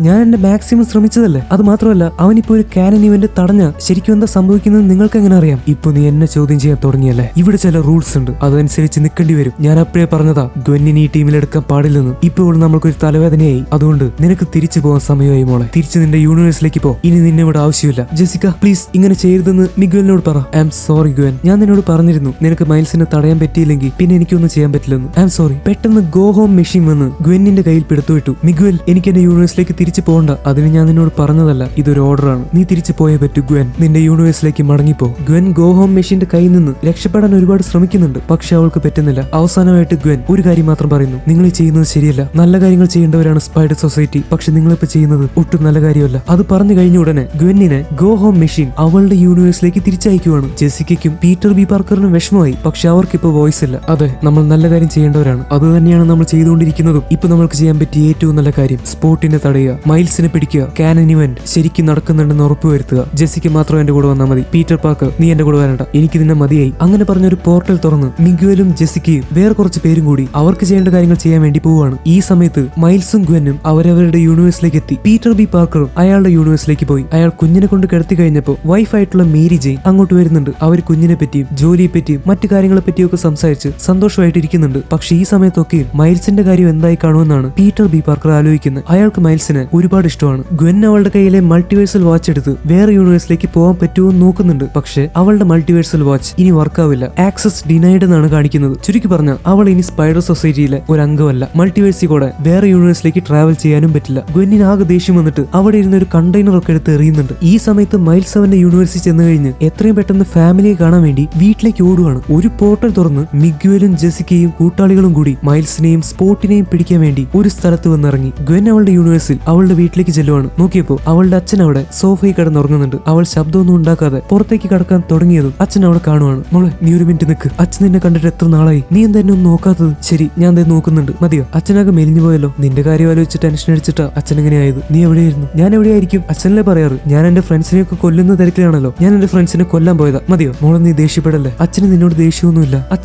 ഞാൻ എന്റെ മാക്സിമം ശ്രമിച്ചതല്ലേ? അത് മാത്രമല്ല, അവനിപ്പോ ഒരു കാനൻ ഇവന്റ് തടഞ്ഞ ശരിക്കും എന്താ സംഭവിക്കുന്നത് നിങ്ങൾക്ക് എങ്ങനെ അറിയാം? ഇപ്പൊ നീ എന്നെ ചോദ്യം ചെയ്യാൻ തുടങ്ങിയല്ലേ? ഇവിടെ ചില റൂൾസ് ഉണ്ട്, അതനുസരിച്ച് മത്സരിച്ച് നിൽക്കേണ്ടി വരും. ഞാൻ അപ്പോഴേ പറഞ്ഞതാ ഗ്വെന്നിനെ ഈ ടീമിൽ എടുക്കാൻ പാടില്ലെന്ന്. ഇപ്പോൾ നമ്മൾക്കൊരു തലവേദനയായി. അതുകൊണ്ട് നിനക്ക് തിരിച്ചു പോകാൻ സമയമായി മോളെ. തിരിച്ച് നിന്റെ യൂണിവേഴ്സിലേക്ക് പോ. ഇനി നിന്നെ ഇവിടെ ആവശ്യമില്ല. ജെസിക്ക പ്ലീസ് ഇങ്ങനെ ചെയ്യരുതെന്ന് മിഗ്വലിനോട് പറ. I am sorry Gwen. ഞാൻ നിന്നോട് പറഞ്ഞിരുന്നു നിനക്ക് മൈൽസിനെ തടയാൻ പറ്റിയില്ലെങ്കിൽ പിന്നെ എനിക്കൊന്നും ചെയ്യാൻ പറ്റില്ലെന്ന്. I am sorry. പെട്ടെന്ന് ഗോ ഹോം മെഷീൻ വന്ന് ഗ്വെന്നിന്റെ കയ്യിൽ പിടുത്തുവിട്ടു. മിഗ്വൽ എനിക്ക് എന്റെ യൂണിവേഴ്സിലേക്ക് തിരിച്ചു പോകണ്ട. അതിന് ഞാൻ നിന്നോട് പറഞ്ഞതല്ല, ഇതൊരു ഓർഡറാണ്. നീ തിരിച്ചു പോയേ പറ്റൂ ഗ്വെൻ. നിന്റെ യൂണിവേഴ്സിലേക്ക് മടങ്ങിപ്പോ. ഗ്വെൻ ഗോ ഹോം മെഷീന്റെ കയ്യിൽ നിന്ന് രക്ഷപ്പെടാൻ ഒരുപാട് ശ്രമിക്കുന്നുണ്ട്. പക്ഷെ അവൾക്ക് പറ്റുന്നില്ല. അവസാനമായിട്ട് ഗ്വെൻ ഒരു കാര്യം മാത്രം പറയുന്നു. നിങ്ങൾ ഈ ചെയ്യുന്നത് ശരിയല്ല. നല്ല കാര്യങ്ങൾ ചെയ്യേണ്ടവരാണ് സ്പൈഡർ സൊസൈറ്റി. പക്ഷെ നിങ്ങളിപ്പോ ചെയ്യുന്നത് ഒട്ടും നല്ല കാര്യമല്ല. അത് പറഞ്ഞു കഴിഞ്ഞ ഉടനെ ഗ്വെന്നിനെ ഗോ ഹോം മെഷീൻ അവളുടെ യൂണിവേഴ്സിലേക്ക് തിരിച്ചയക്കുവാണ്. ജെസിക്കയ്ക്കും പീറ്റർ ബി പാർക്കറിനും വിഷമമായി. പക്ഷെ അവർക്കിപ്പോ വോയിസ് ഇല്ല. അതെ, നമ്മൾ നല്ല കാര്യം ചെയ്യേണ്ടവരാണ്. അത് തന്നെയാണ് നമ്മൾ ചെയ്തുകൊണ്ടിരിക്കുന്നതും. ഇപ്പൊ നമ്മൾക്ക് ചെയ്യാൻ പറ്റിയ ഏറ്റവും നല്ല കാര്യം സ്പോട്ടിനെ തടയുക, മൈൽസിനെ പിടിക്കുക, കാനൻ ഇവന്റ് ശരിക്കും നടക്കുന്നുണ്ടെന്ന് ഉറപ്പുവരുത്തുക. ജെസിക്ക് മാത്രം എന്റെ കൂടെ വന്നാൽ മതി. പീറ്റർ പാർക്കർ നീ എന്റെ കൂടെ വരണ്ട, എനിക്ക് നിന്നെ മതിയായി. അങ്ങനെ പറഞ്ഞൊരു പോർട്ടൽ തുറന്ന് മിഗ്വലും ജെസിക്കയും വേറെ കുറച്ച് പേരും കൂടി അവർക്ക് ചെയ്യേണ്ട കാര്യങ്ങൾ ചെയ്യാൻ വേണ്ടി പോവുകയാണ്. ഈ സമയത്ത് മൈൽസും ഗ്വെന്നും അവരവരുടെ യൂണിവേഴ്സിലേക്ക് എത്തി. പീറ്റർ ബി പാർക്കറും അയാളുടെ യൂണിവേഴ്സിലേക്ക് പോയി. അയാൾ കുഞ്ഞിനെ കൊണ്ട് കിടത്തി കഴിഞ്ഞപ്പോൾ വൈഫായിട്ടുള്ള മേരി ജെയിൻ അങ്ങോട്ട് വരുന്നുണ്ട്. അവർ കുഞ്ഞിനെ പറ്റിയും ജോലിയെ പറ്റിയും മറ്റു കാര്യങ്ങളെ പറ്റിയൊക്കെ സംസാരിച്ച് സന്തോഷമായിട്ട് ഇരിക്കുന്നുണ്ട്. പക്ഷെ ഈ സമയത്തൊക്കെ മൈൽസിന്റെ കാര്യം എന്തായി കാണുമെന്നാണ് പീറ്റർ ബി പാർക്കർ ആലോചിക്കുന്നത്. അയാൾക്ക് മൈൽസിനെ ഒരുപാട് ഇഷ്ടമാണ്. ഗ്വെൻ അവളുടെ കയ്യിലെ മൾട്ടിവേഴ്സൽ വാച്ച് എടുത്ത് വേറെ യൂണിവേഴ്സിലേക്ക് പോകാൻ പറ്റുമോ എന്ന് നോക്കുന്നുണ്ട്. പക്ഷെ അവളുടെ മൾട്ടിവേഴ്സൽ വാച്ച് ഇനി വർക്കാവില്ല. ആക്സസ് ഡിനൈഡ് എന്നാണ് കാണിക്കുന്നത്. ചുരുക്കി പറഞ്ഞാൽ അവൾ ഇനി സ്പൈഡർ സൊസൈറ്റിയിലെ ഒരു അംഗമല്ല. മൾട്ടിവേഴ്സിൽ കൂടെ വേറെ യൂണിവേഴ്സിലേക്ക് ട്രാവൽ ചെയ്യാനും പറ്റില്ല. ഗ്വെന്നിന് ആകെ ദേഷ്യം വന്നിട്ട് അവിടെ ഇരുന്ന ഒരു കണ്ടെയ്നർ ഒക്കെ എടുത്ത് എറിയുന്നുണ്ട്. ഈ സമയത്ത് മൈൽസ് അവന്റെ യൂണിവേഴ്സിറ്റി ചെന്ന് കഴിഞ്ഞ് എത്രയും പെട്ടെന്ന് ഫാമിലിയെ കാണാൻ വേണ്ടി വീട്ടിലേക്ക് ഓടുവാണ്. ഒരു പോർട്ടൽ തുറന്ന് മിഗ്വലും ജെസിക്കയും കൂട്ടാളികളും കൂടി മൈൽസിനെയും സ്പോട്ടിനെയും പിടിക്കാൻ വേണ്ടി ഒരു സ്ഥലത്ത് വന്നിറങ്ങി. ഗ്വെൻ അവളുടെ യൂണിവേഴ്സിൽ അവളുടെ വീട്ടിലേക്ക് ചെല്ലുവാണ്. നോക്കിയപ്പോ അവളുടെ അച്ഛൻ അവിടെ സോഫയിൽ കിടന്നുറങ്ങുന്നുണ്ട്. അവൾ ശബ്ദമൊന്നും ഉണ്ടാക്കാതെ പുറത്തേക്ക് കടക്കാൻ തുടങ്ങിയതും അച്ഛൻ അവളെ കാണുവാണ്. മോളെ നീ ഒരു മിനിറ്റ് നിൽക്ക്. അച്ഛൻ നിന്നെ കണ്ടിട്ട് എത്ര നാളായി? നീ എന്താ എന്നെ ഒന്നും നോക്കാത്തത്? ശരി, ഞാൻ എന്താ നോക്കുന്നുണ്ട്. മതിയോ? അച്ഛനാകെ മെലിഞ്ഞു പോയല്ലോ. നിന്റെ കാര്യം ആലോചിച്ച് ടെൻഷൻ അടിച്ചിട്ടാ അച്ഛൻ എങ്ങനെയായത്? നീ എവിടെയായിരുന്നു? ഞാൻ എവിടെയായിരിക്കും? അച്ഛനല്ലേ പറയാറ് ഞാൻ എന്റെ ഫ്രണ്ട്സിനെയൊക്കെ കൊല്ലുന്ന തിരക്കിലാണല്ലോ. ഞാൻ എന്റെ ഫ്രണ്ട്സിനെ കൊല്ലാൻ പോയതാ. മതിയോ? മോളെ നീ ദേഷ്യപ്പെടല്ലേ. അച്ഛന് നിന്നോട് ദേഷ്യമൊന്നുമില്ല.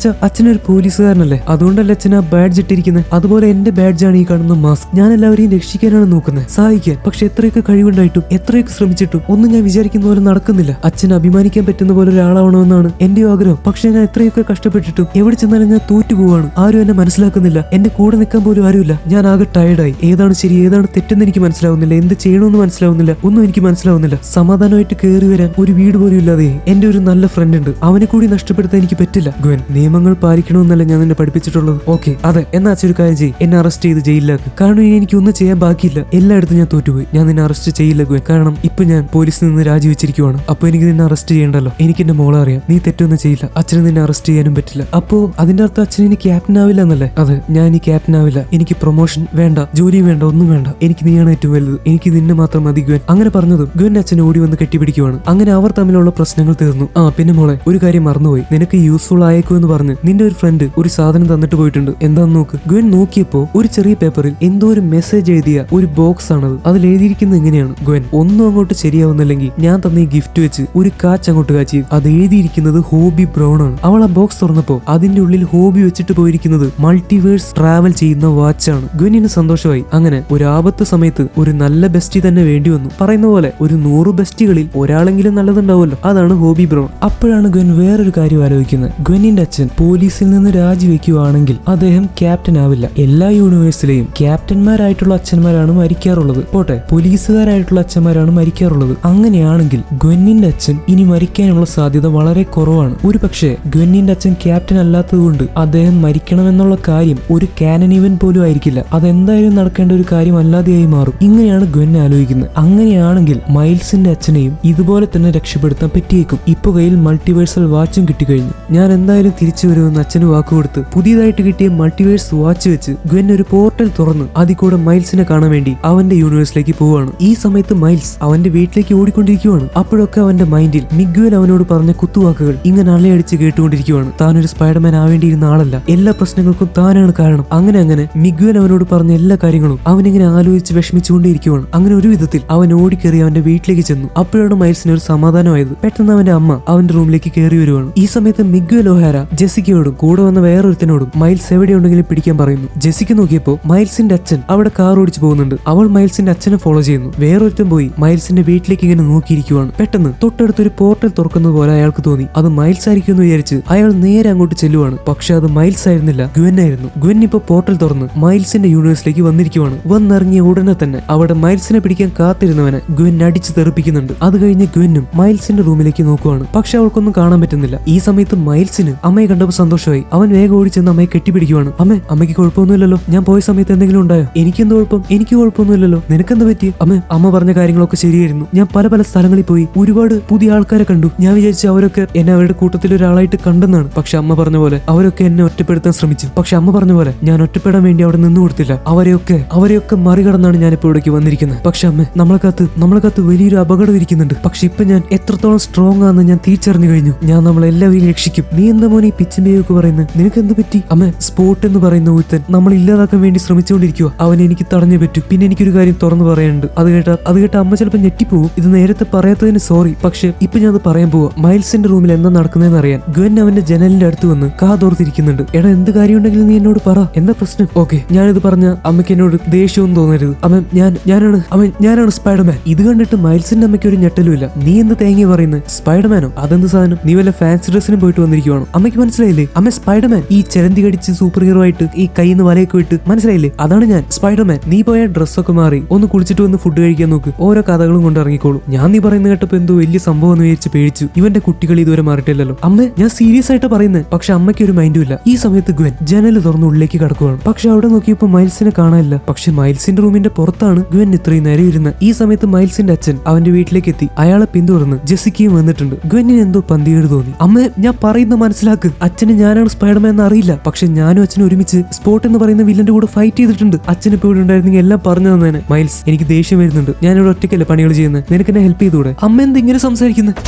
അച്ഛനൊരു പോലീസുകാരനല്ലേ? അതുകൊണ്ടല്ലേ അച്ഛൻ ആ ബാഡ്ജ് ഇട്ടിരിക്കുന്നത്. അതുപോലെ എന്റെ ബാഡ്ജാണ് ഈ കാണുന്ന മാസ്ക്. ഞാൻ എല്ലാവരെയും രക്ഷിക്കാനാണ് നോക്കുന്നത്, സഹായിക്കാൻ. പക്ഷെ എത്രയൊക്കെ കഴിവുണ്ടായിട്ടും എത്രയൊക്കെ ശ്രമിച്ചിട്ടും ഒന്നും ഞാൻ വിചാരിക്കുന്ന പോലെ നടക്കുന്നില്ല. അച്ഛന് അഭിമാനിക്കാൻ പറ്റുന്ന പോലെ ഒരാളാവണമെന്നാണ് എന്റെ ആഗ്രഹം. പക്ഷെ ഞാൻ എത്രയൊക്കെ കഷ്ടപ്പെട്ടിട്ടും എവിടെ ചെന്നാലും ഞാൻ തോറ്റുപോവാണ്. ആരും എന്നെ മനസ്സിലാക്കുന്നില്ല. എന്റെ കൂടെ നിൽക്കാൻ പോലും ആരുമില്ല. ഞാൻ ആകെ ടയർഡായി. ഏതാണ് ശരി ഏതാണ് തെറ്റെന്ന് എനിക്ക് മനസ്സിലാവുന്നില്ല. എന്ത് ചെയ്യണമെന്ന് മനസ്സിലാവുന്നില്ല. ഒന്നും എനിക്ക് മനസ്സിലാവുന്നില്ല. സമാധാനമായിട്ട് കയറി വരാൻ ഒരു വീട് പോലും ഇല്ലാതെ എന്റെ ഒരു നല്ല ഫ്രണ്ട് ഉണ്ട്. അവനെ കൂടി നഷ്ടപ്പെടുത്താൻ എനിക്ക് പറ്റില്ല. ഗ്വെൻ, നിയമങ്ങൾ പാലിക്കണമെന്നല്ല ഞാൻ നിന്നെ പഠിപ്പിച്ചിട്ടുള്ളത്. ഓക്കെ, അതെ. എന്നാ ഒരു കാര്യം ചെയ്യ്, എന്നെ അറസ്റ്റ് ചെയ്ത് ജയിലിലാക്ക്. കാരണം ഇനി എനിക്ക് ഒന്നും ചെയ്യാൻ ബാക്കിയില്ല. എല്ലായിടത്തും ഞാൻ തോറ്റുപോയി. ഞാൻ നിന്നെ അറസ്റ്റ് ചെയ്യില്ല ഗ്വെൻ. കാരണം ഇപ്പൊ ഞാൻ പോലീസിൽ നിന്ന് രാജിവെച്ചിരിക്കുവാണ്. അപ്പൊ എനിക്ക് നിന്നെ അറസ്റ്റ് ചെയ്യണ്ടല്ലോ. എനിക്ക് എന്റെ മോളെ അറിയാം. നീ തെറ്റൊന്നും ചെയ്യില്ല. അച്ഛനെ നിന്നെ അറസ്റ്റ് ചെയ്യാനും പറ്റില്ല. അപ്പോ അതിന്റെ അർത്ഥം അച്ഛൻ ഇനി ക്യാപ്റ്റൻ ആവില്ല എന്നല്ലേ? അതെ, ഞാൻ ഇനി ക്യാപ്റ്റൻ ആവില്ല. എനിക്ക് പ്രൊമോഷൻ വേണ്ട, ജോലിയും വേണ്ട, ഒന്നും വേണ്ട. എനിക്ക് നീയാണ് ഏറ്റവും വലുത്. എനിക്ക് നിന്നെ മാത്രം മതി ഗ്വെൻ. അങ്ങനെ പറഞ്ഞതും ഗ്വെൻ അച്ഛൻ ഓടി വന്ന് കെട്ടിപ്പിടിക്കുവാണ്. അങ്ങനെ അവർ തമ്മിലുള്ള പ്രശ്നങ്ങൾ തീർന്നു. ആ പിന്നെ മോളെ, ഒരു കാര്യം മറന്നുപോയി. നിനക്ക് യൂസ്ഫുൾ ആയേക്കോ എന്ന് പറഞ്ഞ് നിന്റെ ഒരു ഫ്രണ്ട് ഒരു സാധനം തന്നിട്ട് പോയിട്ടുണ്ട്. എന്താന്ന് നോക്ക്. ഗ്വെൻ നോക്കിയപ്പോ ഒരു ചെറിയ പേപ്പറിൽ എന്തോ ഒരു മെസ്സേജ് എഴുതിയ ഒരു ബോക്സ് ആണത്. അതിൽ എഴുതിയിരിക്കുന്നത് ഇങ്ങനെയാണ്: ഗ്വെൻ, ഒന്നും അങ്ങോട്ട് ശരിയാവുന്നില്ലെങ്കിൽ ഞാൻ തന്ന ഈ ഗിഫ്റ്റ് വെച്ച് ഒരു കാച്ച് അങ്ങോട്ട് കാച്ചി. അത് എഴുതിയിരിക്കുന്നത് ഹോബി ബ്രൗൺ ആണ്. അവൾ ആ ബോക്സ് തുറന്നപ്പോ അതിന്റെ ഉള്ളിൽ ഹോബി വെച്ചിട്ട് പോയിരിക്കുന്നത് മൾട്ടിവേഴ്സ് ട്രാവൽ ചെയ്യുന്ന വാച്ചാണ്. ഗ്വെന്നിന് സന്തോഷമായി. അങ്ങനെ ഒരു ആപത്ത് സമയത്ത് ഒരു നല്ല ബെസ്റ്റി തന്നെ വേണ്ടി വന്നു. പറയുന്ന പോലെ ഒരു 100 ബെസ്റ്റികളിൽ ഒരാളെങ്കിലും നല്ലതുണ്ടാവുമല്ലോ. അതാണ് ഹോബി ബ്രൗൺ. അപ്പോഴാണ് ഗ്വെൻ വേറൊരു കാര്യം ആലോചിക്കുന്നത്. ഗ്വെന്നിന്റെ അച്ഛൻ പോലീസിൽ നിന്ന് രാജിവെക്കുകയാണെങ്കിൽ അദ്ദേഹം ക്യാപ്റ്റൻ ആവില്ല. എല്ലാ യൂണിവേഴ്സിലെയും ക്യാപ്റ്റന്മാരായിട്ടുള്ള അച്ഛന്മാരാണ് മരിക്കാറുള്ളത്. പോട്ടെ, പോലീസുകാരായിട്ടുള്ള അച്ഛന്മാരാണ് മരിക്കാറുള്ളത്. അങ്ങനെയാണെങ്കിൽ ഗ്വെന്നിന്റെ അച്ഛൻ ഇനി മരിക്കാനുള്ള സാധ്യത വളരെ കുറവാണ്. ഒരു പക്ഷേ ഗ്വെന്നിന്റെ അച്ഛൻ ക്യാപ്റ്റൻ അല്ലാത്തതുകൊണ്ട് അദ്ദേഹം മരിക്കണമെന്നുള്ള കാര്യം ഒരു കാനൻ ഇവന്റ് പോലും ആയിരിക്കില്ല. അതെന്തായാലും നടക്കേണ്ട ഒരു കാര്യം അല്ലാതെയായി മാറും. ഇങ്ങനെയാണ് ഗ്വെൻ ആലോചിക്കുന്നത്. അങ്ങനെയാണെങ്കിൽ മൈൽസിന്റെ അച്ഛനെയും ഇതുപോലെ തന്നെ രക്ഷപ്പെടുത്താൻ പറ്റിയേക്കും. ഇപ്പൊ കയ്യിൽ മൾട്ടിവേഴ്സൽ വാച്ചും കിട്ടിക്കഴിഞ്ഞു. ഞാൻ എന്തായാലും തിരിച്ചു വരുമെന്ന് അച്ഛന് വാക്കുകൊടുത്ത് പുതിയതായിട്ട് കിട്ടിയ മൾട്ടിവേഴ്സ് വാച്ച് വെച്ച് ഗ്വെൻ ഒരു പോർട്ടൽ തുറന്ന് അതിൽ കൂടെ മൈൽസിനെ കാണാൻ വേണ്ടി അവന്റെ യൂണിവേഴ്സിലേക്ക് പോവാണ്. ഈ സമയത്ത് മൈൽസ് അവന്റെ വീട്ടിലേക്ക് ഓടിക്കൊണ്ടിരിക്കുവാണ്. അപ്പോഴൊക്കെ അവന്റെ മൈൻഡിൽ മിഗ്വൽ അവനോട് പറഞ്ഞ കുത്തുവാക്കുകൾ ഇങ്ങനെ അലയടിച്ച് കേട്ടുകൊണ്ടിരിക്കുവാണ്. താനൊരു സ്പൈഡർമാൻ ആവേണ്ടിയിരുന്ന ആളല്ല, എല്ലാ പ്രശ്നങ്ങൾക്കും താനാണ് കാരണം. അങ്ങനെ മിഗ്വൽ അവനോട് പറഞ്ഞ എല്ലാ കാര്യങ്ങളും അവനിങ്ങനെ ആലോചിച്ച് വിഷമിച്ചുകൊണ്ടിരിക്കുവാണ്. അങ്ങനെ ഒരു വിധത്തിൽ അവൻ ഓടിക്കേറി അവന്റെ വീട്ടിലേക്ക് ചെന്നു. അപ്പോഴാണ് മൈൽസിന് ഒരു സമാധാനമായത്. പെട്ടെന്ന് അവന്റെ അമ്മ അവന്റെ റൂമിലേക്ക് കയറി വരുവാണ്. ഈ സമയത്ത് മിഗ്വൽ ഒഹാര ജെസിക്കയോടും കൂടെ വന്ന വേറൊരുത്തനോടും മൈൽസ് എവിടെയുണ്ടെങ്കിലും പിടിക്കാൻ പറയുന്നു. ജെസിക്ക നോക്കിയപ്പോ മൈൽസിന്റെ അച്ഛൻ അവിടെ കാർ ഓടിച്ചു പോകുന്നുണ്ട്. അവൾ മൈൽസിന്റെ അച്ഛനെ ഫോളോ ചെയ്യുന്നു. വേറൊരുത്തൻ പോയി മൈൽസിന്റെ വീട്ടിലേക്ക് ഇങ്ങനെ നോക്കിയിരിക്കുവാണ്. പെട്ടെന്ന് തൊട്ടടുത്തൊരു പോർട്ടൽ തുറക്കുന്നത് പോലെ അയാൾക്ക് തോന്നി. അത് മൈൽസ് ആയിരിക്കും എന്ന് വിചാരിച്ച് അയാൾ നേരെ അങ്ങോട്ട് ചെല്ലുവാണ്. പക്ഷെ അത് മൈൽസ് ആയിരുന്നില്ല, ഗ്വെൻ ആയിരുന്നു. ഗ്വെൻ ഇപ്പൊ പോർട്ടൽ തുറന്ന് മൈൽസിന്റെ യൂണിവേഴ്സിലേക്ക് വന്നിരിക്കുവാണ്. വന്നിറങ്ങിയ ഉടനെ തന്നെ അവിടെ മൈൽസിനെ പിടിക്കാൻ കാത്തിരുന്നവനെ ഗ്വെൻ അടിച്ചു തെറിപ്പിക്കുന്നുണ്ട്. അത് കഴിഞ്ഞ് ഗ്വെന്നും മൈൽസിന്റെ റൂമിലേക്ക് നോക്കുവാണ്. പക്ഷെ അവൾക്കൊന്നും കാണാൻ പറ്റുന്നില്ല. ഈ സമയത്ത് മൈൽസിന് അമ്മയെ കണ്ടപ്പോൾ സന്തോഷമായി. അവൻ വേഗം ഓടി ചെന്ന് അമ്മയെ കെട്ടിപ്പിടിക്കുവാണ്. അമ്മയ്ക്ക് കുഴപ്പമൊന്നുമില്ലല്ലോ? ഞാൻ പോയ സമയത്ത് എന്തെങ്കിലും ഉണ്ടായോ? എനിക്കെന്ത് കുഴപ്പം? എനിക്ക് കുഴപ്പമൊന്നുമില്ലല്ലോ. നിനക്കെന്ത് പറ്റി? അമ്മ പറഞ്ഞ കാര്യങ്ങളൊക്കെ ശരിയായിരുന്നു. ഞാൻ പല പല സ്ഥലങ്ങളിൽ പോയി ഒരുപാട് പുതിയ ആൾക്കാരെ കണ്ടു. ഞാൻ വിചാരിച്ചു അവരൊക്കെ എന്നെ അവരുടെ കൂട്ടത്തിൽ ഒരാളായിട്ട് കണ്ടെന്നാണ്. പക്ഷെ അമ്മ പറഞ്ഞ പോലെ അവരൊക്കെ എന്നെ ഒറ്റപ്പെടുത്താൻ ശ്രമിച്ചു. പക്ഷെ അമ്മ പറഞ്ഞ പോലെ ഞാൻ ഒറ്റപ്പെടാൻ വേണ്ടി അവിടെ നിന്നു കൊടുത്തില്ല. അവരെയൊക്കെ മറികടന്നാണ് ഞാൻ ഇപ്പോൾ ഇവിടേക്ക് വന്നിരിക്കുന്നത്. പക്ഷെ അമ്മ, നമ്മളെ കത്ത് വലിയൊരു അപകടം ഇരിക്കുന്നുണ്ട്. പക്ഷെ ഇപ്പൊ ഞാൻ എത്രത്തോളം സ്ട്രോങ് ആണെന്ന് ഞാൻ തിരിച്ചറിഞ്ഞു കഴിഞ്ഞു. ഞാൻ നമ്മളെല്ലാവരെയും രക്ഷിക്കും. നീ എന്താ മോനെ ഈ പിച്ചിമ്പയൊക്കെ പറയുന്നത്? നിനക്ക് എന്ത് പറ്റി? അമ്മ, സ്പോട്ട് എന്ന് പറയുന്ന ഒരുത്തൻ നമ്മൾ ഇല്ലാതാക്കാൻ വേണ്ടി ശ്രമിച്ചുകൊണ്ടിരിക്കുക. അവൻ എനിക്ക് തടഞ്ഞേ പറ്റൂ. പിന്നെ എനിക്കൊരു കാര്യം തുറന്നു പറയാനുണ്ട്. അത് കേട്ട അമ്മ ചിലപ്പോൾ ഞെട്ടിപ്പോവും. ഇത് നേരത്തെ പറയാത്തതിന് സോറി. പക്ഷെ ഇപ്പൊ ഞാൻ അത് പറയാൻ പോവാ. മൈൽസിന്റെ റൂമിൽ എന്താ നടക്കുന്നതെന്ന് അറിയാൻ ഗ്വെൻ അവന്റെ ജനലിന്റെ അടുത്ത് വന്ന് കാതോർത്തിരിക്കുന്നുണ്ട്. എടാ, എന്ത് കാര്യം ഉണ്ടെങ്കിലും നീ എന്നോട് പറ. എന്താ പ്രശ്നം? ഓക്കെ, ഞാനിത് പറഞ്ഞ അമ്മയ്ക്ക് എന്നോട് ദേഷ്യവും തോന്നരുത്. ഞാനാണ് സ്പൈഡർമാൻ. ഇത് കണ്ടിട്ട് മൈൽസിന്റെ അമ്മയ്ക്ക് ഒരു ഞെട്ടലുമില്ല. നീ എന്ത് തേങ്ങ പറയുന്നത്? സ്പൈഡർമാനോ? അതെന്ത് സാധനം? നീ വല്ല ഫാൻസി ഡ്രസ്സിനും പോയിട്ട് വന്നിരിക്കുവാണോ? അമ്മയ്ക്ക് മനസ്സിലായില്ലേ? അമ്മ, സ്പൈഡർമാൻ ഈ ചെലന്തി കടിച്ച് സൂപ്പർ ഹീറോ ആയിട്ട് ഈ കൈന്ന് വലയൊക്കെ വിട്ട്, മനസ്സിലായില്ലേ? അതാണ് ഞാൻ, സ്പൈഡർമാൻ. നീ പോയ ഡ്രസ്സൊക്കെ മാറി ഒന്ന് കുളിച്ചിട്ട് വന്ന് ഫുഡ് കഴിക്കാൻ നോക്ക്. ഓരോ കഥകളും കൊണ്ട് ഇറങ്ങിക്കോളൂ. ഞാൻ നീ പറയുന്നത് കേട്ടപ്പോ എന്തോ വലിയ സംഭവം എന്ന് വിചാരിച്ച് പേടിച്ചു. ഇവന്റെ കുട്ടികൾ ഇതുവരെ മാറിയിട്ടില്ലല്ലോ. അമ്മ, ഞാൻ സീരിയസ് ആയിട്ട് പറയുന്നത്. പക്ഷെ അമ്മയ്ക്ക് ഒരു മൈൻഡും ഇല്ല. ഈ സമയത്ത് ഗ്വെൻ ജനൽ തുറന്ന് ഉള്ളിലേക്ക് കടക്കുവാണ്. പക്ഷെ അവിടെ നോക്കിയപ്പോ മൈൽസിനെ കാണാനില്ല. പക്ഷെ മൈൽസിന്റെ റൂമിന്റെ പുറത്താണ് ഗ്വെൻ ഇത്രയും നേരം ഇരുന്നത്. ഈ സമയത്ത് മൈൽസിന്റെ അച്ഛൻ അവന്റെ വീട്ടിലേക്ക് എത്തി. അയാളെ പിന്തുടർന്ന് ജെസിക്കയും വന്നിട്ടുണ്ട്. ഗ്വെന്നിന് എന്തോ പന്തികേട് തോന്നി. അമ്മ, ഞാൻ പറയുന്ന മനസ്സിലാക്ക്. അച്ഛന് ഞാനാണ് സ്പൈഡർമാൻ എന്ന് അറിയില്ല. പക്ഷെ ഞാനും അച്ഛനും ഒരുമിച്ച് സ്പോട്ട് എന്ന് പറയുന്ന വില്ലന്റെ കൂടെ ഫൈറ്റ് ചെയ്തിട്ടുണ്ട്. അച്ഛൻ ഇപ്പോൾ ഇവിടെ ഉണ്ടായിരുന്നെങ്കിൽ എല്ലാം പറഞ്ഞു തന്നെ. മൈൽസ്, എനിക്ക് ദേഷ്യം വരുന്നുണ്ട്. ഞാനിവിടെ ഒറ്റയ്ക്കല്ലേ പണികൾ ചെയ്യുന്നത്. നിനക്ക് എന്നെ ഹെൽപ്പ് ചെയ്തുകൂടെ? അമ്മ എന്താ ഇങ്ങനെ സംസാരിക്കുന്നത്?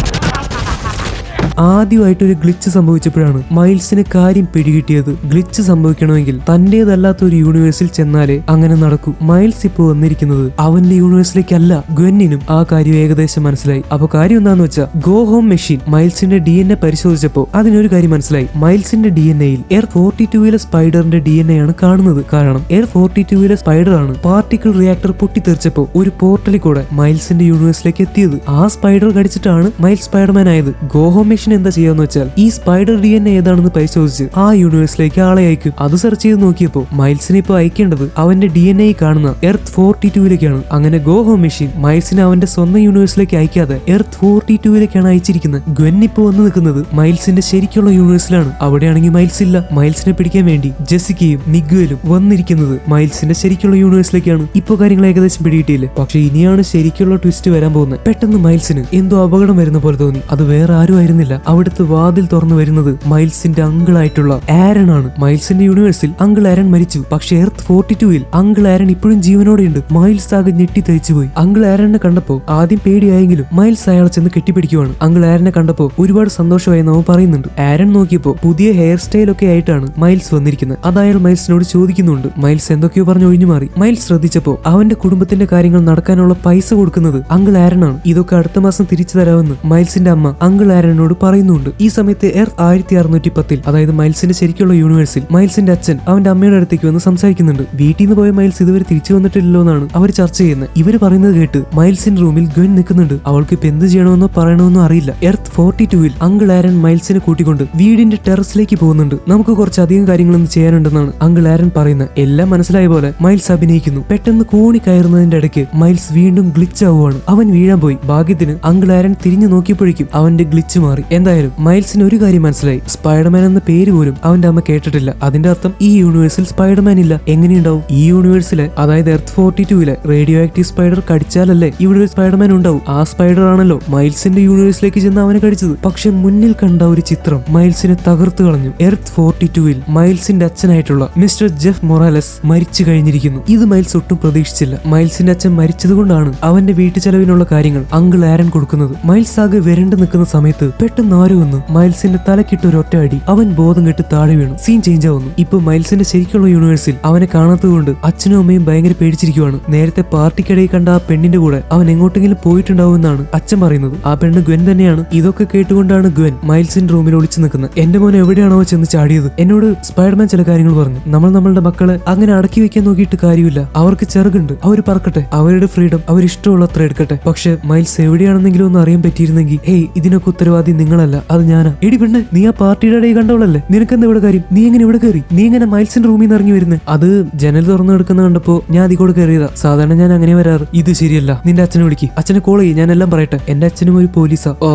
ആദ്യമായിട്ട് ഒരു ഗ്ലിച്ച് സംഭവിച്ചപ്പോഴാണ് മൈൽസിന് കാര്യം പിടികിട്ടിയത്. ഗ്ലിച്ച് സംഭവിക്കണമെങ്കിൽ തന്റേതല്ലാത്ത ഒരു യൂണിവേഴ്സിൽ ചെന്നാലേ അങ്ങനെ നടക്കൂ. മൈൽസ് ഇപ്പോ വന്നിരിക്കുന്നത് അവന്റെ യൂണിവേഴ്സിലേക്കല്ല. ഗ്വെന്നിനും ആ കാര്യം ഏകദേശം മനസ്സിലായി. അപ്പൊ കാര്യം എന്താന്ന് വെച്ചാൽ, ഗോ ഹോം മെഷീൻ മൈൽസിന്റെ DNA പരിശോധിച്ചപ്പോ അതിനൊരു കാര്യം മനസ്സിലായി. മൈൽസിന്റെ DNAയിൽ Earth-42 സ്പൈഡറിന്റെ DNA ആണ് കാണുന്നത്. കാരണം Earth-42 സ്പൈഡർ ആണ് പാർട്ടിക്കിൾ റിയാക്ടർ പൊട്ടിത്തെറിച്ചപ്പോ ഒരു പോർട്ടലിൽ കൂടെ മൈൽസിന്റെ യൂണിവേഴ്സിലേക്ക് എത്തിയത്. ആ സ്പൈഡർ കടിച്ചിട്ടാണ് മൈൽസ് സ്പൈഡർമാൻ ആയത്. ഗോ ഹോം മെഷീൻ എന്താ ചെയ്യാന്ന് വെച്ചാൽ, ഈ സ്പൈഡർ DNA ഏതാണെന്ന് പരിശോധിച്ച് ആ യൂണിവേഴ്സിലേക്ക് ആളെ അയക്കും. അത് സെർച്ച് ചെയ്ത് നോക്കിയപ്പോ മൈൽസിനെ ഇപ്പൊ അയക്കേണ്ടത് അവന്റെ DNA കാണുന്ന Earth-42 അങ്ങനെ ഗോ ഹോം മെഷീൻ മൈൽസിനെ അവന്റെ സ്വന്തം യൂണിവേഴ്സിലേക്ക് അയക്കാതെ Earth-42 അയച്ചിരിക്കുന്നത്. ഗ്വെൻ ഇപ്പൊ വന്ന് നിൽക്കുന്നത് മൈൽസിന്റെ ശരിക്കുള്ള യൂണിവേഴ്സിലാണ്. അവിടെയാണെങ്കിൽ മൈൽസ് ഇല്ല. മൈൽസിനെ പിടിക്കാൻ വേണ്ടി ജെസിക്കയും നിഗ്വലും വന്നിരിക്കുന്നത് മൈൽസിന്റെ ശരിക്കുള്ള യൂണിവേഴ്സിലേക്കാണ്. ഇപ്പൊ കാര്യങ്ങൾ ഏകദേശം പിടികിട്ടിയില്ലേ? പക്ഷെ ഇനിയാണ് ശരിക്കുള്ള ട്വിസ്റ്റ് വരാൻ പോകുന്നത്. പെട്ടെന്ന് മൈൽസിന് എന്തോ അപകടം വരുന്ന പോലെ തോന്നി. അത് വേറെ ആരും ആയിരുന്നില്ല. അവിടുത്തെ വാതിൽ തുറന്നു വരുന്നത് മൈൽസിന്റെ അങ്കിളായിട്ടുള്ള ആരൺ ആണ്. മൈൽസിന്റെ യൂണിവേഴ്സിൽ അങ്കിൾ ആരൺ മരിച്ചു. പക്ഷെ Earth-42 അങ്കിൾ ആരൺ ഇപ്പോഴും ജീവനോടെ ഉണ്ട്. മൈൽസ് ആകെ ഞെട്ടി തയ്ച്ചുപോയി. അങ്കിൾ ആരണിനെ കണ്ടപ്പോ ആദ്യം പേടിയായെങ്കിലും മൈൽസ് അയാളെ ചെന്ന് കെട്ടിപ്പിടിക്കുവാണ്. അങ്കിൾ ആരനെ കണ്ടപ്പോ ഒരുപാട് സന്തോഷമായി അവൻ പറയുന്നുണ്ട്. ആരൺ നോക്കിയപ്പോ പുതിയ ഹെയർ സ്റ്റൈൽ ഒക്കെ ആയിട്ടാണ് മൈൽസ് വന്നിരിക്കുന്നത്. അത് അയാൾ മൈൽസിനോട് ചോദിക്കുന്നുണ്ട്. മൈൽസ് എന്തൊക്കെയോ പറഞ്ഞ് ഒഴിഞ്ഞു മാറി. മൈൽസ് ശ്രദ്ധിച്ചപ്പോ അവന്റെ കുടുംബത്തിന്റെ കാര്യങ്ങൾ നടക്കാനുള്ള പൈസ കൊടുക്കുന്നത് അങ്കിൾ ആരൺ ആണ്. ഇതൊക്കെ അടുത്ത മാസം തിരിച്ചു തരാമെന്ന് മൈൽസിന്റെ അമ്മ അങ്കിൾ ആരനോട് പറയുന്നുണ്ട്. ഈ സമയത്ത് Earth-1610 അതായത് മൈൽസിന്റെ ശരിക്കുള്ള യൂണിവേഴ്സിൽ മൈൽസിന്റെ അച്ഛൻ അവന്റെ അമ്മയുടെ അടുത്തേക്ക് വന്ന് സംസാരിക്കുന്നുണ്ട്. വീട്ടിൽ നിന്ന് പോയ മൈൽസ് ഇതുവരെ തിരിച്ചു വന്നിട്ടില്ലല്ലോ എന്നാണ് അവർ ചർച്ച ചെയ്യുന്നത്. ഇവര് പറയുന്നത് കേട്ട് മൈൽസിന്റെ റൂമിൽ ഗ്വെൻ നിൽക്കുന്നുണ്ട്. അവൾക്ക് ഇപ്പൊ എന്ത് ചെയ്യണമെന്നോ പറയണമെന്നോ അറിയില്ല. Earth-42 അങ്കിൾ ആരൻ മൈൽസിനെ കൂട്ടിക്കൊണ്ട് വീടിന്റെ ടെറസിലേക്ക് പോകുന്നുണ്ട്. നമുക്ക് കുറച്ചധികം കാര്യങ്ങളൊന്നും ചെയ്യാനുണ്ടെന്നാണ് അങ്കിൾ ആരൻ പറയുന്നത്. എല്ലാം മനസ്സിലായ പോലെ മൈൽസ് അഭിനയിക്കുന്നു. പെട്ടെന്ന് കോണി കയറുന്നതിന്റെ ഇടയ്ക്ക് മൈൽസ് വീണ്ടും ഗ്ലിച്ച് ആവുകയാണ്. അവൻ വീഴാൻ പോയി. ഭാഗ്യത്തിന് അങ്കിൾ ആരൻ തിരിഞ്ഞു നോക്കിയപ്പോഴേക്കും അവന്റെ ഗ്ലിച്ച് മാറി. എന്തായാലും മൈൽസിന് ഒരു കാര്യം മനസ്സിലായി. സ്പൈഡർമാൻ എന്ന പേര് പോലും അവന്റെ അമ്മ കേട്ടിട്ടില്ല. അതിന്റെ അർത്ഥം ഈ യൂണിവേഴ്സിൽ സ്പൈഡർമാൻ ഇല്ല. എങ്ങനെയുണ്ടാവും? ഈ യൂണിവേഴ്സിലെ അതായത് Earth-42 റേഡിയോ ആക്റ്റീവ് സ്പൈഡർ കടിച്ചാലല്ലേ ഇവിടെ ഒരു സ്പൈഡർമാൻ ഉണ്ടാവും. ആ സ്പൈഡർ ആണല്ലോ മൈൽസിന്റെ യൂണിവേഴ്സിലേക്ക് ചെന്ന് അവനെ കടിച്ചത്. പക്ഷെ മുന്നിൽ കണ്ട ഒരു ചിത്രം മൈൽസിനെ തകർത്തു കളഞ്ഞു. Earth-42 മൈൽസിന്റെ അച്ഛനായിട്ടുള്ള മിസ്റ്റർ ജെഫ് മൊറാലസ് മരിച്ചു കഴിഞ്ഞിരിക്കുന്നു. ഇത് മൈൽസ് ഒട്ടും പ്രതീക്ഷിച്ചില്ല. മൈൽസിന്റെ അച്ഛൻ മരിച്ചതുകൊണ്ടാണ് അവന്റെ വീട്ടു ചെലവിനുള്ള കാര്യങ്ങൾ അങ്കിൾ ആരൻ കൊടുക്കുന്നത്. മൈൽസ് ആകെ വരണ്ടു നിൽക്കുന്ന സമയത്ത് പെട്ടെന്ന് ആരോ വന്ന് മൈൽസിന്റെ തലക്കിട്ട് ഒരു ഒറ്റ അടി. അവൻ ബോധം കെട്ട് താഴെ വീണു. സീൻ ചേഞ്ച് ആവുന്നു. ഇപ്പൊ മൈൽസിന്റെ ശരിക്കുള്ള യൂണിവേഴ്സിൽ അവനെ കാണാത്തതുകൊണ്ട് അച്ഛനും അമ്മയും ഭയങ്കര പേടിച്ചിരിക്കുവാണ്. നേരത്തെ പാർട്ടിക്കിടയിൽ കണ്ട ആ പെണ്ണിന്റെ കൂടെ അവൻ എങ്ങോട്ടെങ്കിലും പോയിട്ടുണ്ടാവുമെന്നാണ് അച്ഛൻ പറയുന്നത്. ആ പെണ്ണ് ഗ്വെൻ തന്നെയാണ്. ഇതൊക്കെ കേട്ടുകൊണ്ടാണ് ഗ്വെൻ മൈൽസിന്റെ റൂമിൽ ഒളിച്ചു നിൽക്കുന്നത്. എന്റെ മോൻ എവിടെയാണോ ചെന്ന് ചാടിയത്? എന്നോട് സ്പൈഡർമാൻ ചില കാര്യങ്ങൾ പറഞ്ഞു. നമ്മളുടെ മക്കളെ അങ്ങനെ അടക്കി വെക്കാൻ നോക്കിയിട്ട് കാര്യമില്ല. അവർക്ക് ചെറുകുണ്ട്. അവർ പറക്കട്ടെ. അവരുടെ ഫ്രീഡം അവരിഷ്ടമുള്ളത്ര എടുക്കട്ടെ. പക്ഷെ മൈൽസ് എവിടെയാണെന്നെങ്കിലും ഒന്ന് അറിയാൻ പറ്റിയിരുന്നെങ്കിൽ, ഹേയ്, ഇതിനൊക്കെ ഉത്തരവാദി നിങ്ങൾ നിങ്ങളല്ല, അത് ഞാനാ. എടി പെണ്ണെ, നീ ആ പാർട്ടിയുടെ ഇടയിൽ കണ്ടവളല്ലേ? നിനക്കെന്താ ഇവിടെ കാര്യം? നീ എങ്ങനെ ഇവിടെ കയറി? നീ എങ്ങനെ മൈൽസിന്റെ റൂമിൽ നിന്ന് ഇറങ്ങി വരുന്നത്? അത് ജനൽ തുറന്നു കിടക്കുന്ന കണ്ടപ്പോ ഞാൻ അതികൂടെ കയറിയതാ. സാധാരണ ഞാൻ അങ്ങനെ വരാറ്. ഇത് ശരിയല്ല. നിന്റെ അച്ഛനെ വിളിക്ക്. അച്ഛനെ കോൾ ചെയ്യും, ഞാൻ എല്ലാം പറയട്ടെ. എന്റെ അച്ഛനും ഒരു പോലീസാ. ഓ,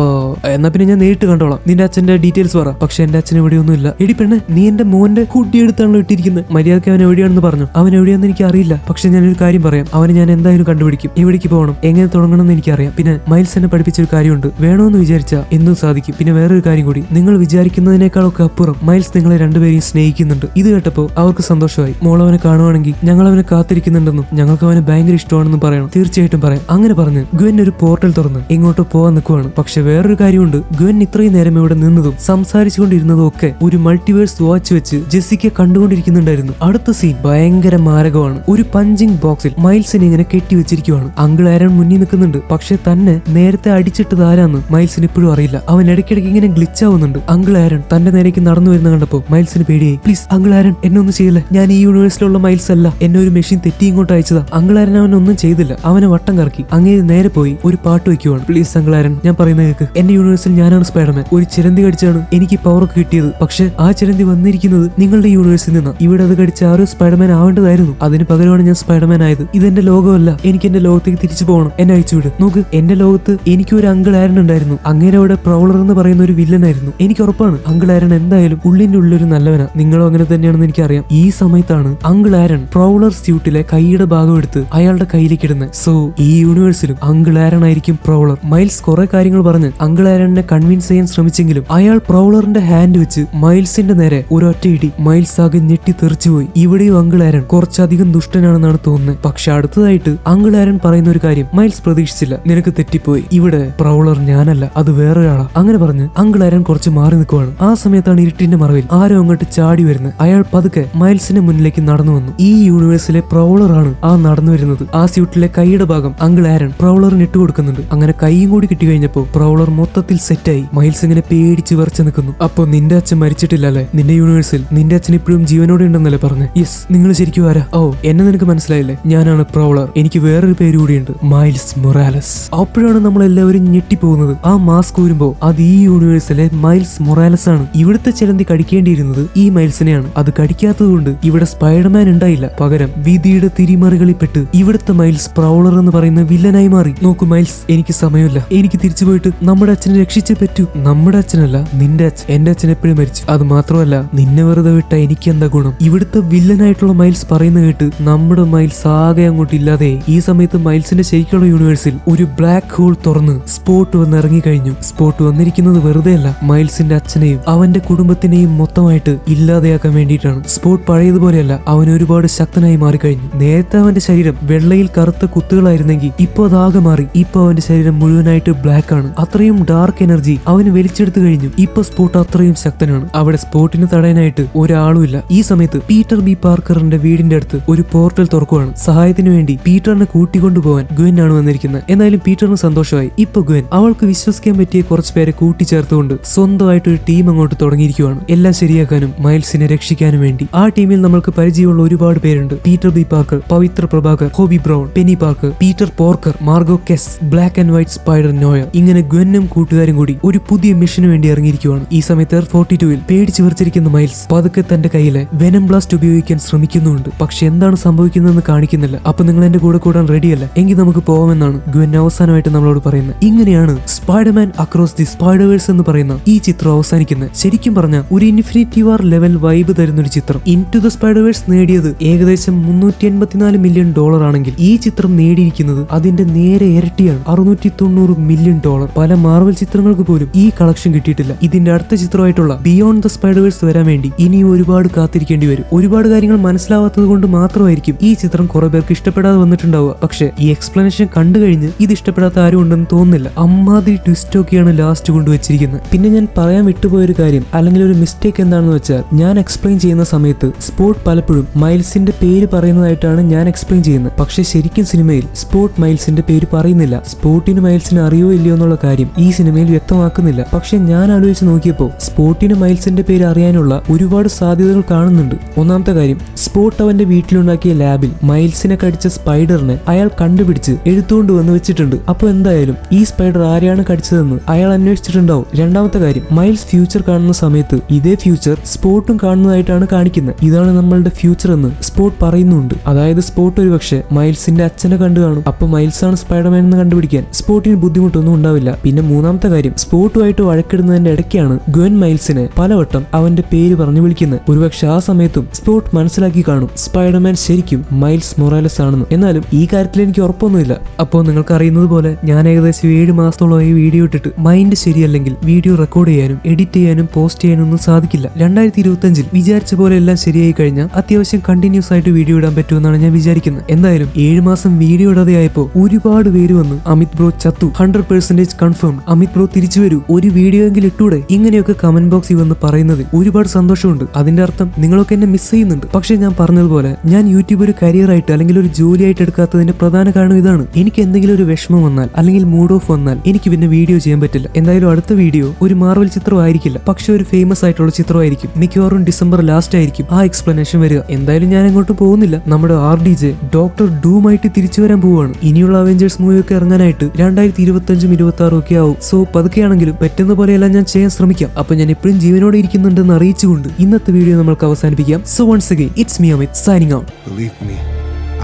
എന്നാ പിന്നെ ഞാൻ നേരിട്ട് കണ്ടോളാം. നിന്റെ അച്ഛന്റെ ഡീറ്റെയിൽസ് പറ. പക്ഷെ എന്റെ അച്ഛൻ എവിടെയൊന്നും ഇല്ല. എടി പെണ്ണെ, നീ എന്റെ മോന്റെ കുട്ടി എടുത്താണല്ലോ ഇട്ടിരിക്കുന്നത്. മര്യാദക്ക് അവൻ എവിടെയാണെന്ന് പറഞ്ഞു. അവൻ എവിടെയാണെന്ന് എനിക്ക് അറിയില്ല. പക്ഷെ ഞാനൊരു കാര്യം പറയാം, അവനെ ഞാൻ എന്തായാലും കണ്ടുപിടിക്കും. എവിടേക്ക് പോകണം, എങ്ങനെ തുടങ്ങണം എന്ന് എനിക്കറിയാം. പിന്നെ മൈൽസ് എന്നെ പഠിപ്പിച്ചൊരു കാര്യമുണ്ട്, വേണമെന്ന് വിചാരിച്ചാൽ എന്തും സാധിക്കും. പിന്നെ വേറൊരു കാര്യം കൂടി, നിങ്ങൾ വിചാരിക്കുന്നതിനേക്കാളൊക്കെ അപ്പുറം മൈൽസ് നിങ്ങളെ രണ്ടുപേരെയും സ്നേഹിക്കുന്നുണ്ട്. ഇത് കേട്ടപ്പോ അവർക്ക് സന്തോഷമായി. മോളവനെ കാണുവാണെങ്കിൽ ഞങ്ങൾ അവനെ കാത്തിരിക്കുന്നുണ്ടെന്നും ഞങ്ങൾക്ക് അവനെ ഭയങ്കര ഇഷ്ടമാണെന്നും പറയണം. തീർച്ചയായിട്ടും പറയാം. അങ്ങനെ പറഞ്ഞ് ഗ്വെൻ ഒരു പോർട്ടൽ തുറന്ന് എങ്ങോട്ടോ പോവാൻ നിൽക്കുവാണ്. പക്ഷെ വേറൊരു കാര്യമുണ്ട്, ഗ്വെൻ ഇത്രയും നേരം ഇവിടെ നിന്നതും സംസാരിച്ചുകൊണ്ടിരുന്നതും ഒക്കെ ഒരു മൾട്ടിവേഴ്സ് വാച്ച് വെച്ച് ജെസ്സിക്ക കണ്ടുകൊണ്ടിരിക്കുന്നുണ്ടായിരുന്നു. അടുത്ത സീൻ ഭയങ്കര മാരകമാണ്. ഒരു പഞ്ചിങ് ബോക്സിൽ മൈൽസിനെ ഇങ്ങനെ കെട്ടിവെച്ചിരിക്കുവാണ്. അങ്കിൾ ആരൻ മുന്നിൽ നിൽക്കുന്നുണ്ട്. പക്ഷെ തന്നെ നേരത്തെ അടിച്ചിട്ടത് ആരാന്ന് മൈൽസിന് ഇപ്പോഴും അറിയില്ല. അവൻ ഇടയ്ക്കിടയ്ക്ക് ഇങ്ങനെ ഗ്ലിച്ച് ആവുന്നുണ്ട്. അങ്കിൾ ആരൻ തന്റെ നേരേക്ക് നടന്നു വരുന്ന കണ്ടപ്പോ മൈൽസിന് പേടിയായി. പ്ലീസ് അങ്കിൾ ആരൻ, എന്നെ ഒന്നും ചെയ്യില്ല. ഞാൻ ഈ യൂണിവേഴ്സിലുള്ള മൈൽസ് അല്ല. എന്നെ ഒരു മെഷീൻ തെറ്റി ഇങ്ങോട്ട് അയച്ചതാ. അങ്കിൾ ആരൻ അവനൊന്നും ചെയ്തില്ല. അവനെ വട്ടം കറക്കി. അങ്ങേ നേരെ പോയി ഒരു പാട്ട് വെക്കുവാണ്. പ്ലീസ് അങ്കിൾ ആരൻ, ഞാൻ പറയുന്നത് കേൾക്ക്. എന്റെ യൂണിവേഴ്സിൽ ഞാനാണ് സ്പൈഡർമാൻ. ഒരു ചിലന്തി കടിച്ചാണ് എനിക്ക് പവറൊക്കെ കിട്ടിയത്. പക്ഷെ ആ ചിലന്തി വന്നിരിക്കുന്നത് നിങ്ങളുടെ യൂണിവേഴ്സിൽ നിന്നാണ്. ഇവിടെ അത് കടിച്ച ആരോ സ്പൈഡർമാൻ ആവേണ്ടതായിരുന്നു. അതിന് പകരമാണ് ഞാൻ സ്പൈഡർമാൻ ആയത്. ഇതെന്റെ ലോകമല്ല. എനിക്ക് എന്റെ ലോകത്തേക്ക് തിരിച്ചു പോകണം. എന്നെ അയച്ചുവിട്. നോക്ക്, എന്റെ ലോകത്ത് എനിക്ക് ഒരു അങ്കിൾ ആരൻ ഉണ്ടായിരുന്നു. അങ്ങനെ അവിടെ പ്രൗളർ എന്ന് പറയുന്ന ഒരു വില്ലനായിരുന്നു. എനിക്ക് ഉറപ്പാണ് അങ്കിൾ ആരൻ എന്തായാലും ഉള്ളിന്റെ ഉള്ളൊരു നല്ലവനാ. നിങ്ങളും അങ്ങനെ തന്നെയാണെന്ന് എനിക്കറിയാം. ഈ സമയത്താണ് അങ്കിൾ ആരൻ പ്രൗളർ സ്യൂട്ടിലെ കൈയുടെ ഭാഗം എടുത്ത് അയാളുടെ കയ്യിലേക്ക് ഇടുന്നത്. സോ ഈ യൂണിവേഴ്സിലും അങ്കിൾ ആരൻ ആയിരിക്കും പ്രൗളർ. മൈൽസ് കുറെ കാര്യങ്ങൾ പറഞ്ഞ് അങ്കിൾ ആരനെ കൺവിൻസ് ചെയ്യാൻ ശ്രമിച്ചെങ്കിലും അയാൾ പ്രൗളറിന്റെ ഹാൻഡ് വെച്ച് മൈൽസിന്റെ നേരെ ഒരൊറ്റ ഇടി. മൈൽസ് ആകെ ഞെട്ടി തെറിച്ചുപോയി. ഇവിടെയും അങ്കിൾ ആരൻ കുറച്ചധികം ദുഷ്ടനാണെന്നാണ് തോന്നുന്നത്. പക്ഷെ അടുത്തതായിട്ട് അങ്കിൾ ആരൻ പറയുന്ന ഒരു കാര്യം മൈൽസ് പ്രതീക്ഷിച്ചില്ല. നിനക്ക് തെറ്റിപ്പോയി. ഇവിടെ പ്രൗളർ ഞാനല്ല, അത് വേറൊരാളാ. അങ്ങനെ പറഞ്ഞ് അങ്കിൾ ആരൻ കുറച്ച് മാറി നിൽക്കുവാണ്. ആ സമയത്താണ് ഇരുട്ടിന്റെ മറവിൽ ആരോ അങ്ങോട്ട് ചാടി വരുന്നത്. അയാൾ പതുക്കെ മൈൽസിന്റെ മുന്നിലേക്ക് നടന്നു വന്നു. ഈ യൂണിവേഴ്സിലെ പ്രൗളർ ആണ് ആ നടന്നു വരുന്നത്. ആ സ്യൂട്ടിലെ കൈയുടെ ഭാഗം അങ്കിൾ ആരൻ പ്രൗളറിന് ഇട്ട് കൊടുക്കുന്നുണ്ട്. അങ്ങനെ കൈയും കൂടി കിട്ടി കഴിഞ്ഞപ്പോ പ്രൗളർ മൊത്തത്തിൽ സെറ്റായി. മൈൽസ് ഇങ്ങനെ പേടിച്ച് വിറച്ചു നിൽക്കുന്നു. അപ്പൊ നിന്റെ അച്ഛൻ മരിച്ചിട്ടില്ലല്ലേ? നിന്റെ യൂണിവേഴ്സിൽ നിന്റെ അച്ഛൻ ഇപ്പോഴും ജീവനോടെ ഉണ്ടെന്നല്ലേ പറഞ്ഞേ? യെസ്. നിങ്ങൾ ശരിക്കും ആരാ? ഓ, എന്നെ നിനക്ക് മനസ്സിലായില്ലേ? ഞാനാണ് പ്രൗളർ. എനിക്ക് വേറൊരു പേര് കൂടിയുണ്ട്, മൈൽസ് മൊറാലസ്. അപ്പോഴാണ് നമ്മളെല്ലാവരും ഞെട്ടിപ്പോകുന്നത്. ആ മാസ്ക് ഊരുമ്പോ അത് ഈ യൂണിവേഴ്സിലെ മൈൽസ് മൊറാലസ് ആണ്. ഇവിടുത്തെ ചിലന്തി കടിക്കേണ്ടിയിരുന്നത് ഈ മൈൽസിനെയാണ്. അത് കടിക്കാത്തത് കൊണ്ട് ഇവിടെ സ്പൈഡർമാൻ ഉണ്ടായില്ല. പകരം വിധിയുടെ തിരിമറികളിൽപ്പെട്ട് ഇവിടുത്തെ മൈൽസ് പ്രൗളർ എന്ന് പറയുന്ന വില്ലനായി മാറി. നോക്കൂ മൈൽസ്, എനിക്ക് സമയമില്ല. എനിക്ക് തിരിച്ചു പോയിട്ട് നമ്മുടെ അച്ഛനെ രക്ഷിച്ചേ പറ്റൂ. നമ്മുടെ അച്ഛനല്ല, നിന്റെ അച്ഛൻ. എന്റെ അച്ഛൻ എപ്പോഴും മരിച്ചു. അത് മാത്രമല്ല, നിന്നെ വെറുതെ വിട്ട എനിക്ക് എന്താ ഗുണം? ഇവിടുത്തെ വില്ലനായിട്ടുള്ള മൈൽസ് പറയുന്ന കേട്ട് നമ്മുടെ മൈൽസ് ആകെ അങ്ങോട്ട് ഇല്ലാതെ. ഈ സമയത്ത് മൈൽസിന്റെ ശരിക്കുള്ള യൂണിവേഴ്സിൽ ഒരു ബ്ലാക്ക് ഹോൾ തുറന്ന് സ്പോട്ട് വന്ന് ഇറങ്ങിക്കഴിഞ്ഞു. സ്പോട്ട് വന്നിരിക്കുന്നത് വെറുതെ അല്ല, മൈൽസിന്റെ അച്ഛനെയും അവന്റെ കുടുംബത്തിനെയും മൊത്തമായിട്ട് ഇല്ലാതെയാക്കാൻ വേണ്ടിയിട്ടാണ്. സ്പോട്ട് പഴയതുപോലെയല്ല, അവൻ ഒരുപാട് ശക്തനായി മാറിക്കഴിഞ്ഞു. നേരത്തെ അവന്റെ ശരീരം വെള്ളയിൽ കറുത്ത കുത്തുകളായിരുന്നെങ്കിൽ ഇപ്പൊ അതാകെ മാറി. ഇപ്പൊ അവന്റെ ശരീരം മുഴുവനായിട്ട് ബ്ലാക്ക് ആണ്. അത്രയും ഡാർക്ക് എനർജി അവന് വലിച്ചെടുത്തു കഴിഞ്ഞു. ഇപ്പൊ സ്പോട്ട് അത്രയും ശക്തനാണ്. അവിടെ സ്പോട്ടിന് തടയാനായിട്ട് ഒരാളുമില്ല. ഈ സമയത്ത് പീറ്റർ ബി പാർക്കറിന്റെ വീടിന്റെ അടുത്ത് ഒരു പോർട്ടൽ തുറക്കുവാണ്. സഹായത്തിന് വേണ്ടി പീറ്ററിനെ കൂട്ടിക്കൊണ്ടുപോകാൻ ഗ്വെൻ ആണ് വന്നിരിക്കുന്നത്. എന്നാലും പീറ്ററിന് സന്തോഷമായി. ഇപ്പൊ ഗ്വെൻ അവൾക്ക് വിശ്വസിക്കാൻ പറ്റിയ കുറച്ച് പേരെ കൂട്ടിച്ചേർത്തുകൊണ്ട് സ്വന്തമായിട്ട് ഒരു ടീം അങ്ങോട്ട് തുടങ്ങിയിരിക്കുവാണ്. എല്ലാം ശരിയാക്കാനും മൈൽസിനെ രക്ഷിക്കാനും വേണ്ടി. ആ ടീമിൽ നമ്മൾക്ക് പരിചയമുള്ള ഒരുപാട് പേരുണ്ട്. Peter B Parker, Pavitra Prabhakar, Hobie Brown, Penny Parker, Peter Porker, Margo Kess, black and white spider noir. ഇങ്ങനെ ഗ്വെന്നും കൂട്ടുകാരും കൂടി ഒരു പുതിയ മിഷന് വേണ്ടി ഇറങ്ങിയിരിക്കുവാണ്. ഈ സമയത്ത് എർത്ത് 42-ൽ പേടിച്ചു വിറച്ചിരിക്കുന്ന മൈൽസ് പതുക്കെ തന്റെ കയ്യിലെ വെനം ബ്ലാസ്റ്റ് ഉപയോഗിക്കാൻ ശ്രമിക്കുന്നുണ്ട്. പക്ഷെ എന്താണ് സംഭവിക്കുന്നതെന്ന് കാണിക്കുന്നില്ല. അപ്പൊ നിങ്ങൾ എന്റെ കൂടെ കൂടാൻ റെഡിയല്ല? എങ്കിൽ നമുക്ക് പോവാമെന്നാണ് ഗ്വെൻ അവസാനമായിട്ട് നമ്മളോട് പറയുന്നത്. ഇങ്ങനെയാണ് സ്പൈഡർമാൻ അക്രോസ് ദി സ്പൈഡർവേഴ്സ് എന്ന് പറയുന്ന ഈ ചിത്രം അവസാനിക്കുന്നത്. ശരിക്കും പറഞ്ഞാൽ ഒരു ഇൻഫിനിറ്റി വാർ ലെവൽ വൈബ് തരുന്ന ഒരു ചിത്രം. ഇൻടു ദ സ്പൈഡർവേഴ്സ് നേടിയത് ഏകദേശം $384 മില്യൺ ആണെങ്കിൽ ഈ ചിത്രം നേടിയിരിക്കുന്നത് അതിന്റെ നേരെ ഇരട്ടിയാണ്, $690 മില്യൺ. പല മാർവൽ ചിത്രങ്ങൾക്ക് പോലും ഈ കളക്ഷൻ കിട്ടിയിട്ടില്ല. ഇതിന്റെ അടുത്ത ചിത്രമായിട്ടുള്ള ബിയോണ്ട് ദ സ്പൈഡർവേഴ്സ് വരാൻ വേണ്ടി ഇനിയും ഒരുപാട് കാത്തിരിക്കേണ്ടി വരും. ഒരുപാട് കാര്യങ്ങൾ മനസ്സിലാവാത്തത് കൊണ്ട് മാത്രമായിരിക്കും ഈ ചിത്രം കുറെ പേർക്ക് ഇഷ്ടപ്പെടാതെ വന്നിട്ടുണ്ടാവുക. പക്ഷെ ഈ എക്സ്പ്ലനേഷൻ കണ്ടു കഴിഞ്ഞ് ഇത് ഇഷ്ടപ്പെടാത്ത ആരും ഉണ്ടെന്ന് തോന്നുന്നില്ല. അമ്മാതിരി ട്വിസ്റ്റ് ഒക്കെയാണ് ലാസ്റ്റ് കൊണ്ടുവച്ചിരിക്കുന്നത്. പിന്നെ ഞാൻ പറയാൻ വിട്ടുപോയൊരു കാര്യം അല്ലെങ്കിൽ ഒരു മിസ്റ്റേക്ക് എന്താണെന്ന് വെച്ചാൽ, ഞാൻ എക്സ്പ്ലെയിൻ ചെയ്യുന്ന സമയത്ത് സ്പോട്ട് പലപ്പോഴും മൈൽസിന്റെ പേര് പറയുന്നതായിട്ടാണ് ഞാൻ എക്സ്പ്ലെയിൻ ചെയ്യുന്നത്. പക്ഷെ ശരിക്കും സിനിമയിൽ സ്പോട്ട് മൈൽസിന്റെ പേര് പറയുന്നില്ല. സ്പോട്ടിന് മൈൽസിന് അറിയോ ഇല്ലയോ എന്നുള്ള കാര്യം ഈ സിനിമയിൽ വ്യക്തമാക്കുന്നില്ല. പക്ഷെ ഞാൻ ആലോചിച്ച് നോക്കിയപ്പോൾ സ്പോട്ടിന് മൈൽസിന്റെ പേര് അറിയാനുള്ള ഒരുപാട് സാധ്യതകൾ കാണുന്നുണ്ട്. ഒന്നാമത്തെ കാര്യം, സ്പോട്ട് അവന്റെ വീട്ടിലുണ്ടാക്കിയ ലാബിൽ മൈൽസിനെ കടിച്ച സ്പൈഡറിനെ അയാൾ കണ്ടുപിടിച്ച് എടുത്തുകൊണ്ട് വന്ന് വെച്ചിട്ടുണ്ട്. അപ്പോൾ എന്തായാലും ഈ സ്പൈഡർ ആരെയാണ് കടിച്ചതെന്ന് അയാൾ അന്വേഷിച്ച് പ്രതീക്ഷിച്ചിട്ടുണ്ടാവും. രണ്ടാമത്തെ കാര്യം, മൈൽസ് ഫ്യൂച്ചർ കാണുന്ന സമയത്ത് ഇതേ ഫ്യൂച്ചർ സ്പോട്ടും കാണുന്നതായിട്ടാണ് കാണിക്കുന്നത്. ഇതാണ് നമ്മളുടെ ഫ്യൂച്ചർ എന്ന് സ്പോട്ട് പറയുന്നുണ്ട്. അതായത് സ്പോട്ട് ഒരു പക്ഷേ മൈൽസിന്റെ അച്ഛനെ കണ്ടു കാണും. അപ്പൊ മൈൽസ് ആണ് സ്പൈഡർമാൻ എന്ന് കണ്ടുപിടിക്കാൻ സ്പോട്ടിന് ബുദ്ധിമുട്ടൊന്നും ഉണ്ടാവില്ല. പിന്നെ മൂന്നാമത്തെ കാര്യം, സ്പോട്ടുമായിട്ട് വഴക്കിടുന്നതിന്റെ ഇടയ്ക്കാണ് ഗ്വെൻ മൈൽസിനെ പലവട്ടം അവന്റെ പേര് പറഞ്ഞു വിളിക്കുന്നത്. ഒരുപക്ഷെ ആ സമയത്തും സ്പോട്ട് മനസ്സിലാക്കി കാണും സ്പൈഡർമാൻ ശരിക്കും മൈൽസ് മൊറാലസ് ആണെന്ന്. എന്നാലും ഈ കാര്യത്തിൽ എനിക്ക് ഉറപ്പൊന്നുമില്ല. അപ്പോൾ നിങ്ങൾക്ക് അറിയുന്നത് പോലെ ഞാൻ ഏകദേശം 7 മാസത്തോളമായി വീഡിയോ ഇട്ടിട്ട് മൈൻഡ് ശരിയല്ലെങ്കിൽ വീഡിയോ റെക്കോർഡ് ചെയ്യാനും എഡിറ്റ് ചെയ്യാനും പോസ്റ്റ് ചെയ്യാനും ഒന്നും സാധിക്കില്ല. 2025 വിചാരിച്ച പോലെ എല്ലാം ശരിയായി കഴിഞ്ഞാൽ അത്യാവശ്യം കണ്ടിന്യൂസ് ആയിട്ട് വീഡിയോ ഇടാൻ പറ്റുമെന്നാണ് ഞാൻ വിചാരിക്കുന്നത്. എന്തായാലും 7 മാസം വീഡിയോ ഇടാതെ ആയപ്പോൾ ഒരുപാട് പേര് വന്ന് അമിത് ബ്രോ ചത്തു, 100% കൺഫേം, അമിത് ബ്രോ തിരിച്ചു വരൂ, ഒരു വീഡിയോ എങ്കിലും ഇട്ടൂടെ, ഇങ്ങനെയൊക്കെ കമന്റ് ബോക്സിൽ വന്ന് പറയുന്നതിൽ ഒരുപാട് സന്തോഷമുണ്ട്. അതിന്റെ അർത്ഥം നിങ്ങളൊക്കെ എന്നെ മിസ് ചെയ്യുന്നുണ്ട്. പക്ഷെ ഞാൻ പറഞ്ഞതുപോലെ ഞാൻ യൂട്യൂബ് ഒരു കരിയർ ആയിട്ട് അല്ലെങ്കിൽ ഒരു ജോലിയായിട്ട് എടുക്കാത്തതിന്റെ പ്രധാന കാരണം ഇതാണ്. എനിക്ക് എന്തെങ്കിലും ഒരു വിഷമം വന്നാൽ അല്ലെങ്കിൽ മൂഡ് ഓഫ് വന്നാൽ എനിക്ക് പിന്നെ വീഡിയോ ചെയ്യാൻ പറ്റില്ല. എന്തായാലും അടുത്ത വീഡിയോ ഒരു മാർവൽ ചിത്രമായിരിക്കില്ല, പക്ഷെ ഒരു ഫേമസ് ആയിട്ടുള്ള ചിത്രമായിരിക്കും. മിക്കവാറും ഡിസംബർ ലാസ്റ്റ് ആയിരിക്കും ആ എക്സ്പ്ലനേഷൻ വരിക. എന്തായാലും ഞാൻ അങ്ങോട്ട് പോകുന്നില്ല. നമ്മുടെ RDJ ഡോക്ടർ ഡൂം ആയിട്ട് തിരിച്ചു വരാൻ പോവാണ്. ഇനിയുള്ള അവെഞ്ചേഴ്സ് മൂവി ഒക്കെ ഇറങ്ങാനായിട്ട് 2025 26 ഒക്കെ ആവും. സോ പതുക്കെയാണെങ്കിലും പറ്റുന്ന പോലെയെല്ലാം ഞാൻ ചെയ്യാൻ ശ്രമിക്കാം. അപ്പൊ ഞാൻ എപ്പോഴും ജീവനോടെ ഇരിക്കുന്നുണ്ടെന്ന് അറിയിച്ചുകൊണ്ട് ഇന്നത്തെ വീഡിയോ നമ്മൾക്ക് അവസാനിപ്പിക്കാം. So once again it's me Amit signing out. Believe me,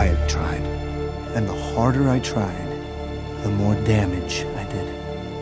I have tried. And the harder I tried, the more damage